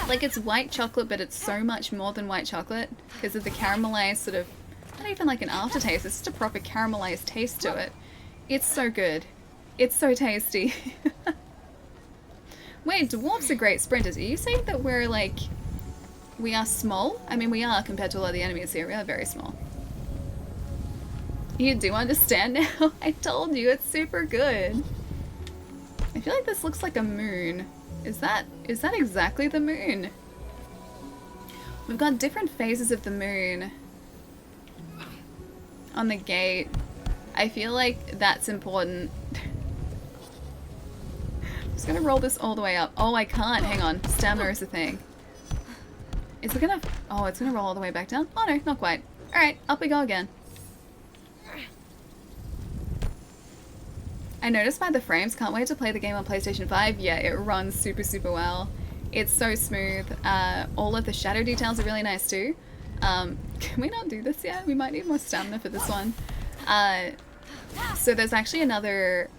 Like, it's white chocolate, but it's so much more than white chocolate because of the caramelized sort of... Not even like an aftertaste, it's just a proper caramelized taste to it. It's so good. It's so tasty. Wait, dwarves are great sprinters. Are you saying that we're like... We are small? I mean, we are compared to a lot of the enemies here. We are very small. You do understand now? I told you, it's super good. I feel like this looks like a moon. Is that exactly the moon? We've got different phases of the moon on the gate. I feel like that's important. I'm just gonna roll this all the way up. Oh, I can't. Hang on. Stamina is a thing. Is it gonna... Oh, it's gonna roll all the way back down? Oh no, not quite. Alright, up we go again. I noticed by the frames, can't wait to play the game on PlayStation 5. Yeah, it runs super, super well. It's so smooth. All of the shadow details are really nice too. Can we not do this yet? We might need more stamina for this one. So there's actually another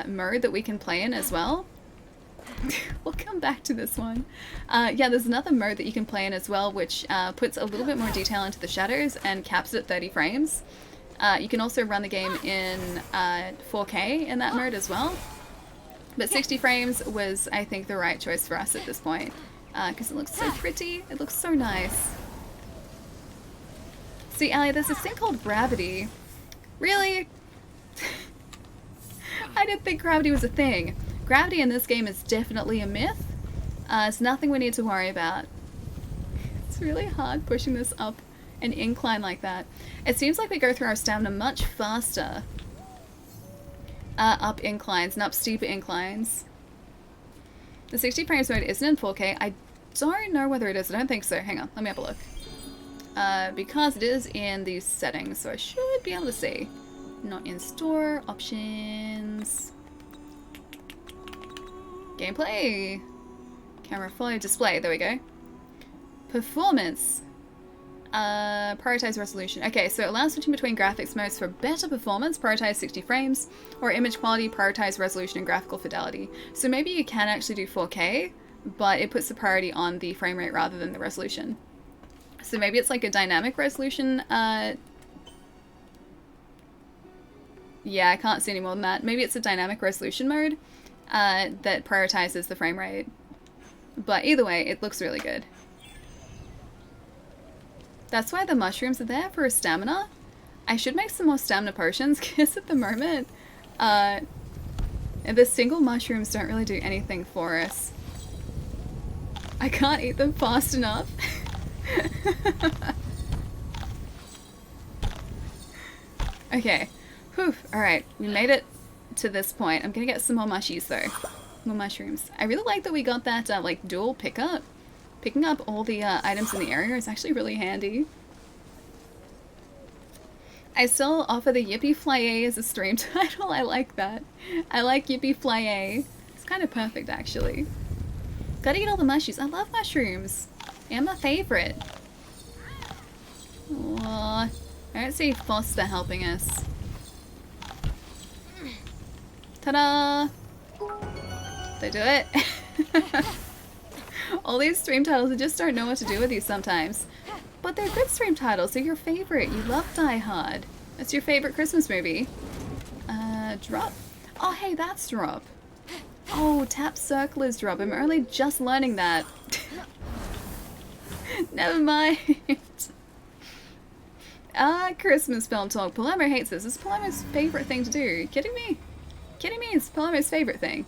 mode that we can play in as well. We'll come back to this one. Yeah, there's another mode that you can play in as well, which puts a little bit more detail into the shadows and caps it at 30 frames. You can also run the game in 4K in that mode as well. But 60 frames was, I think, the right choice for us at this point. Because it looks so pretty. It looks so nice. See, Allie, there's this thing called gravity. Really? I didn't think gravity was a thing. Gravity in this game is definitely a myth. It's nothing we need to worry about. It's really hard pushing this up an incline like that. It seems like we go through our stamina much faster up inclines and up steeper inclines. The 60 frames mode isn't in 4K. I don't know whether it is. I don't think so. Hang on, let me have a look. Because it is in these settings, so I should be able to see. Not in store, options, gameplay, camera follow, display, there we go. Performance. Prioritize resolution. Okay, so it allows switching between graphics modes for better performance, prioritize 60 frames, or image quality, prioritize resolution and graphical fidelity. So maybe you can actually do 4K, but it puts the priority on the frame rate rather than the resolution. So maybe it's like a dynamic resolution. Yeah, I can't see any more than that. Maybe it's a dynamic resolution mode that prioritizes the frame rate. But either way, it looks really good. That's why the mushrooms are there for stamina. I should make some more stamina potions because at the moment, the single mushrooms don't really do anything for us. I can't eat them fast enough. Okay. Whew. Alright, we made it to this point. I'm gonna get some more mushies though. More mushrooms. I really like that we got that like dual pickup. Picking up all the items in the area is actually really handy. I still offer the Yippee Fly-A as a stream title. I like that. I like Yippee Fly-A. It's kind of perfect actually. Gotta eat all the mushies. I love mushrooms. They're my favorite. Aww. I don't see Foster helping us. Ta-da! Did I do it? All these stream titles, I just don't know what to do with these sometimes. But they're good stream titles. They're your favorite. You love Die Hard. That's your favorite Christmas movie. Drop. Oh, hey, that's drop. Oh, tap circle is drop. I'm only just learning that. Never mind. Christmas film talk. Palermo hates this. This is Palermo's favorite thing to do. Are you kidding me? Kidding me? It's Palermo's favorite thing.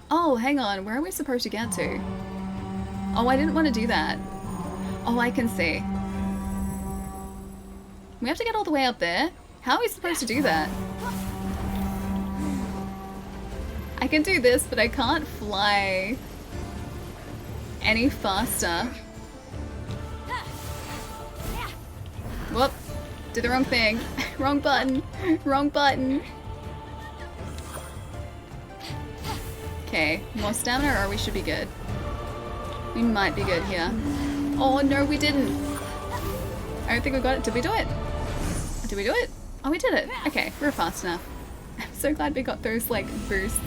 Oh, hang on. Where are we supposed to get to? Oh, I didn't want to do that. Oh, I can see. We have to get all the way up there? How are we supposed to do that? I can do this, but I can't fly any faster. Whoop. Did the wrong thing. Wrong button. Wrong button. Okay, more stamina or we should be good. We might be good here. Oh no, we didn't. I don't think we got it. Did we do it? Did we do it? Oh, we did it. Okay, we're fast enough. I'm so glad we got those, like, boosts.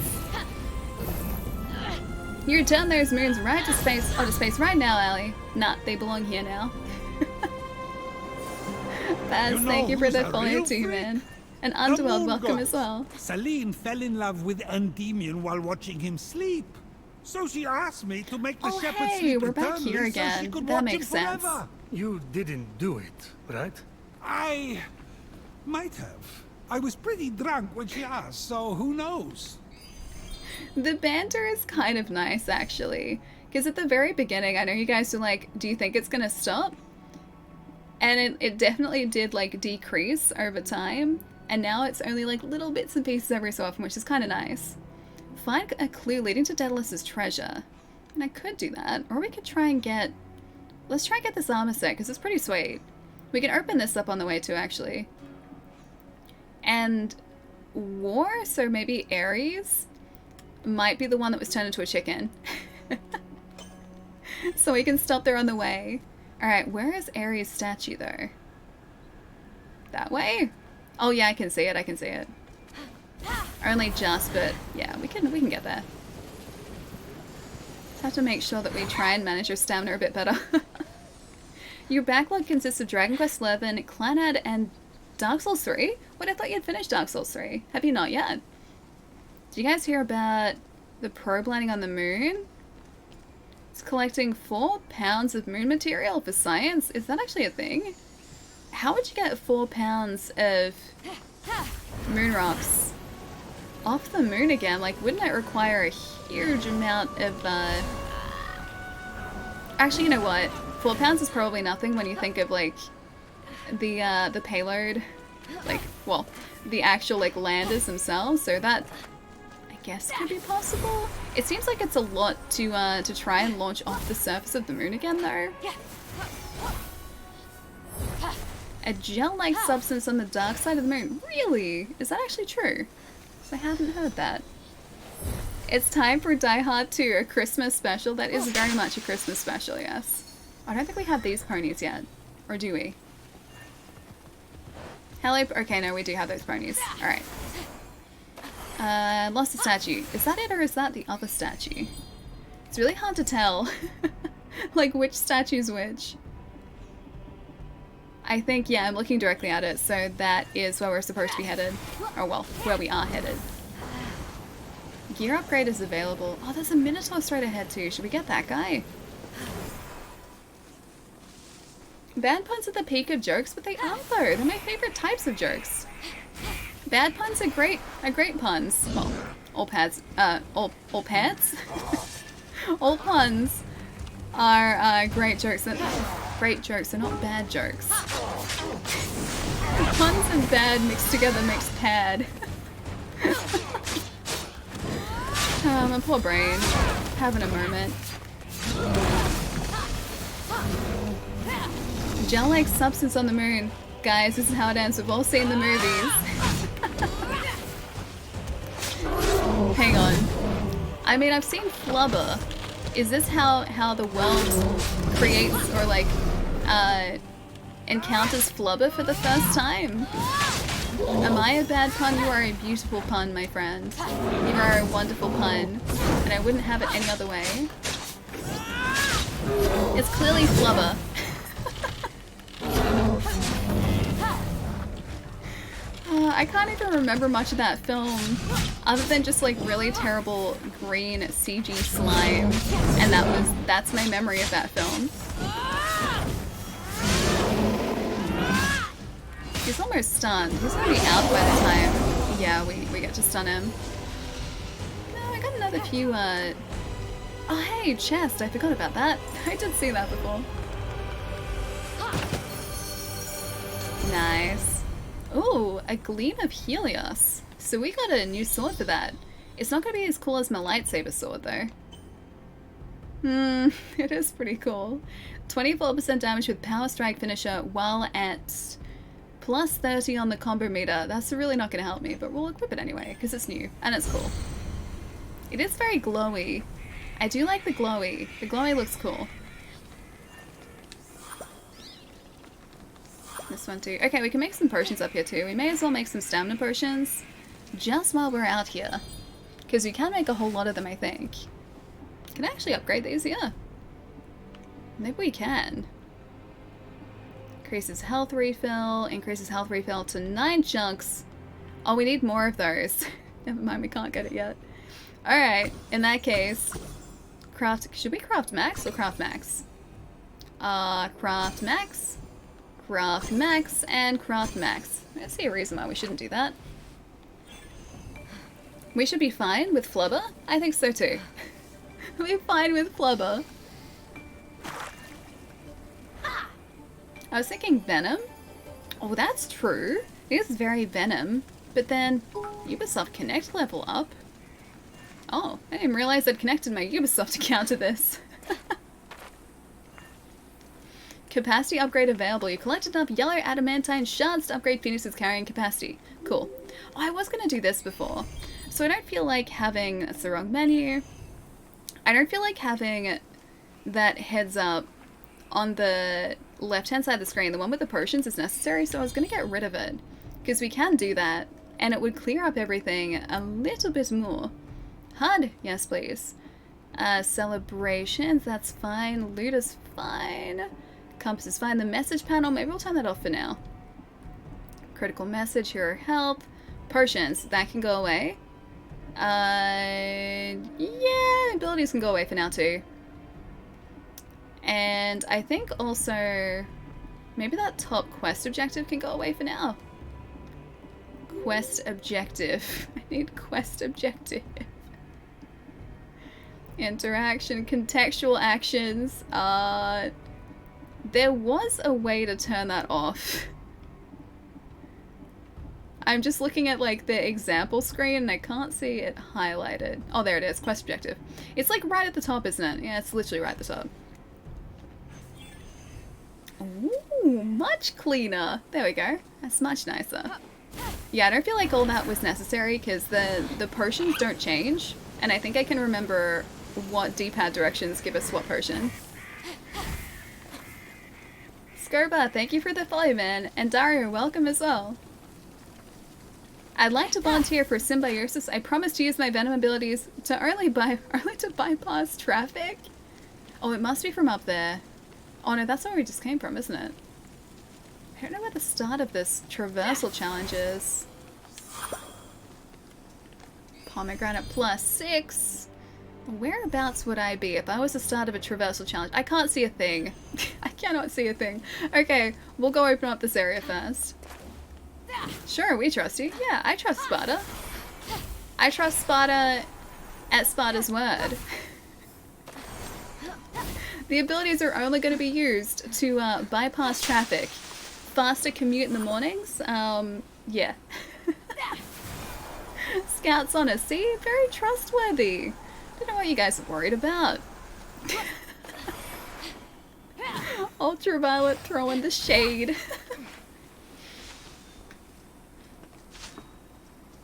You return those moons right to space. Oh, to space right now, Allie. Nah, they belong here now. Baz, thank you for the follow too, man. And Underworld, welcome as well. Celine fell in love with Endymion while watching him sleep. So she asked me to make the shepherd sleep we're back eternally here again. so she could That watch makes him sense. forever. You didn't do it, right? I might have. I was pretty drunk when she asked, so who knows? The banter is kind of nice, actually. Because at the very beginning, I know you guys were like, do you think it's going to stop? And it definitely did, like, decrease over time. And now it's only, like, little bits and pieces every so often, which is kind of nice. Find a clue leading to Daedalus's treasure. And I could do that. Or we could try and get... Let's try and get this armor set, because it's pretty sweet. We can open this up on the way too, actually. And war, so maybe Ares might be the one that was turned into a chicken. So we can stop there on the way. Alright, where is Ares' statue though? That way? Oh yeah, I can see it, I can see it. Only just, but yeah, we can get there. Just have to make sure that we try and manage our stamina a bit better. Your backlog consists of Dragon Quest XI, Clannad, and Dark Souls 3? Wait, I thought you had finished Dark Souls 3. Have you not yet? Did you guys hear about the probe landing on the moon? It's collecting 4 pounds of moon material for science? Is that actually a thing? How would you get 4 pounds of moon rocks off the moon again? Like, wouldn't it require a huge amount of, Actually, you know what? 4 pounds is probably nothing when you think of, like, the payload. Like, well, the actual, like, landers themselves. So that, I guess, could be possible. It seems like it's a lot to try and launch off the surface of the moon again, though. A gel-like substance on the dark side of the moon. Really? Is that actually true? 'Cause I haven't heard that. It's time for Die Hard 2, a Christmas special. That is very much a Christmas special, yes. I don't think we have these ponies yet. Or do we? Hello. Okay, no, we do have those ponies. Alright. Lost a statue. Is that it or is that the other statue? It's really hard to tell. Like, which statue's which. I think, yeah, I'm looking directly at it, so that is where we're supposed to be headed. Or, well, where we are headed. Gear upgrade is available. Oh, there's a Minotaur straight ahead too. Should we get that guy? Bad puns at the peak of jokes, but they aren't though. They're my favorite types of jokes. Bad puns are great puns. Well, all pads, all pads? All puns are great jokes. Great jokes, they're not bad jokes. Puns and bad mixed together makes pad. My poor brain. Having a moment. Gel-like substance on the moon. Guys, this is how it ends. We've all seen the movies. Hang on. I mean, I've seen Flubber. Is this how the world creates or like encounters Flubber for the first time? Am I a bad pun? You are a beautiful pun, my friend. You are a wonderful pun, and I wouldn't have it any other way. It's clearly Flubber. I can't even remember much of that film, other than just like really terrible green CG slime, and that's my memory of that film. He's almost stunned. He's gonna be out by the time, yeah, we get to stun him. No, I got another few, oh hey, chest, I forgot about that. I did see that before. Nice. Ooh, a gleam of Helios. So we got a new sword for that. It's not gonna be as cool as my lightsaber sword though. It is pretty cool. 24% damage with Power Strike finisher while at plus 30 on the combo meter. That's really not gonna help me, but we'll equip it anyway, because it's new and it's cool. It is very glowy. I do like the glowy. The glowy looks cool. This one too. Okay, we can make some potions up here too. We may as well make some stamina potions just while we're out here. Because we can make a whole lot of them, I think. Can I actually upgrade these? Yeah. Maybe we can. Increases health refill. Increases health refill to 9 chunks. Oh, we need more of those. Never mind, we can't get it yet. Alright, in that case. Craft. Should we craft max or craft max? Craft max. Craft max and craft max. I see a reason why we shouldn't do that. We should be fine with Flubber? I think so too. We'll be fine with Flubber. I was thinking Venom. Oh, that's true. It is very Venom. But then, Ubisoft Connect level up. Oh, I didn't realize I'd connected my Ubisoft account to this. Capacity upgrade available. You collected enough yellow adamantine shards to upgrade Phoenix's carrying capacity. Cool. Oh, I was going to do this before. So I don't feel like having... That's the wrong menu. I don't feel like having that heads up on the left-hand side of the screen. The one with the potions is necessary, so I was going to get rid of it. Because we can do that, and it would clear up everything a little bit more. HUD, yes please. Celebrations, that's fine. Loot is fine. Compass is fine. The message panel, maybe we'll turn that off for now. Critical message, here are help. Potions, that can go away. Yeah, abilities can go away for now too. And I think also, maybe that top quest objective can go away for now. Quest objective. I need quest objective. Interaction, contextual actions. There was a way to turn that off. I'm just looking at like the example screen and I can't see it highlighted. Oh, there it is. Quest objective. It's like right at the top, isn't it? Yeah, it's literally right at the top. Ooh, much cleaner. There we go. That's much nicer. Yeah, I don't feel like all that was necessary because the potions don't change. And I think I can remember what D-pad directions give us what potion. Skurba, thank you for the follow, man. And Dario, welcome as well. I'd like to volunteer for symbiosis. I promise to use my venom abilities to only to bypass traffic. Oh, it must be from up there. Oh no, that's where we just came from, isn't it? I don't know where the start of this traversal challenge is. Pomegranate +6. Whereabouts would I be if I was the start of a traversal challenge? I can't see a thing. I cannot see a thing. Okay, we'll go open up this area first. Sure, we trust you. Yeah, I trust Sparta. I trust Sparta at Sparta's word. The abilities are only going to be used to bypass traffic. Faster commute in the mornings? Yeah. Scouts on us. See? Very trustworthy. Don't know what you guys are worried about. Ultraviolet throwing the shade.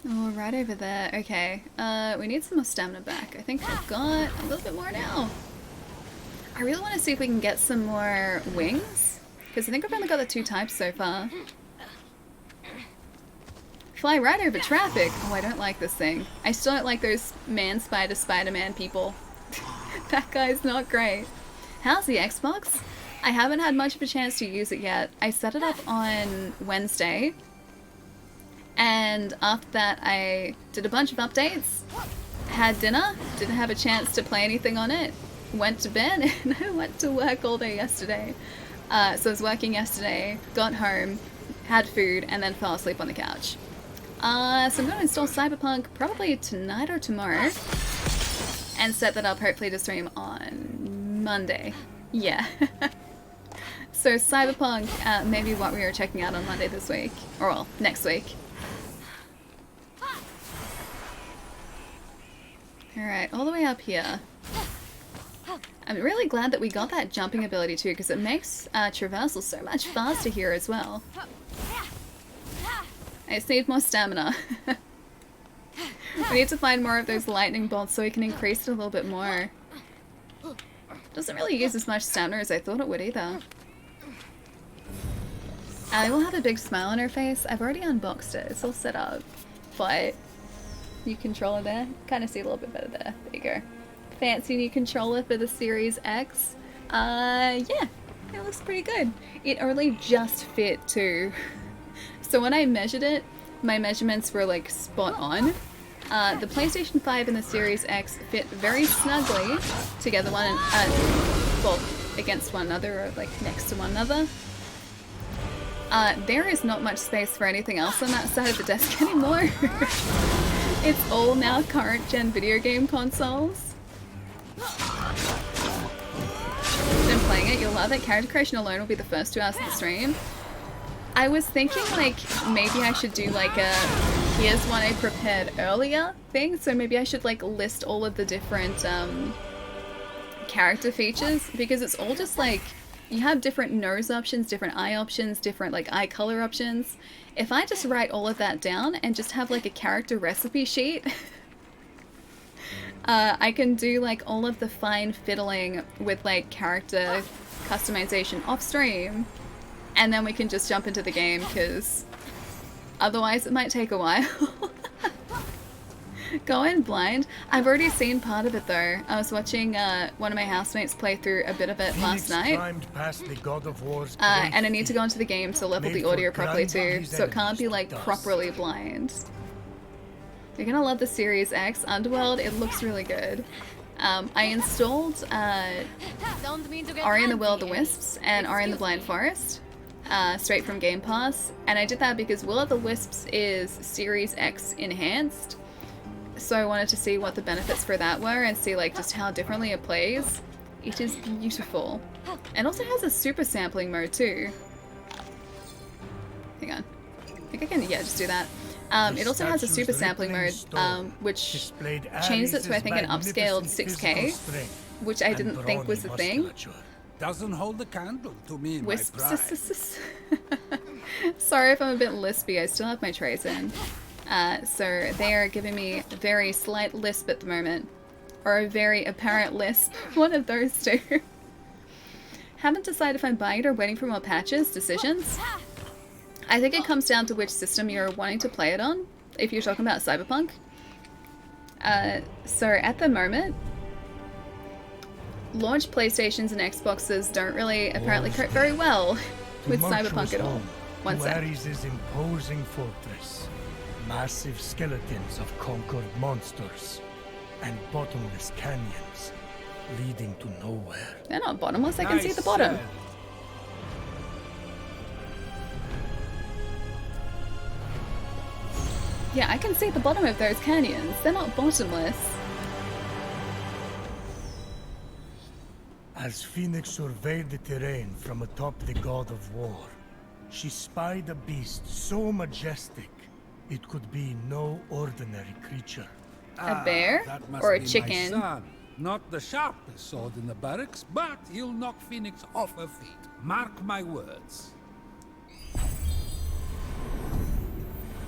Oh, right over there. Okay. We need some more stamina back. I think I've got a little bit more now. I really want to see if we can get some more wings. Because I think I've only got the 2 types so far. Fly right over traffic. Oh, I don't like this thing. I still don't like those Spider-Man people. That guy's not great. How's the Xbox? I haven't had much of a chance to use it yet. I set it up on Wednesday. And after that, I did a bunch of updates. Had dinner. Didn't have a chance to play anything on it. Went to bed. And I went to work all day yesterday. So I was working yesterday. Got home. Had food. And then fell asleep on the couch. So I'm going to install Cyberpunk probably tonight or tomorrow. And set that up hopefully to stream on Monday. Yeah. So Cyberpunk, maybe what we were checking out on Monday this week. Or well, next week. Alright, all the way up here. I'm really glad that we got that jumping ability too, because it makes traversal so much faster here as well. I just need more stamina. We need to find more of those lightning bolts so we can increase it a little bit more. Doesn't really use as much stamina as I thought it would either. Allie will have a big smile on her face. I've already unboxed it. It's all set up. But new controller there. Kind of see a little bit better there. There you go. Fancy new controller for the Series X. Yeah, it looks pretty good. It only just fit too. So when I measured it, my measurements were like spot on. The PlayStation 5 and the Series X fit very snugly together, well, against one another, or like next to one another. There is not much space for anything else on that side of the desk anymore. It's all now current gen video game consoles. Been playing it, you'll love it. Character creation alone will be the first 2 hours of the stream. I was thinking like maybe I should do like a here's one I prepared earlier thing, so maybe I should like list all of the different character features, because it's all just like you have different nose options, different eye options, different like eye color options. If I just write all of that down and just have like a character recipe sheet, I can do like all of the fine fiddling with like character customization off stream, and then we can just jump into the game, because otherwise it might take a while. Go in blind. I've already seen part of it though. I was watching one of my housemates play through a bit of it last night. And I need to go into the game to level the audio properly too, so it can't be like properly blind. You're gonna love the Series X Underworld. It looks really good. I installed Ori and the Will of the Wisps and Ori and the Blind Forest straight from Game Pass, and I did that because Will of the Wisps is Series X enhanced. So I wanted to see what the benefits for that were and see like just how differently it plays. It is beautiful. And also has a super sampling mode too. Hang on. I think I can, yeah, just do that. It also has a super sampling mode, which changed it to I think an upscaled 6K, which I didn't think was a thing. Doesn't hold a candle to me and my pride. Wisps. Sorry if I'm a bit lispy, I still have my trays in. So they are giving me a very slight lisp at the moment. Or a very apparent lisp. One of those two. Haven't decided if I'm buying it or waiting for more patches. Decisions. I think it comes down to which system you're wanting to play it on, if you're talking about Cyberpunk. So at the moment, launch PlayStations and Xboxes don't really apparently cope very well with Cyberpunk at all. One sec. Ares' imposing fortress, massive skeletons of conquered monsters, and bottomless canyons leading to nowhere. They're not bottomless, I can see the bottom. Yeah, I can see the bottom of those canyons. They're not bottomless. As Fenyx surveyed the terrain from atop the god of war, she spied a beast so majestic it could be no ordinary creature. A bear? That must Or a be chicken? My son. Not the sharpest sword in the barracks, but he'll knock Fenyx off her feet. Mark my words.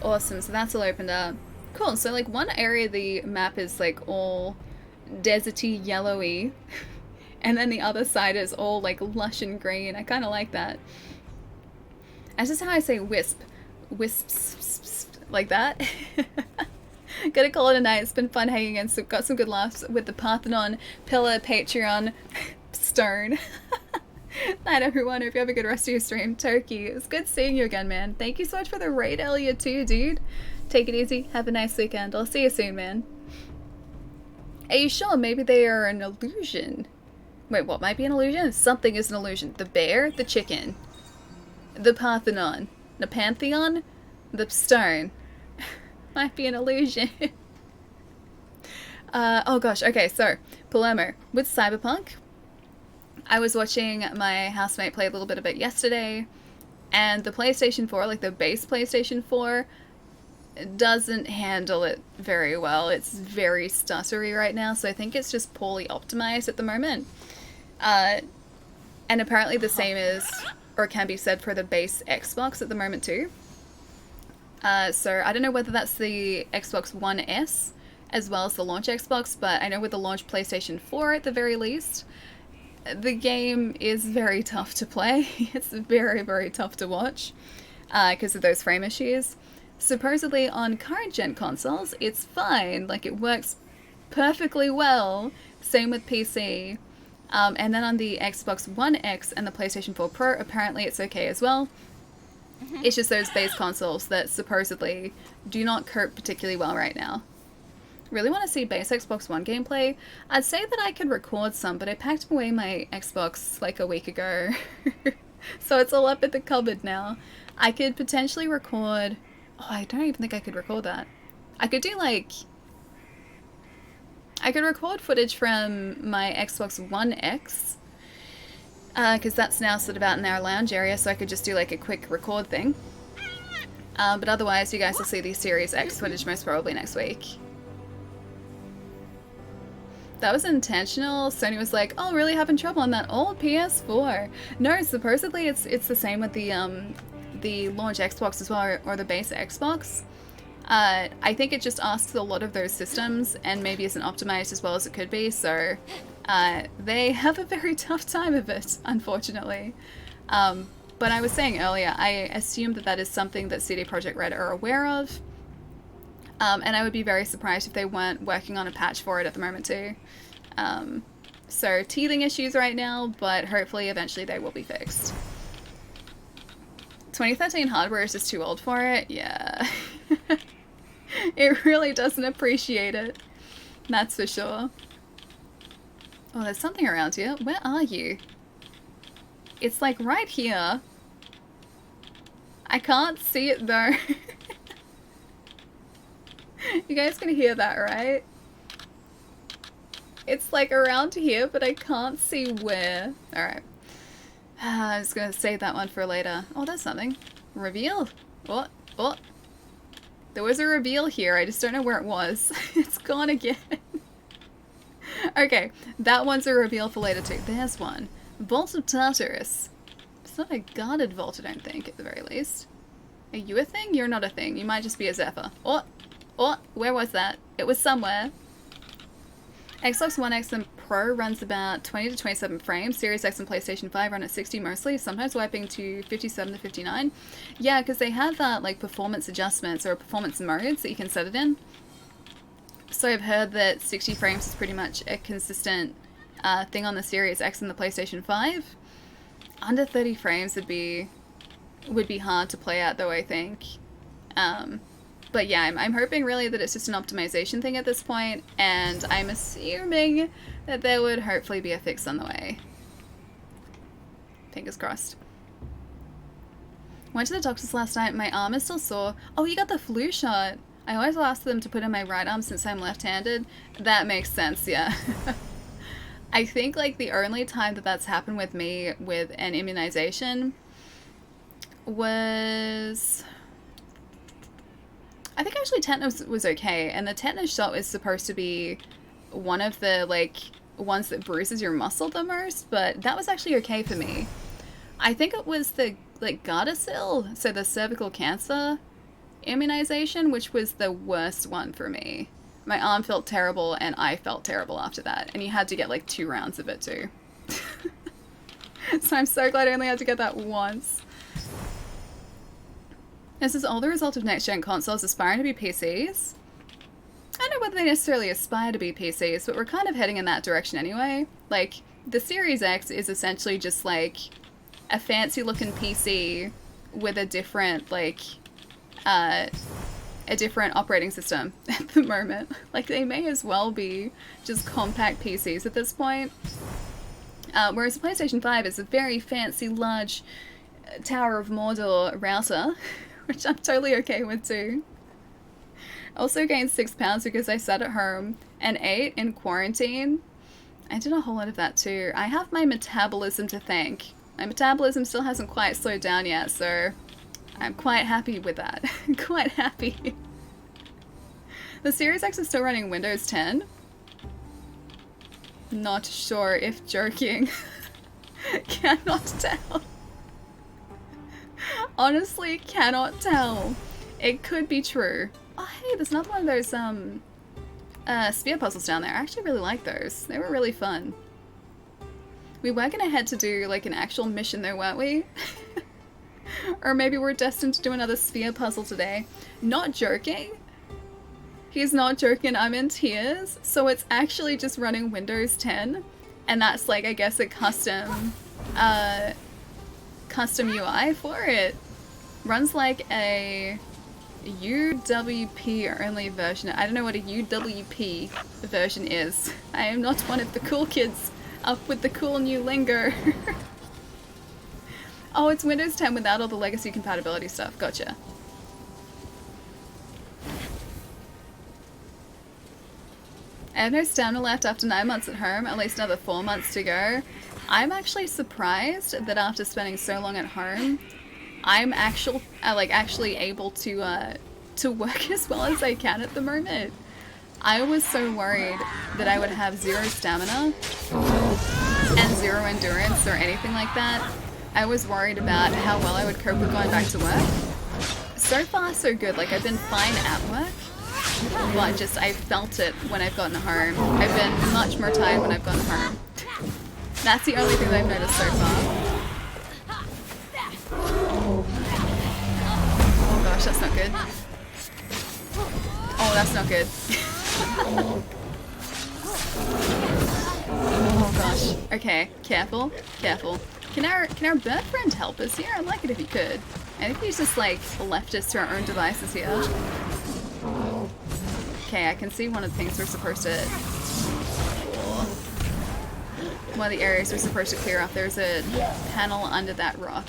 Awesome, so that's all opened up. Cool, so like one area of the map is like all deserty, yellowy, and then the other side is all like lush and green. I kind of like that. That's just how I say wisp. Wisps, like that. Gonna call it a night. It's been fun hanging and got some good laughs with the Parthenon Pillar Patreon stone. Night everyone, hope you have a good rest of your stream. Turkey, it's good seeing you again, man. Thank you so much for the raid, Elliot, too, dude. Take it easy, have a nice weekend. I'll see you soon, man. Are you sure? Maybe they are an illusion. Wait, what might be an illusion? Something is an illusion. The bear, the chicken, the Parthenon, the Pantheon, the stone. Might be an illusion. Oh gosh, okay, so, Palermo, with Cyberpunk, I was watching my housemate play a little bit of it yesterday, and the PlayStation 4, like the base PlayStation 4, doesn't handle it very well. It's very stuttery right now, so I think it's just poorly optimized at the moment. And apparently the same is, or can be said for the base Xbox at the moment too. So I don't know whether that's the Xbox One S as well as the launch Xbox, but I know with the launch PlayStation 4 at the very least, the game is very tough to play. It's very, very tough to watch because of those frame issues. Supposedly on current gen consoles, it's fine. Like, it works perfectly well. Same with PC. And then on the Xbox One X and the PlayStation 4 Pro, apparently it's okay as well. It's just those base consoles that supposedly do not cope particularly well right now. Really want to see base Xbox One gameplay. I'd say that I could record some, but I packed away my Xbox like a week ago. So it's all up at the cupboard now. I could potentially record... Oh, I don't even think I could record that. I could do like... I could record footage from my Xbox One X. Because that's now sort of out in our lounge area, so I could just do like a quick record thing. But otherwise, you guys will see the Series X footage most probably next week. That was intentional. Sony was like, "Oh, really having trouble on that old PS4." No, supposedly it's the same with the launch Xbox as well, or the base Xbox. I think it just asks a lot of those systems and maybe isn't optimized as well as it could be. So they have a very tough time of it, unfortunately. But I was saying earlier, I assume that is something that CD Projekt Red are aware of. And I would be very surprised if they weren't working on a patch for it at the moment too. So teething issues right now, but hopefully eventually they will be fixed. 2013 hardware is just too old for it? Yeah. It really doesn't appreciate it. That's for sure. Oh, there's something around here. Where are you? It's like right here. I can't see it though. You guys can hear that, right? It's like around here, but I can't see where. Alright. I'm just gonna save that one for later. Oh, that's something. Reveal. What? Oh. There was a reveal here. I just don't know where it was. It's gone again. Okay, that one's a reveal for later too. There's one. Vault of Tartarus. It's not a guarded vault, I don't think, at the very least. Are you a thing? You're not a thing. You might just be a Zephyr. Oh! Oh, where was that? It was somewhere. Xbox One X and Pro runs about 20 to 27 frames. Series X and PlayStation 5 run at 60 mostly, sometimes wiping to 57 to 59. Yeah, because they have like performance adjustments or performance modes that you can set it in. So I've heard that 60 frames is pretty much a consistent thing on the Series X and the PlayStation 5. Under 30 frames would be hard to play at though, I think. But yeah, I'm hoping really that it's just an optimization thing at this point, and I'm assuming that there would hopefully be a fix on the way. Fingers crossed. Went to the doctor's last night, my arm is still sore. Oh, you got the flu shot. I always ask them to put in my right arm since I'm left-handed. That makes sense, yeah. I think like the only time that that's happened with me with an immunization was... I think actually tetanus was okay, and the tetanus shot is supposed to be one of the, like, ones that bruises your muscle the most, but that was actually okay for me. I think it was the, like, Gardasil, so the cervical cancer immunization, which was the worst one for me. My arm felt terrible, and I felt terrible after that, and you had to get, like, 2 rounds of it, too. So I'm so glad I only had to get that once. This is all the result of next-gen consoles aspiring to be PCs. I don't know whether they necessarily aspire to be PCs, but we're kind of heading in that direction anyway. Like, the Series X is essentially just, like, a fancy-looking PC with a different, like, a different operating system at the moment. Like, they may as well be just compact PCs at this point. Whereas the PlayStation 5 is a very fancy, large Tower of Mordor router, which I'm totally okay with too. Also gained 6 pounds because I sat at home and ate in quarantine. I did a whole lot of that too. I have my metabolism to thank. My metabolism still hasn't quite slowed down yet, so I'm quite happy with that. Quite happy. The Series X is still running Windows 10. Not sure if joking. Cannot tell. Honestly, cannot tell. It could be true. Oh, hey, there's another one of those sphere puzzles down there. I actually really like those. They were really fun. We were gonna head to do like an actual mission though, weren't we? Or maybe we're destined to do another sphere puzzle today. Not joking. He's not joking, I'm in tears. So it's actually just running Windows 10. And that's like, I guess, a custom UI for it. Runs like a UWP only version. I don't know what a UWP version is. I am not one of the cool kids up with the cool new lingo. Oh, it's Windows 10 without all the legacy compatibility stuff. Gotcha. I have no stamina left after 9 months at home, at least another 4 months to go. I'm actually surprised that after spending so long at home, I'm actually able to work as well as I can at the moment. I was so worried that I would have 0 stamina and 0 endurance or anything like that. I was worried about how well I would cope with going back to work. So far, so good. Like, I've been fine at work, but just I felt it when I've gotten home. I've been much more tired when I've gotten home. That's the only thing that I've noticed so far. Oh gosh, that's not good. Oh, that's not good. Oh gosh. Okay, careful, careful. Can our bird friend help us here? I'd like it if he could. I think he's just like left us to our own devices here. Okay, I can see one of the things we're supposed to... One of the areas we're supposed to clear off. There's a panel under that rock.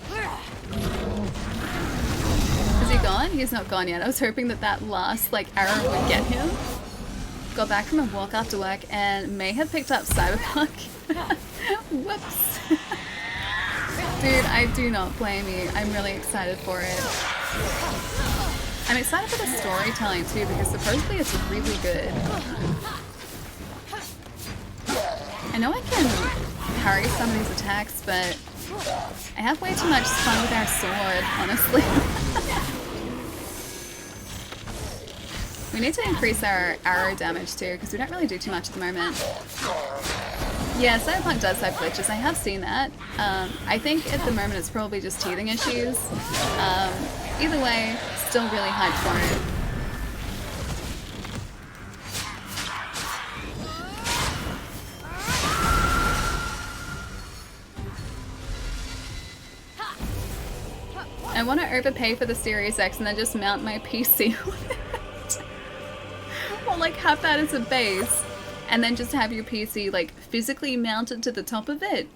Is he gone? He's not gone yet. I was hoping that that last like arrow would get him. Got back from a walk after work and may have picked up Cyberpunk. Whoops. Dude, I do not blame you. I'm really excited for it. I'm excited for the storytelling too because supposedly it's really good. I know I can parry some of these attacks, but I have way too much fun with our sword, honestly. We need to increase our arrow damage too, because we don't really do too much at the moment. Yeah, Cyberpunk does have glitches, I have seen that. I think at the moment it's probably just teething issues. Either way, still really hyped for it. I want to overpay for the Series X and then just mount my PC with it. Or like have that as a base and then just have your PC like physically mounted to the top of it.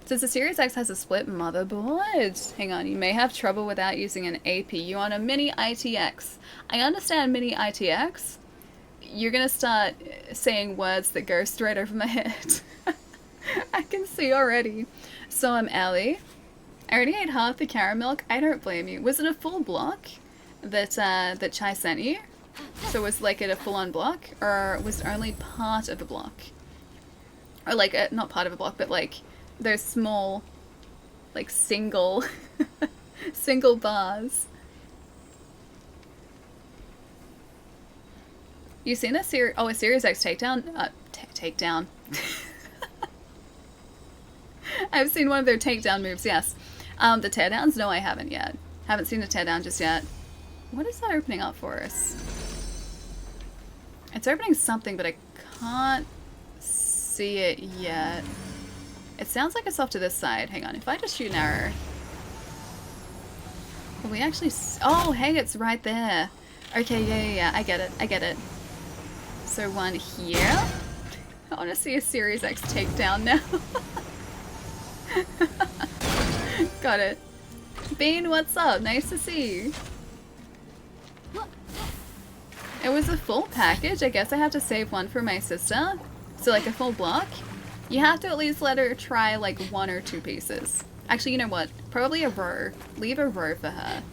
Since the Series X has a split motherboard. Hang on, you may have trouble without using an APU on a mini ITX. I understand mini ITX. You're gonna start saying words that go straight over my head. I can see already. So I'm Ellie. I already ate half the carrot milk. I don't blame you. Was it a full block that that Chai sent you? So was like it a full-on block, or was it only part of a block? Or like not part of a block, but like those small, like single, single bars. You seen a Series X takedown? Takedown. I've seen one of their takedown moves, yes. The teardowns? No, I haven't yet. Haven't seen a teardown just yet. What is that opening up for us? It's opening something, but I can't see it yet. It sounds like it's off to this side. Hang on, if I just shoot an arrow. Will we actually... Oh, hey, it's right there. Okay, yeah, I get it, I get it. So one here. I want to see a Series X takedown now. Got it. Bean, what's up? Nice to see you. It was a full package. I guess I have to save one for my sister. So like a full block. You have to at least let her try like 1 or 2 pieces. Actually, you know what? Probably a row. Leave a row for her.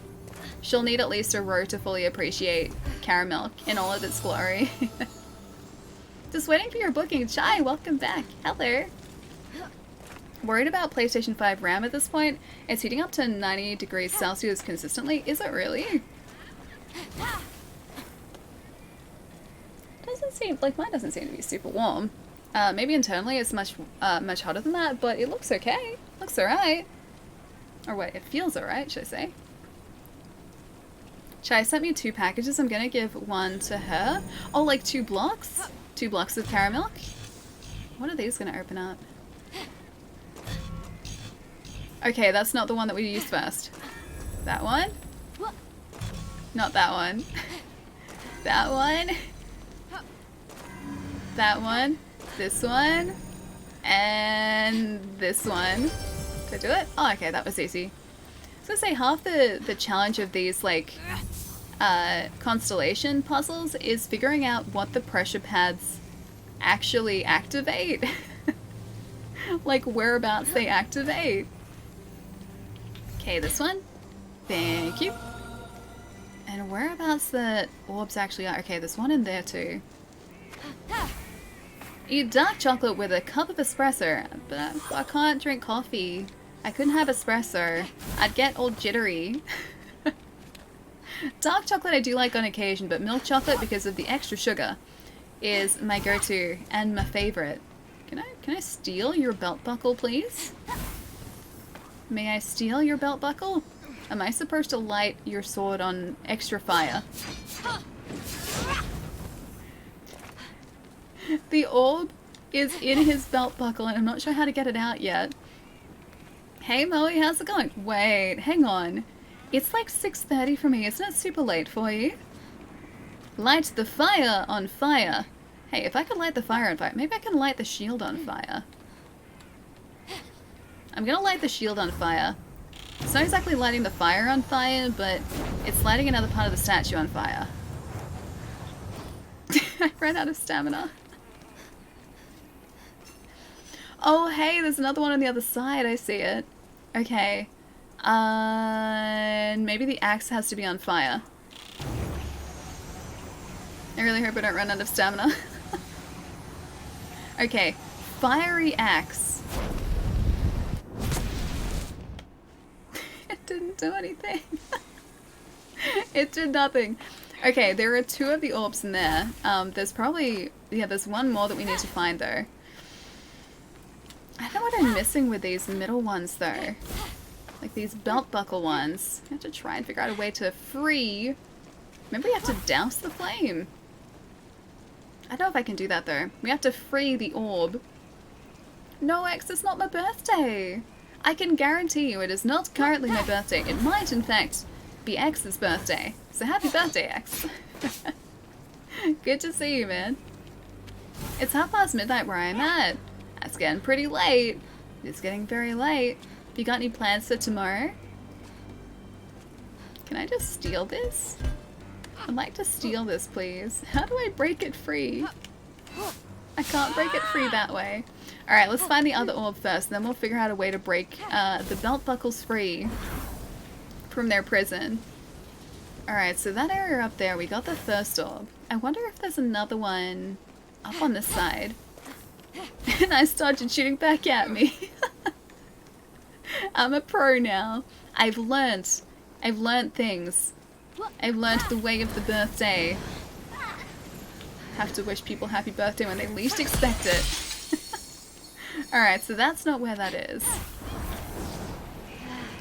She'll need at least a row to fully appreciate caramel in all of its glory. Just waiting for your booking. Chai, welcome back. Hello. Worried about PlayStation 5 RAM at this point? It's heating up to 90 degrees Celsius consistently. Is it really? Doesn't seem like mine doesn't seem to be super warm. Maybe internally it's much hotter than that, but it looks okay. Looks alright. Or wait, it feels alright, should I say? Chai sent me 2 packages. I'm gonna give one to her. Oh, like 2 blocks? 2 blocks of caramel. What are these gonna open up? Okay, that's not the one that we used first. That one? Not that one. That one. That one. This one. And this one. Did I do it? Oh, okay, that was easy. I was gonna say, half the challenge of these, like, constellation puzzles is figuring out what the pressure pads actually activate. Like, whereabouts they activate. Okay, this one. Thank you. And whereabouts the orbs actually are? Okay, there's one in there too. Eat dark chocolate with a cup of espresso. But I can't drink coffee. I couldn't have espresso. I'd get all jittery. Dark chocolate I do like on occasion, but milk chocolate, because of the extra sugar, is my go-to and my favorite. Can I steal your belt buckle, please? May I steal your belt buckle? Am I supposed to light your sword on extra fire? The orb is in his belt buckle and I'm not sure how to get it out yet. Hey Moe, how's it going? Wait, hang on. It's like 6:30 for me, isn't it super late for you? Light the fire on fire. Hey, if I could light the fire on fire, maybe I can light the shield on fire. I'm gonna light the shield on fire. It's not exactly lighting the fire on fire, but it's lighting another part of the statue on fire. I ran out of stamina. Oh, hey, there's another one on the other side. I see it. Okay. And maybe the axe has to be on fire. I really hope I don't run out of stamina. Okay. Fiery axe. It didn't do anything. It did nothing. Okay, there are 2 of the orbs in there. There's probably... Yeah, there's one more that we need to find, though. I don't know what I'm missing with these middle ones, though. Like these belt buckle ones. I have to try and figure out a way to free... Maybe we have to douse the flame. I don't know if I can do that, though. We have to free the orb. No, X, it's not my birthday. I can guarantee you it is not currently my birthday. It might, in fact, be X's birthday. So happy birthday, X. Good to see you, man. It's midnight where I'm at. That's getting pretty late. It's getting very late. Have you got any plans for tomorrow? Can I just steal this? I'd like to steal this, please. How do I break it free? I can't break it free that way. Alright, let's find the other orb first, then we'll figure out a way to break the belt buckles free from their prison. Alright, so that area up there, we got the first orb. I wonder if there's another one up on this side. And I started shooting back at me. I'm a pro now. I've learnt things. I've learnt the way of the birthday. Have to wish people happy birthday when they least expect it. Alright, so that's not where that is.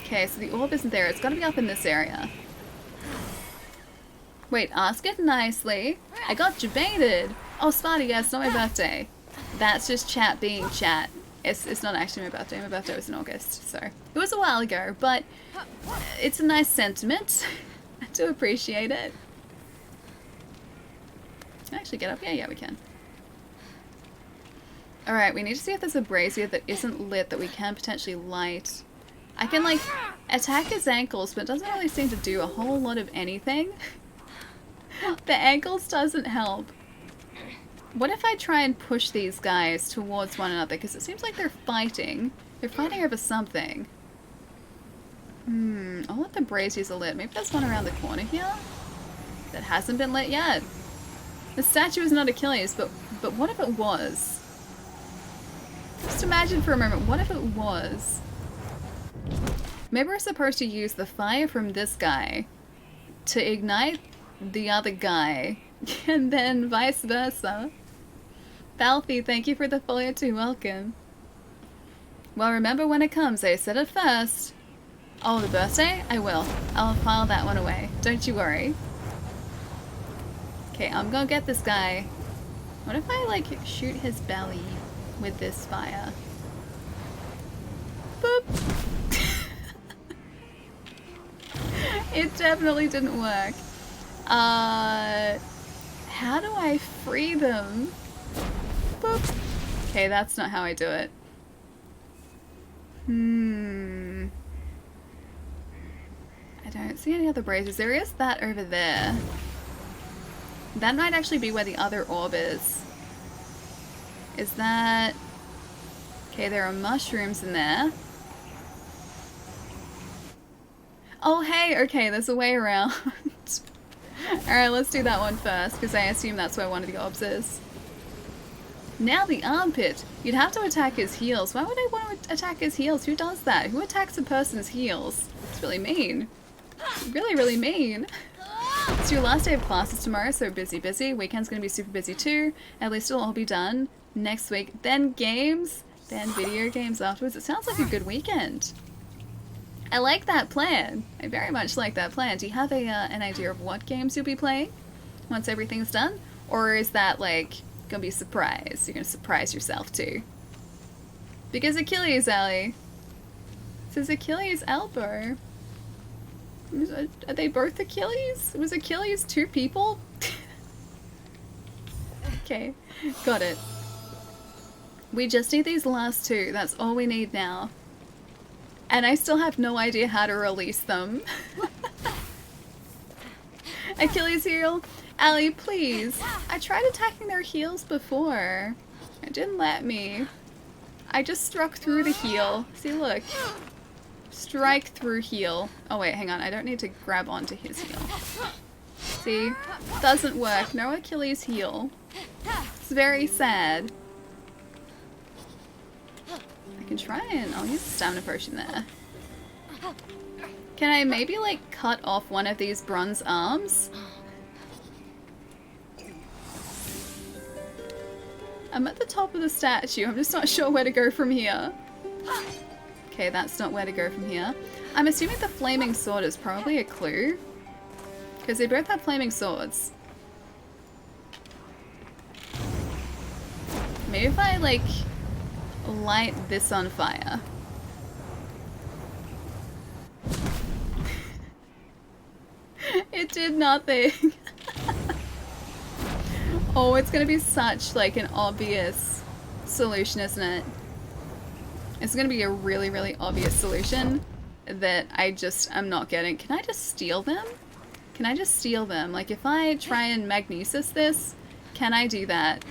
Okay, so the orb isn't there. It's gotta be up in this area. Wait, ask it nicely. I got debated. Oh, Sparty, yeah, it's not my birthday. That's just chat being chat. It's not actually my birthday. My birthday was in August, so it was a while ago, but it's a nice sentiment. I do appreciate it. Can I actually get up here? Yeah, we can. Alright, we need to see if there's a brazier that isn't lit that we can potentially light. I can, like, attack his ankles, but it doesn't really seem to do a whole lot of anything. The ankles doesn't help. What if I try and push these guys towards one another? Because it seems like they're fighting. They're fighting over something. I'll let the braziers are lit. Maybe there's one around the corner here that hasn't been lit yet. The statue is not Achilles, but what if it was? Just imagine for a moment, what if it was? Maybe we're supposed to use the fire from this guy to ignite the other guy, and then vice versa. Falfy, thank you for the follow too, welcome. Well, remember when it comes, I said it first. Oh, the birthday? I will. I'll file that one away. Don't you worry. Okay, I'm gonna get this guy. What if I, like, shoot his belly with this fire? Boop! It definitely didn't work. How do I free them? Boop. Okay, that's not how I do it. I don't see any other braziers. There is that over there. That might actually be where the other orb is. Is that... Okay, there are mushrooms in there. Oh, hey, okay, there's a way around. Alright, let's do that one first, because I assume that's where one of the orbs is. Now the armpit. You'd have to attack his heels. Why would I want to attack his heels? Who does that? Who attacks a person's heels? It's really mean. Really, really mean. It's your last day of classes tomorrow, so busy, busy. Weekend's gonna be super busy too. At least it'll all be done next week. Then games, then video games afterwards. It sounds like a good weekend. I like that plan. I very much like that plan. Do you have an idea of what games you'll be playing once everything's done? Or is that like gonna be a surprise? You're gonna surprise yourself too. Because Achilles, Allie. This is Achilles' elbow. Are they both Achilles? Was Achilles two people? Okay, got it. We just need these last two. That's all we need now. And I still have no idea how to release them. Achilles heel. Allie, please. I tried attacking their heels before. It didn't let me. I just struck through the heel. See, look. Strike through heel. Oh wait, hang on. I don't need to grab onto his heel. See? Doesn't work. No Achilles heel. It's very sad. I can try and I'll use the stamina potion there. Can I maybe like cut off one of these bronze arms? I'm at the top of the statue. I'm just not sure where to go from here. Okay, that's not where to go from here. I'm assuming the flaming sword is probably a clue. Because they both have flaming swords. Maybe if I like light this on fire. It did nothing. Oh, it's gonna be such like an obvious solution, isn't it? It's gonna be a really, really obvious solution that I'm not getting. Can I just steal them? Can I just steal them? Like if I try and magnesis this, can I do that?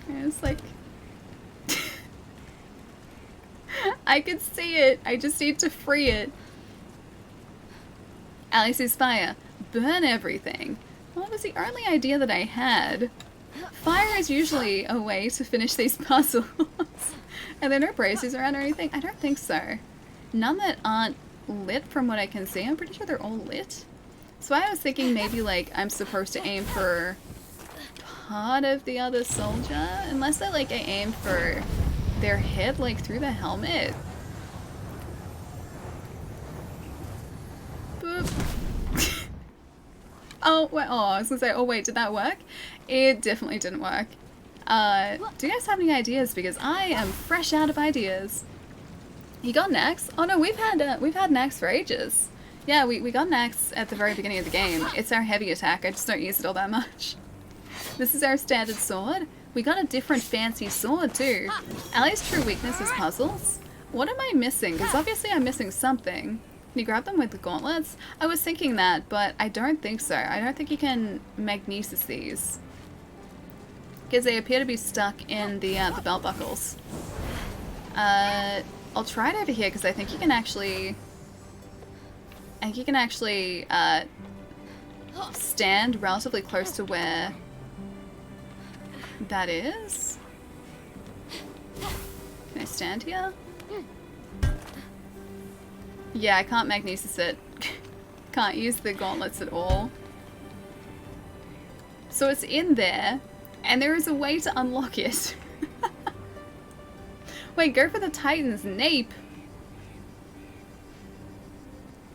It's like... I can see it. I just need to free it. Alice's fire. Burn everything. Well, that was the only idea that I had. Fire is usually a way to finish these puzzles. Are there no braziers around or anything? I don't think so. None that aren't lit from what I can see. I'm pretty sure they're all lit. So I was thinking maybe like I'm supposed to aim for part of the other soldier, unless I aim for their head like through the helmet. Boop. Oh wait, I was gonna say, oh wait, did that work? It definitely didn't work. Do you guys have any ideas? Because I am fresh out of ideas. You got an axe? Oh no, we've had an axe for ages. Yeah, we got an axe at the very beginning of the game. It's our heavy attack. I just don't use it all that much. This is our standard sword. We got a different fancy sword too. Allie's true weakness is puzzles. What am I missing? Because obviously I'm missing something. Can you grab them with the gauntlets? I was thinking that, but I don't think so. I don't think you can magnesis these. Because they appear to be stuck in the belt buckles. I'll try it over here because I think you can actually... stand relatively close to where that is. Can I stand here? Yeah, I can't magnesis it. Can't use the gauntlets at all. So it's in there, and there is a way to unlock it. Wait, go for the Titan's nape.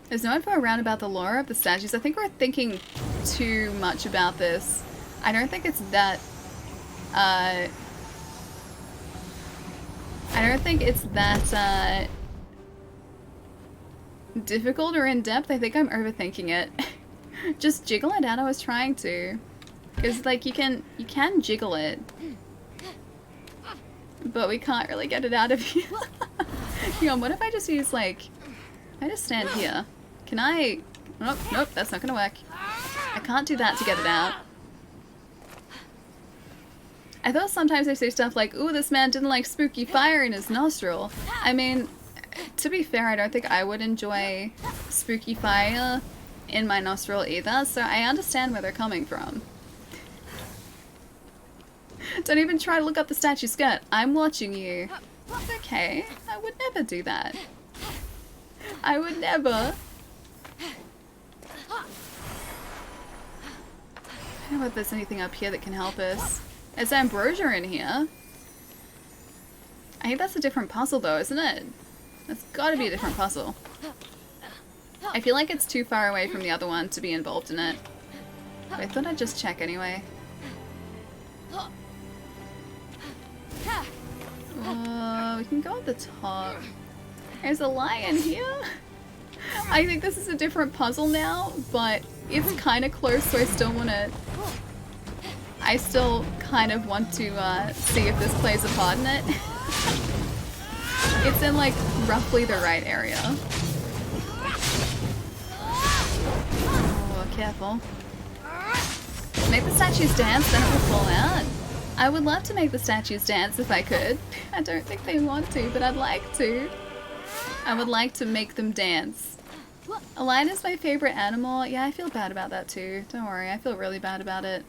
There's no info around about the lore of the statues. I think we're thinking too much about this. I don't think it's that, I don't think it's that, difficult or in-depth. I think I'm overthinking it. Just jiggle it out. I was trying to. Because, like, you can jiggle it. But we can't really get it out of here. Hang on, what if I just use, like... I just stand here. Can I... Nope, nope, that's not gonna work. I can't do that to get it out. I thought sometimes I say stuff like, ooh, this man didn't like spooky fire in his nostril. I mean, to be fair, I don't think I would enjoy spooky fire in my nostril either, so I understand where they're coming from. Don't even try to look up the statue skirt. I'm watching you. It's okay. I would never do that. I would never. I don't know if there's anything up here that can help us. There's ambrosia in here. I think that's a different puzzle though, isn't it? That's gotta be a different puzzle. I feel like it's too far away from the other one to be involved in it. But I thought I'd just check anyway. We can go at the top. There's a lion here. I think this is a different puzzle now, but it's kind of close, so I still want to... I still kind of want to see if this plays a part in it. It's in, like, roughly the right area. Oh, careful. Make the statues dance, then it will fall out. I would love to make the statues dance if I could. I don't think they want to, but I'd like to. I would like to make them dance. A lion is my favorite animal. Yeah, I feel bad about that too. Don't worry, I feel really bad about it.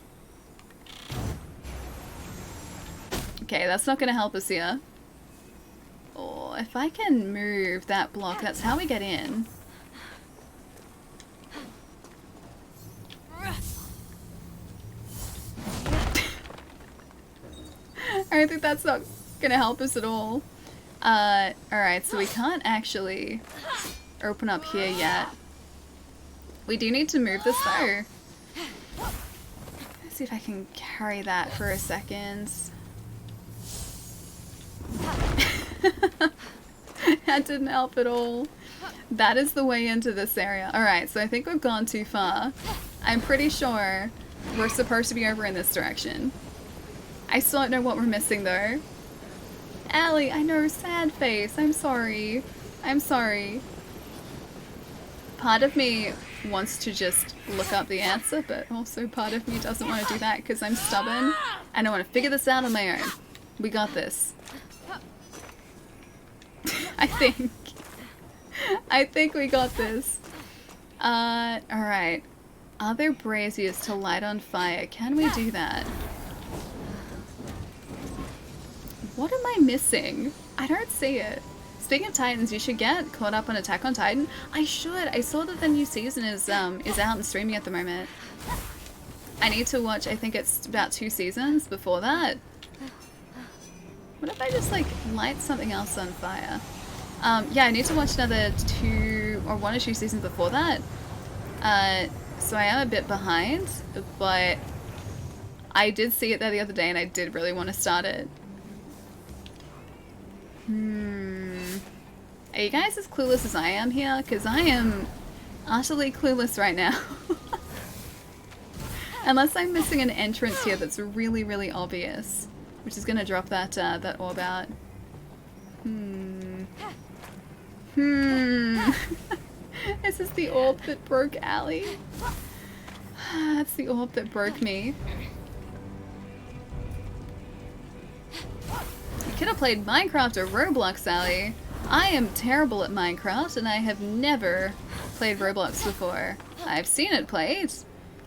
Okay, that's not going to help us here. Oh, if I can move that block, that's how we get in. I think that's not gonna help us at all. Alright, so we can't actually open up here yet. We do need to move this though. Let's see if I can carry that for a second. That didn't help at all. That is the way into this area. Alright, so I think we've gone too far. I'm pretty sure we're supposed to be over in this direction. I still don't know what we're missing though. Allie, I know, sad face. I'm sorry. I'm sorry. Part of me wants to just look up the answer, but also part of me doesn't want to do that because I'm stubborn and I want to figure this out on my own. We got this. I think. I think we got this. Alright. Are there braziers to light on fire? Can we do that? What am I missing? I don't see it. Speaking of Titans, you should get caught up on Attack on Titan. I should. I saw that the new season is out and streaming at the moment. I need to watch, I think it's about 2 seasons before that. What if I just like light something else on fire? Yeah, I need to watch another 1 or 2 seasons before that. So I am a bit behind, but I did see it there the other day and I did really want to start it. Are you guys as clueless as I am here? Because I am utterly clueless right now. Unless I'm missing an entrance here that's really, really obvious. Which is going to drop that, that orb out. This is the orb that broke Allie. That's the orb that broke me. You could have played Minecraft or Roblox, Allie. I am terrible at Minecraft and I have never played Roblox before. I've seen it played.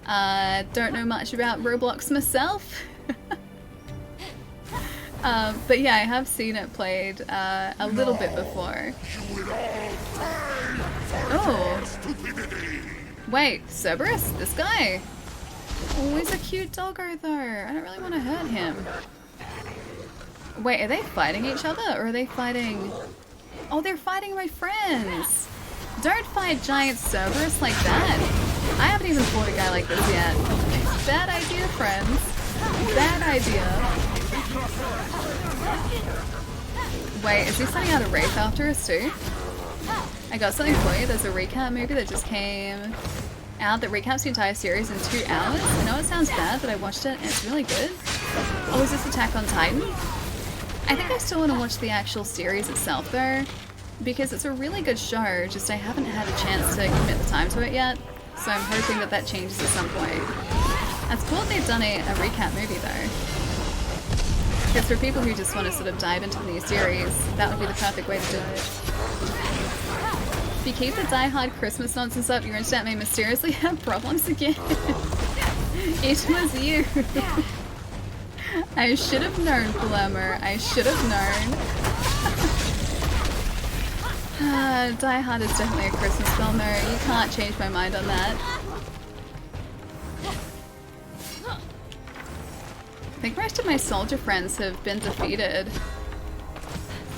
Don't know much about Roblox myself. But yeah, I have seen it played a little bit before. Oh. Wait, Cerberus? This guy? Oh, he's a cute doggo though. I don't really want to hurt him. Wait, are they fighting each other or are they fighting... Oh, they're fighting my friends! Don't fight giant Cerberus like that! I haven't even fought a guy like this yet. Bad idea, friends. Bad idea. Wait, is he sending out a wraith after us too? I got something for you. There's a recap movie that just came out that recaps the entire series in 2 hours. I know it sounds bad, but I watched it and it's really good. Oh, is this Attack on Titan? I think I still want to watch the actual series itself though, because it's a really good show, just I haven't had a chance to commit the time to it yet, so I'm hoping that that changes at some point. That's cool that they've done a recap movie though, because for people who just want to sort of dive into the new series, that would be the perfect way to do it. If you keep the die-hard Christmas nonsense up, your internet may mysteriously have problems again. It was you. I should have known, Glimmer. I should have known. Die Hard is definitely a Christmas film. No, you can't change my mind on that. I think most of my soldier friends have been defeated.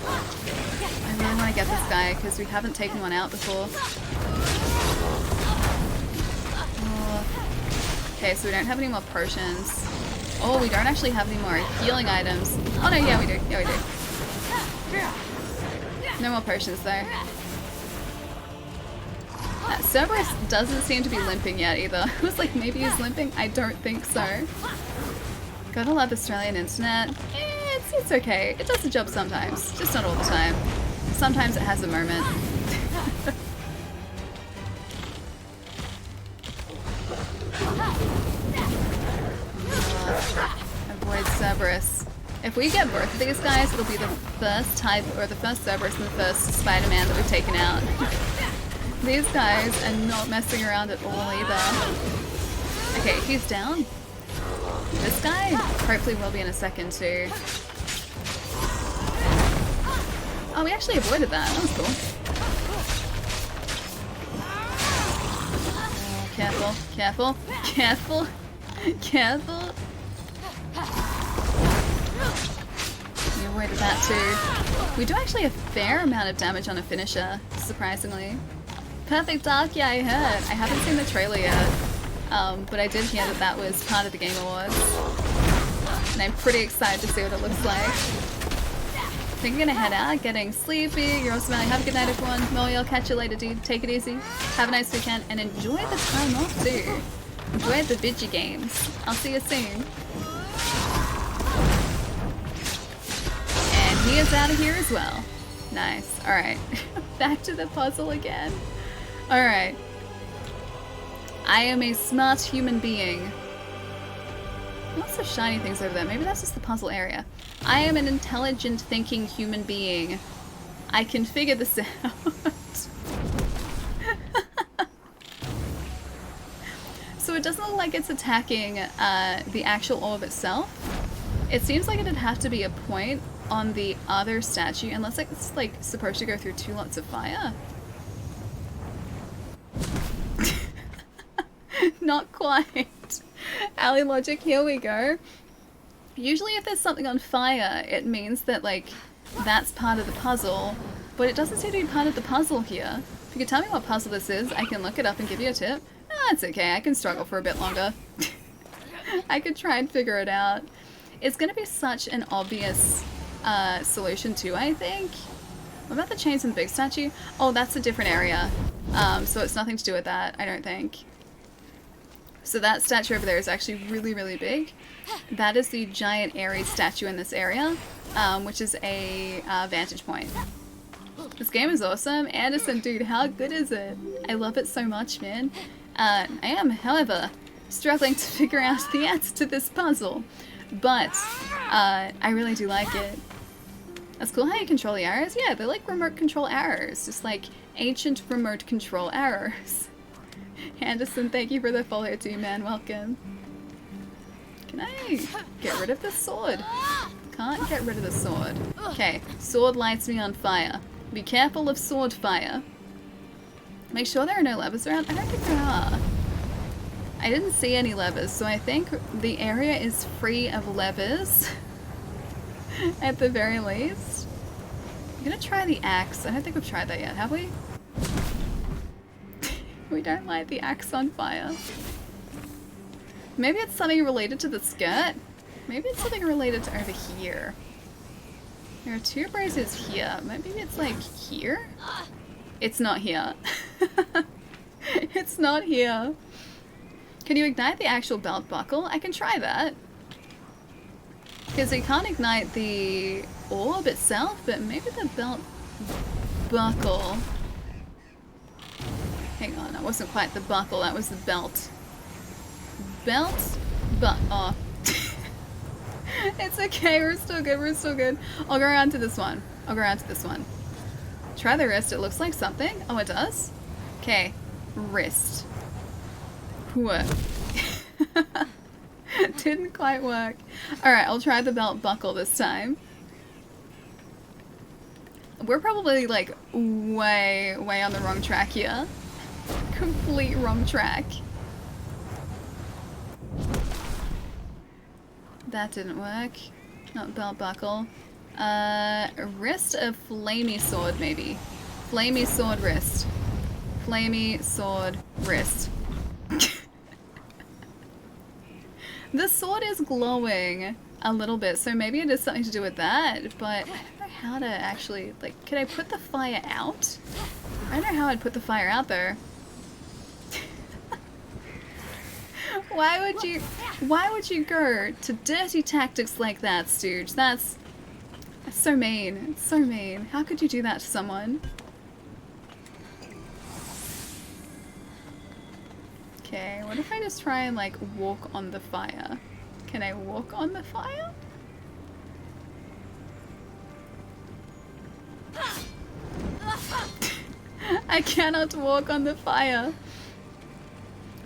I really want to get this guy because we haven't taken one out before. Oh. Okay, so we don't have any more potions. Oh, we don't actually have any more healing items. Oh no, yeah we do. Yeah we do. No more potions though. Cerberus doesn't seem to be limping yet either. I was like, maybe he's limping? I don't think so. Gotta love Australian internet. It's okay. It does the job sometimes. Just not all the time. Sometimes it has a moment. Avoid Cerberus. If we get both of these guys, it'll be the first type, or the first Cerberus and the first Spider-Man that we've taken out. These guys are not messing around at all either. Okay, he's down. This guy hopefully will be in a second too. Oh, we actually avoided that. That was cool. Oh, careful, careful, careful, careful. We avoided that too. We do actually a fair amount of damage on a finisher, surprisingly. Perfect Dark, yeah, I heard. I haven't seen the trailer yet, but I did hear that that was part of the Game Awards. And I'm pretty excited to see what it looks like. I think I'm gonna head out, getting sleepy. You're awesome, Have a good night, everyone. Molly, I'll catch you later, dude. Take it easy. Have a nice weekend, and enjoy the time off, too. Enjoy the video games. I'll see you soon. And he is out of here as well. Nice. Alright. Back to the puzzle again. Alright. I am a smart human being. Lots of shiny things over there. Maybe that's just the puzzle area. I am an intelligent thinking human being. I can figure this out. So it doesn't look like it's attacking the actual orb itself. It seems like it'd have to be a point on the other statue, unless it's like supposed to go through 2 lots of fire. Not quite. Alley logic, here we go. Usually if there's something on fire, it means that like that's part of the puzzle, but it doesn't seem to be part of the puzzle here. If you could tell me what puzzle this is, I can look it up and give you a tip. Ah, it's okay, I can struggle for a bit longer. I could try and figure it out. It's gonna be such an obvious solution too, I think. What about the chains and the big statue? Oh, that's a different area. So it's nothing to do with that, I don't think. So that statue over there is actually really, really big. That is the giant Ares statue in this area, which is a vantage point. This game is awesome. Anderson, dude, how good is it? I love it so much, man. I am, however, struggling to figure out the answer to this puzzle, but I really do like it. That's cool how you control the arrows. Yeah, they're like remote control arrows, just like ancient remote control arrows. Anderson, thank you for the follow too, man. Welcome. Can I get rid of the sword? Can't get rid of the sword. Okay, sword lights me on fire. Be careful of sword fire. Make sure there are no levers around. I don't think there are. I didn't see any levers, so I think the area is free of levers. At the very least. I'm gonna try the axe. I don't think we've tried that yet, have we? We don't light the axe on fire. Maybe it's something related to the skirt? Maybe it's something related to over here. There are 2 braces here. Maybe it's like here? It's not here. It's not here. Can you ignite the actual belt buckle? I can try that. Because you can't ignite the orb itself, but maybe the belt buckle. Hang on, that wasn't quite the buckle, that was the belt. Belt? Oh. It's okay, we're still good, we're still good. I'll go around to this one. I'll go around to this one. Try the wrist. It looks like something. Oh, it does? Okay. Wrist. Work. Didn't quite work. Alright, I'll try the belt buckle this time. We're probably like way on the wrong track here. Complete wrong track. That didn't work. Not belt buckle. Wrist of flamey sword, maybe. Flamey sword wrist. Flamey sword wrist. The sword is glowing a little bit, so maybe it has something to do with that, but I don't know how to actually, like, can I put the fire out? I don't know how I'd put the fire out there. Why would you go to dirty tactics like that, Stooge? That's so mean. It's so mean. How could you do that to someone? Okay, what if I just try and like walk on the fire? Can I walk on the fire? I cannot walk on the fire.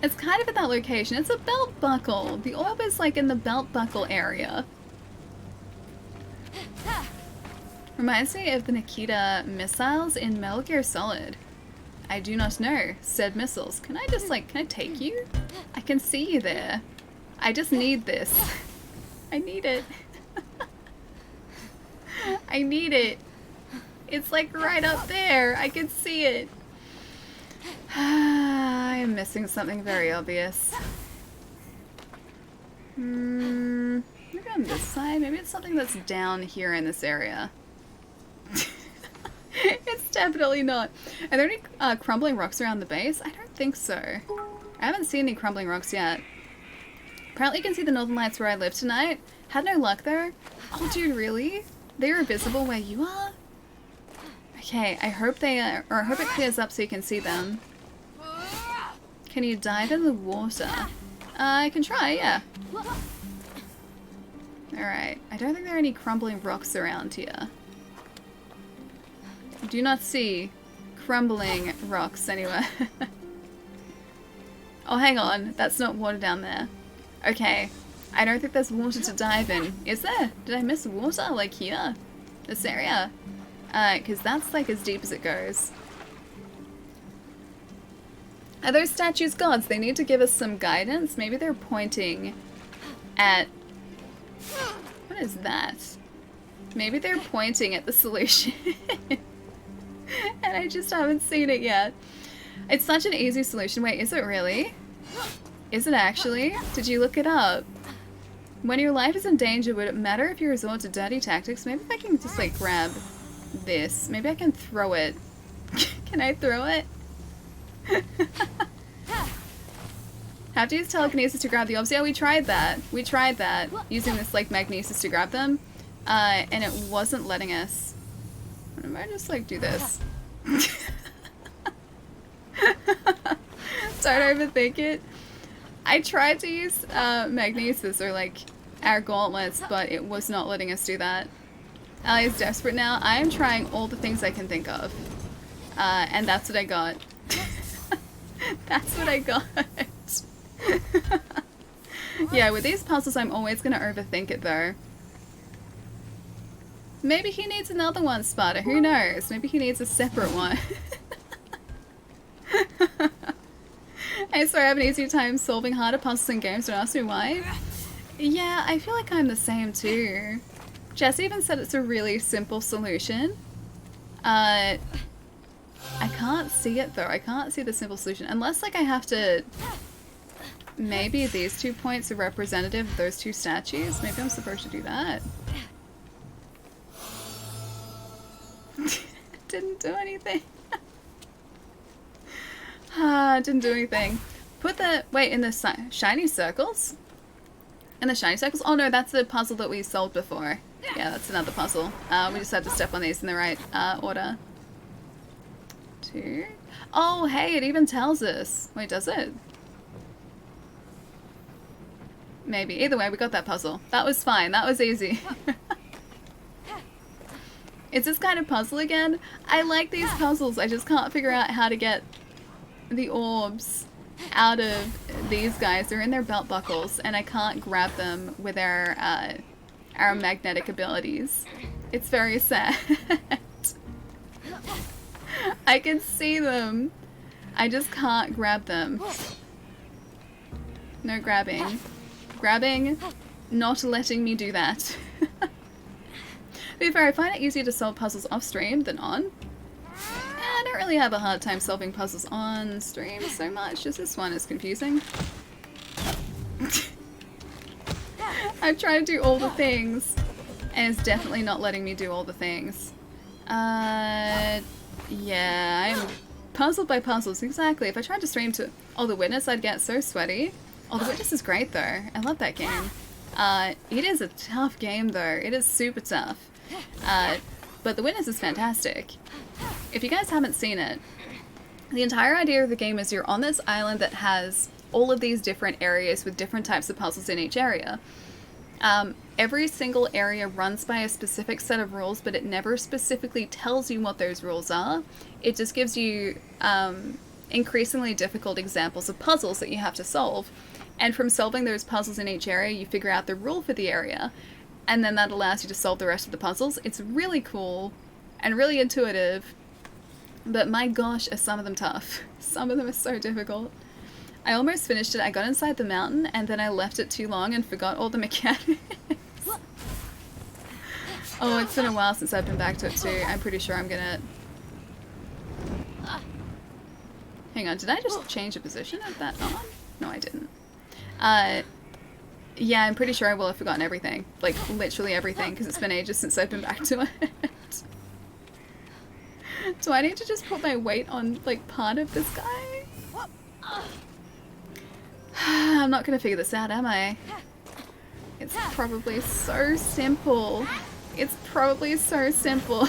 It's kind of at that location. It's a belt buckle. The orb is like in the belt buckle area. Reminds me of the Nikita missiles in Metal Gear Solid. I do not know, said missiles. Can I just like, can I take you? I can see you there. I just need this. I need it. I need it. It's like right up there. I can see it. I am missing something very obvious. Maybe on this side? Maybe it's something that's down here in this area. It's definitely not. Are there any crumbling rocks around the base? I don't think so. I haven't seen any crumbling rocks yet. Apparently you can see the northern lights where I live tonight. Had no luck there. Oh dude, really? They're visible where you are? Okay, I hope they are, or I hope it clears up so you can see them. Can you dive in the water? I can try, yeah. Alright, I don't think there are any crumbling rocks around here. I do not see crumbling rocks anywhere. Oh, hang on. That's not water down there. Okay. I don't think there's water to dive in. Is there? Did I miss water? Like here? This area? Because that's like as deep as it goes. Are those statues gods? They need to give us some guidance. Maybe they're pointing at... What is that? Maybe they're pointing at the solution. And I just haven't seen it yet. It's such an easy solution. Wait, is it really? Is it actually? Did you look it up? When your life is in danger, would it matter if you resort to dirty tactics? Maybe if I can just like grab this. Maybe I can throw it. Can I throw it? Have to use telekinesis to grab the orbs. Yeah, we tried that. We tried that. Using this like magnesis to grab them. And it wasn't letting us. What if I just like do this? Don't overthink it. I tried to use magnesis or like our gauntlets, but it was not letting us do that. Ali is desperate now. I am trying all the things I can think of. And that's what I got. That's what I got. Yeah, with these puzzles I'm always gonna overthink it though. Maybe he needs another one, Sparta. Who knows? Maybe he needs a separate one. I swear I have an easier time solving harder puzzles in games. Don't ask me why. Yeah, I feel like I'm the same too. Jess even said it's a really simple solution. I can't see it though. I can't see the simple solution. Unless like I have to... Maybe these 2 points are representative of those 2 statues. Maybe I'm supposed to do that. Didn't do anything. Didn't do anything. Put the... Wait, in the shiny circles? In the shiny circles? Oh no, that's the puzzle that we solved before. Yeah, that's another puzzle. We just had to step on these in the right order. 2. Oh, hey, it even tells us. Wait, does it? Maybe. Either way, we got that puzzle. That was fine. That was easy. Is this kind of puzzle again? I like these puzzles. I just can't figure out how to get the orbs out of these guys. They're in their belt buckles, and I can't grab them with our magnetic abilities. It's very sad. I can see them. I just can't grab them. No grabbing. Grabbing, not letting me do that. To be fair, I find it easier to solve puzzles off stream than on. I don't really have a hard time solving puzzles on stream so much, just this one is confusing. I've tried to do all the things, and it's definitely not letting me do all the things. Yeah, I'm puzzled by puzzles, exactly. If I tried to stream to The Witness, I'd get so sweaty. The Witness is great though, I love that game. It is a tough game though, it is super tough. But The Witness is fantastic. If you guys haven't seen it, the entire idea of the game is you're on this island that has all of these different areas with different types of puzzles in each area. Every single area runs by a specific set of rules, but it never specifically tells you what those rules are. It just gives you increasingly difficult examples of puzzles that you have to solve. And from solving those puzzles in each area, you figure out the rule for the area. And then that allows you to solve the rest of the puzzles. It's really cool and really intuitive. But my gosh, are some of them tough. Some of them are so difficult. I almost finished it. I got inside the mountain and then I left it too long and forgot all the mechanics. Oh, it's been a while since I've been back to it too. I'm pretty sure I'm gonna... Hang on, did I just change the position of that on? No, I didn't. Yeah, I'm pretty sure I will have forgotten everything. Like, literally everything, because it's been ages since I've been back to it. Do I need to just put my weight on, like, part of this guy? I'm not gonna figure this out, am I? It's probably so simple. It's probably so simple.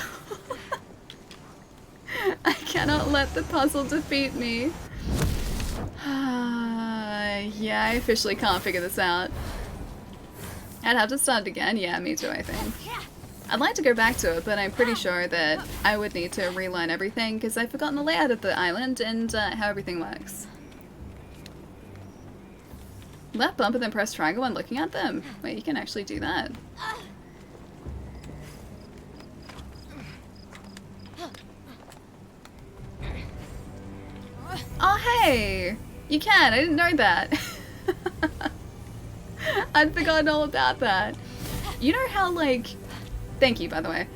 I cannot let the puzzle defeat me. Yeah, I officially can't figure this out. I'd have to start again. Yeah, me too, I think. I'd like to go back to it, but I'm pretty sure that I would need to relearn everything because I've forgotten the layout of the island and how everything works. Left bump and then press triangle when looking at them. Wait, you can actually do that. Oh, hey! You can! I didn't know that. I'd forgotten all about that. You know how, like... Thank you, by the way.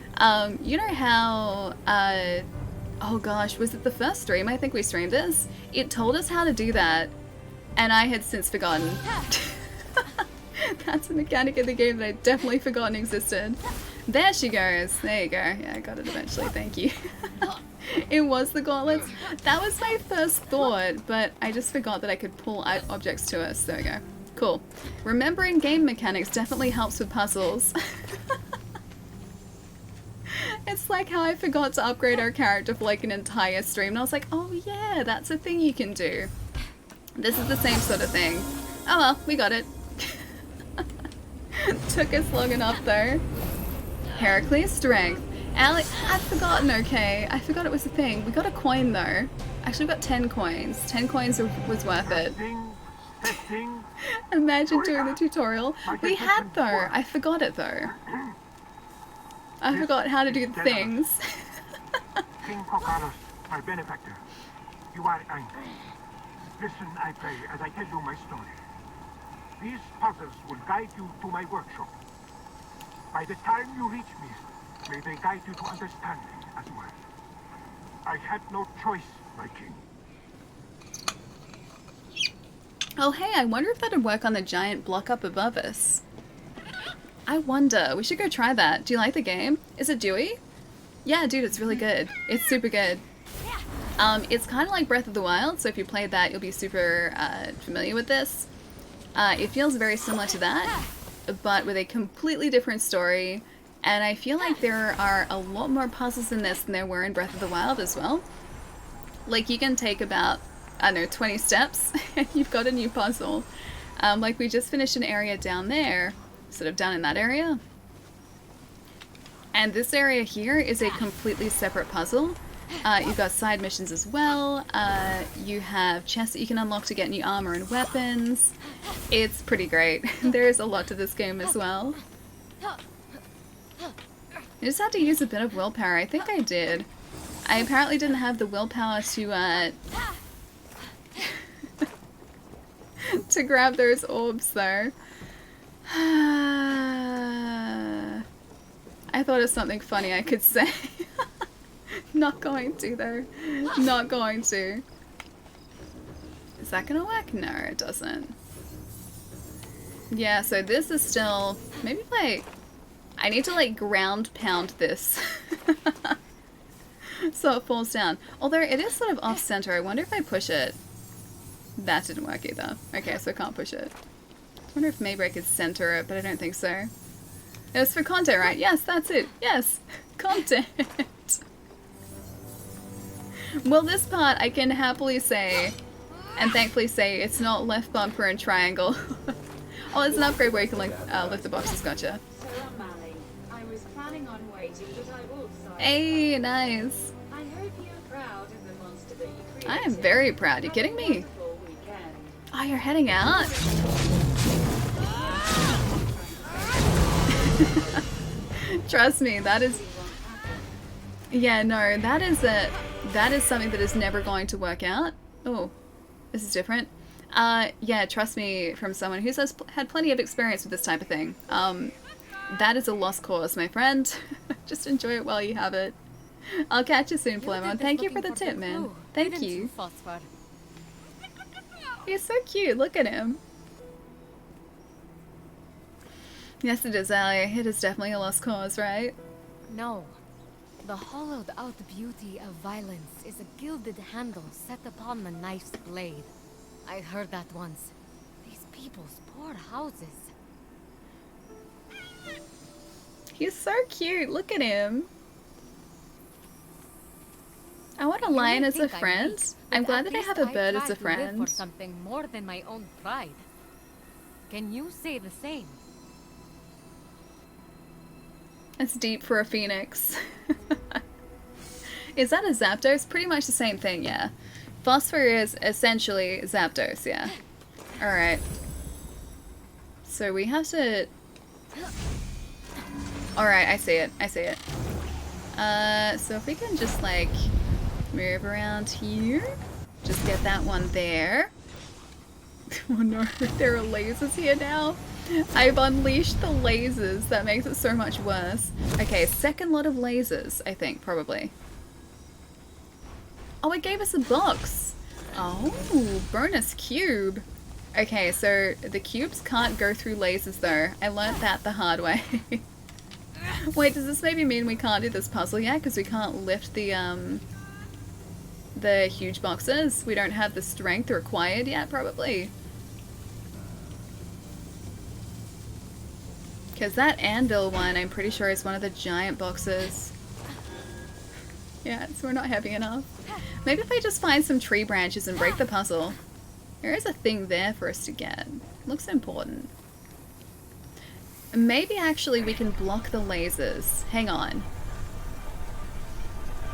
You know how... oh gosh, was it the first stream I think we streamed this? It told us how to do that, and I had since forgotten. That's a mechanic of the game that I'd definitely forgotten existed. There she goes. There you go. Yeah, I got it eventually. Thank you. It was the gauntlets. That was my first thought, but I just forgot that I could pull out objects to us. There we go. Cool. Remembering game mechanics definitely helps with puzzles. It's like how I forgot to upgrade our character for like an entire stream, and I was like, oh yeah, that's a thing you can do. This is the same sort of thing. Oh well, we got it. Took us long enough though. Heracles strength. Alex, I'd forgotten, okay. I forgot it was a thing. We got a coin though. Actually, we got 10 coins. 10 coins was worth it. Imagine doing the tutorial. We had though. I forgot it though. I forgot how to do the things. King Carlos, my benefactor. You are angry. Listen, I pray, as I tell you my story. These puzzles will guide you to my workshop. By the time you reach me, may they guide you to understanding as well. I had no choice, my king. Oh hey, I wonder if that'd work on the giant block up above us. I wonder. We should go try that. Do you like the game? Is it dewy? Yeah, dude, it's really good. It's super good. It's kind of like Breath of the Wild, so if you played that, you'll be super familiar with this. It feels very similar to that, but with a completely different story. And I feel like there are a lot more puzzles in this than there were in Breath of the Wild as well. Like, you can take about, I don't know, 20 steps, and you've got a new puzzle. Like, we just finished an area down there, sort of down in that area. And this area here is a completely separate puzzle. You've got side missions as well. You have chests that you can unlock to get new armor and weapons. It's pretty great. There is a lot to this game as well. I just had to use a bit of willpower. I think I did. I apparently didn't have the willpower to to grab those orbs though. I thought of something funny I could say. Not going to though. Not going to. Is that gonna work? No, it doesn't. Yeah, so this is still... Maybe like... I need to like ground pound this. So it falls down. Although it is sort of off center. I wonder if I push it. That didn't work either. Okay, so I can't push it. I wonder if maybe I could center it, but I don't think so. It was for content, right? Yes, that's it. Yes, content. Well, this part I can happily say, and thankfully say, it's not left bumper and triangle. Oh, there's an upgrade where you can like lift the boxes. Gotcha. I was planning on waiting, but I will sign. Hey, nice. I hope you're proud of the monster that you created. I am very proud. You kidding me? Oh, you're heading out? Trust me, that is... Yeah, no, that is something that is never going to work out. Oh, this is different. Yeah, trust me, from someone who's had plenty of experience with this type of thing. That is a lost cause, my friend. Just enjoy it while you have it. I'll catch you soon, Flemon. Thank you for the tip, man. Thank you. He's so cute. Look at him. Yes, it is, Ali. It is definitely a lost cause, right? No. The hollowed out beauty of violence is a gilded handle set upon the knife's blade. I heard that once. These people's poor houses. He's so cute. Look at him. I want a lion as a friend. I'm glad that I have a bird as a friend. For something more than my own pride. Can you say the same? It's deep for a phoenix. Is that a Zapdos? Pretty much the same thing, yeah. Phosphor is essentially Zapdos, yeah. Alright. So we have to... Alright, I see it. I see it. So if we can just, like, move around here. Just get that one there. Oh no, there are lasers here now. I've unleashed the lasers. That makes it so much worse. Okay, second lot of lasers, I think, probably. Oh, it gave us a box. Oh, bonus cube. Okay, so the cubes can't go through lasers though. I learnt that the hard way. Wait, does this maybe mean we can't do this puzzle yet? Because we can't lift the huge boxes? We don't have the strength required yet, probably. Because that anvil one, I'm pretty sure is one of the giant boxes. Yeah, so we're not heavy enough. Maybe if I just find some tree branches and break the puzzle. There is a thing there for us to get. Looks important. Maybe actually we can block the lasers. Hang on.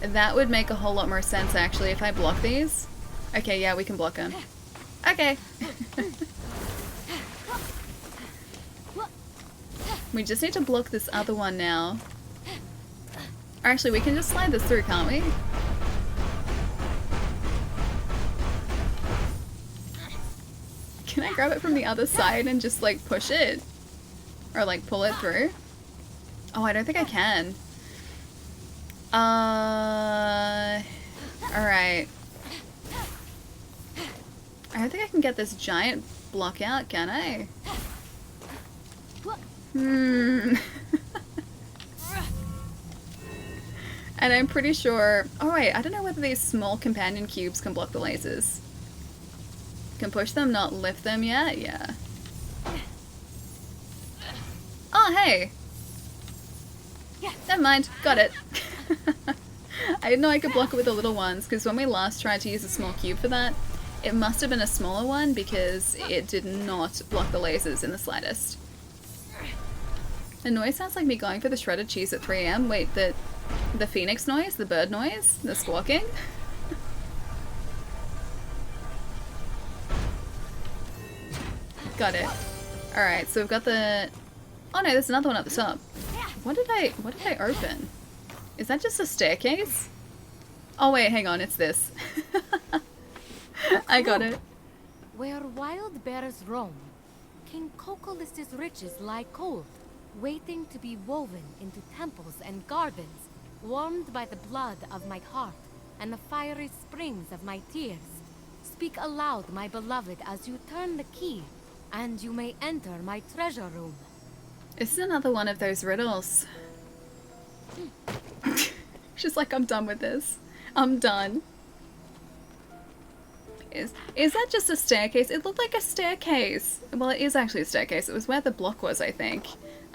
That would make a whole lot more sense actually if I block these. Okay, yeah, we can block them. Okay. We just need to block this other one now. Or actually, we can just slide this through, can't we? Can I grab it from the other side and just, like, push it? Or, like, pull it through? Oh, I don't think I can. Alright. I don't think I can get this giant block out, can I? Hmm. And I'm pretty sure... Oh wait, I don't know whether these small companion cubes can block the lasers. Can push them, not lift them yet? Yeah. Oh, hey! Never mind, got it. I didn't know I could block it with the little ones, because when we last tried to use a small cube for that, it must have been a smaller one, because it did not block the lasers in the slightest. The noise sounds like me going for the shredded cheese at 3 a.m. Wait, the phoenix noise? The bird noise? The squawking? Got it. Alright, so we've got the... Oh no, there's another one at the top. What did I open? Is that just a staircase? Oh wait, hang on, it's this. I got it. Where wild bears roam, King Cocolus's riches lie cold, waiting to be woven into temples and gardens, warmed by the blood of my heart and the fiery springs of my tears. Speak aloud, my beloved, as you turn the key, and you may enter my treasure room. This is another one of those riddles. She's like, I'm done with this. I'm done. Is that just a staircase? It looked like a staircase. Well, it is actually a staircase. It was where the block was, I think.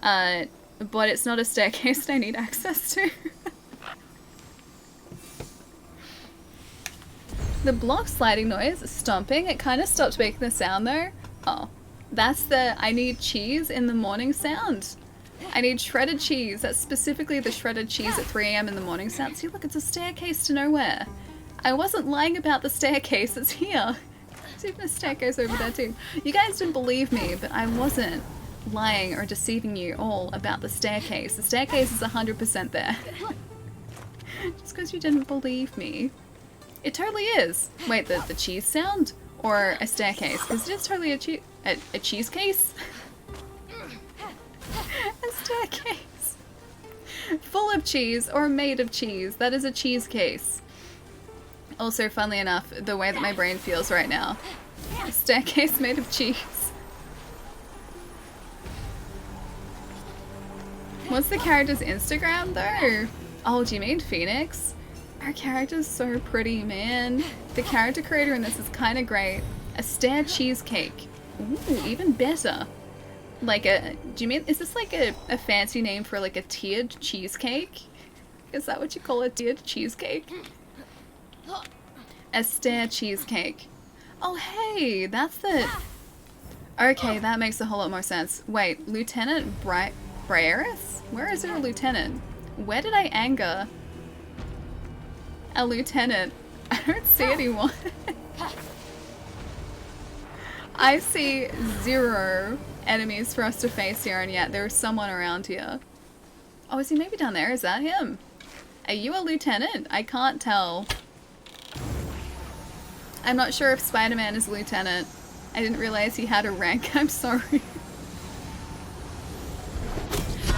But it's not a staircase that I need access to. The block sliding noise, stomping, it kind of stopped making the sound though. Oh, that's the I need cheese in the morning sound. I need shredded cheese. That's specifically the shredded cheese at 3 a.m. in the morning sound. See, look, it's a staircase to nowhere. I wasn't lying about the staircase. It's here. There's even a staircase over there too. You guys didn't believe me, but I wasn't lying or deceiving you all about the staircase. The staircase is 100% there. Just because you didn't believe me. It totally is. Wait, the cheese sound? Or a staircase? Because it is totally a cheese case? A staircase. Full of cheese or made of cheese. That is a cheese case. Also, funnily enough, the way that my brain feels right now. A staircase made of cheese. What's the character's Instagram though? Oh, do you mean Phoenix? Her character's so pretty, man. The character creator in this is kind of great. A stair cheesecake. Ooh, even better. Like a... Do you mean... Is this like a fancy name for like a tiered cheesecake? Is that what you call a tiered cheesecake? A stair cheesecake. Oh, hey! That's the... Okay, that makes a whole lot more sense. Wait, Lieutenant Briaris? Where is there a lieutenant? Where did I anger a lieutenant? I don't see anyone. I see 0 enemies for us to face here, and yet there's someone around here. Oh, is he maybe down there? Is that him? Are you a lieutenant? I can't tell. I'm not sure if Spider-Man is a lieutenant. I didn't realize he had a rank. I'm sorry.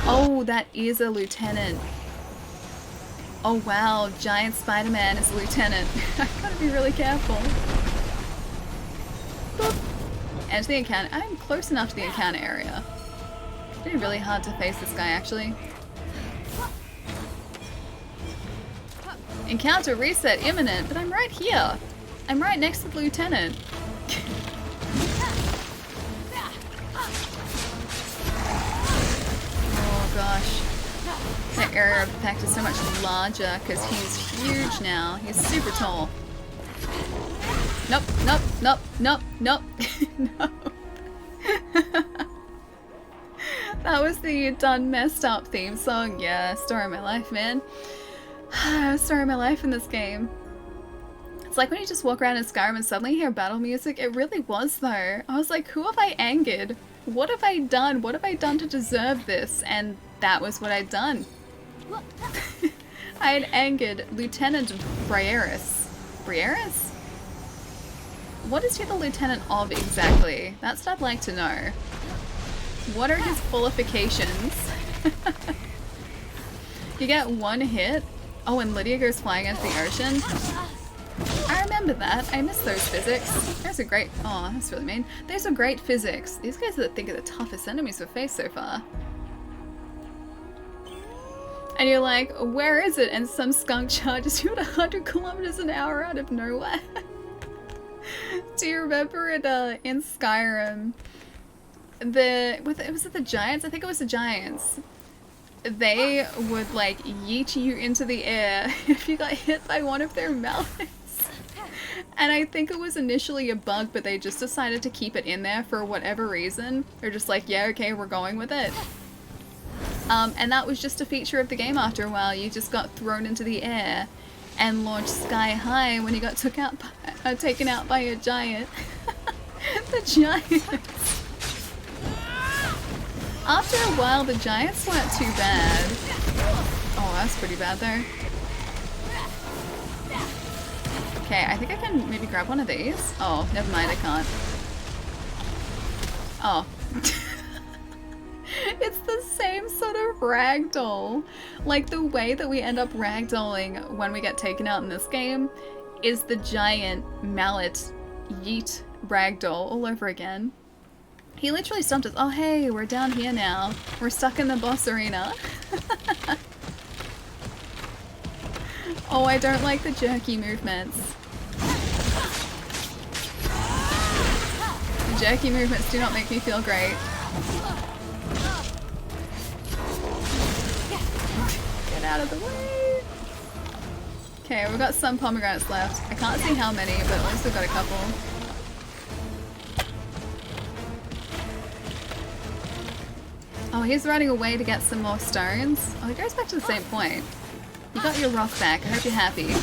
Oh, that is a lieutenant. Oh wow, giant Spider-Man is a lieutenant. I gotta be really careful. Boop. Enter the encounter. I'm close enough to the encounter area. It's been really hard to face this guy, actually. Encounter reset imminent, but I'm right here. I'm right next to the lieutenant. Oh gosh. The area of effect is so much larger because he's huge now. He's super tall. Nope, nope, nope, nope, nope, nope. That was the done messed up theme song. Yeah, story of my life, man. Story of my life in this game. It's like when you just walk around in Skyrim and suddenly hear battle music. It really was though. I was like, who have I angered? What have I done? What have I done to deserve this? And that was what I'd done. I had angered Lieutenant Briaris. Briaris? What is he the lieutenant of exactly? That's what I'd like to know. What are his qualifications? You get 1 hit. Oh, and Lydia goes flying into the ocean. I remember that. I miss those physics. Those are great. Oh, that's really mean. Those are great physics. These guys are, I think, are the toughest enemies we've faced so far. And you're like, where is it? And some skunk charges you at 100 kilometers an hour out of nowhere. Do you remember it in Skyrim? Was it the Giants? I think it was the Giants. They would like yeet you into the air if you got hit by one of their melons. And I think it was initially a bug, but they just decided to keep it in there for whatever reason. They're just like, yeah, okay, we're going with it. And that was just a feature of the game after a while. You just got thrown into the air and launched sky high when you got taken out by a giant. The giants. After a while, the giants weren't too bad. Oh, that's pretty bad though. Okay, I think I can maybe grab one of these. Oh, never mind, I can't. Oh. It's the same sort of ragdoll. Like, the way that we end up ragdolling when we get taken out in this game is the giant mallet yeet ragdoll all over again. He literally stumped us. Oh hey, we're down here now. We're stuck in the boss arena. Oh, I don't like the jerky movements. The jerky movements do not make me feel great. Get out of the way. Okay, we've got some pomegranates left. I can't see how many, but at least we've got a couple. Oh, he's running away to get some more stones. Oh, he goes back to the same point. You got your rock back. I hope you're happy.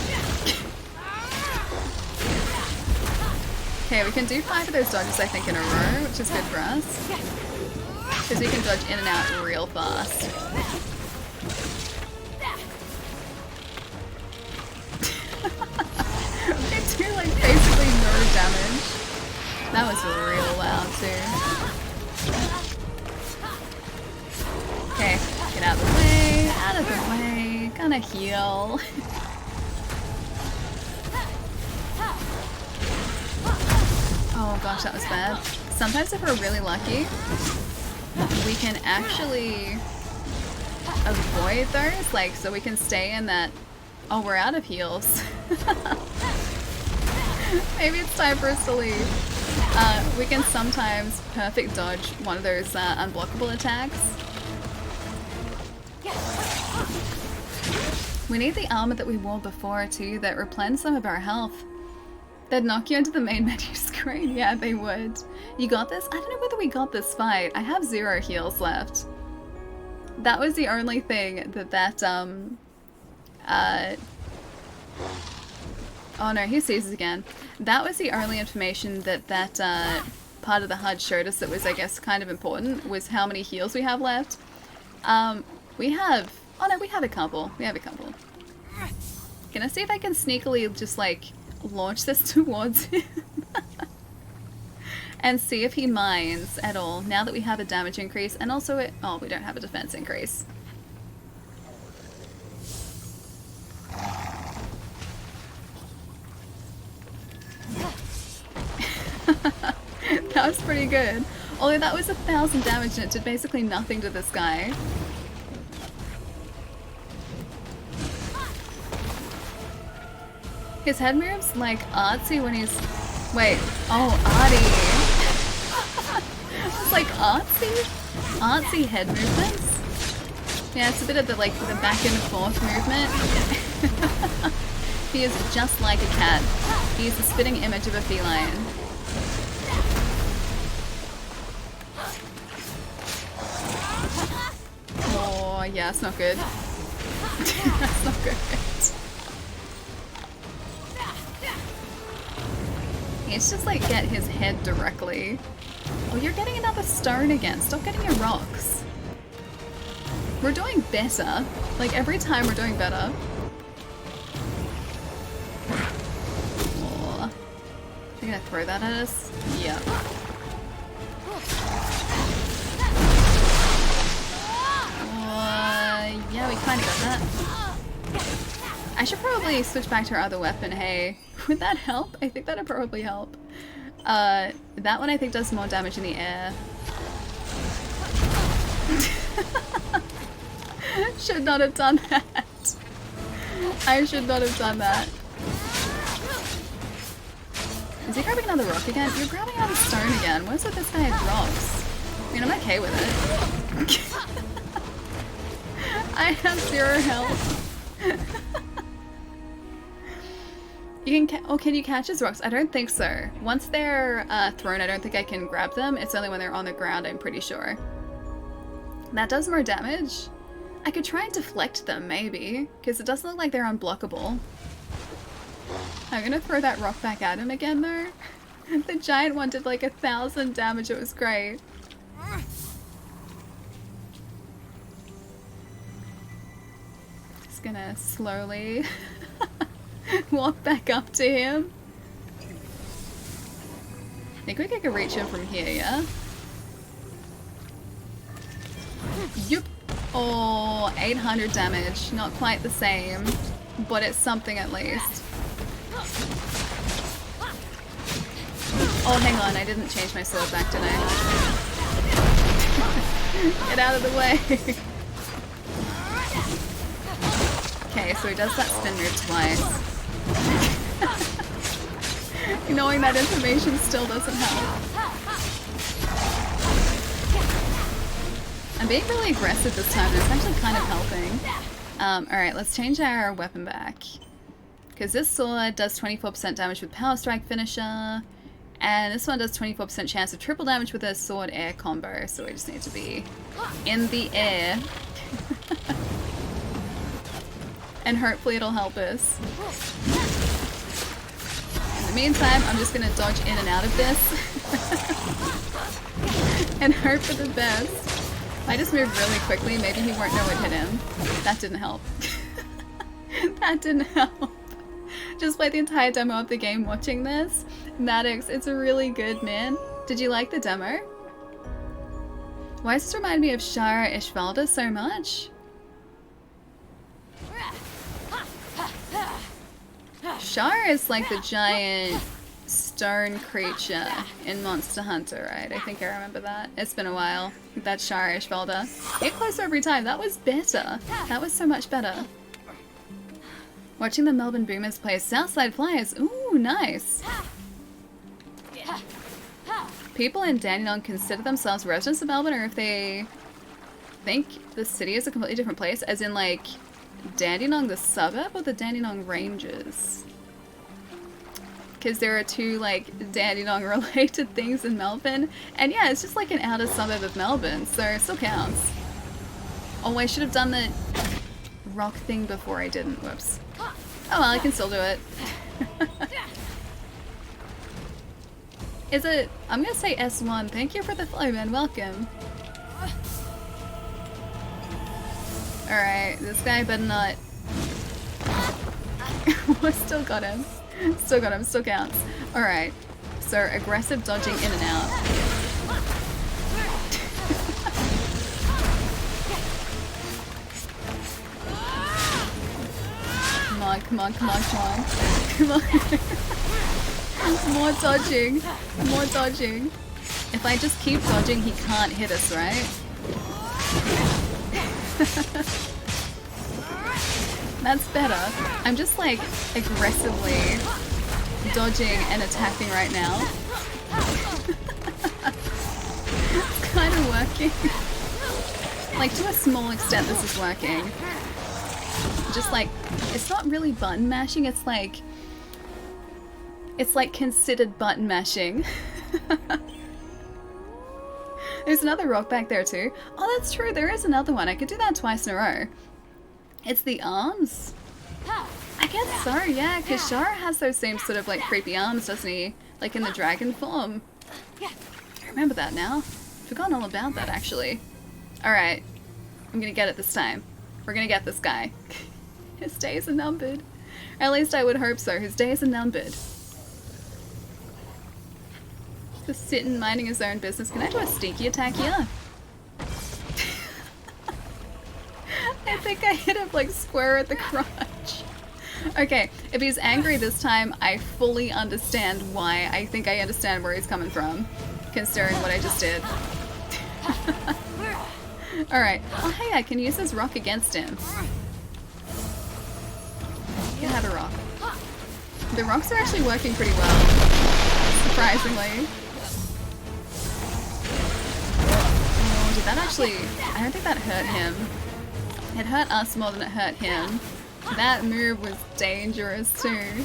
Okay, we can do 5 of those dodges, I think, in a row, which is good for us. Because we can dodge in and out real fast. They do, like, basically no damage. That was real loud, too. Okay, get out of the way, out of the way, gonna heal. Oh gosh, that was bad. Sometimes if we're really lucky, we can actually avoid those, like, so we can stay in that, oh, we're out of heals. Maybe it's time for us to leave. We can sometimes perfect dodge one of those unblockable attacks. We need the armor that we wore before too, that replenished some of our health. They'd knock you into the main menu screen. Yeah, they would. You got this? I don't know whether we got this fight. I have 0 heals left. That was the only thing that oh no, he sees us again. That was the only information that part of the HUD showed us that was, I guess, kind of important, was how many heals we have left. We have... Oh no, we have a couple. We have a couple. Can I see if I can sneakily just, like, launch this towards him? And see if he minds at all, now that we have a damage increase, and also it... Oh, we don't have a defense increase. That was pretty good. Although that was 1,000 damage and it did basically nothing to this guy. His head moves like artsy when he's... Wait. Oh, arty. It's like artsy? Artsy head movements? Yeah, it's a bit of the, like, the back and forth movement. He is just like a cat. He is the spitting image of a feline. Oh, yeah, it's not good. That's not good. It's just like get his head directly. Oh, you're getting another stone again. Stop getting your rocks. We're doing better. Like every time we're doing better. Oh. They're gonna throw that at us? Yep. Yeah, we kind of got that. I should probably switch back to our other weapon, hey. Would that help? I think that'd probably help. That one I think does more damage in the air. Should not have done that. I should not have done that. Is he grabbing another rock again? You're grabbing another stone again. What's with this guy with rocks? I mean, I'm okay with it. I have 0 health. You can can you catch his rocks? I don't think so. Once they're thrown, I don't think I can grab them. It's only when they're on the ground, I'm pretty sure. That does more damage. I could try and deflect them, maybe, because it does look like they're unblockable. I'm gonna throw that rock back at him again, though. The giant one did like 1,000 damage, it was great. Just gonna slowly walk back up to him. I think we could reach him from here, yeah? Yup. Oh, 800 damage. Not quite the same, but it's something at least. Oh, hang on. I didn't change my sword back, did I? Get out of the way. Okay, so he does that spin move twice. Knowing that information still doesn't help. I'm being really aggressive this time, and it's actually kind of helping. Alright, let's change our weapon back. Because this sword does 24% damage with Power Strike Finisher, and this one does 24% chance of triple damage with a sword air combo, so we just need to be in the air. And hopefully it'll help us. In the meantime, I'm just gonna dodge in and out of this. And hope for the best. If I just move really quickly, maybe he won't know it hit him. That didn't help. That didn't help. Just play the entire demo of the game watching this. Maddox, it's really good, man. Did you like the demo? Why does this remind me of Shara Ishvalda so much? Shara is like the giant stone creature in Monster Hunter, right? I think I remember that. It's been a while. That's Shara Ishvalda. Get closer every time. That was better. That was so much better. Watching the Melbourne Boomers play Southside Flyers. Ooh, nice. People in Dandenong consider themselves residents of Melbourne, or if they think the city is a completely different place, as in like Dandenong the suburb or the Dandenong Ranges? Because there are two like Dandenong related things in Melbourne, and yeah, it's just like an outer suburb of Melbourne, so it still counts. Oh, I should have done the rock thing before I didn't. Whoops. Oh well, I can still do it. Is it? I'm gonna say S1. Thank you for the follow, man. Welcome. Alright, this guy better not... Still got him. Still got him. Still counts. Alright. So, aggressive dodging in and out. Come on, come on, come on, come on. Come on. More dodging. More dodging. If I just keep dodging, he can't hit us, right? That's better. I'm just like aggressively dodging and attacking right now. It's kind of working. Like to a small extent this is working. Just like, it's not really button mashing, it's like considered button mashing. There's another rock back there too. Oh, that's true. There is another one. I could do that twice in a row. It's the arms. I guess so, yeah, because Shara has those same sort of like creepy arms, doesn't he? Like in the dragon form. I remember that now. Forgotten all about that, actually. Alright. I'm gonna get it this time. We're gonna get this guy. His days are numbered. At least I would hope so. His days are numbered. Just sitting, minding his own business. Can I do a sneaky attack here? I think I hit him like square at the crotch. Okay, if he's angry this time, I fully understand why. I think I understand where he's coming from, considering what I just did. Alright. Oh hey, I can use this rock against him. You can have a rock. The rocks are actually working pretty well. Surprisingly. Oh, did that actually... I don't think that hurt him. It hurt us more than it hurt him. That move was dangerous too.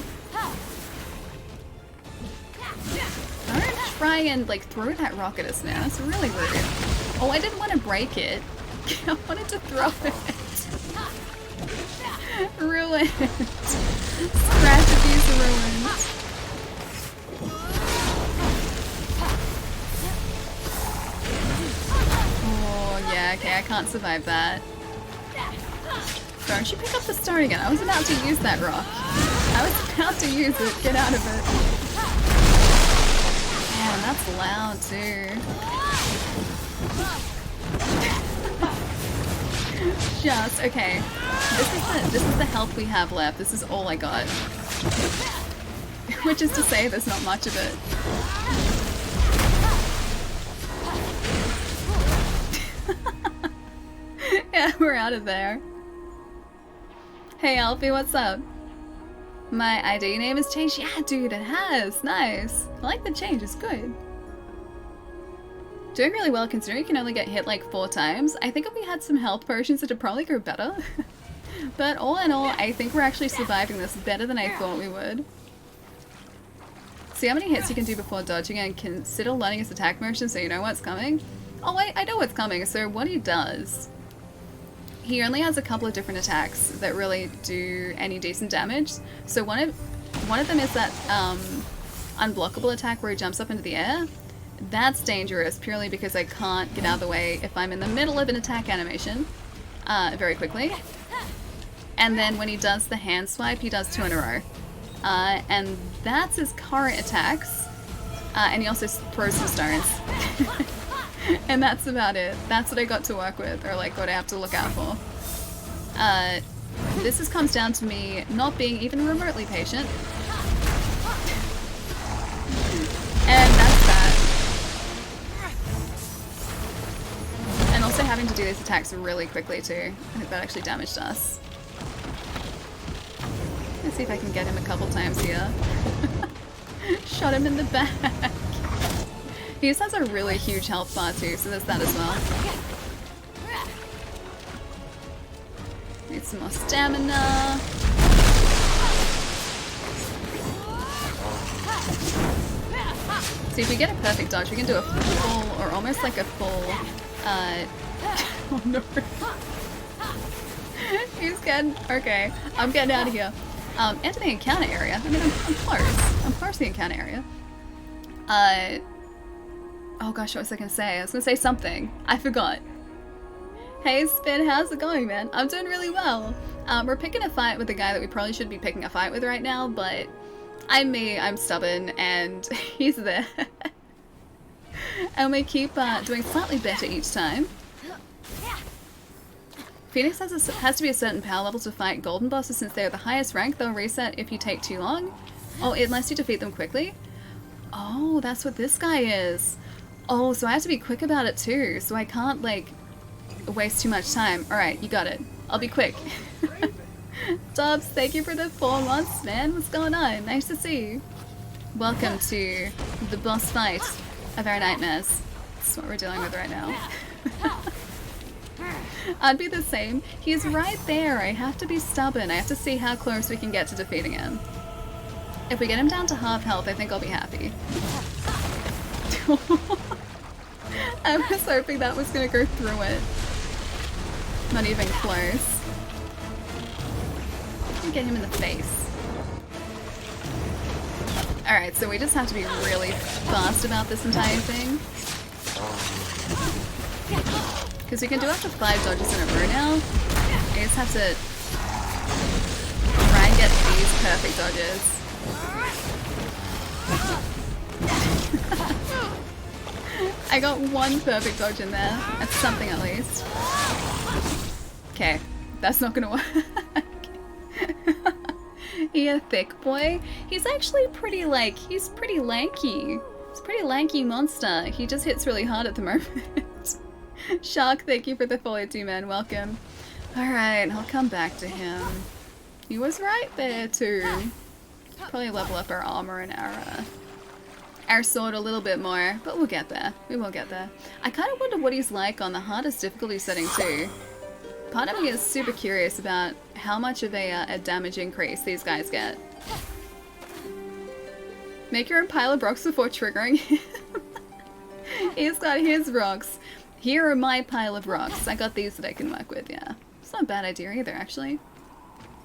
Don't try and like throw that rock at us now. It's really rude. Oh, I didn't want to break it. I wanted to throw it. Ruined. Strategy's ruined. Oh, yeah, okay, I can't survive that. Don't you pick up the stone again? I was about to use that rock. I was about to use it. Get out of it. Man, that's loud too. Just okay. This is the health we have left. This is all I got. Which is to say there's not much of it. Yeah, we're out of there. Hey Alfie, what's up? My ID name has changed. Yeah, dude, it has. Nice. I like the change. It's good. Doing really well considering you can only get hit like 4 times. I think if we had some health potions, it'd probably go better. But all in all, I think we're actually surviving this better than I thought we would. See how many hits you can do before dodging and consider learning his attack motion so you know what's coming. Oh wait, I know what's coming. So what he does, he only has a couple of different attacks that really do any decent damage. So one of them is that unblockable attack where he jumps up into the air. That's dangerous purely because I can't get out of the way if I'm in the middle of an attack animation very quickly. And then when he does the hand swipe, he does 2 in a row. And that's his current attacks. And he also throws some stones. And that's about it. That's what I got to work with, or like what I have to look out for. This just comes down to me not being even remotely patient. And that's that. And also having to do these attacks really quickly too. I think that actually damaged us. Let's see if I can get him a couple times here. Shot him in the back. He just has a really huge health bar too, so there's that as well. Need some more stamina. See, if we get a perfect dodge, we can do a full, or almost like a full, oh no. He's getting, okay, I'm getting out of here. Enter the encounter area. I mean, I'm close. I'm close to the encounter area. Oh gosh, what was I gonna say? I was gonna say something. I forgot. Hey Spin, how's it going, man? I'm doing really well. We're picking a fight with a guy that we probably should be picking a fight with right now, but I'm me, I'm stubborn, and he's there. And we keep doing slightly better each time. Phoenix has to be a certain power level to fight golden bosses. Since they are the highest rank, they'll reset if you take too long. Oh, unless you defeat them quickly. Oh, that's what this guy is. Oh, so I have to be quick about it too, so I can't, like, waste too much time. Alright, you got it. I'll be quick. Dubs, thank you for the 4 months, man. What's going on? Nice to see you. Welcome to the boss fight of our nightmares. That's what we're dealing with right now. I'd be the same. He's right there. I have to be stubborn. I have to see how close we can get to defeating him. If we get him down to half health, I think I'll be happy. I was hoping that was gonna go through it. Not even close. Get him in the face. Alright, so we just have to be really fast about this entire thing. Because we can do up to 5 dodges in a row now. I just have to try and get these perfect dodges. I got 1 perfect dodge in there. That's something at least. Okay, that's not gonna work. He a thick boy? He's actually pretty, like, he's pretty lanky. He's a pretty lanky monster. He just hits really hard at the moment. Shark, thank you for the follow too, man. Welcome. Alright, I'll come back to him. He was right there too. Probably level up our armor and our sword a little bit more, but we'll get there. We will get there. I kind of wonder what he's like on the hardest difficulty setting too. Part of me is super curious about how much of a damage increase these guys get. Make your own pile of rocks before triggering him. He's got his rocks. Here are my pile of rocks. I got these that I can work with, yeah. It's not a bad idea either, actually.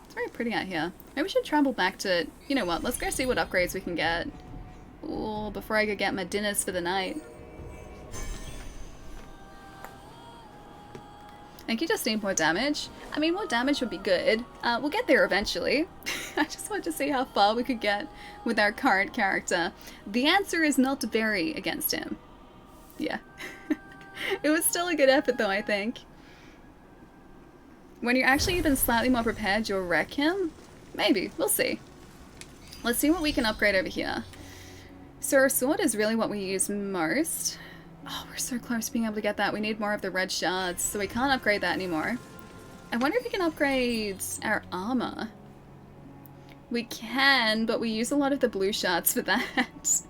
It's very pretty out here. Maybe we should travel back to... You know what, let's go see what upgrades we can get. Ooh, before I go get my dinners for the night. I think you just need more damage. I mean, more damage would be good. We'll get there eventually. I just wanted to see how far we could get with our current character. The answer is not very against him. Yeah. It was still a good effort though, I think. When you're actually even slightly more prepared, you'll wreck him? Maybe. We'll see. Let's see what we can upgrade over here. So our sword is really what we use most. Oh, we're so close to being able to get that. We need more of the red shards, so we can't upgrade that anymore. I wonder if we can upgrade our armor. We can, but we use a lot of the blue shards for that.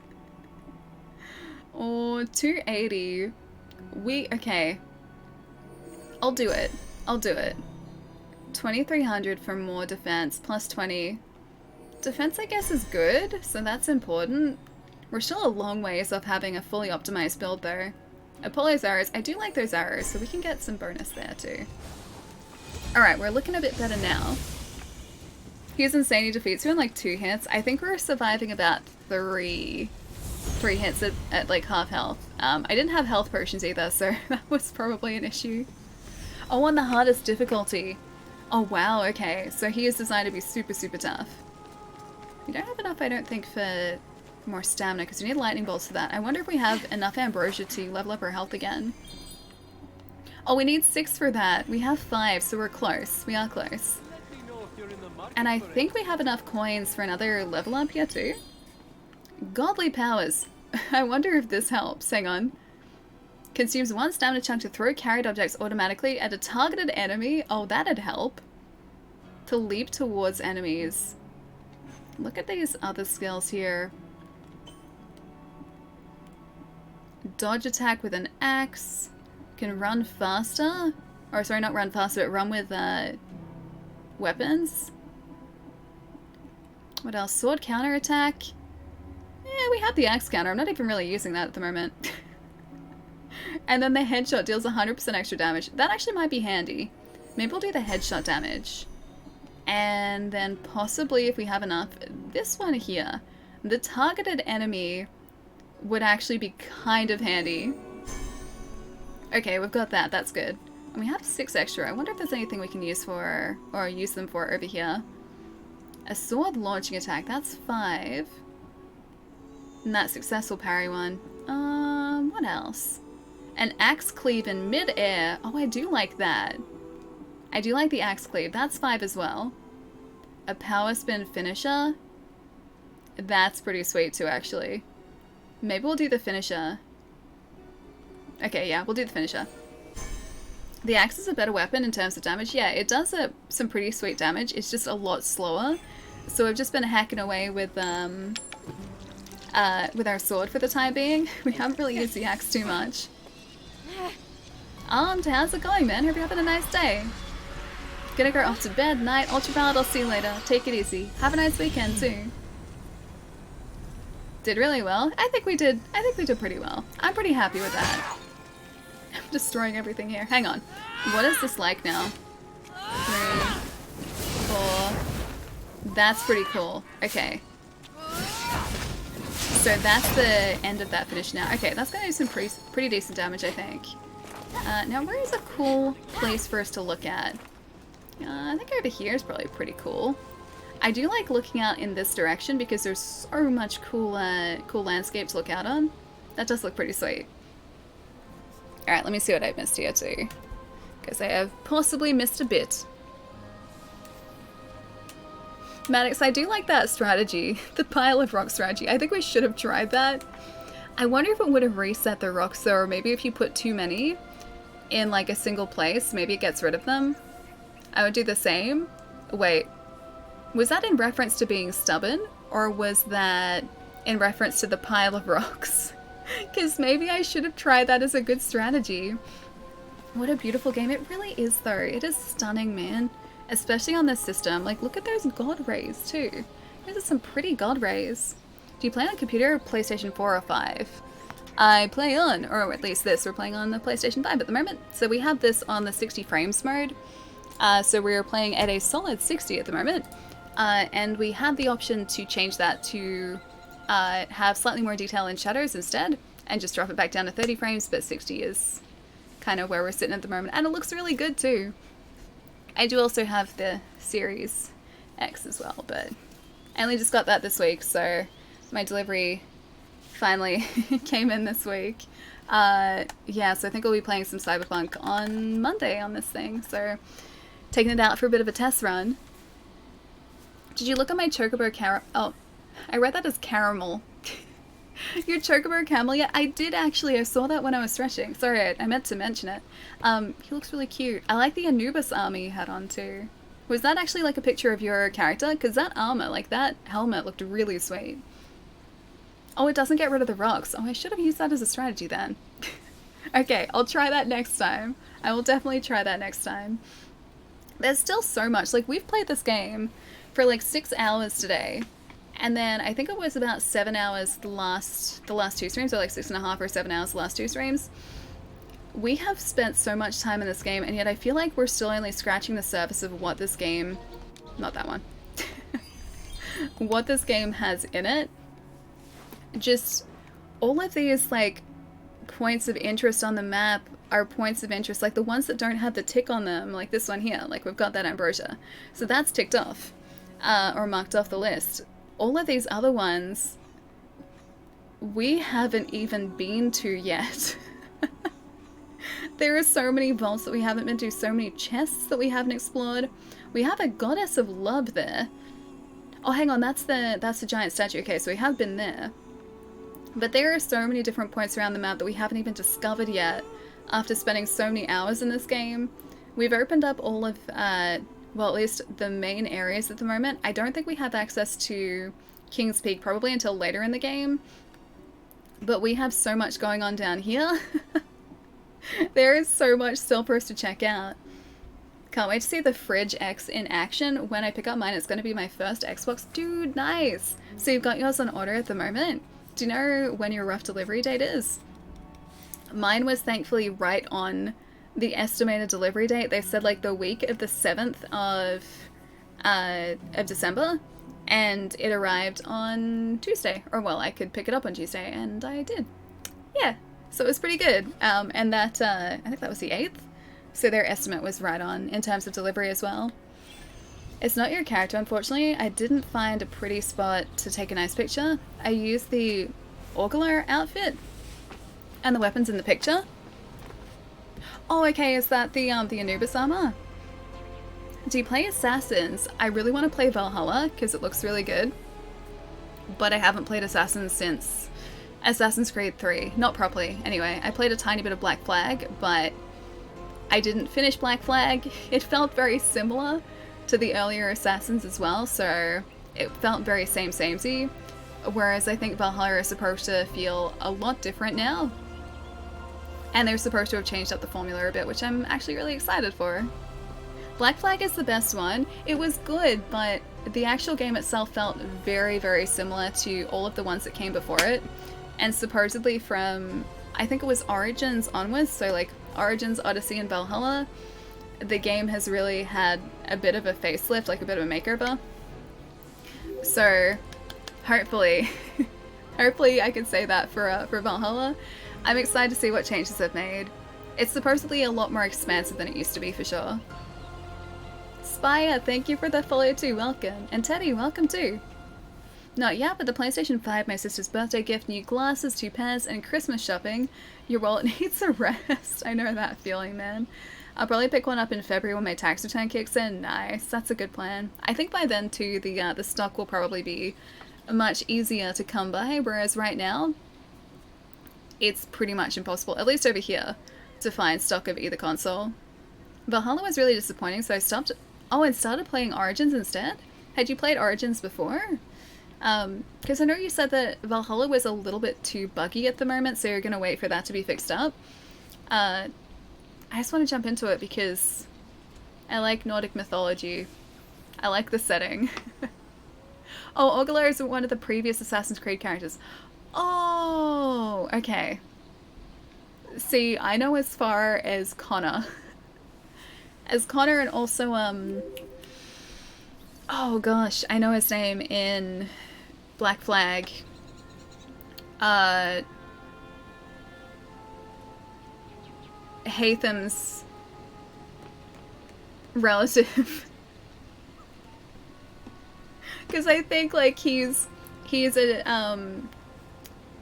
Or 280. Okay. I'll do it. I'll do it. 2300 for more defense, plus 20. Defense, I guess, is good, so that's important. We're still a long ways off having a fully optimized build, though. Apollo's arrows, I do like those arrows, so we can get some bonus there, too. Alright, we're looking a bit better now. He's insane, he defeats you in like 2 hits. I think we're surviving about 3 hits at like half health. I didn't have health potions either, so that was probably an issue. Oh, on the hardest difficulty. Oh wow, okay. So he is designed to be super, super tough. We don't have enough, I don't think, for more stamina, because we need lightning bolts for that. I wonder if we have enough ambrosia to level up our health again. Oh, we need 6 for that. We have 5, so we're close. We are close. And I think we have enough coins for another level up here too. Godly powers. I wonder if this helps. Hang on. Consumes 1 stamina chunk to throw carried objects automatically at a targeted enemy. Oh, that'd help. To leap towards enemies. Look at these other skills here. Dodge attack with an axe. Can run faster. Or sorry, not run faster, but run with weapons. What else? Sword counter attack. Yeah, we have the axe counter. I'm not even really using that at the moment. And then the headshot deals 100% extra damage. That actually might be handy. Maybe we'll do the headshot damage. And then possibly, if we have enough, this one here. The targeted enemy would actually be kind of handy. Okay, we've got that. That's good. And we have 6 extra. I wonder if there's anything we can use for, or use them for over here. A sword launching attack. That's 5. And that successful parry one. What else? An axe cleave in mid-air. Oh, I do like that. I do like the axe cleave. That's 5 as well. A power spin finisher. That's pretty sweet too, actually. Maybe we'll do the finisher. Okay, yeah, we'll do the finisher. The axe is a better weapon in terms of damage. Yeah, it does some pretty sweet damage. It's just a lot slower. So we've just been hacking away with our sword for the time being. We haven't really used the axe too much. Armed, how's it going, man? Hope you're having a nice day. Gonna go off to bed. Night, Ultraviolet, I'll see you later. Take it easy. Have a nice weekend, too. Did really well. I think we did pretty well. I'm pretty happy with that. I'm destroying everything here. Hang on. What is this like now? 3, 4. That's pretty cool. Okay. So that's the end of that finish now. Okay, that's gonna do some pretty decent damage, I think. Now where is a cool place for us to look at? I think over here is probably pretty cool. I do like looking out in this direction because there's so much cool landscape to look out on. That does look pretty sweet. Alright, let me see what I've missed here too. Because I have possibly missed a bit. Maddox, I do like that strategy. The pile of rock strategy. I think we should have tried that. I wonder if it would have reset the rocks though, or maybe if you put too many in like a single place, maybe it gets rid of them. I would do the same. Wait. Was that in reference to being stubborn, or was that in reference to the pile of rocks? Because maybe I should have tried that as a good strategy. What a beautiful game. It really is, though. It is stunning, man. Especially on this system. Like, look at those god rays, too. Those are some pretty god rays. Do you play on a computer or PlayStation 4 or 5? I play on, or at least this, we're playing on the PlayStation 5 at the moment. So we have this on the 60 frames mode. So we're playing at a solid 60 at the moment. And we had the option to change that to have slightly more detail in shadows instead, and just drop it back down to 30 frames, but 60 is kind of where we're sitting at the moment. And it looks really good too. I do also have the Series X as well, but I only just got that this week, so my delivery finally came in this week. Yeah, so I think I'll be playing some Cyberpunk on Monday on this thing, so taking it out for a bit of a test run. Did you look at my Chocobo oh, I read that as caramel. Your Chocobo camel? Yeah, I did actually. I saw that when I was stretching. Sorry, I meant to mention it. He looks really cute. I like the Anubis armor you had on too. Was that actually like a picture of your character? Because that armor, like that helmet, looked really sweet. Oh, it doesn't get rid of the rocks. Oh, I should have used that as a strategy then. Okay, I'll try that next time. I will definitely try that next time. There's still so much. Like, we've played this game for like 6 hours today. And then I think it was about 7 hours the last 2 streams, or like 6.5 or 7 hours the last 2 streams. We have spent so much time in this game, and yet I feel like we're still only scratching the surface of what this game... Not that one. What this game has in it. Just all of these, like, points of interest on the map are points of interest. Like, the ones that don't have the tick on them, like this one here. Like, we've got that ambrosia. So that's ticked off. Or marked off the list. All of these other ones, we haven't even been to yet. There are so many vaults that we haven't been to, so many chests that we haven't explored. We have a goddess of love there. Oh, hang on, that's the giant statue. Okay, so we have been there. But there are so many different points around the map that we haven't even discovered yet after spending so many hours in this game. We've opened up all of, well, at least the main areas at the moment. I don't think we have access to King's Peak probably until later in the game. But we have so much going on down here. There is so much still for us to check out. Can't wait to see the Fridge X in action. When I pick up mine, it's going to be my first Xbox. Dude, nice! So you've got yours on order at the moment. Do you know when your rough delivery date is? Mine was thankfully right on the estimated delivery date. They said like the week of the 7th of December, and it arrived on Tuesday. Or well, I could pick it up on Tuesday, and I did. Yeah, so it was pretty good. And that, I think that was the 8th. So their estimate was right on in terms of delivery as well. It's not your character, unfortunately. I didn't find a pretty spot to take a nice picture. I used the Orglar outfit and the weapons in the picture. Oh, okay, is that the Anubis armor? Do you play Assassins? I really want to play Valhalla because it looks really good. But I haven't played Assassins since Assassin's Creed 3. Not properly. Anyway, I played a tiny bit of Black Flag, but I didn't finish Black Flag. It felt very similar to the earlier Assassins as well, so it felt very samey. Whereas I think Valhalla is supposed to feel a lot different now. And they're supposed to have changed up the formula a bit, which I'm actually really excited for. Black Flag is the best one. It was good, but the actual game itself felt very, very similar to all of the ones that came before it. And supposedly from, I think it was Origins onwards, so like Origins, Odyssey, and Valhalla, the game has really had a bit of a facelift, like a bit of a makeover. So, hopefully, hopefully I can say that for Valhalla. I'm excited to see what changes they've made. It's supposedly a lot more expansive than it used to be, for sure. Spire, thank you for the follow too, welcome. And Teddy, welcome too. Not yet, but the PlayStation 5, my sister's birthday gift, new glasses, 2 pairs, and Christmas shopping. Your wallet needs a rest. I know that feeling, man. I'll probably pick one up in February when my tax return kicks in. Nice, that's a good plan. I think by then too, the stock will probably be much easier to come by, whereas right now, it's pretty much impossible, at least over here, to find stock of either console. Valhalla was really disappointing, so I stopped. Oh, and started playing Origins instead? Had you played Origins before? Because I know you said that Valhalla was a little bit too buggy at the moment, so you're going to wait for that to be fixed up. I just want to jump into it because I like Nordic mythology. I like the setting. Oh, Orglar is one of the previous Assassin's Creed characters. Oh, okay. See, I know as far as Connor. As Connor, and also, oh gosh, I know his name in Black Flag. Hatham's relative. Because I think, like, he's a,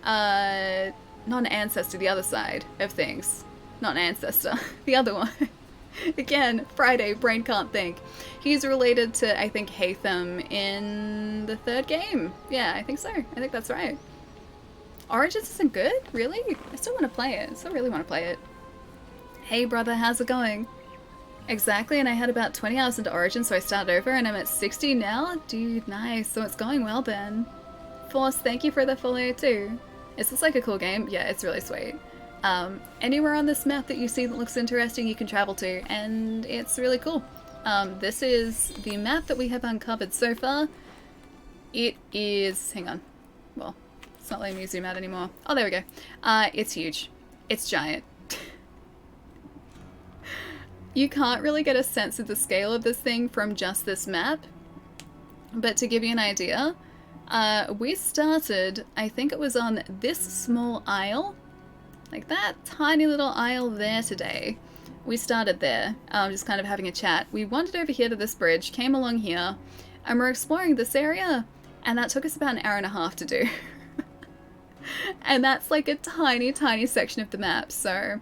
not an ancestor, the other side of things. Not an ancestor, the other one. Again, Friday, brain can't think. He's related to, I think, Hatham in the third game. Yeah, I think so. I think that's right. Origins isn't good? Really? I still want to play it. I still really want to play it. Hey brother, how's it going? Exactly, and I had about 20 hours into Origins, so I started over, and I'm at 60 now? Dude, nice. So it's going well then. Force, thank you for the follow too. This looks like a cool game. Yeah, it's really sweet. Anywhere on this map that you see that looks interesting you can travel to, and it's really cool. This is the map that we have uncovered so far. It is... hang on. Well, it's not letting me zoom out anymore. Oh, there we go. It's huge. It's giant. You can't really get a sense of the scale of this thing from just this map, but to give you an idea, we started, I think it was on this small isle, like that tiny little isle there today. We started there, just kind of having a chat. We wandered over here to this bridge, came along here, and we're exploring this area, and that took us about an hour and a half to do. And that's like a tiny, tiny section of the map, so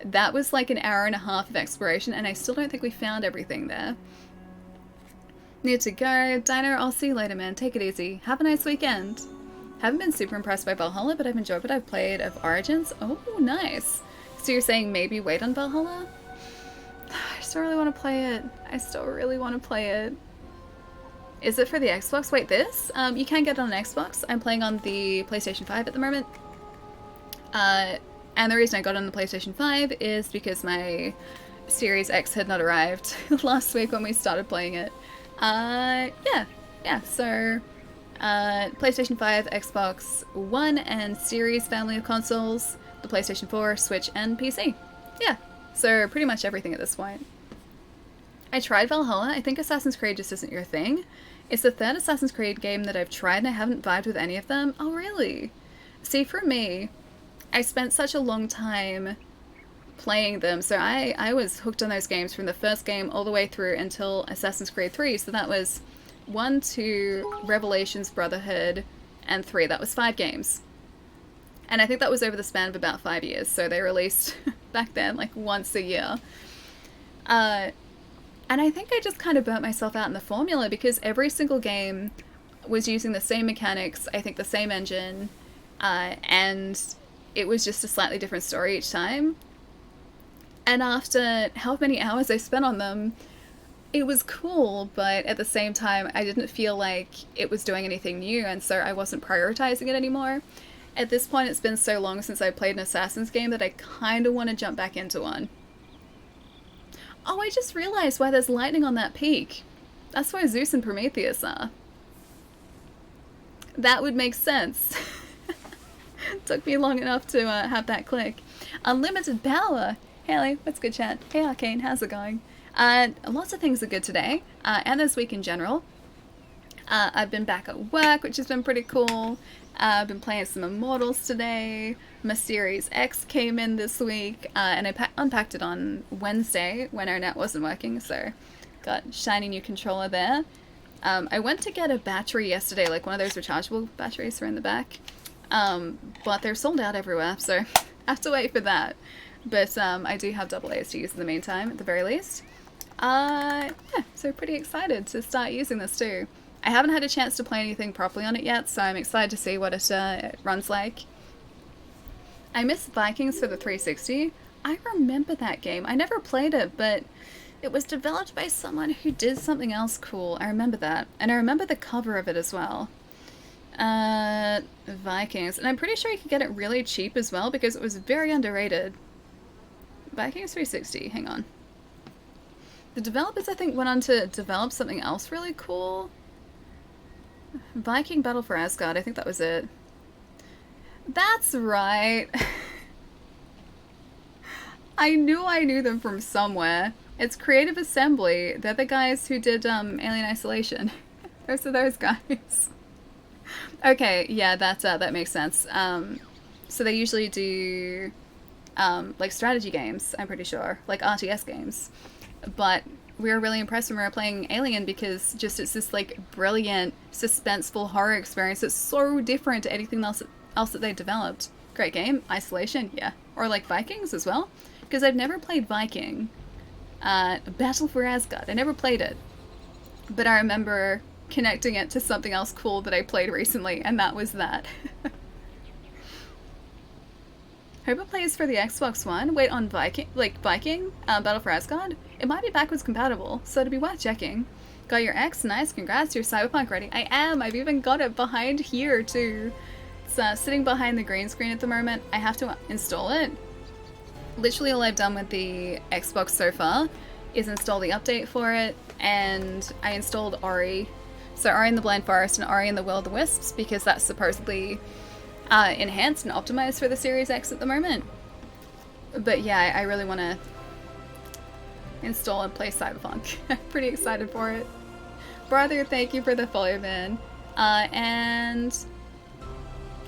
that was like an hour and a half of exploration, and I still don't think we found everything there. Need to go. Dino, I'll see you later, man. Take it easy. Have a nice weekend. Haven't been super impressed by Valhalla, but I've enjoyed what I've played of Origins. Oh, nice. So you're saying maybe wait on Valhalla? I still really want to play it. I still really want to play it. Is it for the Xbox? Wait, this? You can get it on an Xbox. I'm playing on the PlayStation 5 at the moment. And the reason I got it on the PlayStation 5 is because my Series X had not arrived last week when we started playing it. Yeah, so PlayStation 5, Xbox One, and Series family of consoles, the PlayStation 4, Switch, and PC. Yeah, so pretty much everything at this point. I tried Valhalla. I think Assassin's Creed just isn't your thing. It's the third Assassin's Creed game that I've tried and I haven't vibed with any of them. Oh, really? See, for me, I spent such a long time playing them, so I was hooked on those games from the first game all the way through until Assassin's Creed 3, so that was 1, 2, Revelations, Brotherhood, and 3. That was 5 games. And I think that was over the span of about 5 years, so they released back then like once a year. And I think I just kind of burnt myself out in the formula because every single game was using the same mechanics, I think the same engine, and it was just a slightly different story each time. And after how many hours I spent on them, it was cool, but at the same time, I didn't feel like it was doing anything new, and so I wasn't prioritizing it anymore. At this point, it's been so long since I played an Assassin's game that I kind of want to jump back into one. Oh, I just realized why there's lightning on that peak. That's why Zeus and Prometheus are. That would make sense. Took me long enough to have that click. Unlimited power! Haley, what's good, chat? Hey Arcane, how's it going? Lots of things are good today, and this week in general. I've been back at work, which has been pretty cool. I've been playing some Immortals today. My Series X came in this week, and I unpacked it on Wednesday when our net wasn't working, so got shiny new controller there. I went to get a battery yesterday, like one of those rechargeable batteries are in the back, but they're sold out everywhere, so I have to wait for that. But I do have AA's to use in the meantime, at the very least. Yeah, so pretty excited to start using this too. I haven't had a chance to play anything properly on it yet, so I'm excited to see what it runs like. I miss Vikings for the 360. I remember that game. I never played it, but it was developed by someone who did something else cool. I remember that. And I remember the cover of it as well. Vikings. And I'm pretty sure you could get it really cheap as well because it was very underrated. Vikings 360, hang on. The developers, I think, went on to develop something else really cool. Viking Battle for Asgard, I think that was it. That's right. I knew I knew them from somewhere. It's Creative Assembly. They're the guys who did Alien Isolation. Those are those guys. Okay, yeah, that makes sense. So they usually do like strategy games, I'm pretty sure, like RTS games. But we were really impressed when we were playing Alien because just it's this like brilliant, suspenseful horror experience that's so different to anything else that they developed. Great game. Isolation, yeah. Or like Vikings as well, because I've never played Viking. Battle for Asgard, I never played it, but I remember connecting it to something else cool that I played recently, and that was that. Hope it plays for the Xbox One. Wait, on Viking, Battle for Asgard? It might be backwards compatible, so it'd be worth checking. Got your X? Nice, congrats, you're Cyberpunk ready. I am, I've even got it behind here too. It's sitting behind the green screen at the moment. I have to install it. Literally all I've done with the Xbox so far is install the update for it, and I installed Ori. So Ori in the Blind Forest and Ori in the Will of the Wisps, because that's supposedly enhanced and optimized for the Series X at the moment. But yeah, I really want to install and play Cyberpunk. I'm pretty excited for it. Brother, thank you for the follow, man. And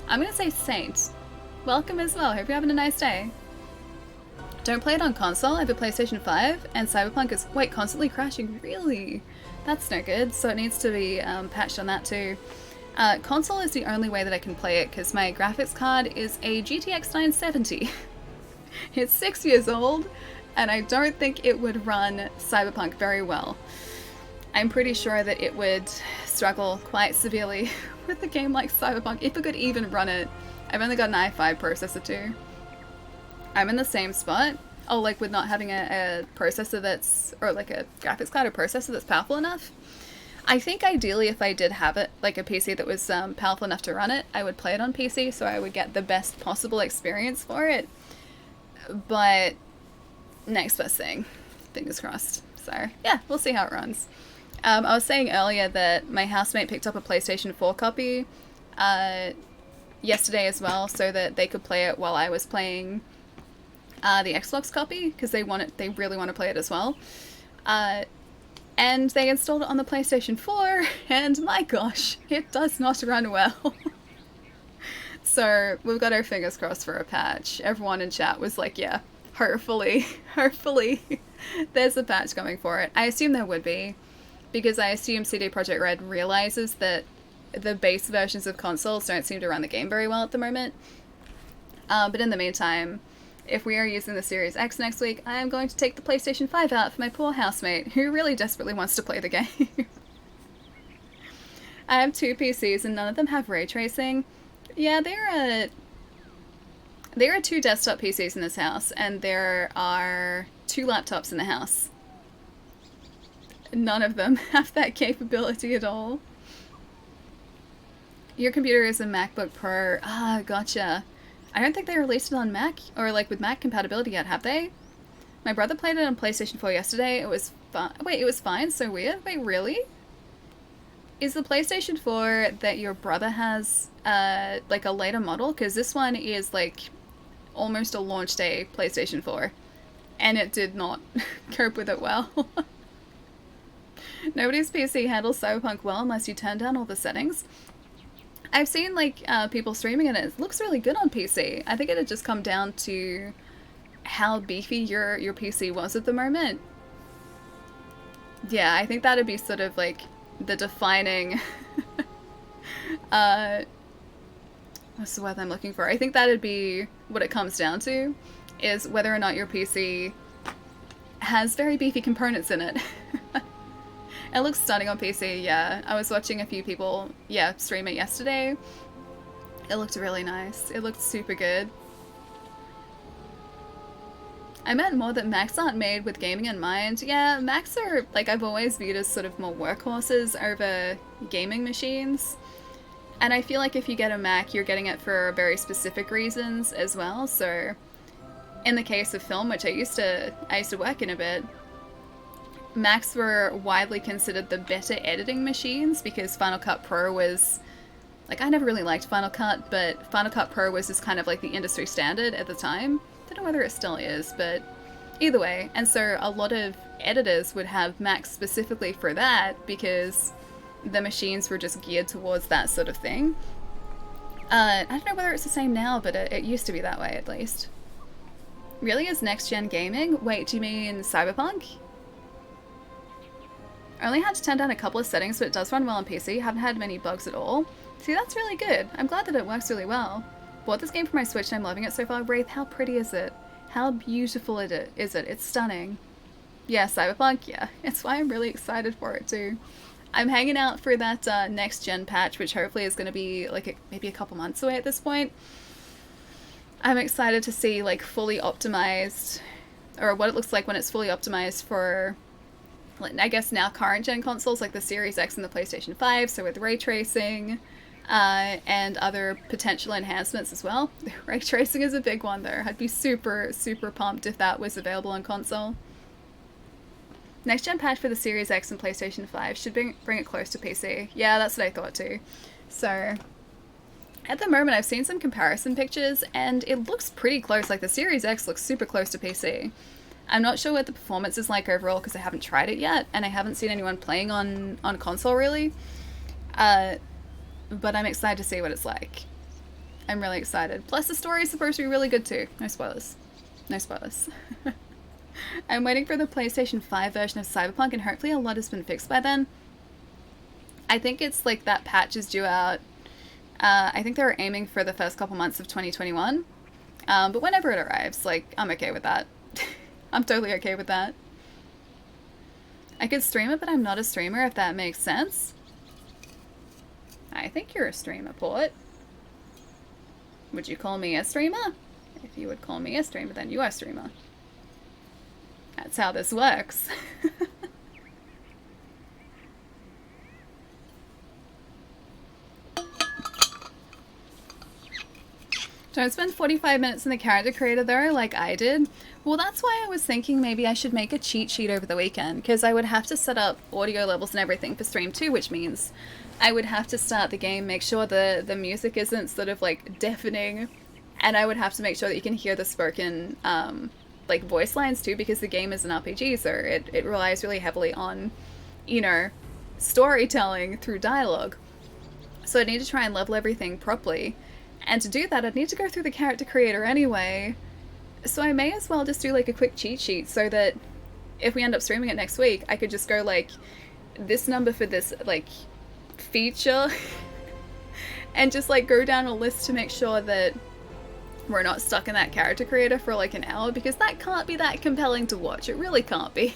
I'm going to say Saint. Welcome as well. Hope you're having a nice day. Don't play it on console. I have a PlayStation 5, and Cyberpunk is, wait, constantly crashing. Really? That's no good. So it needs to be patched on that too. Console is the only way that I can play it because my graphics card is a GTX 970. It's 6 years old, and I don't think it would run Cyberpunk very well. I'm pretty sure that it would struggle quite severely with a game like Cyberpunk, if it could even run it. I've only got an i5 processor too. I'm in the same spot. Oh, like with not having a processor that's, or like a graphics card or processor that's powerful enough. I think ideally if I did have it, like a PC that was powerful enough to run it, I would play it on PC so I would get the best possible experience for it. But next best thing, fingers crossed. So yeah, we'll see how it runs. I was saying earlier that my housemate picked up a PlayStation 4 copy yesterday as well, so that they could play it while I was playing the Xbox copy, because they really want to play it as well. And they installed it on the PlayStation 4, and my gosh, it does not run well. So we've got our fingers crossed for a patch. Everyone in chat was like, yeah, hopefully, there's a patch coming for it. I assume there would be, because I assume CD Projekt Red realizes that the base versions of consoles don't seem to run the game very well at the moment. But in the meantime, if we are using the Series X next week, I am going to take the PlayStation 5 out for my poor housemate, who really desperately wants to play the game. I have 2 PCs and none of them have ray tracing. Yeah, there are 2 desktop PCs in this house, and there are 2 laptops in the house. None of them have that capability at all. Your computer is a MacBook Pro. Ah, gotcha. I don't think they released it on Mac, or like with Mac compatibility yet, have they? My brother played it on PlayStation 4 yesterday. It was fine. Wait, it was fine? So weird? Wait, really? Is the PlayStation 4 that your brother has, like a later model? Because this one is like almost a launch day PlayStation 4. And it did not cope with it well. Nobody's PC handles Cyberpunk well unless you turn down all the settings. I've seen like people streaming and it looks really good on PC. I think it'd just come down to how beefy your PC was at the moment. Yeah, I think that'd be sort of like the defining what's the word I'm looking for? I think that'd be what it comes down to, is whether or not your PC has very beefy components in it. It looks stunning on PC, yeah. I was watching a few people, stream it yesterday. It looked really nice. It looked super good. I meant more that Macs aren't made with gaming in mind. Yeah, Macs are, like, I've always viewed as sort of more workhorses over gaming machines. And I feel like if you get a Mac, you're getting it for very specific reasons as well. So, in the case of film, which I used to work in a bit, Macs were widely considered the better editing machines because Final Cut Pro was, like, I never really liked Final Cut, but Final Cut Pro was just kind of like the industry standard at the time. Don't know whether it still is, but Either way, and so a lot of editors would have Macs specifically for that because the machines were just geared towards that sort of thing. I don't know whether it's the same now, but it used to be that way at least. Really, is next-gen gaming? Wait, do you mean Cyberpunk? I only had to turn down a couple of settings, but it does run well on PC. Haven't had many bugs at all. See, that's really good. I'm glad that it works really well. Bought this game for my Switch and I'm loving it so far. Wraith, how pretty is it? How beautiful is it? It's stunning. Yeah, Cyberpunk, yeah. It's why I'm really excited for it too. I'm hanging out for that next-gen patch, which hopefully is going to be like maybe a couple months away at this point. I'm excited to see like fully optimized, or what it looks like when it's fully optimized for, I guess now current gen consoles like the Series X and the PlayStation 5, so with ray tracing and other potential enhancements as well. Ray tracing is a big one though. I'd be super, super pumped if that was available on console. Next gen patch for the Series X and PlayStation 5 should bring it close to PC. Yeah, that's what I thought too. So at the moment I've seen some comparison pictures and it looks pretty close. Like the Series X looks super close to PC. I'm not sure what the performance is like overall because I haven't tried it yet and I haven't seen anyone playing on console really. But I'm excited to see what it's like. I'm really excited. Plus the story is supposed to be really good too. No spoilers. No spoilers. I'm waiting for the PlayStation 5 version of Cyberpunk and hopefully a lot has been fixed by then. I think it's like that patch is due out. I think they were aiming for the first couple months of 2021. But whenever it arrives, like, I'm okay with that. I'm totally okay with that. I could stream it, but I'm not a streamer, if that makes sense. I think you're a streamer, Port. Would you call me a streamer? If you would call me a streamer, then you are a streamer. That's how this works. Don't spend 45 minutes in the character creator though, like I did. Well, that's why I was thinking maybe I should make a cheat sheet over the weekend, because I would have to set up audio levels and everything for stream too, which means I would have to start the game, make sure the music isn't sort of like deafening, and I would have to make sure that you can hear the spoken like voice lines too, because the game is an RPG, so it relies really heavily on, you know, storytelling through dialogue. So I need to try and level everything properly. And to do that, I'd need to go through the character creator anyway. So I may as well just do like a quick cheat sheet so that if we end up streaming it next week, I could just go like this number for this like feature and just like go down a list to make sure that we're not stuck in that character creator for like an hour, because that can't be that compelling to watch. It really can't be.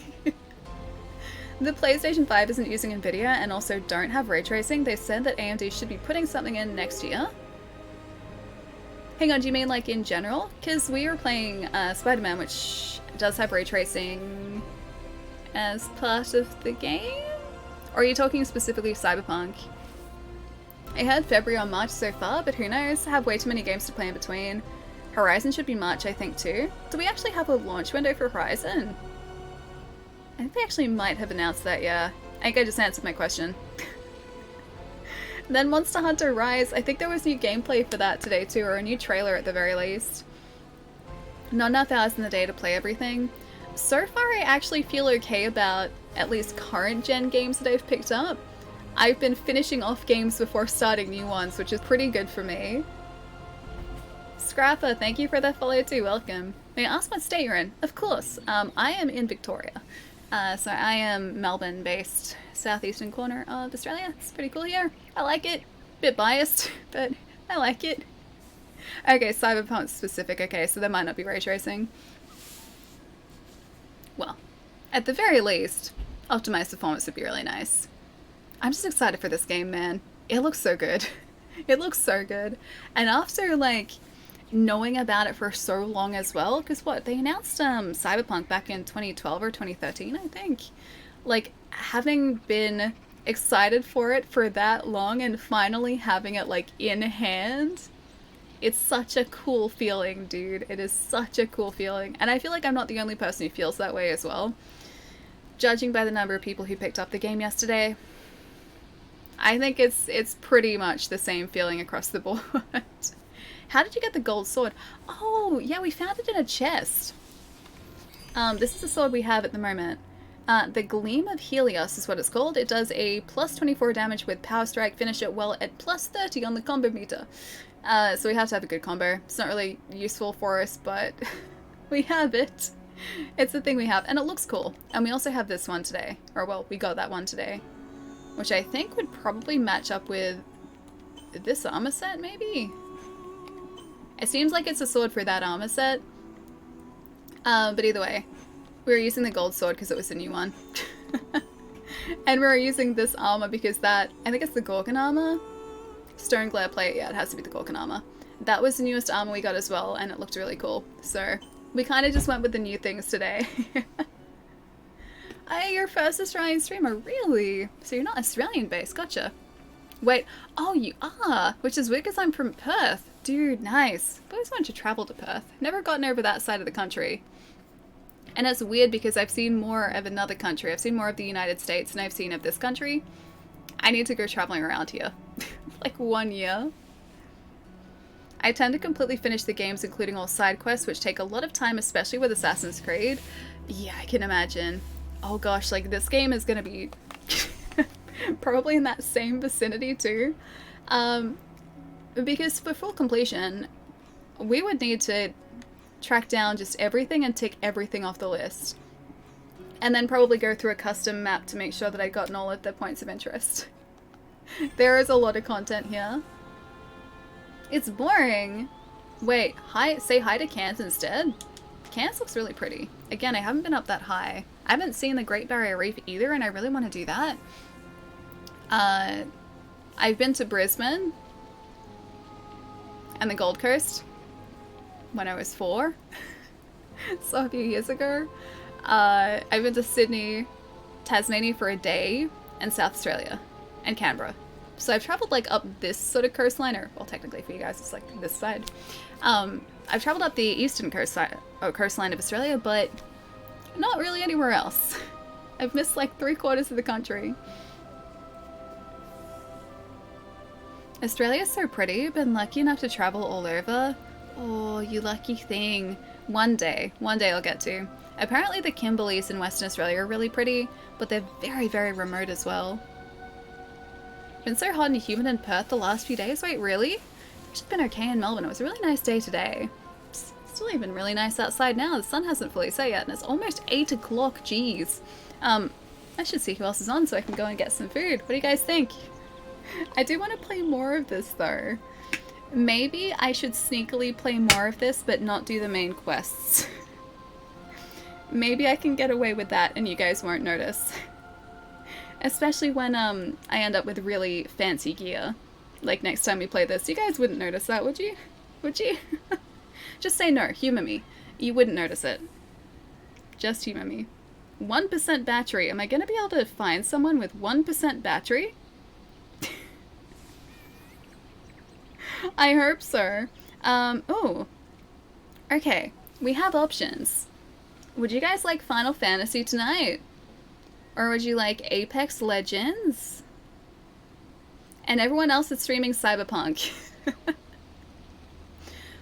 The PlayStation 5 isn't using Nvidia and also don't have ray tracing. They said that AMD should be putting something in next year. Hang on, do you mean like in general? Because we are playing Spider-Man, which does have ray tracing as part of the game? Or are you talking specifically Cyberpunk? I heard February or March so far, but who knows? I have way too many games to play in between. Horizon should be March, I think, too. Do we actually have a launch window for Horizon? I think they actually might have announced that, yeah. I think I just answered my question. Then Monster Hunter Rise, I think there was new gameplay for that today too, or a new trailer at the very least. Not enough hours in the day to play everything. So far I actually feel okay about at least current gen games that I've picked up. I've been finishing off games before starting new ones, which is pretty good for me. Scrapper, thank you for the follow too, welcome. May I ask what state you're in? Of course, I am in Victoria. So I am Melbourne based, southeastern corner of Australia. It's pretty cool here. I like it. Bit biased, but I like it. Okay, Cyberpunk specific. Okay, so there might not be ray tracing. Well, at the very least, optimized performance would be really nice. I'm just excited for this game, man. It looks so good. It looks so good. And after, like, knowing about it for so long as well, because what, they announced Cyberpunk back in 2012 or 2013, I think. Like, having been excited for it for that long and finally having it, like, in hand, it's such a cool feeling, dude. It is such a cool feeling. And I feel like I'm not the only person who feels that way as well. Judging by the number of people who picked up the game yesterday, I think it's pretty much the same feeling across the board. How did you get the gold sword? Oh, yeah, we found it in a chest. This is the sword we have at the moment. The Gleam of Helios is what it's called. It does a plus 24 damage with Power Strike, finish it well at plus 30 on the combo meter. So we have to have a good combo. It's not really useful for us, but we have it. It's the thing we have, and it looks cool. And we also have this one today. Or, well, we got that one today. Which I think would probably match up with this armor set, maybe? It seems like it's a sword for that armor set. But either way, we were using the gold sword because it was the new one. And we were using this armor because that, I think it's the Gorgon armor? Stone Glare Plate, yeah, it has to be the Gorgon armor. That was the newest armor we got as well, and it looked really cool. So, we kind of just went with the new things today. Hey, your first Australian streamer, really? So you're not Australian based, gotcha. Wait, oh you are, which is weird because I'm from Perth. Dude, nice. I've always wanted to travel to Perth. Never gotten over that side of the country. And it's weird because I've seen more of another country. I've seen more of the United States than I've seen of this country. I need to go traveling around here. Like 1 year. I tend to completely finish the games, including all side quests, which take a lot of time, especially with Assassin's Creed. Yeah, I can imagine. Oh gosh, like this game is gonna be probably in that same vicinity too. Because for full completion, we would need to track down just everything and tick everything off the list. And then probably go through a custom map to make sure that I'd gotten all of the points of interest. There is a lot of content here. It's boring. Wait, hi, say hi to Cairns instead? Cairns looks really pretty. Again, I haven't been up that high. I haven't seen the Great Barrier Reef either, and I really want to do that. I've been to Brisbane and the Gold Coast when I was 4. So a few years ago. I've been to Sydney, Tasmania for a day, and South Australia, and Canberra. So I've traveled like up this sort of coastline, or well technically for you guys it's like this side. I've traveled up the eastern coastline of Australia, but not really anywhere else. I've missed like 3/4 of the country. Australia's so pretty. I've been lucky enough to travel all over. Oh, you lucky thing. One day I'll get to. Apparently the Kimberleys in Western Australia are really pretty, but they're very, very remote as well. Been so hot and humid in Perth the last few days. Wait, really? It's been okay in Melbourne. It was a really nice day today. It's still even really nice outside now. The sun hasn't fully set yet, and it's almost 8 o'clock. Jeez. I should see who else is on so I can go and get some food. What do you guys think? I do want to play more of this though. Maybe I should sneakily play more of this, but not do the main quests. Maybe I can get away with that and you guys won't notice. Especially when I end up with really fancy gear. Like next time we play this. You guys wouldn't notice that, would you? Would you? Just say no, humor me. You wouldn't notice it. Just humor me. 1% battery. Am I gonna be able to find someone with 1% battery? I hope so. Oh. Okay, we have options. Would you guys like Final Fantasy tonight? Or would you like Apex Legends? And everyone else is streaming Cyberpunk.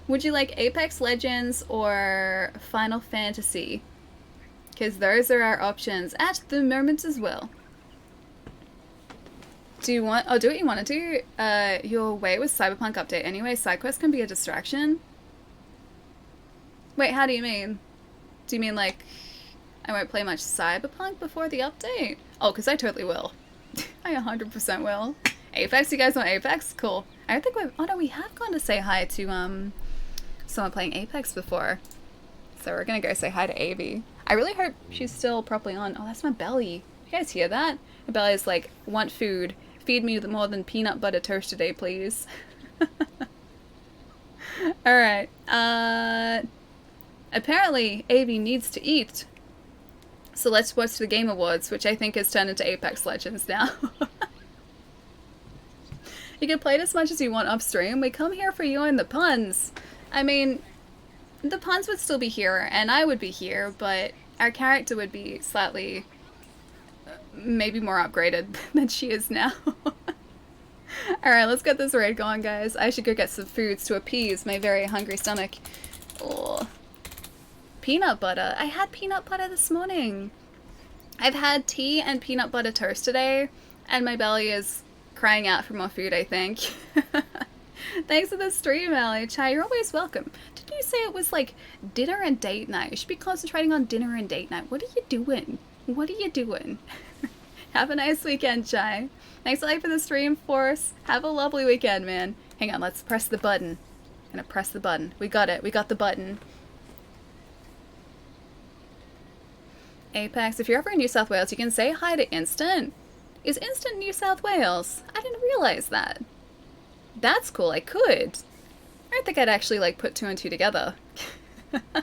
Would you like Apex Legends or Final Fantasy? Because those are our options at the moment as well. Do you want, oh, do what you want to do. Your way with Cyberpunk update anyway. Side quests can be a distraction. Wait, how do you mean? Do you mean like I won't play much Cyberpunk before the update? Oh, because I totally will. I 100% will. Apex, you guys want Apex? Cool. I don't think we've, oh no, we have gone to say hi to someone playing Apex before. So we're gonna go say hi to Avi. I really hope she's still properly on. Oh, that's my belly. You guys hear that? My belly is like, want food. Feed me more than peanut butter toast today, please. Alright. Apparently, Avi needs to eat. So let's watch the Game Awards, which I think has turned into Apex Legends now. You can play it as much as you want off stream. We come here for you and the puns. I mean, the puns would still be here, and I would be here, but our character would be slightly, maybe more upgraded than she is now. Alright, let's get this raid going, guys. I should go get some foods to appease my very hungry stomach. Oh. peanut butter. I had peanut butter this morning. I've had tea and peanut butter toast today, and my belly is crying out for more food, I think. Thanks for the stream, Ally. Chai, you're always welcome. Didn't you say it was like dinner and date night? You should be concentrating on dinner and date night. What are you doing? What are you doing? Have a nice weekend, Chai. Thanks a lot for the stream, Force. Have a lovely weekend, man. Hang on, let's press the button. Gonna press the button. We got it. We got the button. Apex, if you're ever in New South Wales, you can say hi to Instant. Is Instant New South Wales? I didn't realize that. That's cool, I could. I don't think I'd actually, like, put 2 and 2 together. I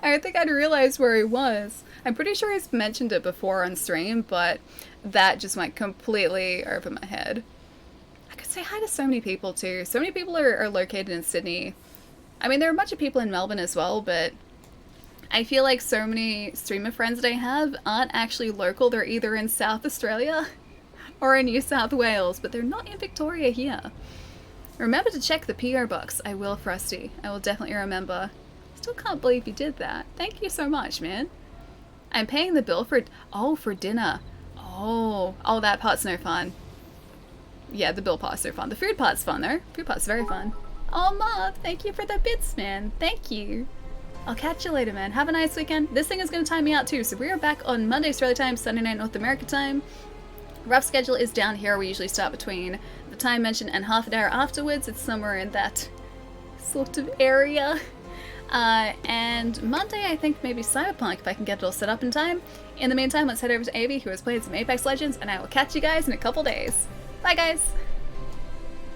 don't think I'd realize where he was. I'm pretty sure he's mentioned it before on stream, but that just went completely over my head. I could say hi to so many people, too. So many people are located in Sydney. I mean, there are a bunch of people in Melbourne as well, but I feel like so many streamer friends that I have aren't actually local. They're either in South Australia or in New South Wales, but they're not in Victoria here. Remember to check the PO box. I will, Frosty. I will definitely remember. Still can't believe you did that. Thank you so much, man. I'm paying the bill for... Oh, for dinner. Oh, that part's no fun. Yeah, the bill part's no fun. The food part's fun, though. Food part's very fun. Oh, Mob, thank you for the bits, man. Thank you. I'll catch you later, man. Have a nice weekend. This thing is going to time me out, too. So we are back on Monday, Australia time, Sunday night, North America time. Rough schedule is down here. We usually start between the time mentioned and half an hour afterwards. It's somewhere in that sort of area. And Monday, I think maybe Cyberpunk, if I can get it all set up in time. In the meantime, let's head over to Avi, who has played some Apex Legends, and I will catch you guys in a couple days. Bye, guys!